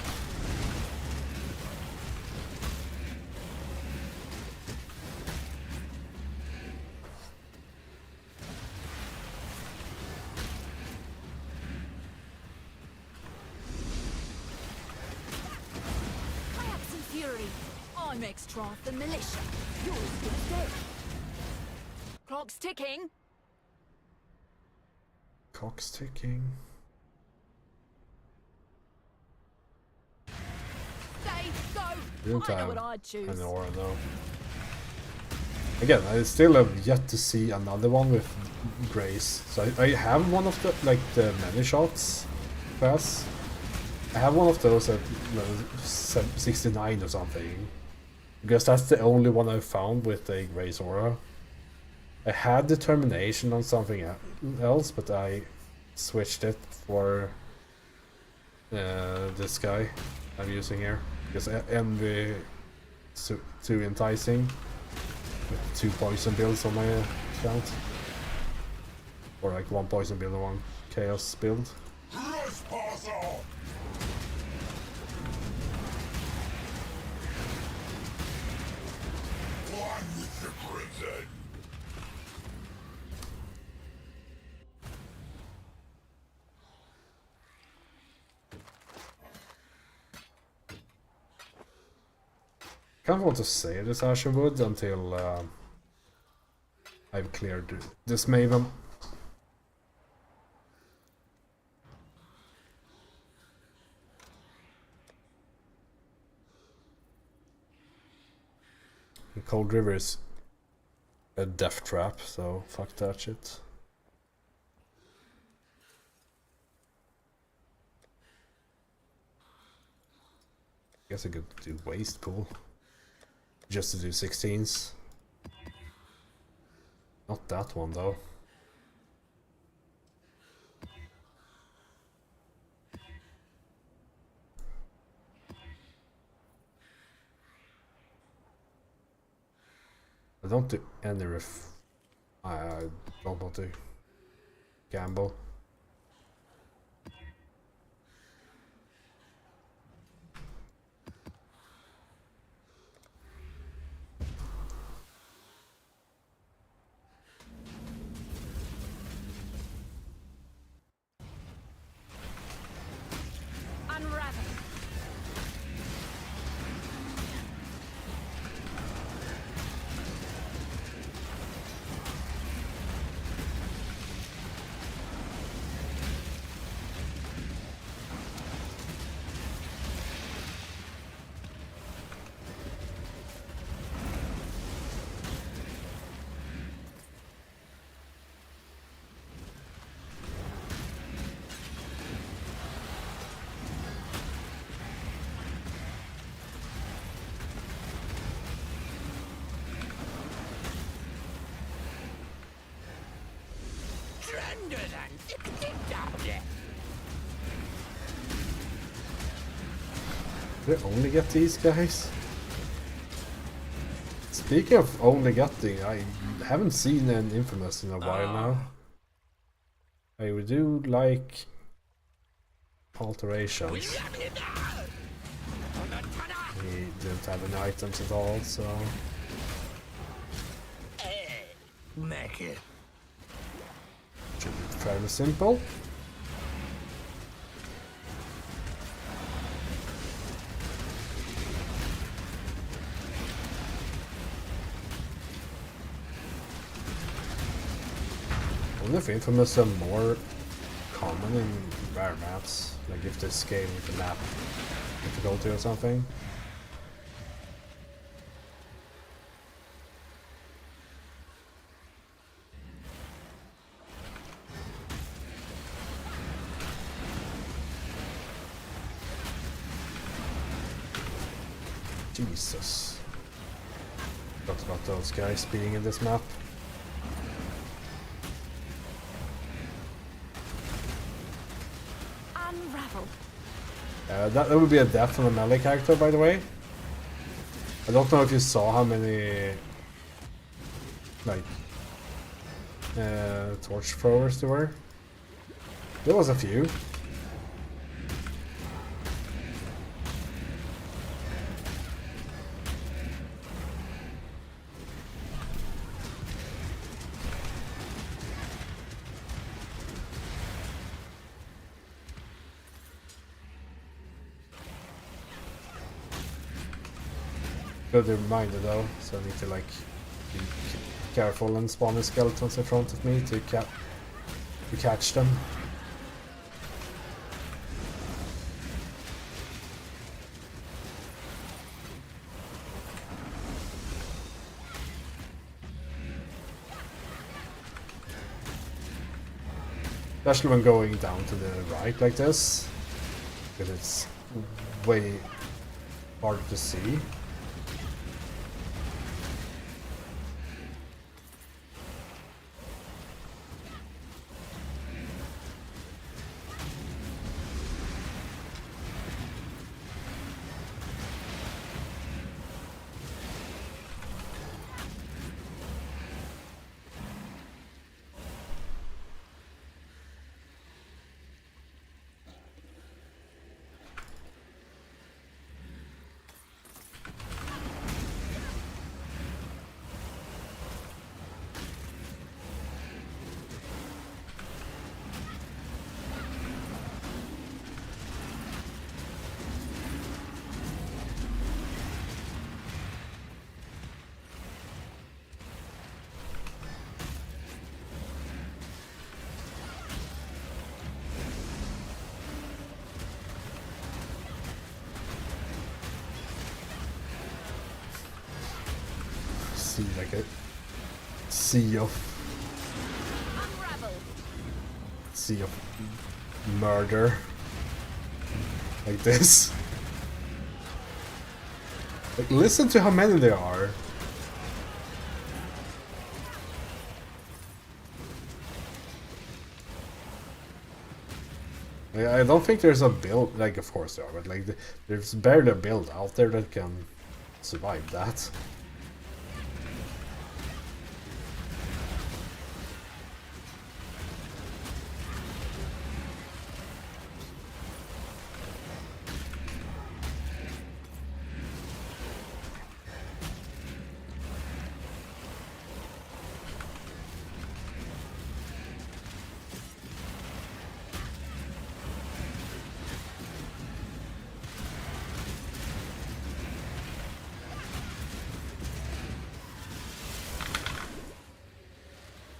I'm extra the militia. You're as good as dead. Clock's ticking. Clock's ticking. Stay, go. Didn't I know have what I'd choose. an aura though. Again, I still have yet to see another one with Grace. So I have one of the, like, the many shots class. I have one of those at 69 or something. Because that's the only one I've found with a Grace aura. I had determination on something else, but I switched it for this guy I'm using here. Because envy too enticing. With 2 poison builds on my account. Or like 1 poison build and 1 chaos build. I kind of want to save this Ashenwood until I've cleared this Maven. And Cold River is a death trap, so fuck that shit. I guess I could do Waste Pool. Just to do 16s. Not that one though. I don't do any I don't want to gamble. Did I only get these guys? Speaking of only getting, I haven't seen an Infamous in a while now. I would do like alterations. He didn't have any items at all, so Make it. should be fairly simple. I wonder if Infamous are more common in rare maps, like if they scale with the map difficulty or something. Jesus. Forgot about those guys being in this map. Unravel. That would be a death on a melee character, by the way. I don't know if you saw how many like torch throwers there were. There was a few. Good reminder though, so I need to like be careful and spawn the skeletons in front of me to catch them. Especially when going down to the right like this, because it's way harder to see. Like a sea of murder like this. Like, listen to how many there are. I don't think there's a build, like of course there are, but like there's barely a build out there that can survive that.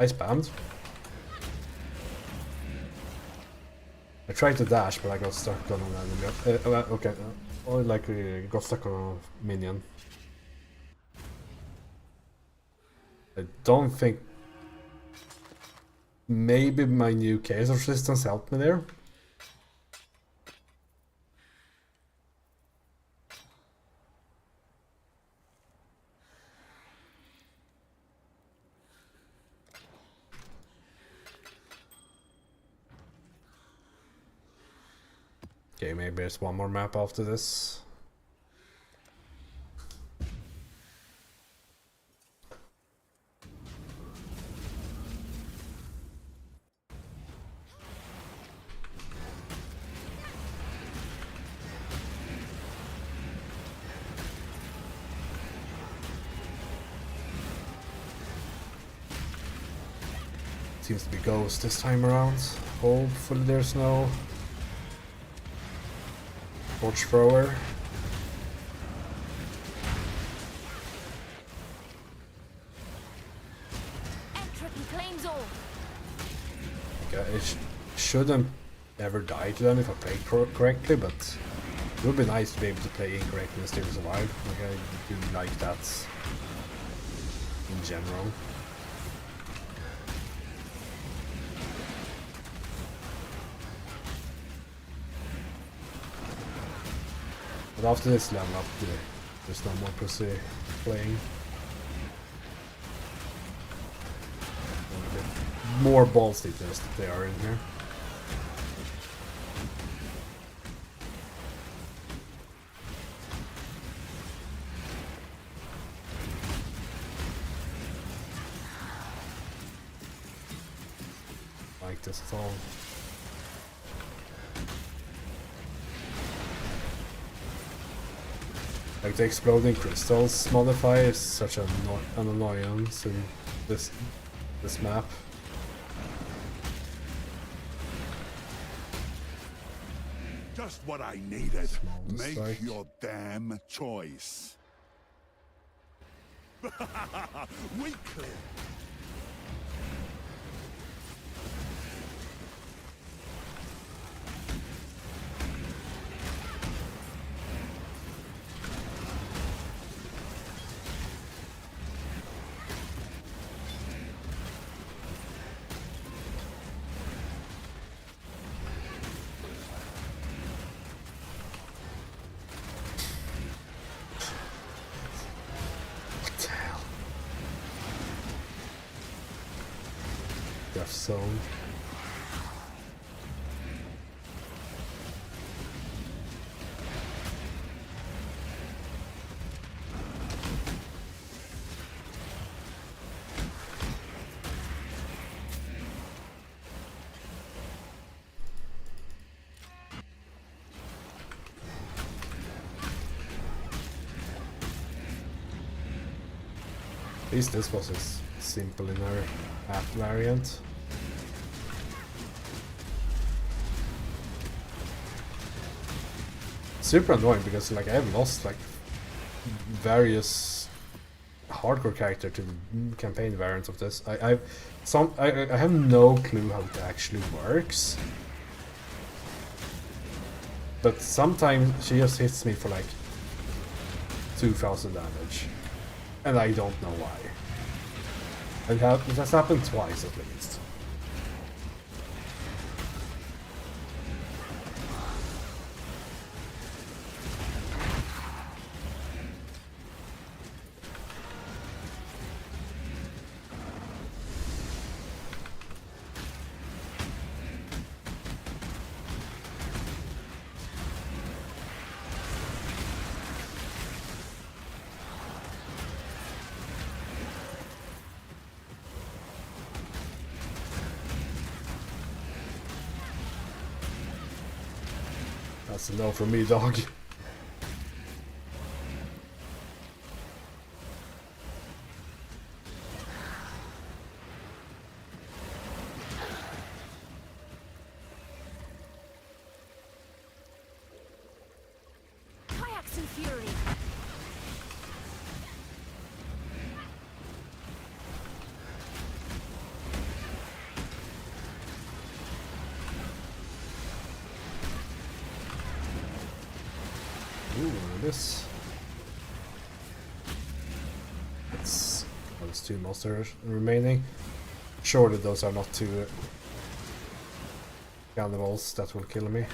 I spammed. I tried to dash, but I got stuck on an enemy. Okay, or like got stuck on a minion. I don't think. Maybe my new case resistance helped me there. Okay, maybe there's one more map after this. Seems to be ghost this time around. Hopefully there's no torch thrower. Okay, it shouldn't ever die to them if I play correctly, but it would be nice to be able to play incorrectly and still survive. Like, I do like that in general. But after this level up, There's no more pussy playing. A bit more ball steepness that they are in here. Like this at all. Like the exploding crystals modifier is such an annoyance in this map. Just what I needed. Make strike. your damn choice. Weakly. Death zone. At least this was as simple in our app variant. Super annoying because like I have lost like various hardcore character to the campaign variants of this. I have no clue how it actually works. But sometimes she just hits me for like 2000 damage. And I don't know why. It has happened twice at least. That's a no from me, dog. Kayaks and fury. Ooh, this. It's those two monsters remaining. Surely those are not two cannibals that will kill me.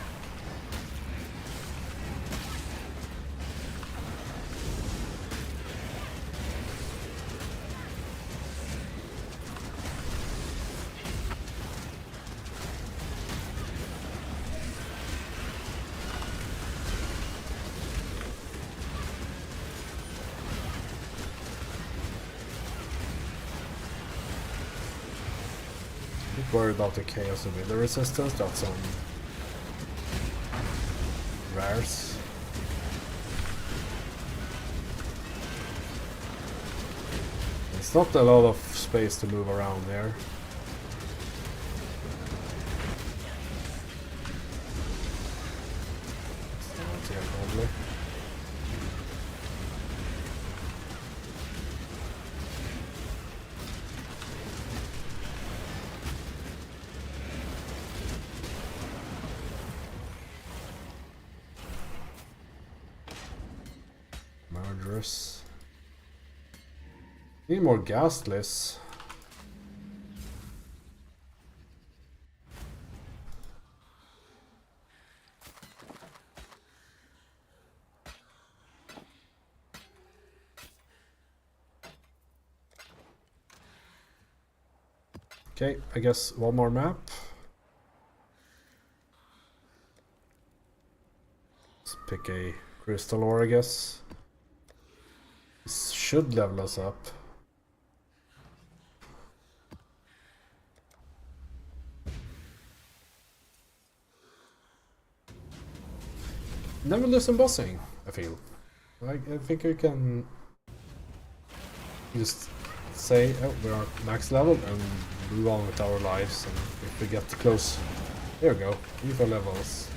Worried about the chaos and wither resistance, that's on rares. It's not a lot of space to move around there. It's here probably. Murderous. Need more ghastless. Okay, I guess one more map. Let's pick a crystal ore, I guess. This should level us up. Never lose in bossing, I feel. I think we can just say, oh, we're max level and move on with our lives, and if we get close, there we go, FIFA levels.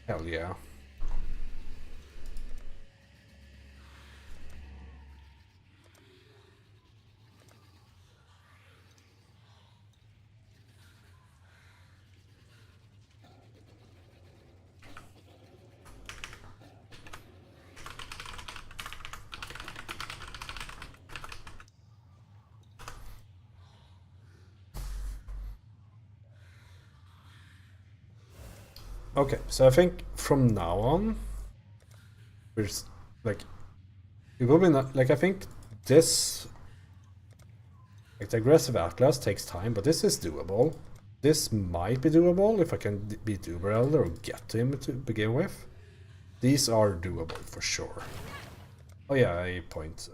Hell yeah. Okay, so I think from now on, we're like, it will be not like, I think this, like the aggressive Atlas takes time, but this is doable. This might be doable if I can beat Uber Elder or get to him to begin with. These are doable for sure. Oh yeah, a point.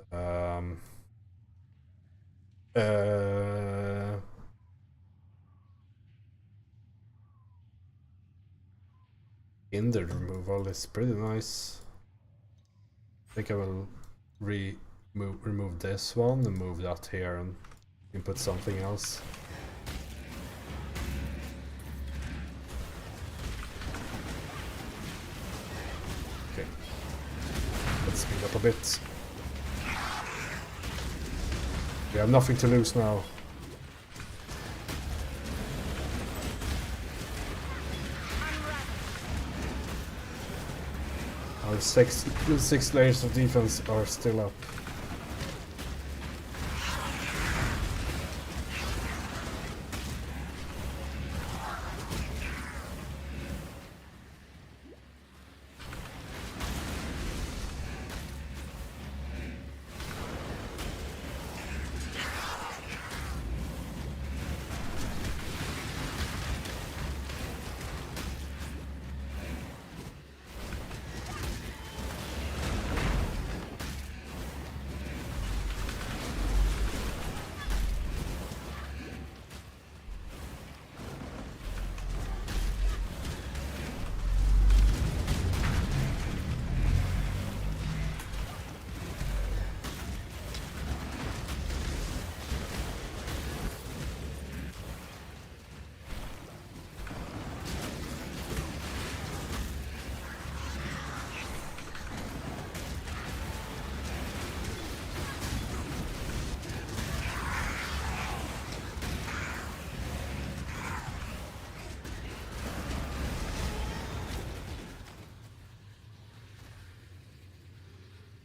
Hinder removal is pretty nice. I think I will remove this one and move that here and input something else. Okay, let's speed up a bit. We have nothing to lose now. Our six layers of defense are still up.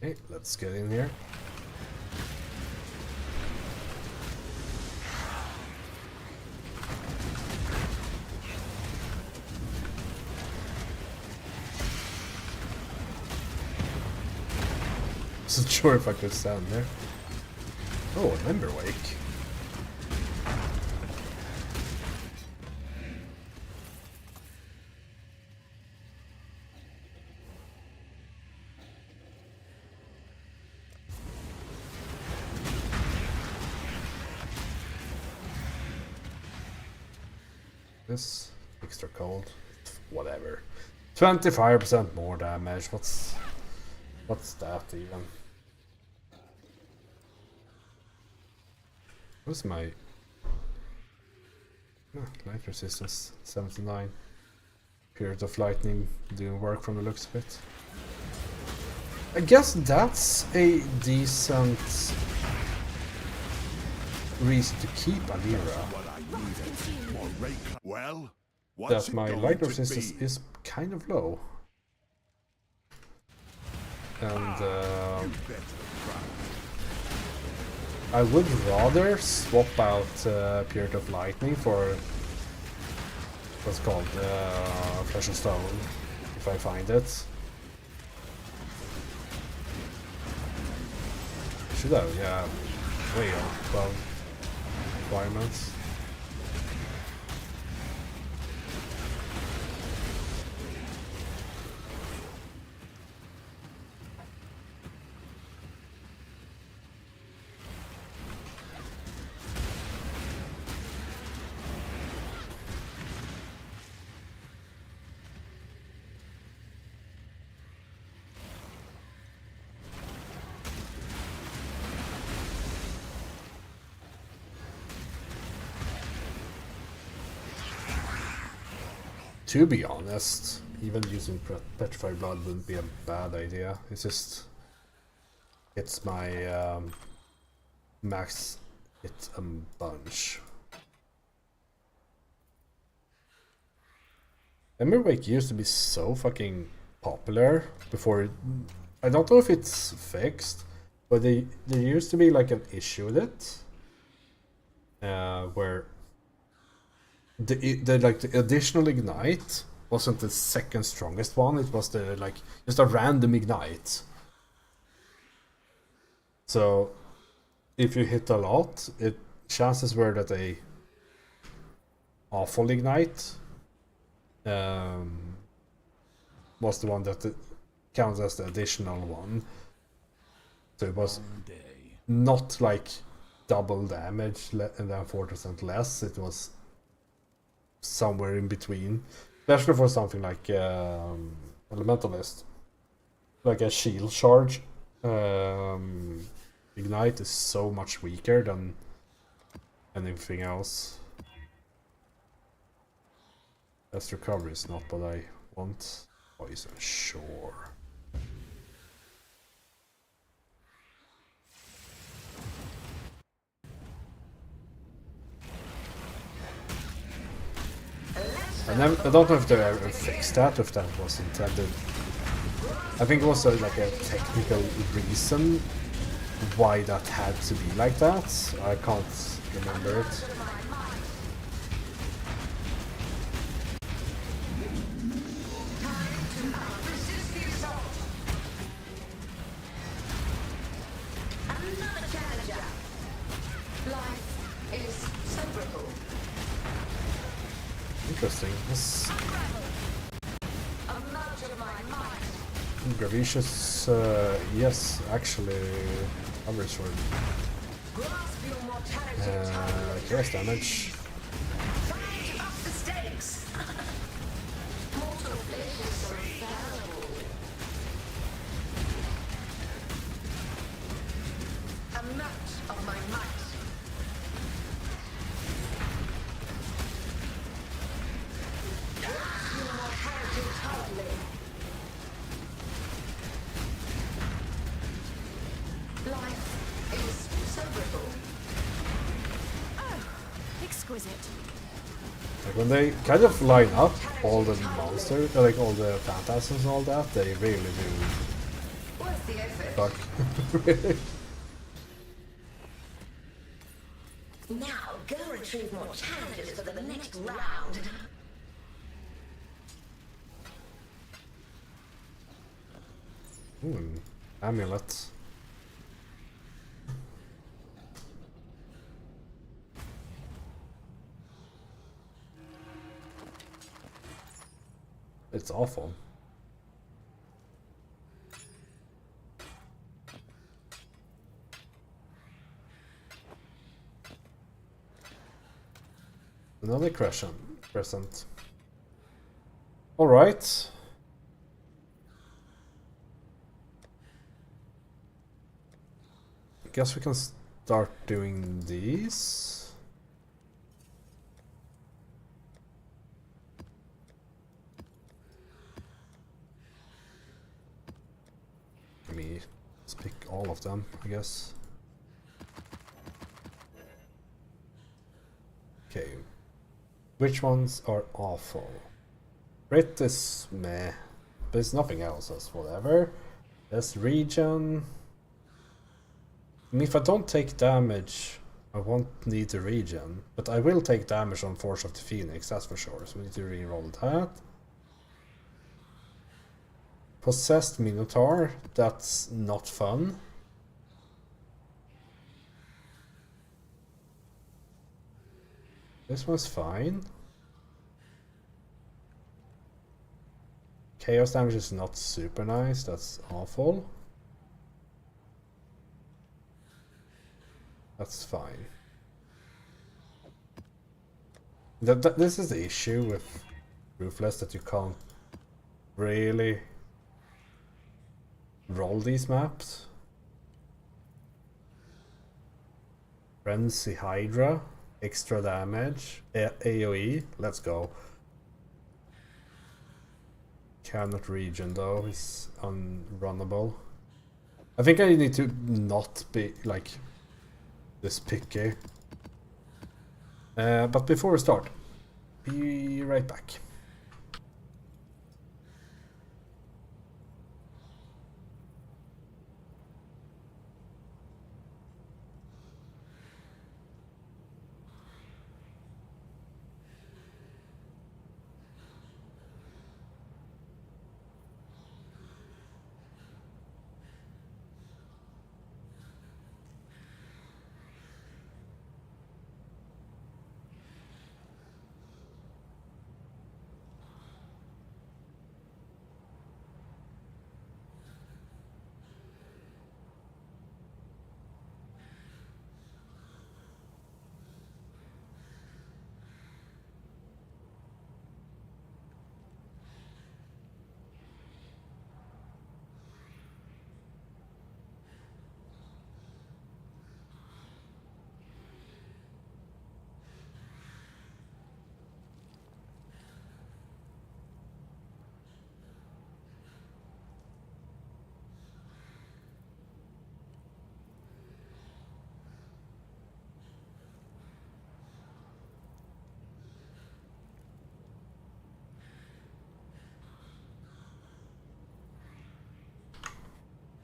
Okay, let's get in here. Wasn't sure if I could stand there. Oh, an Ember Wake. This extra cold, whatever. 25% more damage. What's that even? What's my light resistance? 79. Period of lightning doing work from the looks of it. I guess that's a decent reason to keep Alira. Well, That my light resistance is kind of low. And I would rather swap out Period of Lightning for what's called Flesh and Stone, if I find it. should have, yeah, way off 12 requirements. To be honest, even using Petrified Blood wouldn't be a bad idea. It's just... it's my max hit a bunch. Emberwake used to be so fucking popular before it... I don't know if it's fixed, but there used to be like an issue with it. Where the additional ignite wasn't the second strongest one, it was the like just a random ignite. So if you hit a lot, chances were that a awful ignite was the one that counts as the additional one. So it was not like double damage and then 4% less, it was somewhere in between, especially for something like Elementalist. Like a shield charge, ignite is so much weaker than anything else. Best recovery is not what I want. Poison, sure. I don't know if they ever fixed that, if that was intended. I think it was like a technical reason why that had to be like that. I can't remember it. Interesting. This Gravicious, yes, actually, coverage for chaos damage. Like when they kind of line up all the monsters, like all the phantasms and all that, they really do fuck. Really. Now go retrieve more challenges for the next round. Amulet. It's awful. Another crescent. All right. Guess we can start doing these. Let's pick all of them, I guess. Okay. Which ones are awful? Crit is meh. There's nothing else, that's whatever. There's regen. I mean, if I don't take damage, I won't need the regen. But I will take damage on Force of the Phoenix, that's for sure. So we need to re-roll that. Possessed Minotaur, that's not fun. This one's fine. Chaos damage is not super nice, that's awful. That's fine. This is the issue with Ruthless, that you can't really roll these maps. Frenzy Hydra, extra damage, AoE, let's go. Cannot region though, is unrunnable. I think I need to not be like this picky. But before we start, be right back.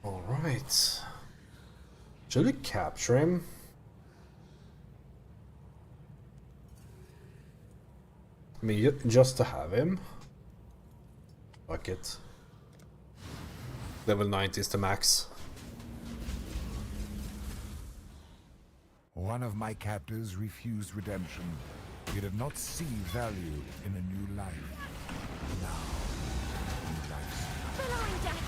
Alright. Should we capture him? I mean, just to have him. Fuck it. Level 90 is the max. One of my captors refused redemption. He did not see value in a new life. Now, he likes Following death.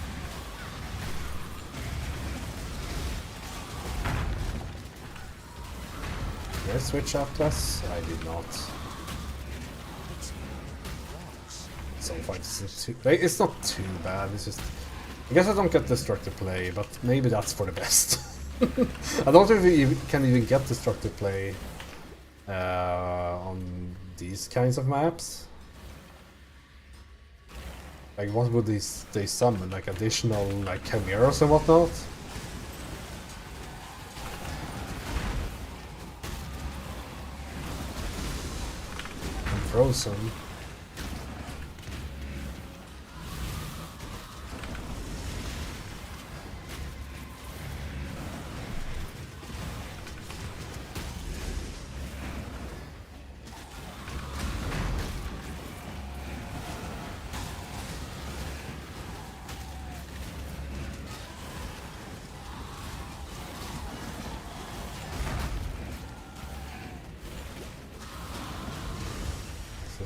Did I switch Atlas? I did not. So far it's not too bad, it's just... I guess I don't get destructive play, but maybe that's for the best. I don't know if you can even get destructive play on these kinds of maps. Like what would they summon? Like additional like chimeras and whatnot? Frozen.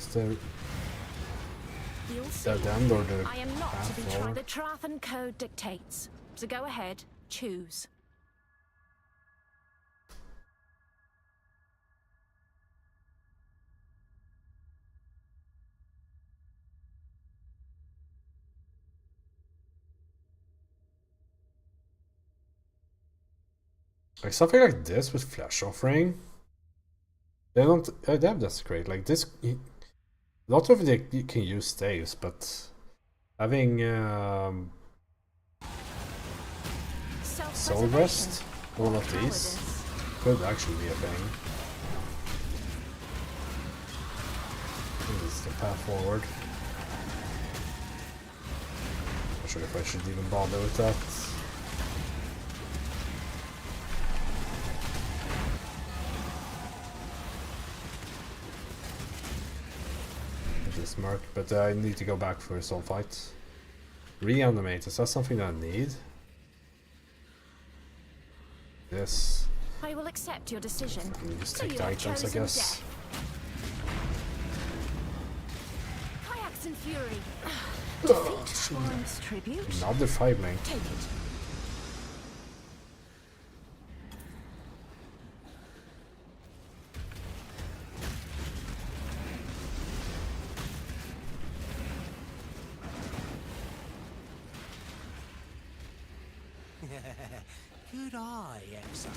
I am not to be tried. The Trathan Code dictates. So go ahead, choose. Like something like this with Flash Offering. They don't. That's great. Like this. Not of it you can use staves, but having Soulwrest, one of these, could actually be a thing. This is the path forward. Not sure if I should even bother with that. Mark, but I need to go back for a soul fight. Reanimate, is that something I need? This. I will accept your decision. I can just take the items, I guess. fury. Defeat Swine's tribute. Another 5 link. Take it. Good eye, Exile.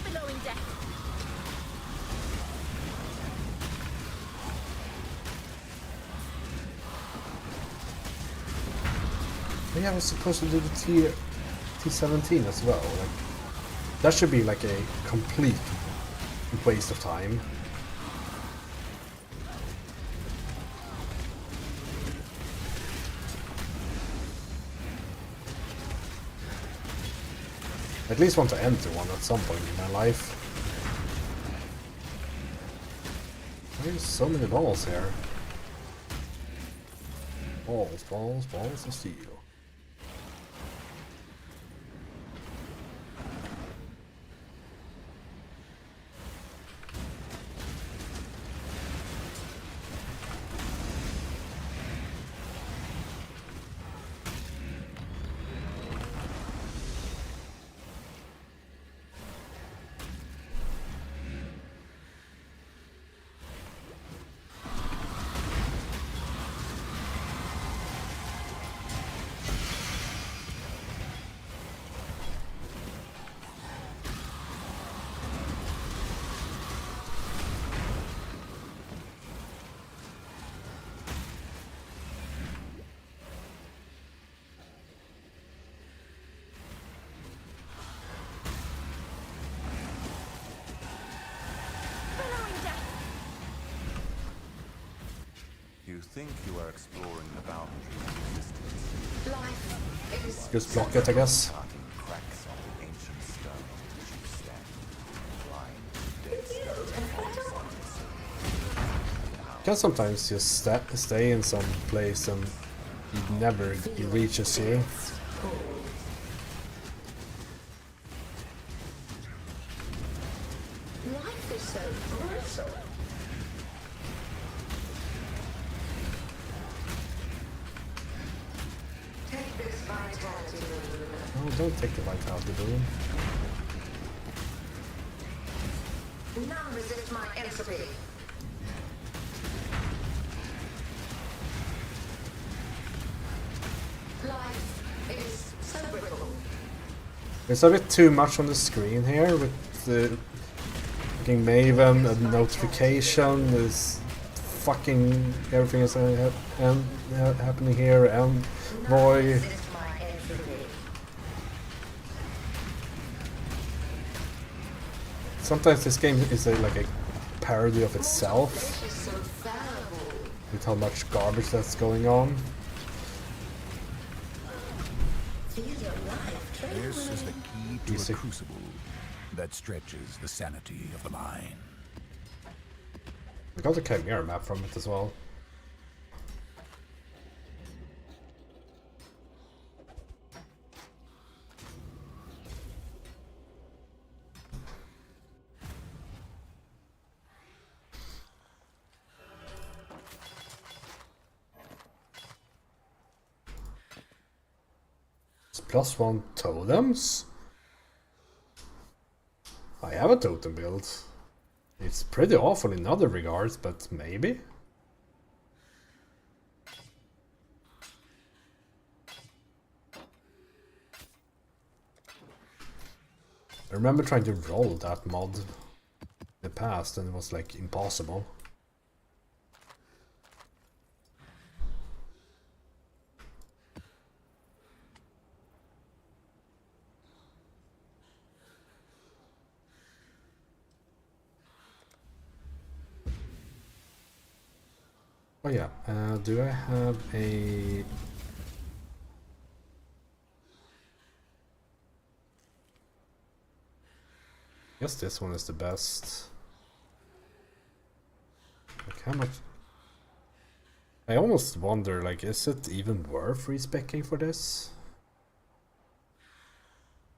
Billowing death. Yeah, I was supposed to do the T17 as well. Like, that should be like a complete waste of time. I at least want to enter one at some point in my life. There's so many balls here. Balls, balls, balls of steel. You think you are exploring the boundaries of existence. Life is Just block it, I guess. Cutting cracks on the ancient stone which you stand, blind to dead You can sometimes just stay in some place and it never reaches you. life is so brutal. Take this vitality balloon. Oh, don't take the vitality balloon. None resist my entropy. Life is so brittle. There's a bit too much on the screen here with the fucking Maven and notification. There's fucking everything is happening here and boy. Resist my entropy. Sometimes this game is like a parody of itself It's so fallible. with how much garbage that's going on. Feel your life trembling. This is the key to Easy. a crucible that stretches the sanity of the mind. I got the Chimera map from it as well. It's +1 totems. I have a totem build. It's pretty awful in other regards, but maybe. I remember trying to roll that mod in the past and it was like impossible. Oh yeah, do I have a... I guess this one is the best. Like how much... I almost wonder, like, is it even worth respecing for this?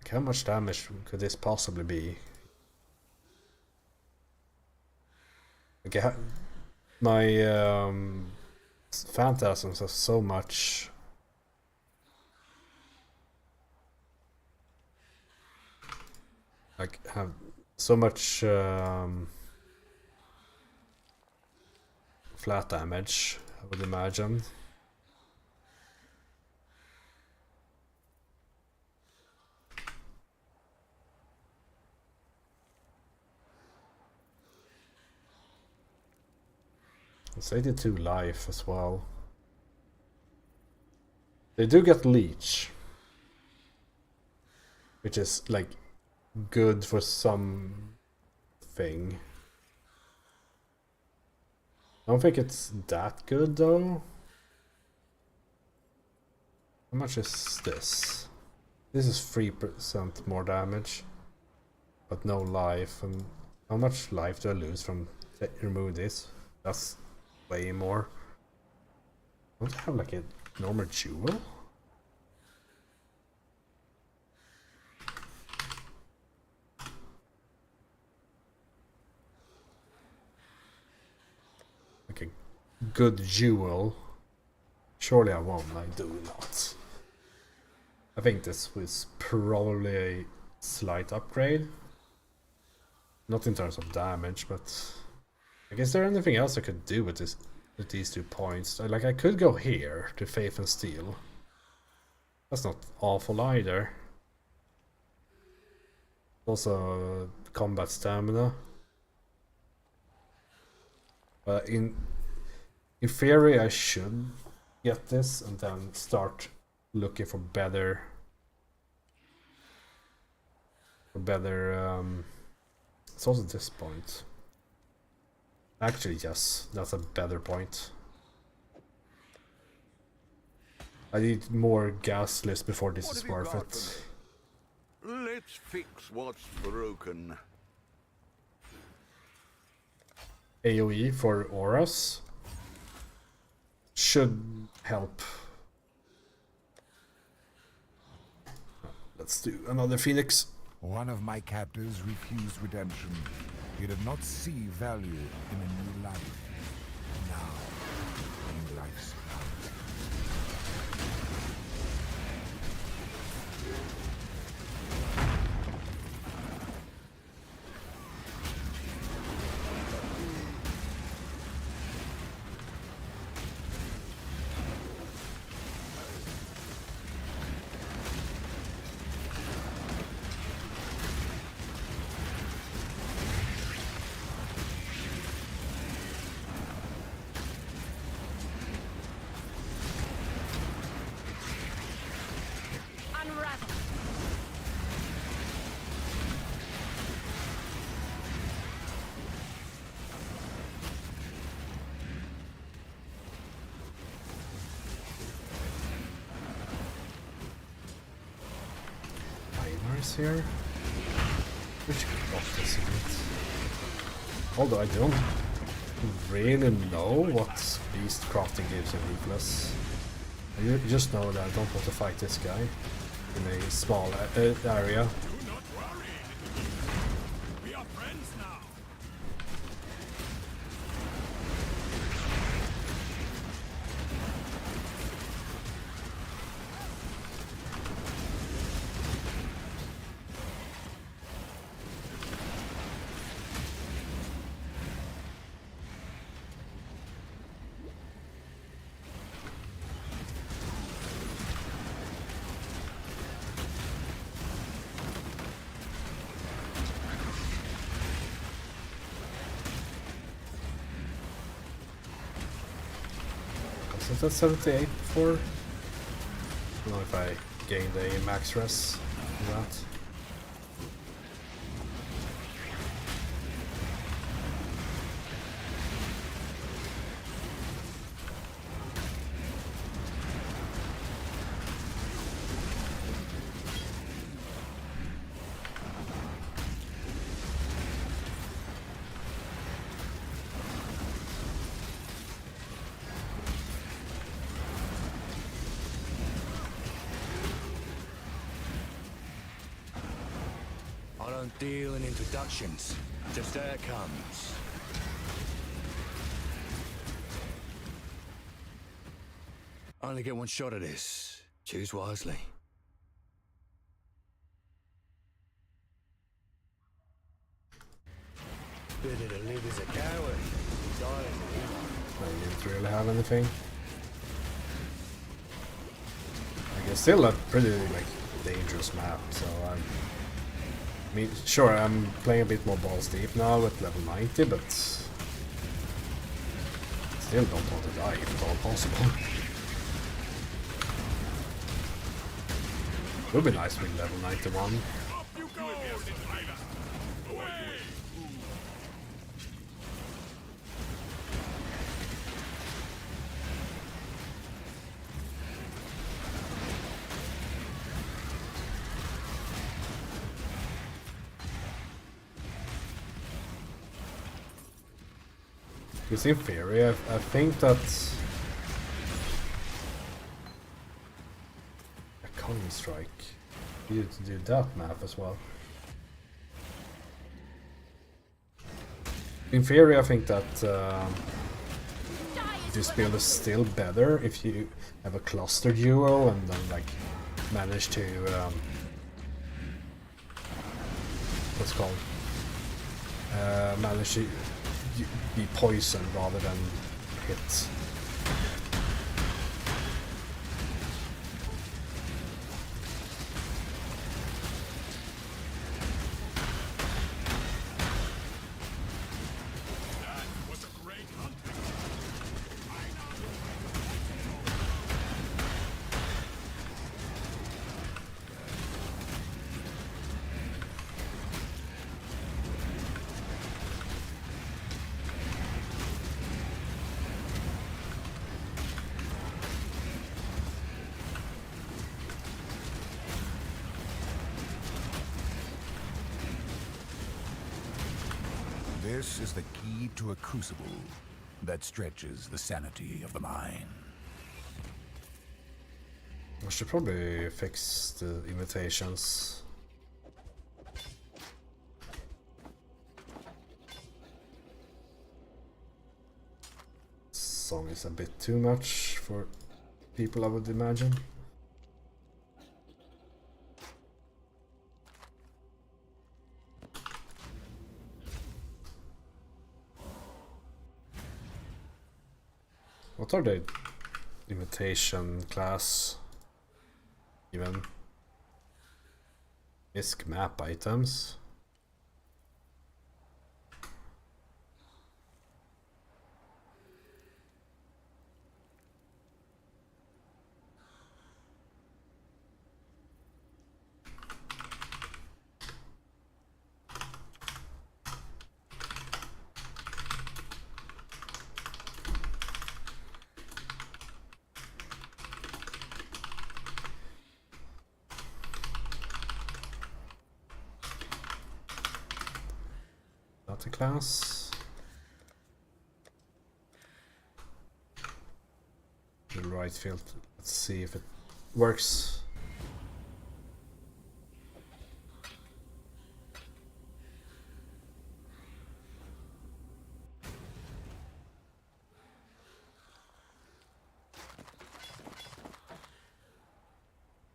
Like, how much damage could this possibly be? Like, my phantasms have so much... Like, have so much flat damage, I would imagine. It's 82 life as well. They do get leech, which is like good for some thing. I don't think it's that good though. How much is this? This is 3% more damage, but no life. And how much life do I lose from remove this? That's way more. Don't I have like a normal jewel? Like a good jewel. Surely I won't, I do not. I think this was probably a slight upgrade. Not in terms of damage, but like, is there anything else I could do with this, with these 2 points? Like, I could go here to Faith and Steel. That's not awful either. Also, combat stamina. But in theory, I should get this and then start looking for better. It's also this point. Actually, yes, that's a better point. I need more gas list before this is worth it. Let's fix what's broken. AoE for auras should help. Let's do another Phoenix. One of my captors refused redemption. He did not see value in a new life. Now, new life surrounds him. Here. We should off this a bit. Although I don't really know what beast crafting gives in Ruthless. You just know that I don't want to fight this guy in a small area. Is that 78 before? I don't know if I gained a max res from that. don't deal in introductions. Just there it comes. Only get one shot at this. Choose wisely. Better to live as a coward. Die as a hero. I didn't really have anything. Like, it's still a pretty like dangerous map, so I mean, sure, I'm playing a bit more balls deep now at level 90, but still don't want to die if at all possible. It would be nice with level 91. Because in theory, I think that a Counter Strike you to do that map as well. In theory, I think that this build is still better if you have a cluster duel and then like manage to what's it called? Manage to be poisoned rather than hit. This is the key to a crucible that stretches the sanity of the mind. I should probably fix the invitations. Song is a bit too much for people, I would imagine. What are the invitation class even? ISK map items. Class. The right field. Let's see if it works.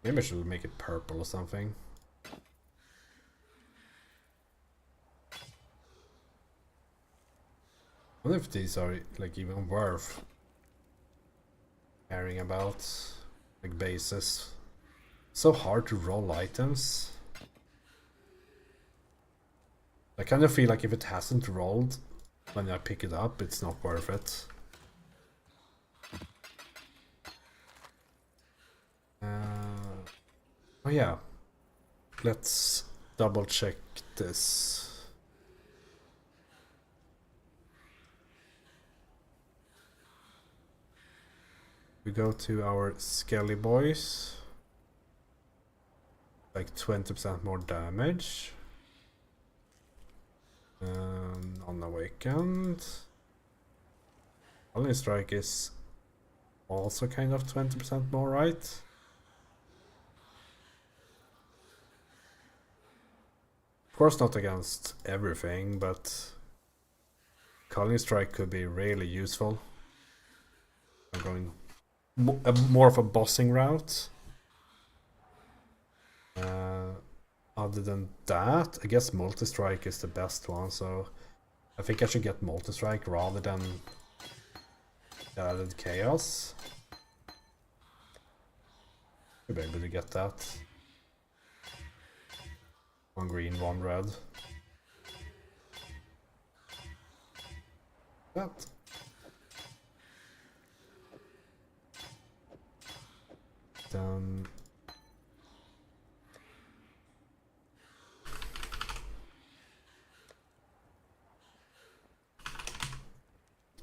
Maybe I should make it purple or something. I wonder if these are like even worth caring about, like bases. So hard to roll items. I kind of feel like if it hasn't rolled when I pick it up, it's not worth it. Oh yeah, let's double check this. We go to our Skelly Boys. Like 20% more damage. And Unawakened. Only Strike is also kind of 20% more, right? Of course not against everything, but Culling Strike could be really useful. I'm going more of a bossing route. Other than that, I guess multi-strike is the best one, so I think I should get multi-strike rather than added chaos. Should be able to get that. One green, one red. That. Then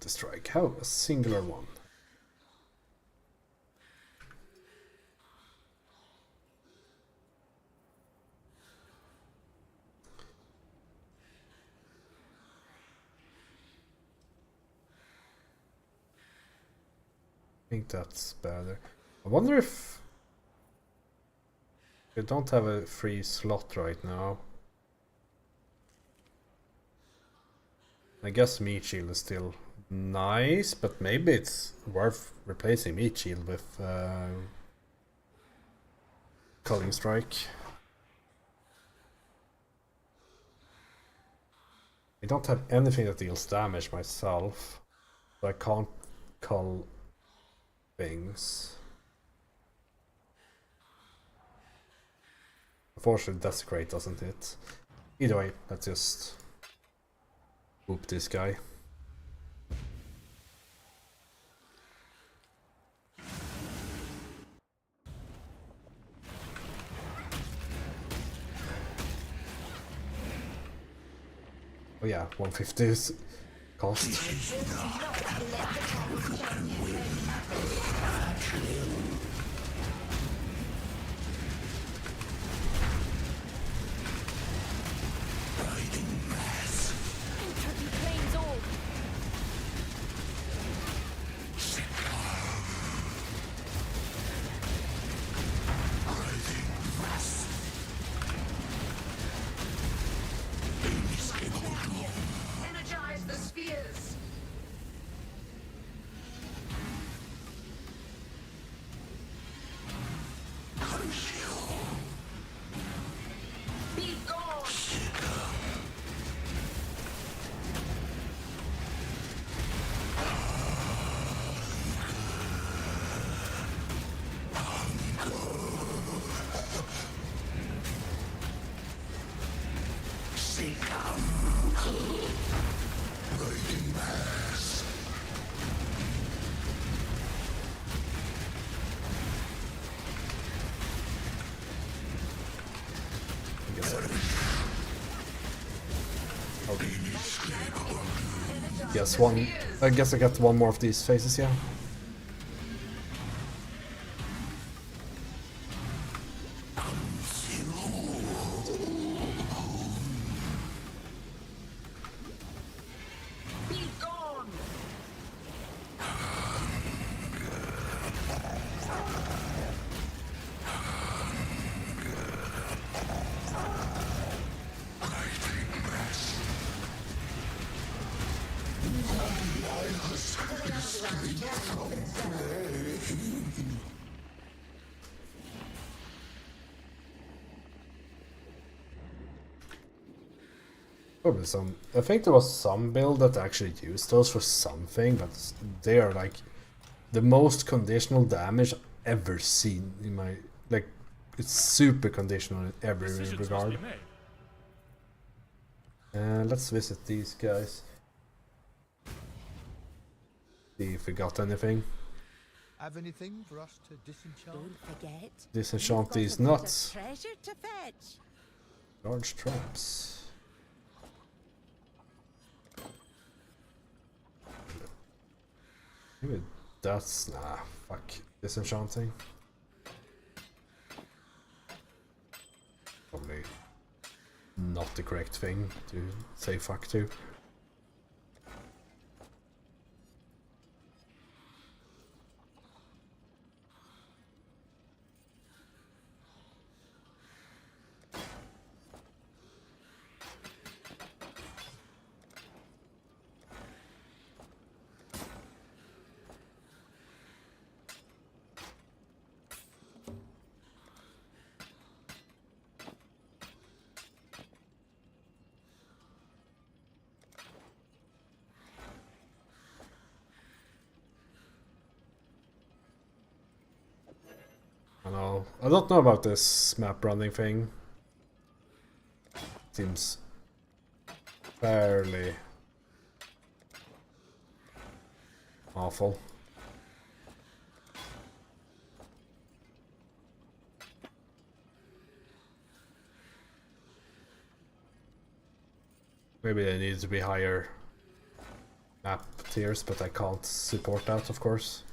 the strike. How a singular one. I think that's better. I wonder if we don't have a free slot right now. I guess Meat Shield is still nice, but maybe it's worth replacing Meat Shield with Culling Strike. I don't have anything that deals damage myself, so I can't cull things. Unfortunately, that's great, doesn't it? Either way, let's just whoop this guy. Oh yeah, 150 is cost. Energize the spheres. Be gone. Yes, one. I guess I got one more of these phases, yeah. Be gone. Probably some. I think there was some build that actually used those for something, but they are like the most conditional damage I've ever seen in my, like, it's super conditional in every regard. Let's visit these guys. See if we got anything. Have anything for us to disenchant? Don't forget. Disenchant these nuts. Treasure to fetch. Large traps. Maybe that's fuck disenchanting. Probably not the correct thing to say fuck to. So I don't know about this map running thing. Seems fairly awful. Maybe they need to be higher map tiers, but I can't support that, of course.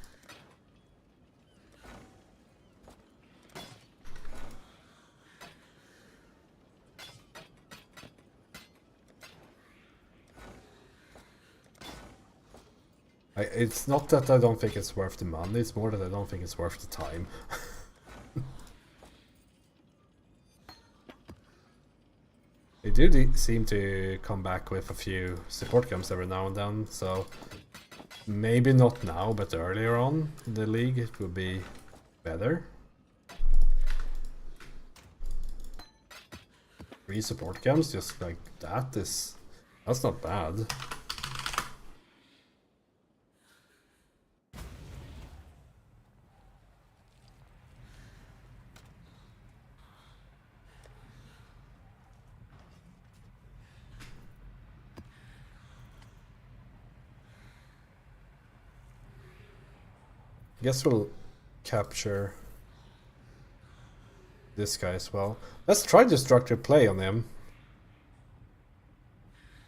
It's not that I don't think it's worth the money, it's more that I don't think it's worth the time. They do seem to come back with a few support camps every now and then, so maybe not now, but earlier on in the league it would be better. 3 support camps just like that's not bad. I guess we'll capture this guy as well. Let's try destructive play on him.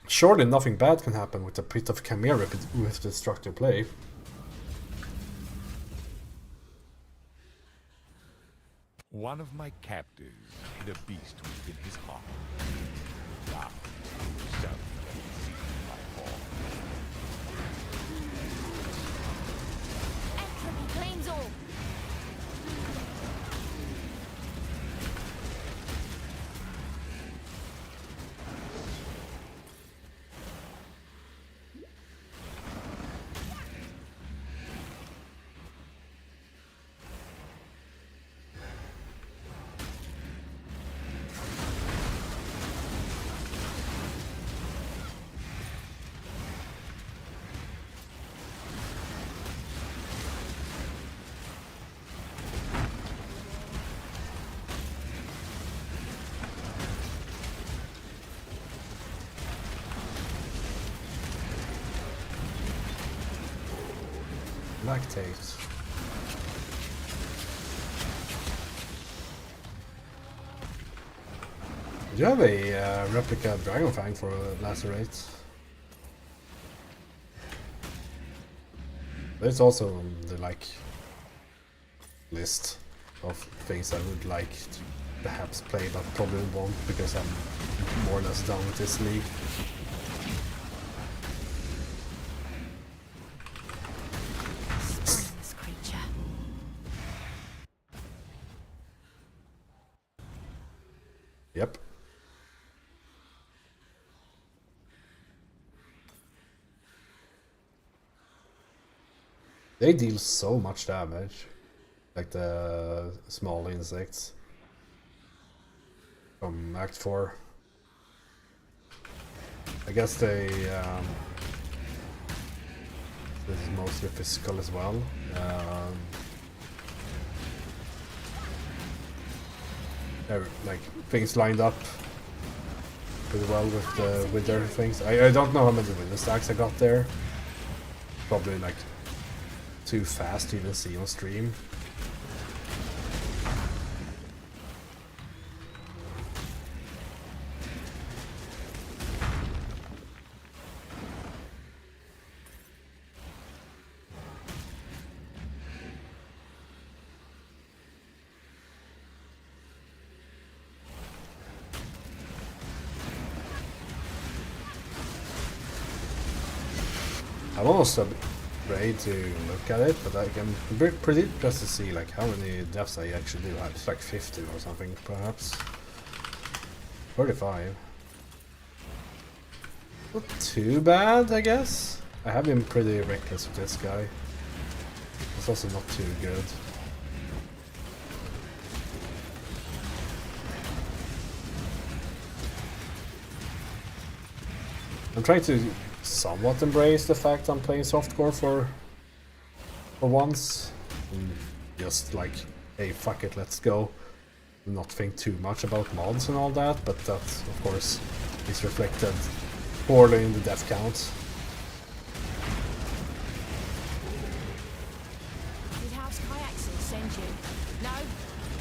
Surely nothing bad can happen with a Pit of Chimera with destructive play. One of my captors hid a beast within his heart. Now, himself seek my fall. Entropy claims all. Lactate. Do you have a replica Dragonfang for Lacerate? There's also on the list of things I would like to perhaps play, but probably won't because I'm more or less done with this league. Yep. They deal so much damage, like the small insects from Act 4. I guess they this is mostly physical as well. Like things lined up pretty well with the wither things. I don't know how many wither stacks I got there. Probably like too fast to even see on stream. I'm almost afraid to look at it, but I'm pretty interested to see like how many deaths I actually do have. It's like 50 or something, perhaps. 45. Not too bad, I guess. I have been pretty reckless with this guy. It's also not too good. I'm trying to somewhat embrace the fact I'm playing softcore for once, and just like hey, fuck it, let's go. Not think too much about mods and all that, but that, of course, is reflected poorly in the death count. Did House Kyaxis send you? No?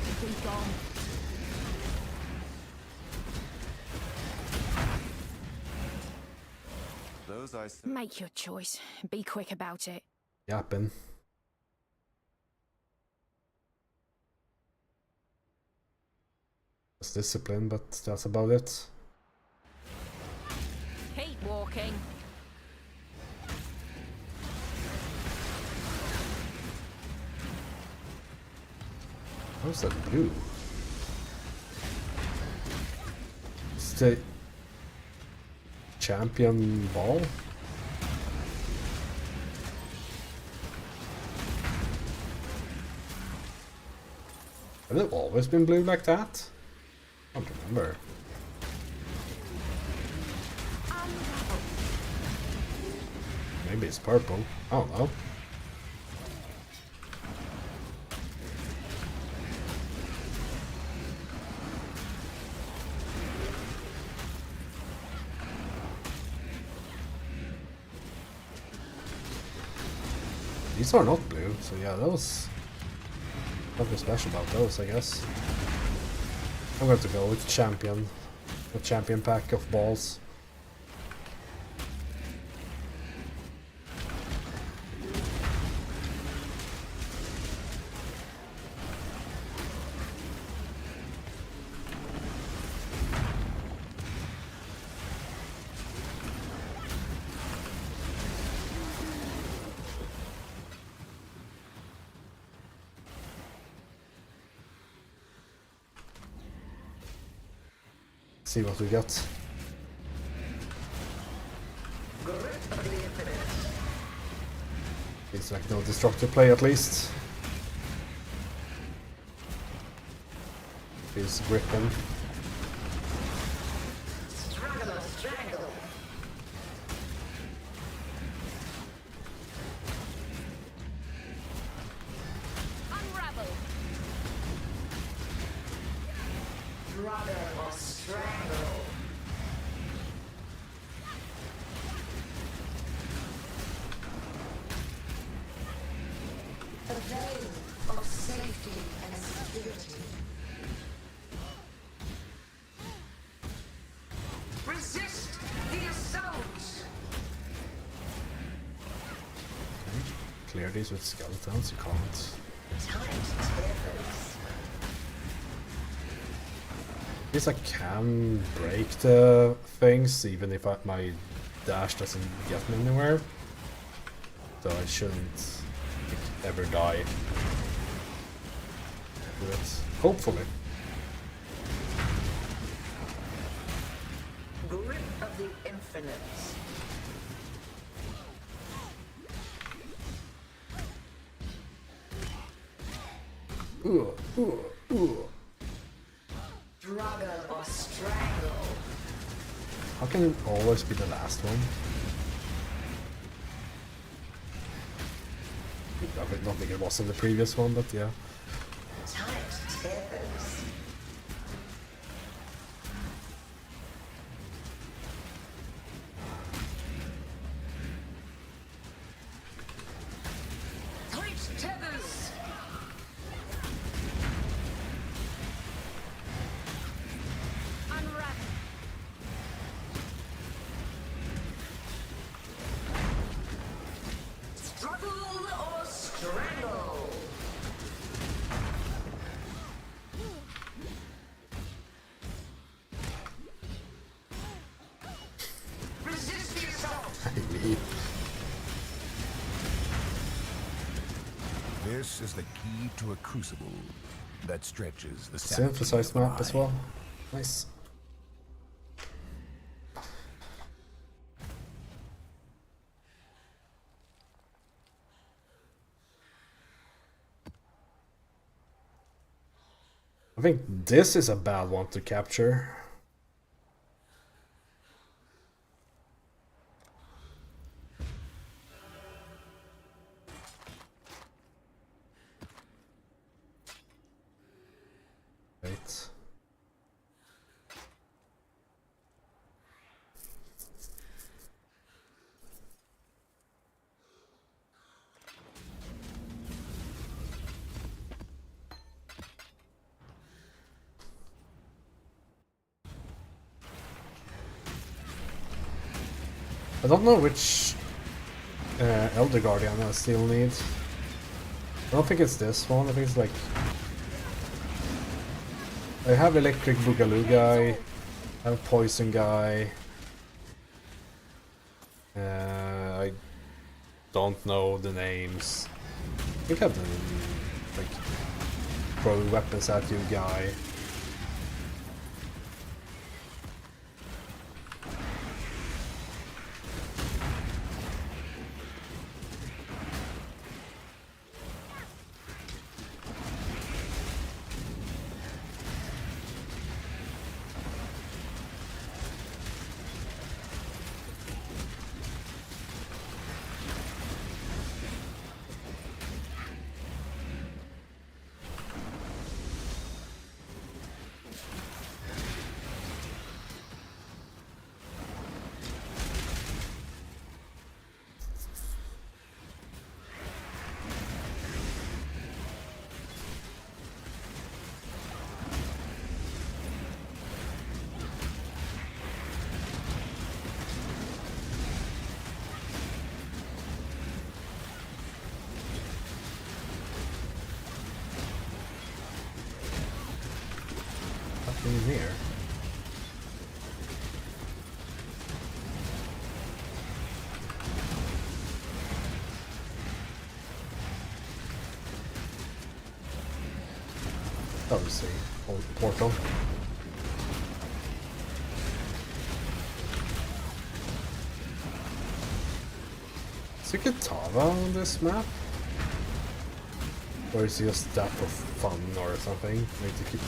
You've been gone. Make your choice. Be quick about it. Yapping. It's discipline, but that's about it. Keep walking. How's that blue? It's the champion ball? Have they always been blue like that? I don't remember. Maybe it's purple. I don't know. These are not blue, so yeah, those... Nothing special about those, I guess. I'm going to go with champion. A champion pack of balls. See what we got. It's like no destructive play at least. He's gripping. Clear these with skeletons, you can't. At least I can break the things, even if my dash doesn't get me anywhere. So I shouldn't ever die. Do it. Hopefully. Grip of the infinite. Struggle or strangle. How can it always be the last one? I don't think it was in the previous one, but yeah. Tight tethers. Tight tethers. Struggle or strangle. Resist the assault. This is the key to a crucible that stretches the Synthesized map as well. Nice. I think this is a bad one to capture. I don't know which Elder Guardian I still need. I don't think it's this one. I think it's like I have Electric Boogaloo guy, I have Poison guy. I don't know the names. I think I have the like throwing weapons at you guy. In here. Obviously, portal. Is there Katava on this map? Or is it just that for fun or something? Like to keep.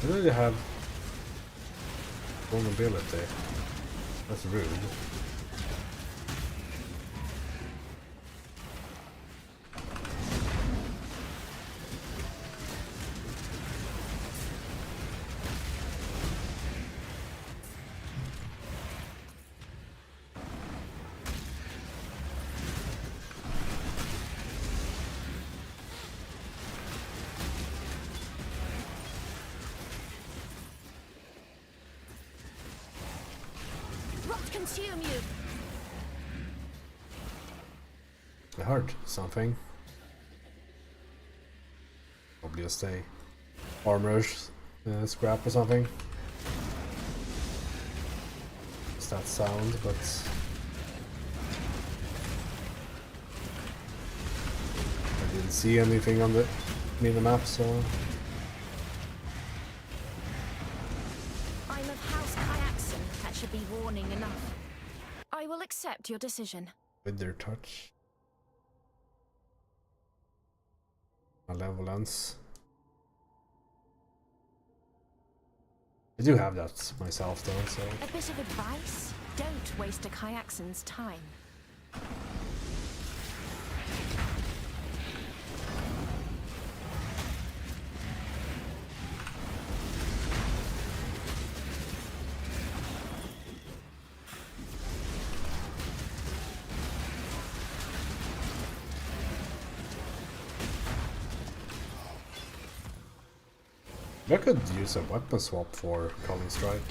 I really have vulnerability. That's rude. Consume you. I heard something. Probably just a armor scrap or something. It's that sound, but I didn't see anything on the minimap, so. I'm of House Kyaxon. That should be warning enough. I will accept your decision. With their touch. Malevolence. I do have that myself though, so. A bit of advice? Don't waste a Kyaxon's time. I could use a weapon swap for Calling Strike.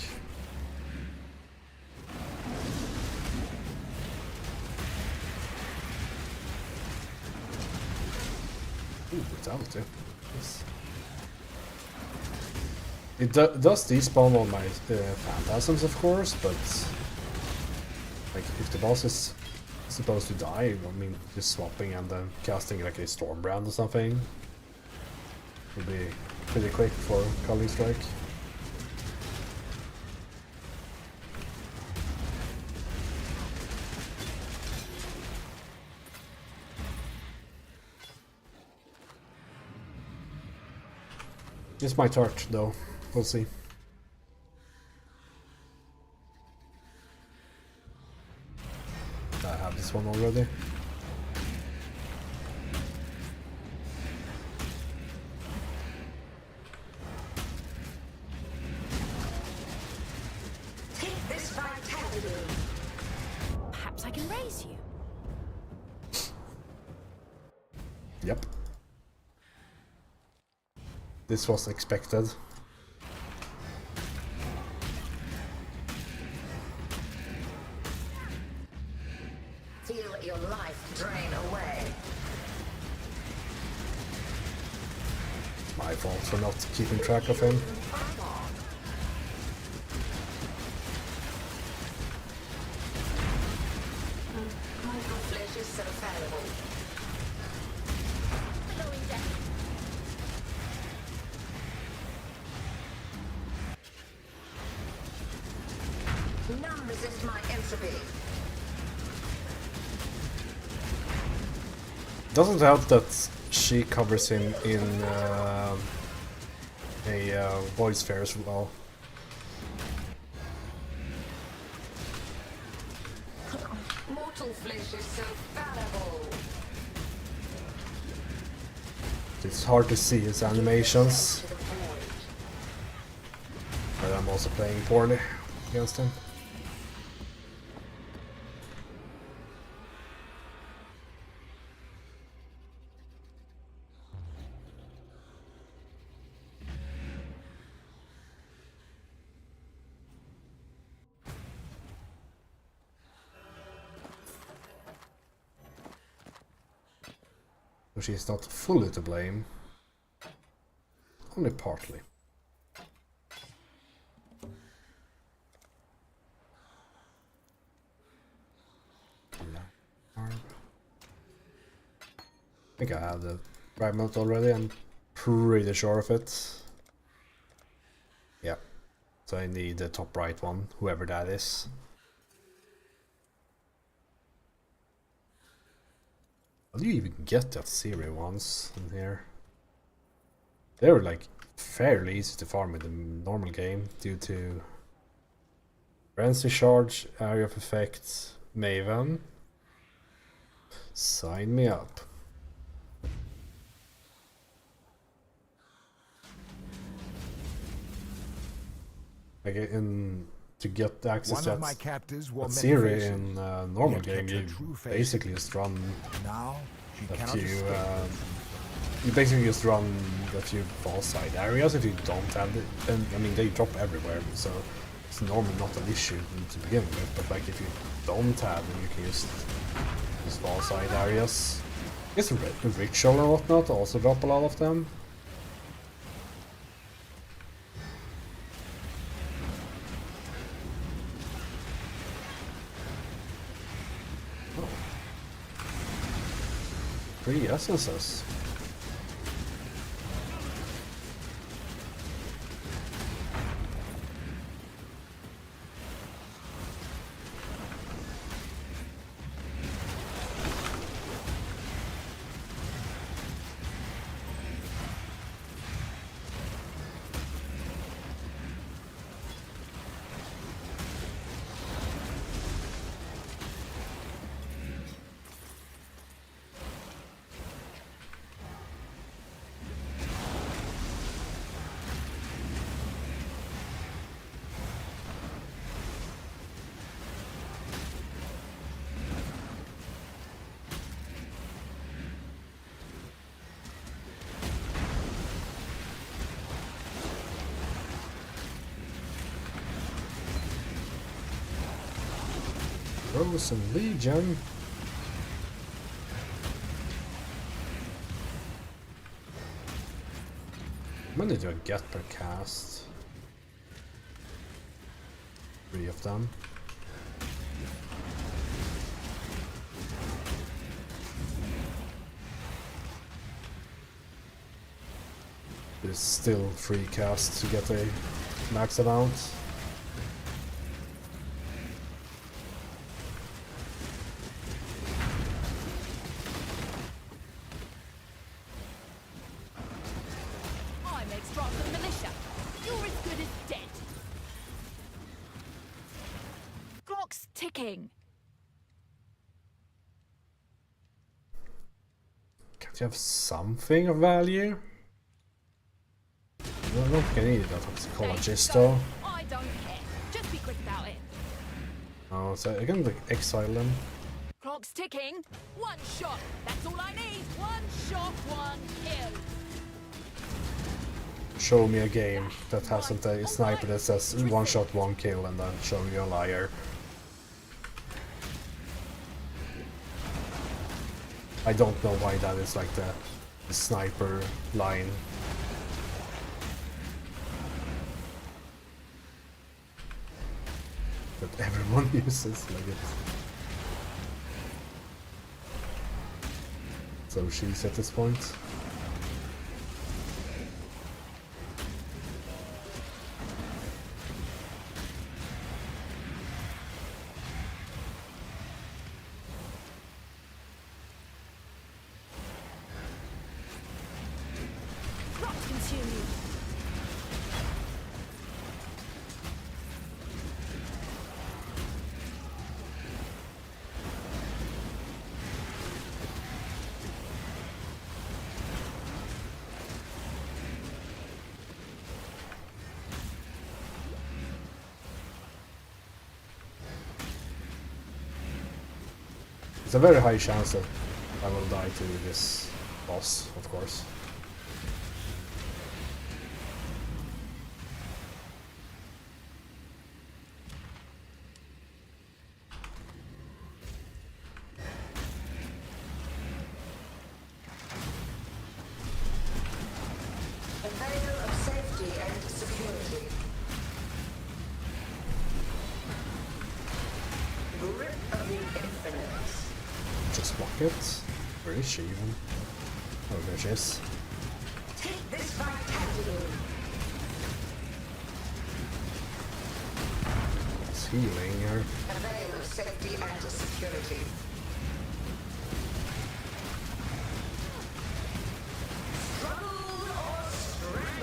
Ooh, brutality. Yes. It does despawn on my phantasms, of course, but like if the boss is supposed to die, I mean, just swapping and then casting like a Stormbrand or something would be pretty quick for Calling Strike. It's my torch though, we'll see. I have this one already. Perhaps I can raise you. Yep. This was expected. keeping track of him. None resist my entropy. Doesn't help that she covers him in a void sphere as well. Mortal flesh is so fallible. It's hard to see his animations, but I'm also playing poorly against him. So she's not fully to blame, only partly. I think I have the right mount already, I'm pretty sure of it. Yeah, so I need the top right one, whoever that is. How do you even get the F-Zero ones in here? They were like fairly easy to farm in the normal game due to Frenzy Charge, Area of Effects, Maven. Sign me up. Like to get access to that Siri in normal game, you basically just run a few. You basically just run a few fall side areas if you don't have it. And I mean, they drop everywhere, so it's normally not an issue to begin with. But like if you don't have them, you can just fall side areas. I guess the ritual and whatnot also drop a lot of them. Three essences. Frozen Legion. How many do I get per cast? 3 of them. There's still 3 casts to get a max amount. Ticking. Can't you have something of value? I don't think I need a toxicologist though. I don't care. Just be quick about it. Oh, so I can like exile them. Clock's ticking. One shot. That's all I need. One shot, one kill. Show me a game that hasn't a sniper that says 1 shot, 1 kill, and then show you a liar. I don't know why that is like the sniper line. that everyone uses, like it. So she's at this point. It's a very high chance that I will die to this boss, of course. A veil of safety and security. Grip of the infinite. Just block it. Where is she even? Oh, there she is. Take this vitality. It's healing her. A veil of safety and security.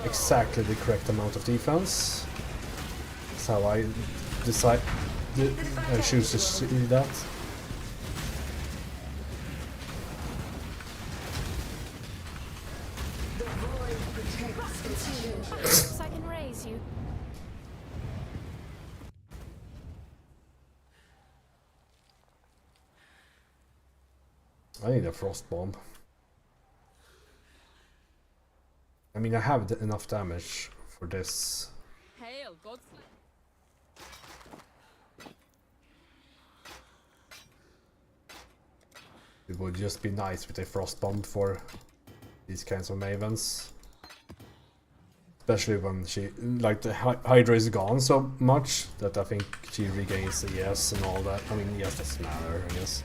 Exactly the correct amount of defense. That's how I decide. I choose to see that. Perhaps I can raise you. I need a frost bomb. I mean, I have enough damage for this. Hail, God's It would just be nice with a frost bomb for these kinds of mavens. Especially when she, like, the Hydra is gone so much that I think she regains the ES and all that. I mean, ES doesn't matter, I guess.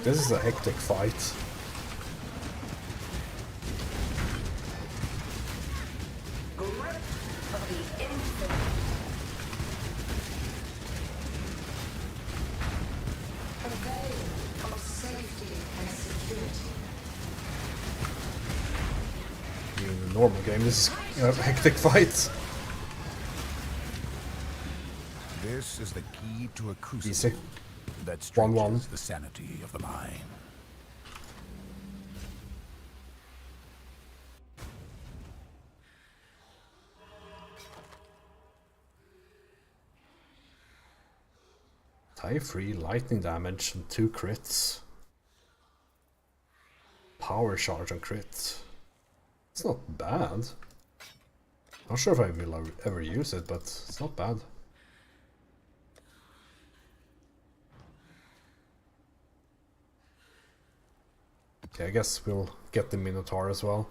This is a hectic fight. In the normal game, this is a hectic fight. This is the key to a crucible Easy. that 1-1. stretches the sanity of the mind. Tie free, lightning damage, and 2 crits. Power charge and crit. It's not bad. Not sure if I will ever use it, but it's not bad. Okay, I guess we'll get the Minotaur as well.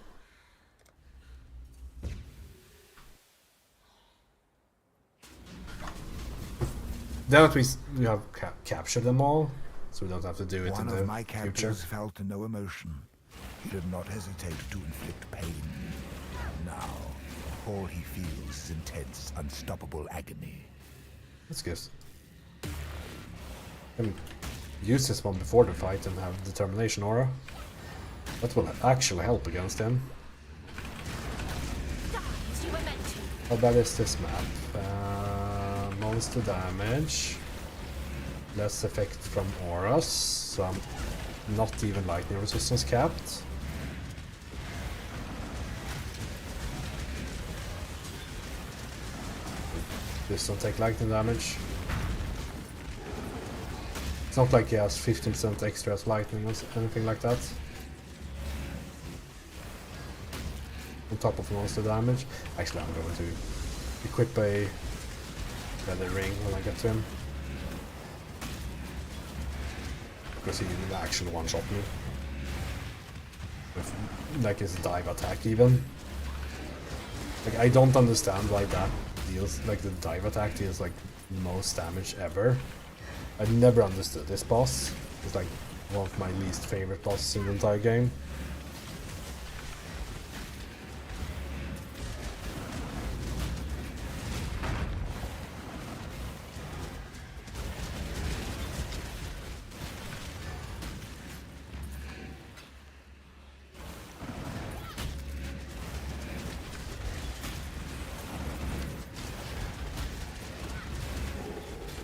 Now that we have captured them all, so we don't have to do it in the One of my future. captors felt no emotion. He did not hesitate to inflict pain. Now, all he feels is intense, unstoppable agony. That's good. I can use this one before the fight and have Determination Aura. That will actually help against him. How bad is this map? Monster damage. Less effect from auras, so I'm not even lightning resistance capped. Just don't take lightning damage. It's not like he has 15% extra as lightning or anything like that. On top of monster damage. Actually, I'm going to equip a feather ring when I get to him. because he didn't actually one-shot me. With, like his dive attack even. Like I don't understand why that deals, like the dive attack deals like most damage ever. I never understood this boss. It's like one of my least favorite bosses in the entire game.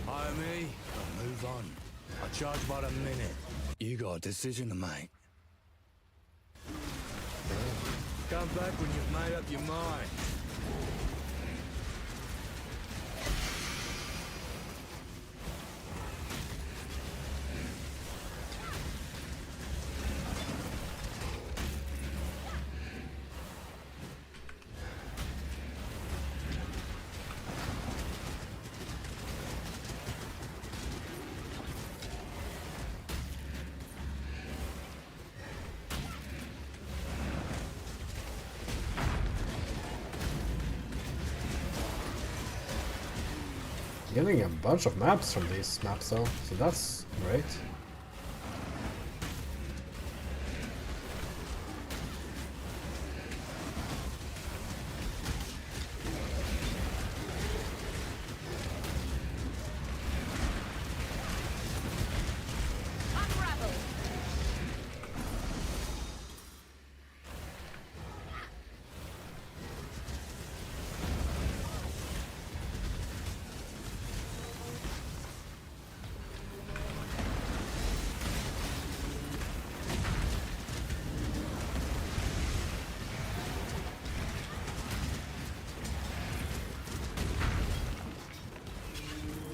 Hire me, or move on. I charge about a minute. You got a decision to make. Come back when you've made up your mind. Getting a bunch of maps from these maps though, so that's great.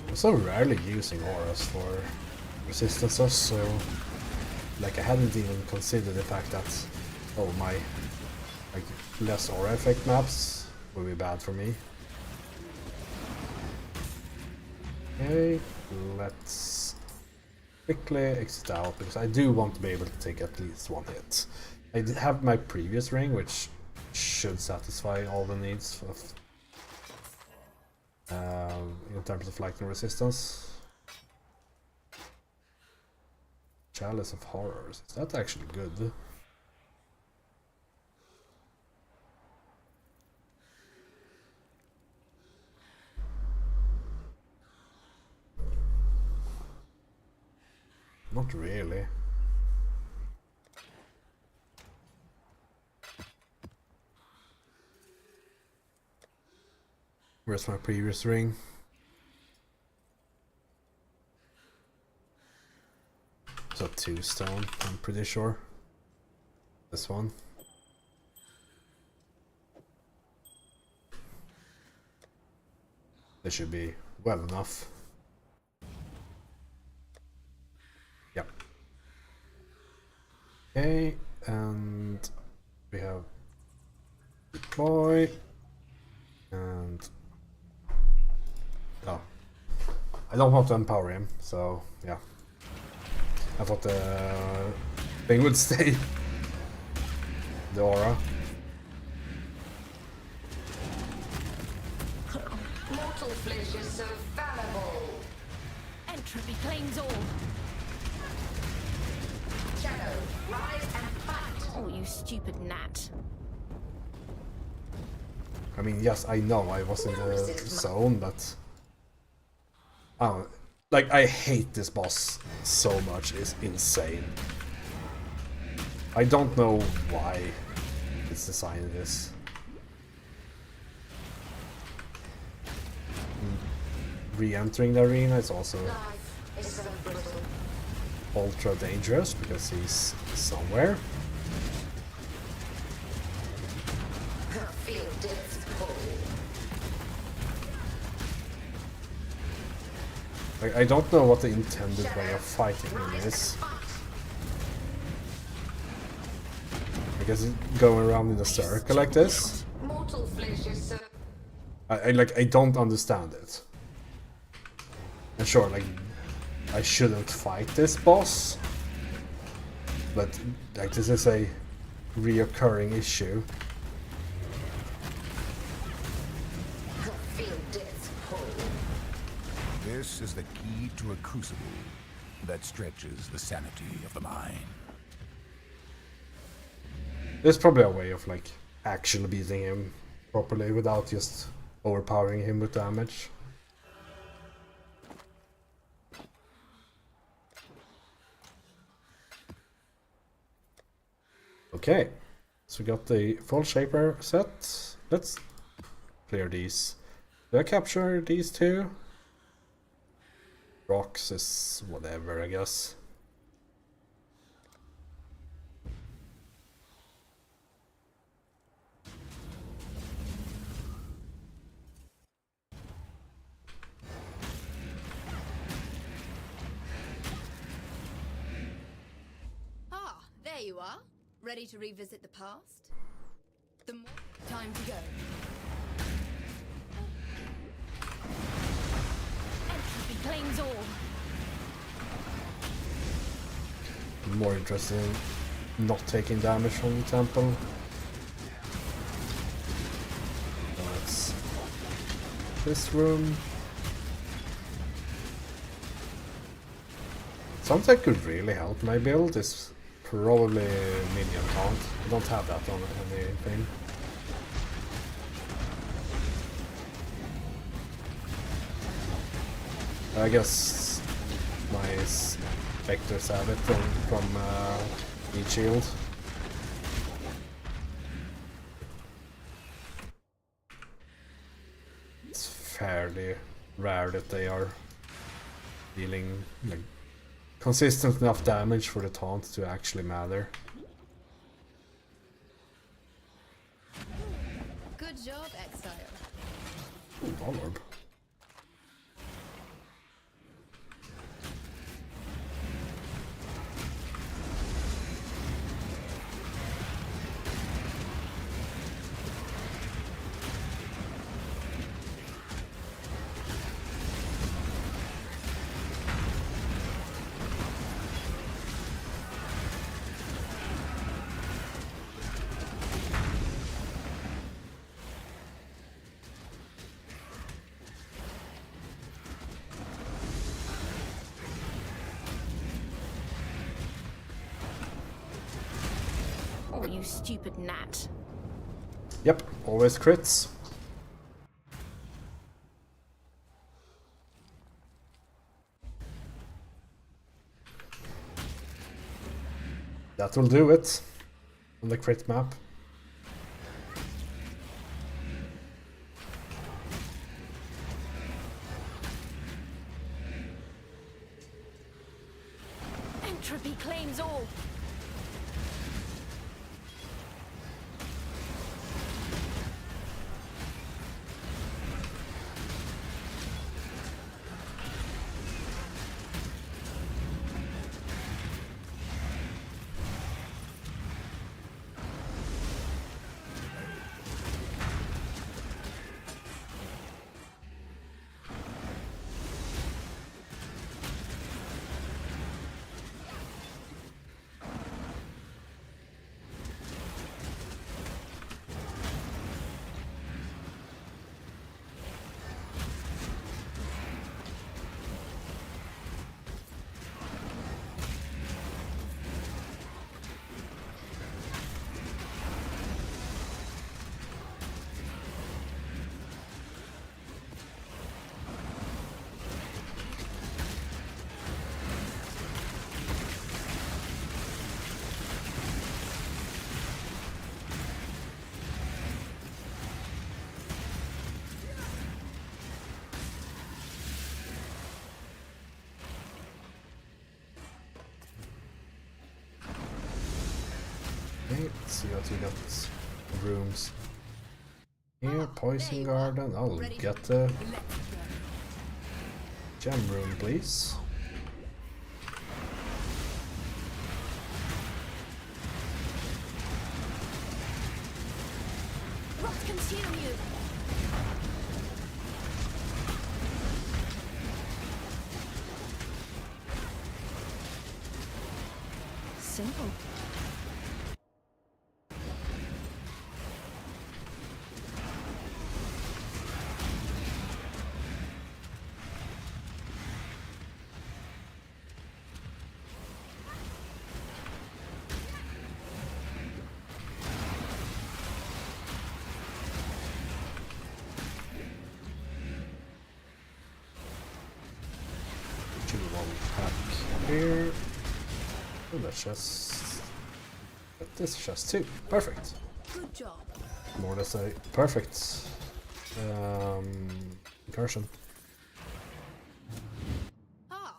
I'm so rarely using auras for resistances, so like I hadn't even considered the fact that my like less aura effect maps will be bad for me. Okay, let's quickly exit out because I do want to be able to take at least one hit. I did have my previous ring, which should satisfy all the needs of in terms of lightning resistance. Chalice of Horrors, is that actually good? Not really. Where's my previous ring? It's a 2-stone, I'm pretty sure. This one. This should be well enough. Yep. Okay, and we have deploy and oh, I don't want to empower him, so yeah. I thought the thing would stay. The aura. Mortal flesh is so fallible. Entropy claims all. Shadow, rise and fight. Oh, you stupid gnat. I mean, yes, I know I was in the zone, but oh, like I hate this boss so much. It's insane. I don't know why it's designed this. Re-entering the arena is also ultra dangerous because he's somewhere. Feel death's pull. Like, I don't know what the intended way of fighting him is. I guess going around in a circle like this. Mortal flesh is so I don't understand it. And sure, like I shouldn't fight this boss, But like this is a reoccurring issue. Feel death's pull. This is the key to a crucible that stretches the sanity of the mind. There's probably a way of like actually beating him properly without just overpowering him with damage. Okay, so we got the full shaper set. Let's clear these. Did I capture these two? Rocks is whatever, I guess. Ah, there you are. Ready to revisit the past? The more time to go. Entropy claims all. More interested in not taking damage from the temple. That's this room. Something that could really help my build is probably minion count. I don't have that on anything. I guess my vectors have it from each shield. It's fairly rare that they are dealing like consistent enough damage for the taunt to actually matter. Good job, Exile. Ooh, orb. Oh, you stupid gnat. Yep, always crits. That will do it on the crit map. Entropy claims all. Okay, let's see what we got. Rooms. Here, Poison Garden. I'll get the gem room, please. Rot consume you. So simple. Here. Oh, that's just. But this is just 2. Perfect. Good job. More or less a perfect incursion. Ah.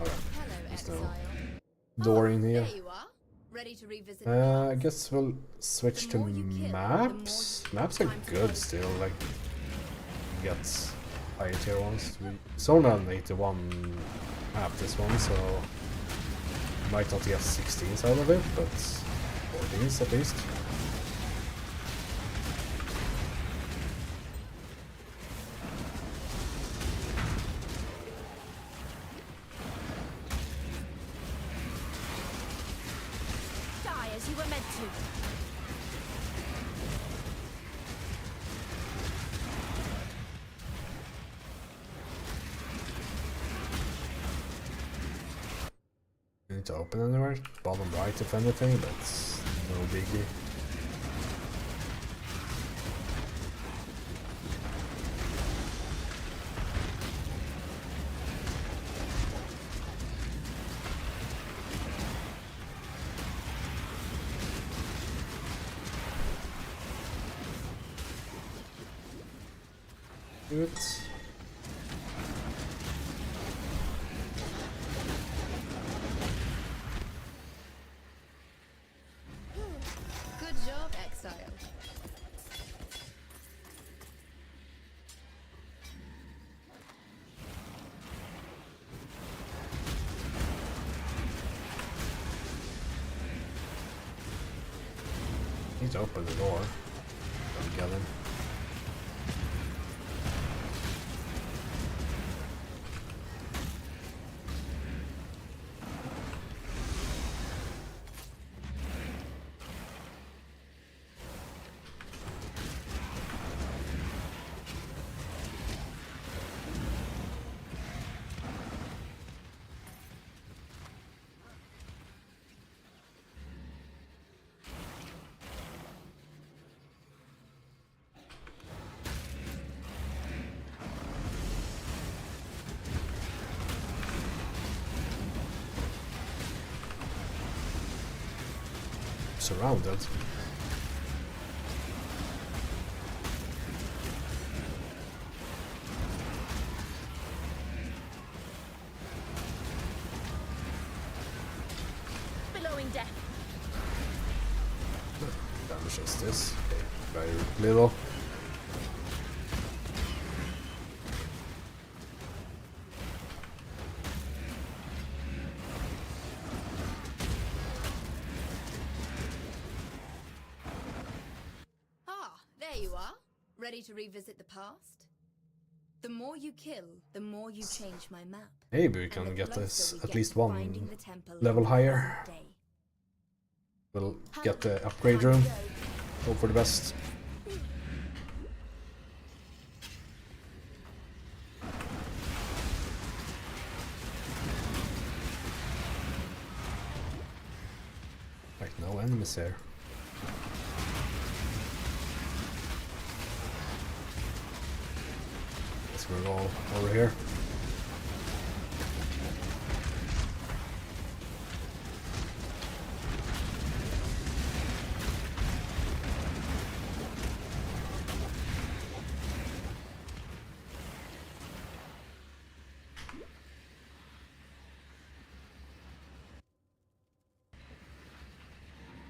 Alright. Hello, There's no exile. door in here. There you are. Ready to revisit. I guess we'll switch to maps. Maps are good still, like you get higher tier ones. It's only an 81 map this one, so might not get 16s out of it, but 14s at least. Die as you were meant to. Need to open anywhere. Bottom right if anything, but no biggie. Good. Good job, exile. Need to open the door. Don't get him. Surrounded. Billowing death. Damage is this. Very little. There you are. Ready to revisit the past? The more you kill, the more you change my map. Maybe we can get this at least one level higher. We'll get the upgrade room. Hope for the best. Right, no enemies there. We're all over here.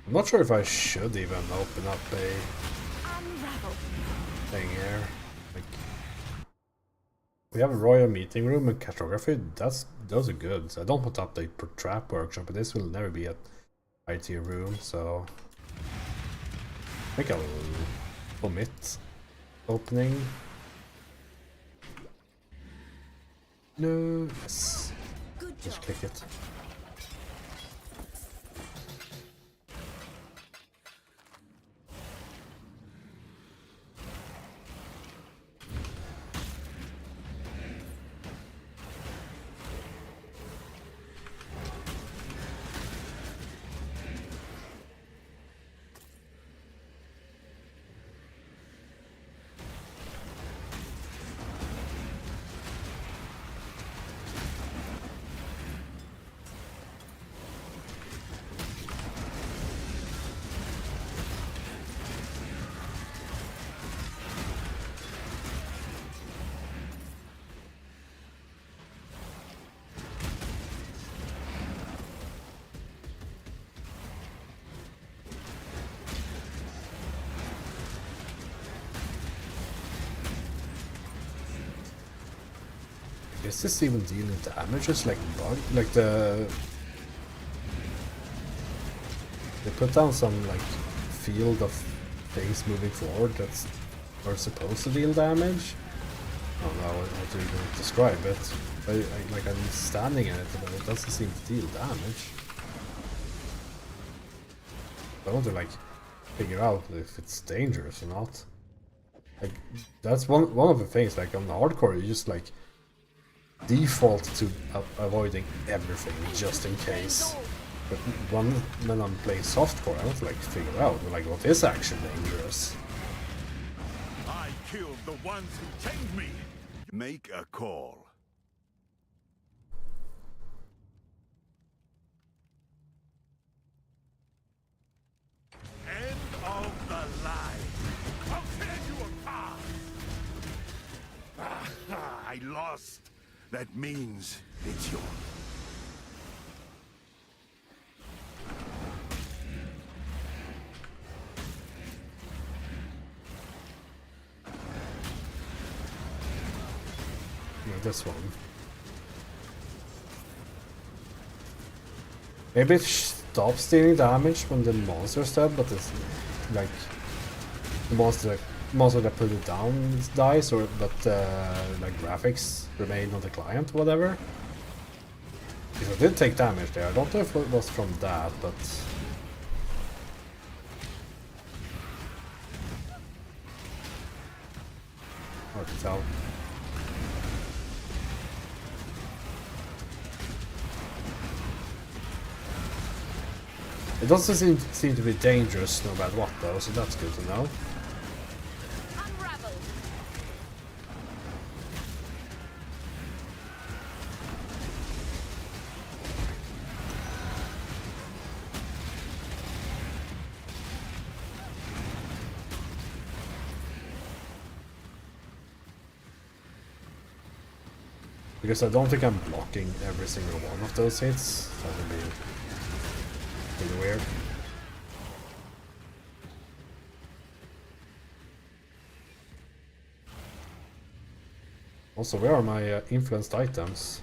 I'm not sure if I should even open up a thing here. Like, we have a royal meeting room and cartography. Those are good. So I don't want to update per trap workshop, but this will never be a high tier room. So I think I'll omit opening. No, yes. Just click it. is this even dealing damage? It's like bug, like they put down some like field of things moving forward that's are supposed to deal damage. I don't know how to even describe it. Like I'm standing in it, but it doesn't seem to deal damage. I want to like figure out if it's dangerous or not. Like that's one of the things. Like on the hardcore, you just like default to avoiding everything just in case. But when I'm playing softcore, I want to like figure out like what is actually dangerous. I killed the ones who chained me. Make a call. End of the line. I'll tear you apart. I lost. That means it's yours. This one. Maybe it stops dealing damage when the monster's dead, but it's like the monster that put it down dies, or but like graphics remain on the client, whatever. Because I did take damage there. I don't know if it was from that, but hard to tell. It doesn't seem to be dangerous no matter what though, so that's good to know. Because I don't think I'm blocking every single one of those hits. That would be pretty weird. Also, where are my influenced items?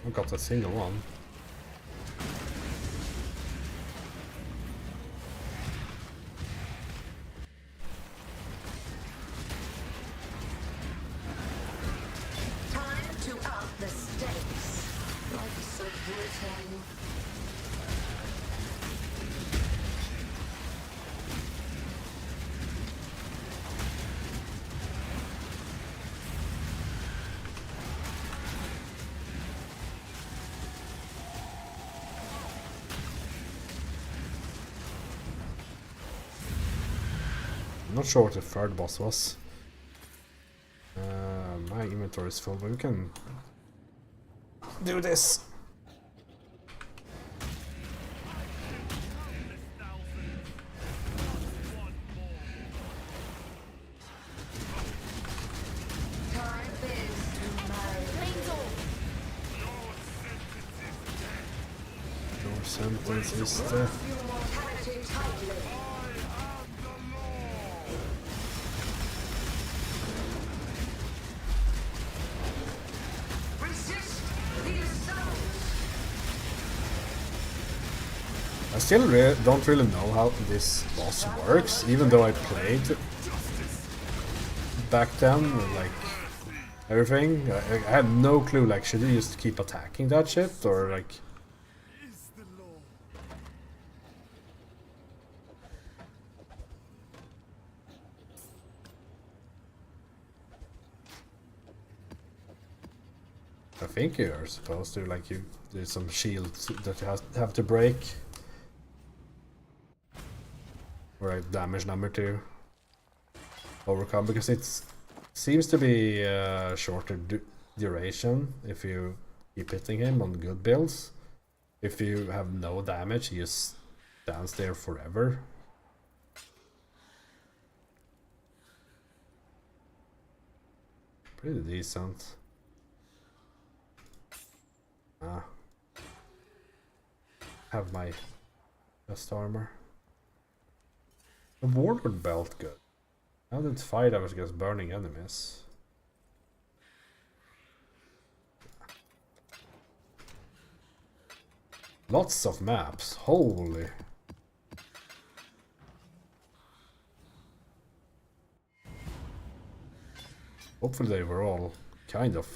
I got a single one. Time to up the stakes. Life's so brutal. I'm not sure what the third boss was. My inventory is full, but we can do this. Time is to marry. Your sentence is death. Your mortality tightly. Resist the assault. I still don't really know how this boss works, even though I played back then, like everything. I had no clue, like, should I just keep attacking that shit, or like... I think you're supposed to, like, there's some shields that you have to break. Or like damage number 2. Overcome, because it seems to be shorter duration if you keep hitting him on good builds. If you have no damage, he just stands there forever. Pretty decent. Have my best armor. The warlord belt, good. How did 5 hours against burning enemies? Lots of maps, holy. Hopefully they were all kind of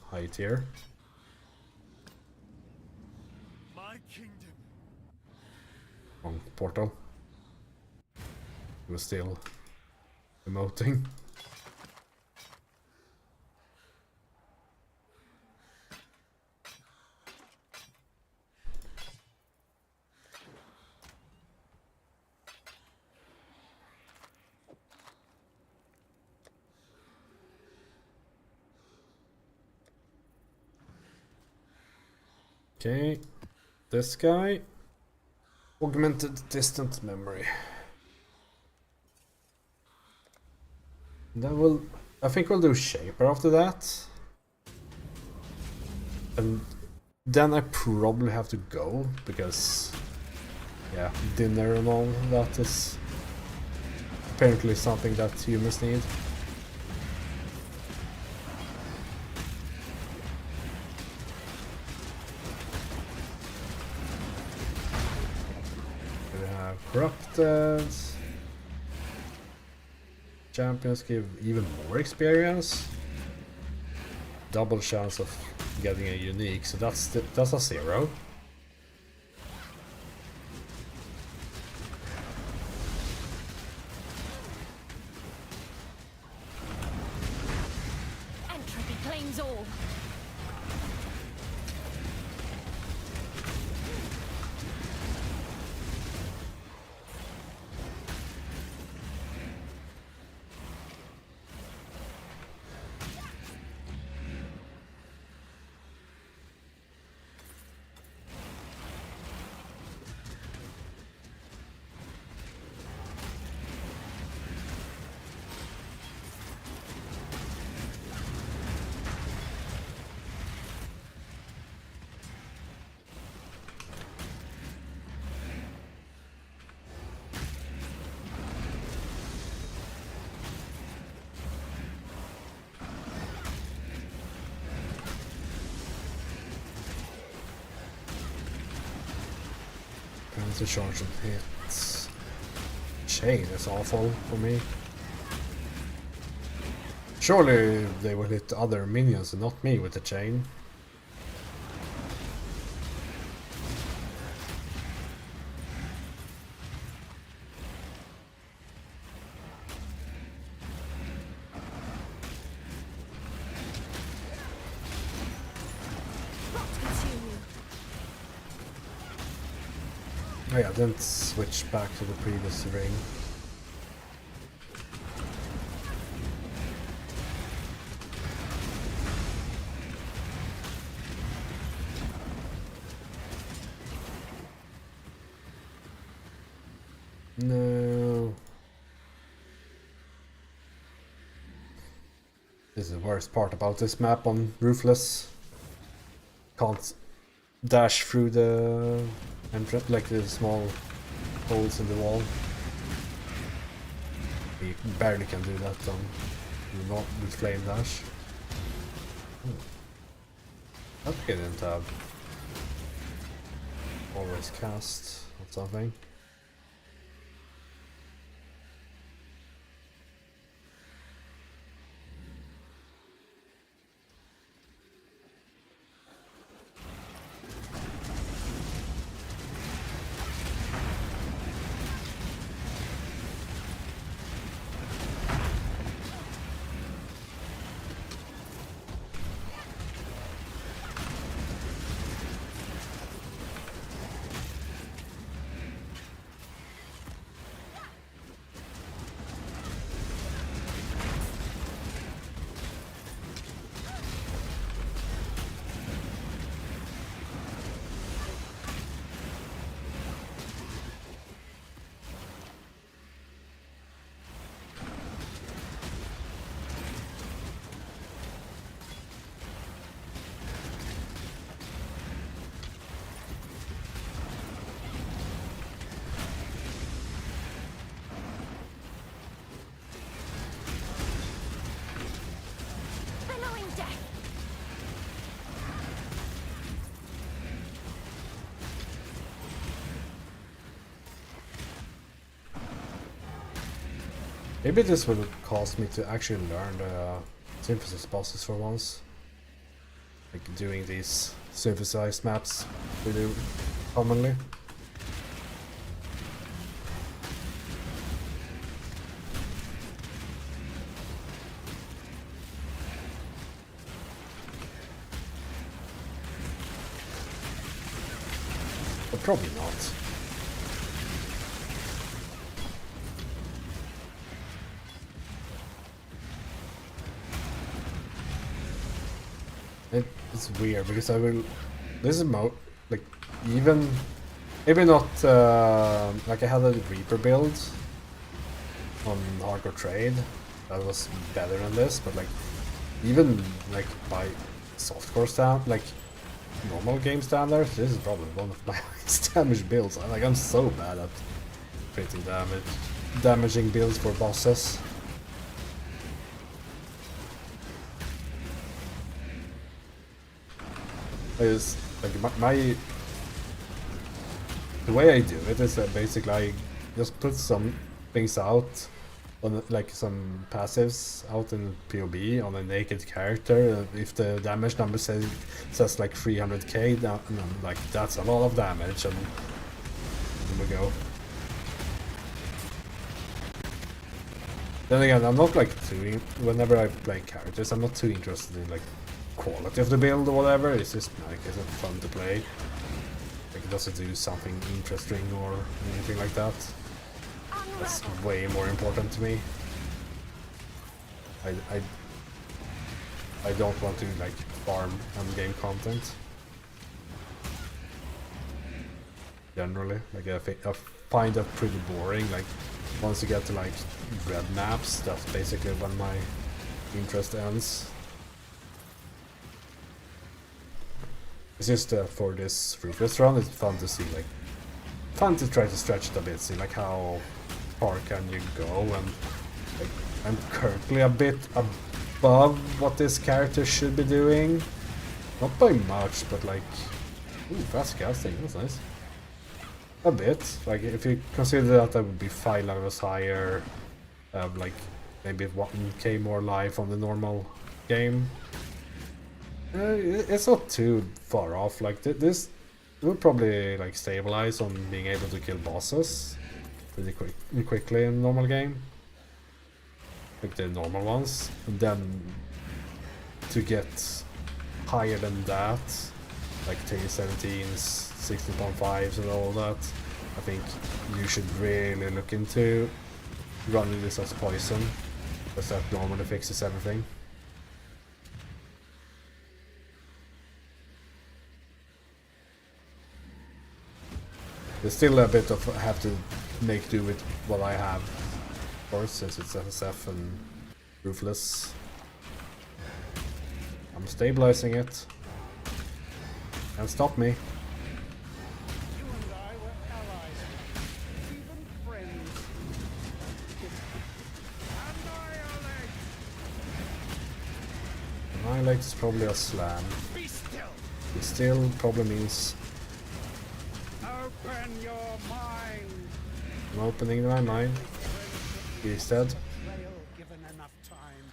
high tier. My kingdom. Wrong portal. He was still emoting. Okay, this guy. Augmented distant memory. Then I think we'll do Shaper after that. And then I probably have to go, because, yeah, dinner and all that is apparently something that humans need. Corrupted. Champions give even more experience. Double chance of getting a unique, so that's a 0. Entropy claims all. To charge and hits. Chain is awful for me. Surely they will hit other minions and not me with the chain. Oh yeah, then switch back to the previous ring. No. This is the worst part about this map on Ruthless. Can't dash through the entrance, like the small holes in the wall. You barely can do that not with flame dash. I think I didn't have always cast or something. Maybe this will cause me to actually learn the synthesis bosses for once. Like doing these synthesized maps really commonly. But probably not. It's weird because I will. This is like even maybe not like I had a Reaper build on hardcore trade that was better than this, but like even like by softcore stand like normal game standards, this is probably one of my highest damage builds. I'm so bad at creating damaging builds for bosses. Is like the way I do it is that basically I just put some things out on like some passives out in POB on a naked character. If the damage number says like 300k, then I'm like that's a lot of damage, and there we go. Then again, I'm not like whenever I play characters, I'm not too interested in like quality of the build or whatever. It's just like it's fun to play. Like it doesn't do something interesting or anything like that. That's way more important to me. I don't want to like farm game content. Generally, like I find that pretty boring. Like once you get to like red maps, that's basically when my interest ends. It's just for this Ruthless run, it's fun to see, like, fun to try to stretch it a bit, see like how far can you go, and like I'm currently a bit above what this character should be doing. Not by much, but like, ooh, fast casting, that's nice. A bit, like if you consider that I would be 5 levels higher, like maybe 1k more life on the normal game. It's not too far off. Like this will probably like stabilize on being able to kill bosses pretty quickly in normal game, like the normal ones. And then to get higher than that, like T17s, 16.5s, and all that, I think you should really look into running this as poison, because that normally fixes everything. There's still a bit of have to make do with what I have, of course, since it's SSF and Ruthless. I'm stabilizing it. Can't stop me. You and I were allies, even friends. Annihilate! Annihilate is probably a slam. Be still! It still probably means Open your mind! I'm opening my mind. He's dead. Betrayal given enough time.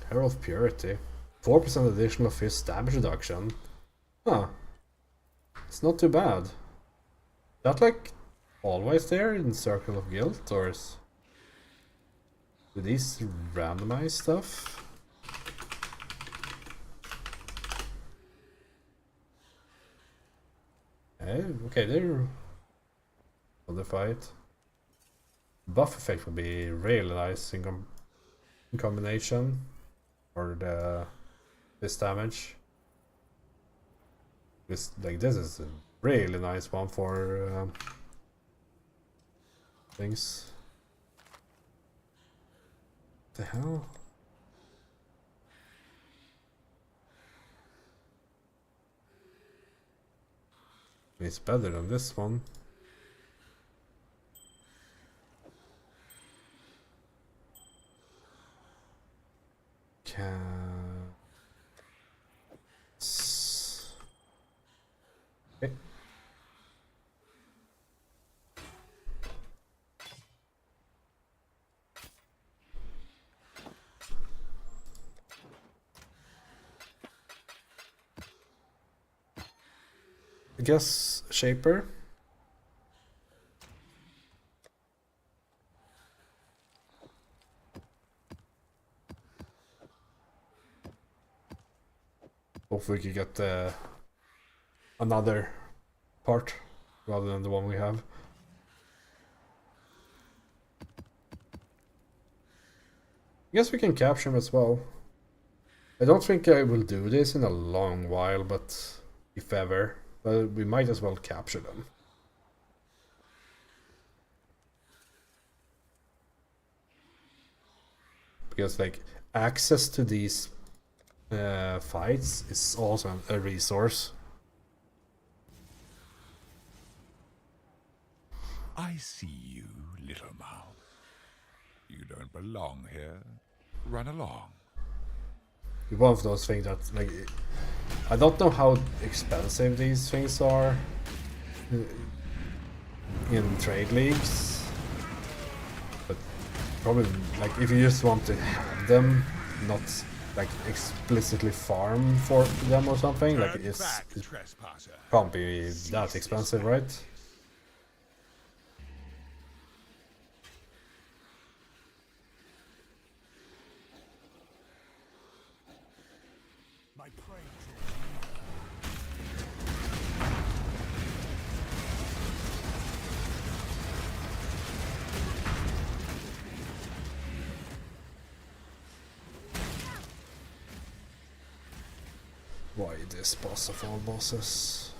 Herald of Purity. 4% additional fist damage reduction. Huh. It's not too bad. Is that like always there in Circle of Guilt, or is... do these randomize stuff? Okay, they're modified. Buff effect would be really nice in combination for this damage. This is a really nice one for things. What the hell? It's better than this one. Okay. I guess Shaper. Hopefully we can get another part rather than the one we have. I guess we can capture him as well. I don't think I will do this in a long while, but if ever, but we might as well capture them. Because like access to these fights is also a resource. I see you, little mouse. You don't belong here. Run along. One of those things that, like, I don't know how expensive these things are in trade leagues, but probably, like, if you just want to have them, not like explicitly farm for them or something, like it can't be that expensive, right? Why this boss of all bosses?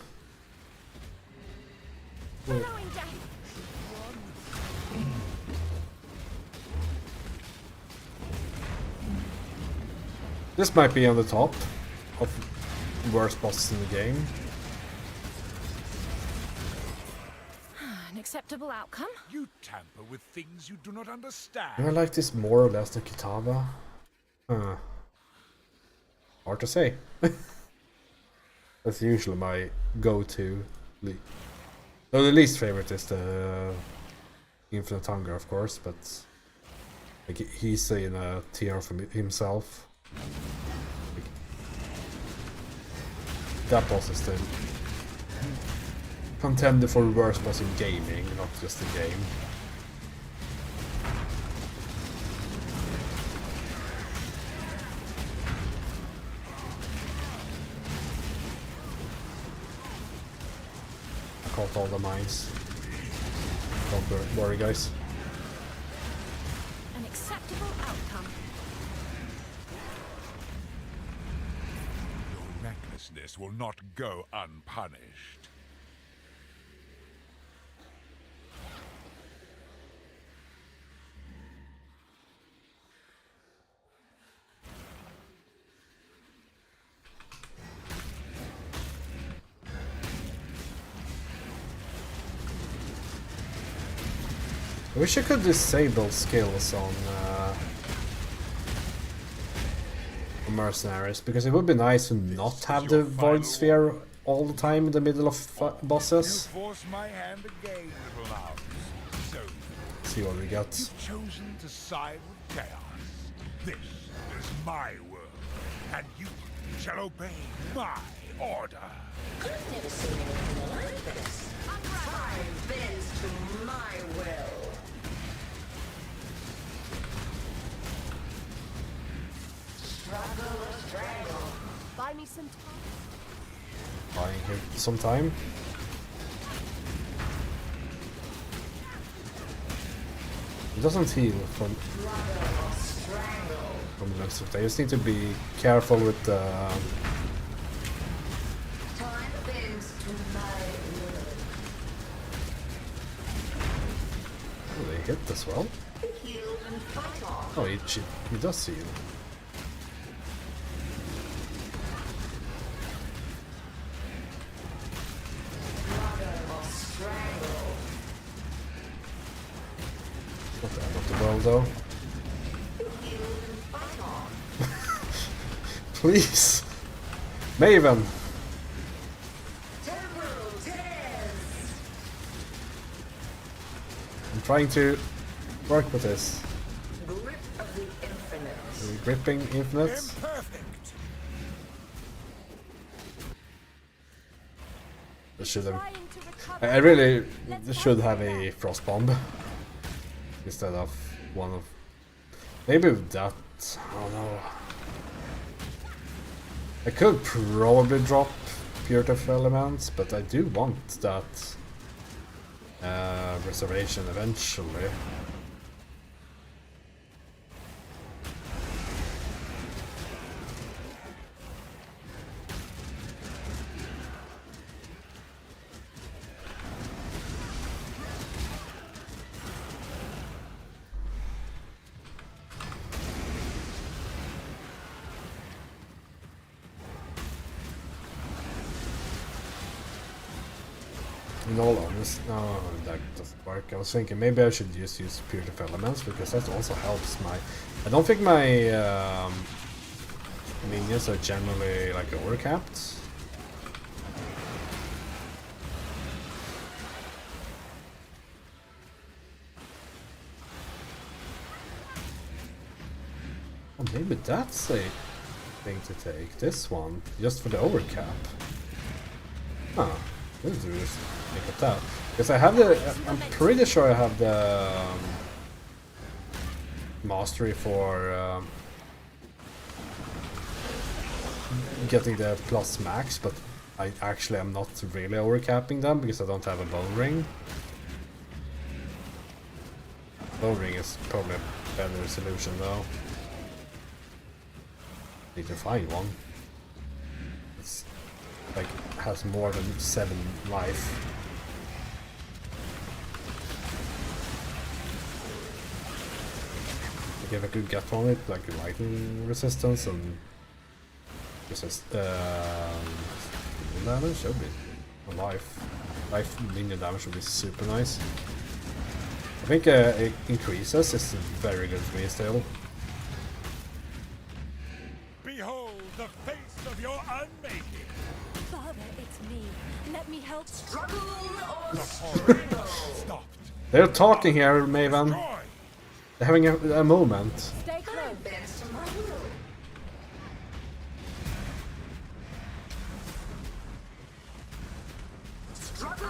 This might be on the top of worst bosses in the game. An acceptable outcome? You tamper with things you do not understand. Do I like this more or less than Kitava? Hard to say. That's usually my go-to. Though the least favorite is the Infinite Hunger, of course, but like he's in a tier for himself. Like, that boss is the contender for worst boss in gaming, not just the game. Caught all the mines. Don't worry, guys. An acceptable outcome. Your recklessness will not go unpunished. I wish I could disable skills on mercenaries, because it would be nice to not have the void sphere all the time in the middle of bosses. You force my hand again, little mouse. So, See what we got. you've chosen to side with chaos. This is my world, and you shall obey my order. I've never seen anything like this. Time bends to my will. Struggle or strangle. Buy me some time. Buying him some time. It doesn't heal from the looks of it. I just need to be careful with the Time bends to my will. oh, they hit as well. Heal and fight on. Oh, he does heal. Not the end of the world, though. Please, Maven. Temporal trying to work with this. Grip of the infinite. Gripping infinite. Imperfect. I should have. Trying to recover. I really should have a frost bomb instead of one of. Maybe with that. I don't know. I could probably drop Puritive Elements, but I do want that reservation eventually. In all honesty, no, that doesn't work. I was thinking maybe I should just use Puritive Elements because that also helps my. I don't think my minions are generally like overcapped. Oh, maybe that's a thing to take. This one, just for the overcap. Huh. Let's do this. Look at that. Because I have the. I'm pretty sure I have the mastery for getting the plus max, but I actually am not really overcapping them because I don't have a bone ring. Bone ring is probably a better solution though. Need to find one. It's like has more than 7 life. Like if I could get on it, like lightning resistance and resist damage, that would be life minion damage would be super nice. I think it increases is very good for me still. Behold the face of your unmaking. Father, it's me. Let me help. Struggle or struggle. Stopped. They're talking here, Maven. Destroy. They're having a moment. Stay close. Bends to my will. Struggle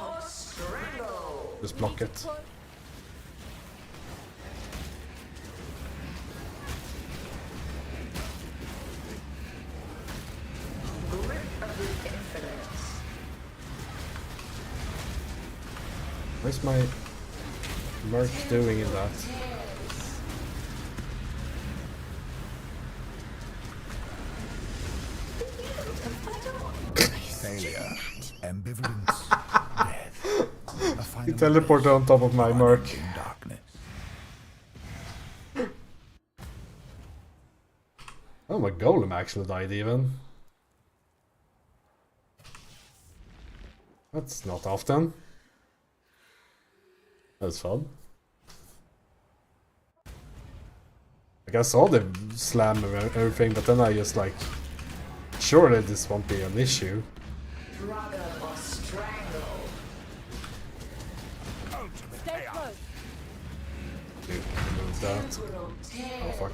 or strangle. Just block it. Grip of the infinite. What's my Merc doing in that? Failure, ambivalence, death. A final He teleported on top of my Merc. in darkness. Oh, my golem actually died even. That's not often. That's fun. Like I saw the slam and everything, but then I just like, surely this won't be an issue. Struggle or strangle. Stay close. Dude, remove that. Oh fuck.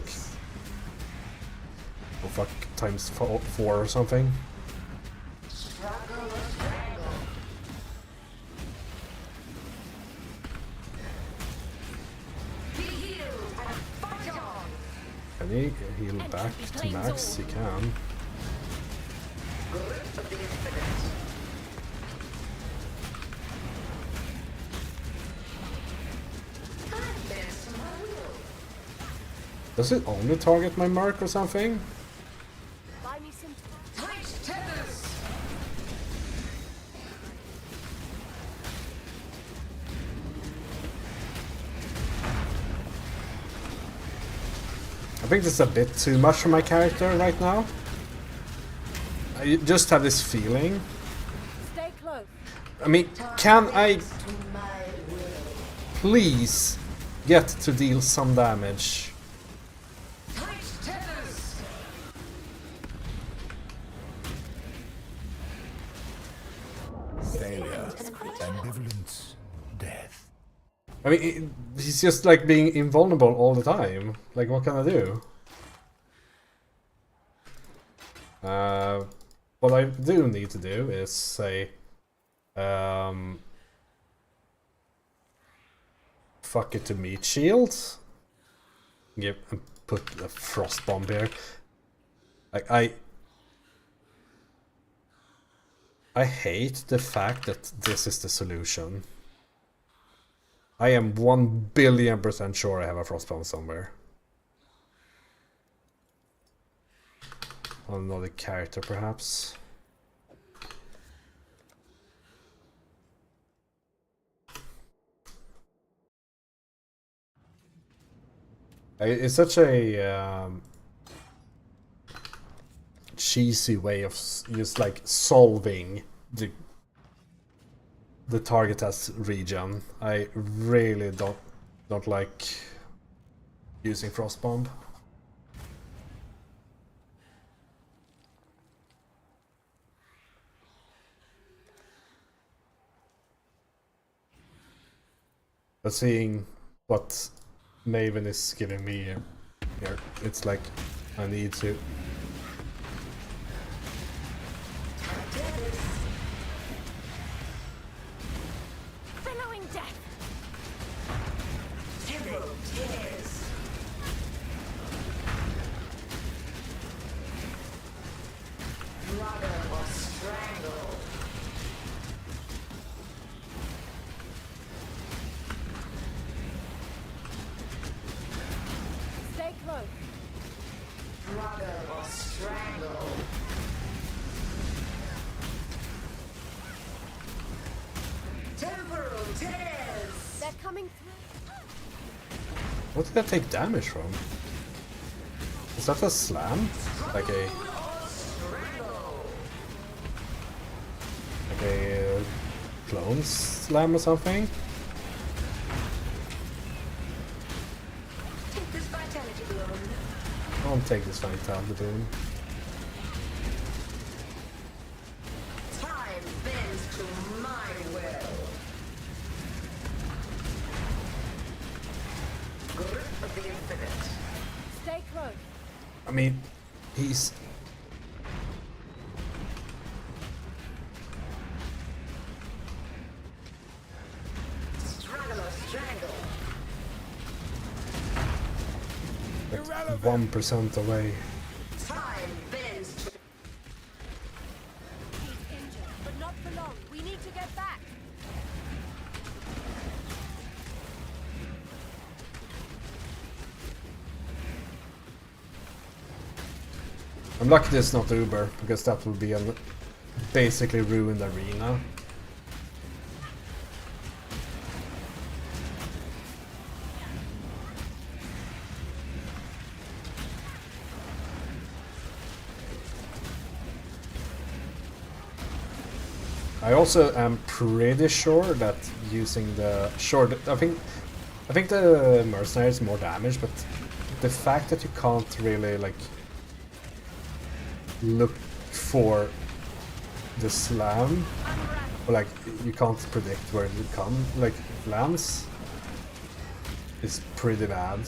Oh fuck, times 4 or something. Struggle or strangle. Be healed and fight on. Can he heal back to max? He can. Grip of the infinite. Time bends to my will. Does it only target my mark or something? Buy me some time. Tight tethers. I think this is a bit too much for my character right now. I just have this feeling. Stay close. I mean, can I To my will. please get to deal some damage? Tight tethers. Failure, ambivalence, death. I mean, he's just like being invulnerable all the time. Like, what can I do? What I do need to do is say, fuck it to meat shields. Give and put a frost bomb here. Like I hate the fact that this is the solution. I am 1,000,000,000% sure I have a frost bomb somewhere. On another character, perhaps. It's such a cheesy way of just like solving the target as region. I really don't like using Frostbomb. But seeing what Maven is giving me here, it's like I need to. Billowing death. Temporal tears. Brother or strangle. Stay close. Brother or strangle. Temporal tears. They're coming through. What did I take damage from? Is that a slam? Like a clone slam or something? Take this vitality bloom. I'll take this vitality boon. Time bends to my will. Grip of the infinite. Stay close. I mean, he's... Struggle or strangle. like 1% away. Time bends to... He's injured, but not for long. We need to get back. I'm lucky this is not Uber, because that would be a basically ruined arena. I also am pretty sure that using the short, I think the mercenary is more damage, but the fact that you can't really like look for the slam, or like you can't predict where it will come, like lands, is pretty bad.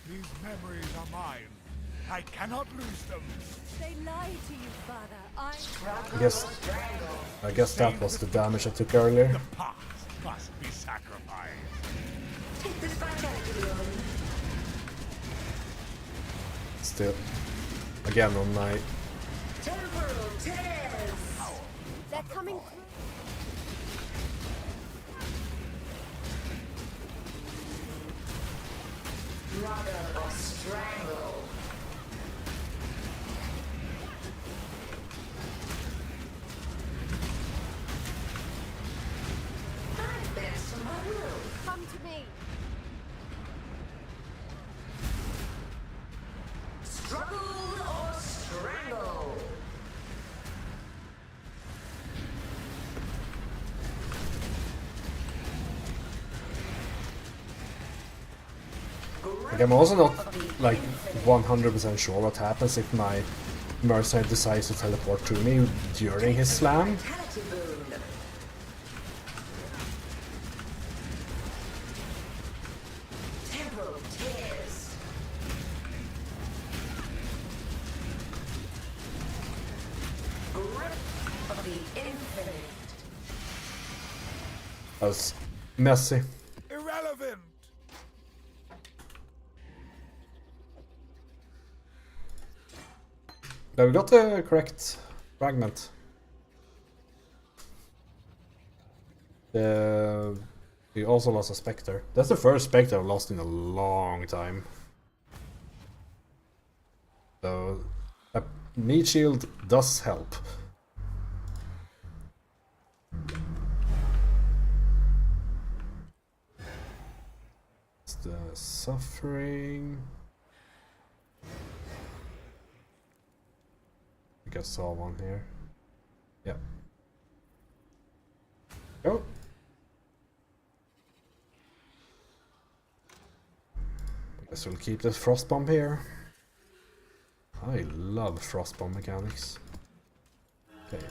These memories are mine. I cannot lose them. They lie to you, Father. I guess that was the damage I took earlier. The past must be sacrificed. Take this vitality bloom. Still, again on my... Temporal tears. They're coming through. Brother or strangle. Like, I'm also not like 100% sure what happens if my mercenary decides to teleport to me during his slam. Vitality boon. Temporal tears. Grip of the infinite. That was messy. Irrelevant! But we got the correct fragment. We also lost a Spectre. That's the first Spectre I've lost in a long time. So a meat shield does help. It's the suffering. I think I saw one here. Yeah. Go. I guess we'll keep this frost bomb here. I love frost bomb mechanics. Okay.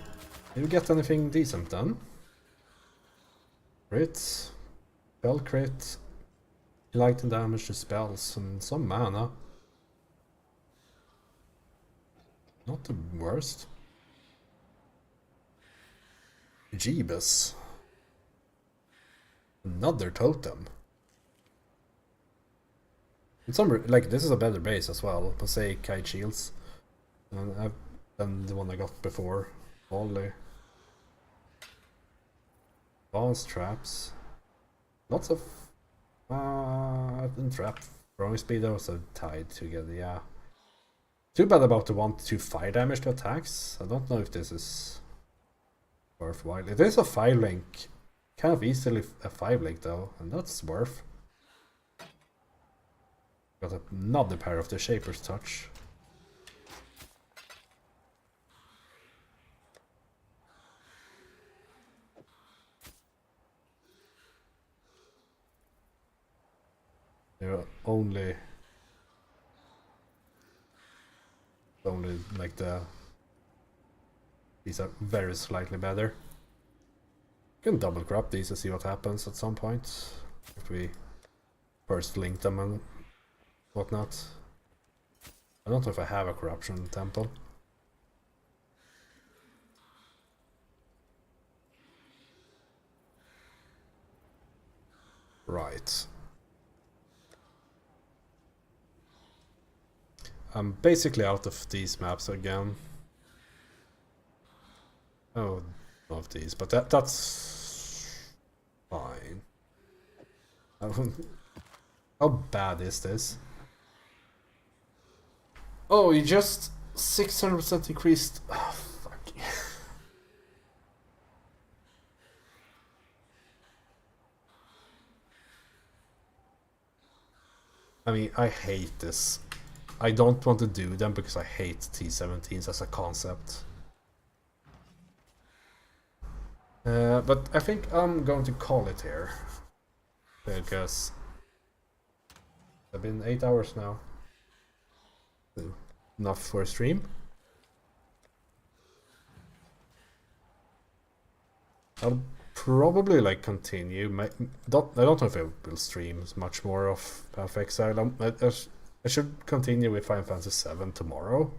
Did we get anything decent done? Crit, spell crit, lighten damage to spells, and some mana. Not the worst. Jeebus. Another totem. In some like this is a better base as well. Mosaic kite shields, than the one I got before. Volley. Advanced traps. Lots of and trap throwing speed also tied together. Yeah. Too bad about the 1-2 fire damage to attacks. I don't know if this is worthwhile. It is a 5-link. Kind of easily a 5-link though, and that's worth. Got another pair of the Shaper's Touch. They're only like these are very slightly better. You can double crop these to see what happens at some point if we first link them and whatnot. I don't know if I have a corruption temple. Right. I'm basically out of these maps again. Oh, not of these, but that's fine. How bad is this? Oh, you just 600% increased. Oh, fuck. I mean, I hate this. I don't want to do them because I hate T17s as a concept. But I think I'm going to call it here. Because it's been 8 hours now. Enough for a stream. I'll probably like continue. I don't know if I will stream much more of Path of Exile. I should continue with Final Fantasy VII tomorrow,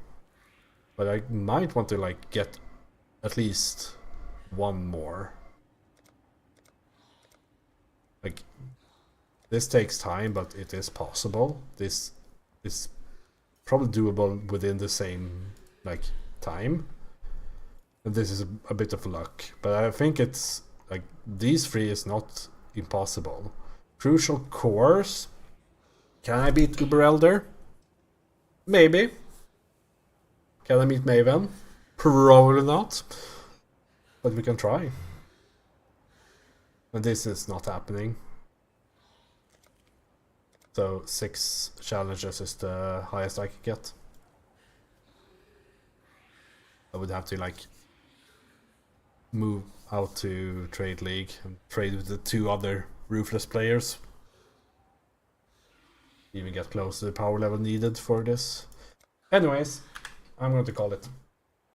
but I might want to like get at least one more. Like this takes time, but it is possible. This is probably doable within the same like time, and this is a bit of luck. But I think it's like these three is not impossible. Crucial cores. Can I beat Uber Elder? Maybe. Can I meet Maven? Probably not. But we can try. And this is not happening. So 6 challenges is the highest I could get. I would have to like move out to Trade League and trade with the 2 other Ruthless players. even get close to the power level needed for this. Anyways, I'm going to call it.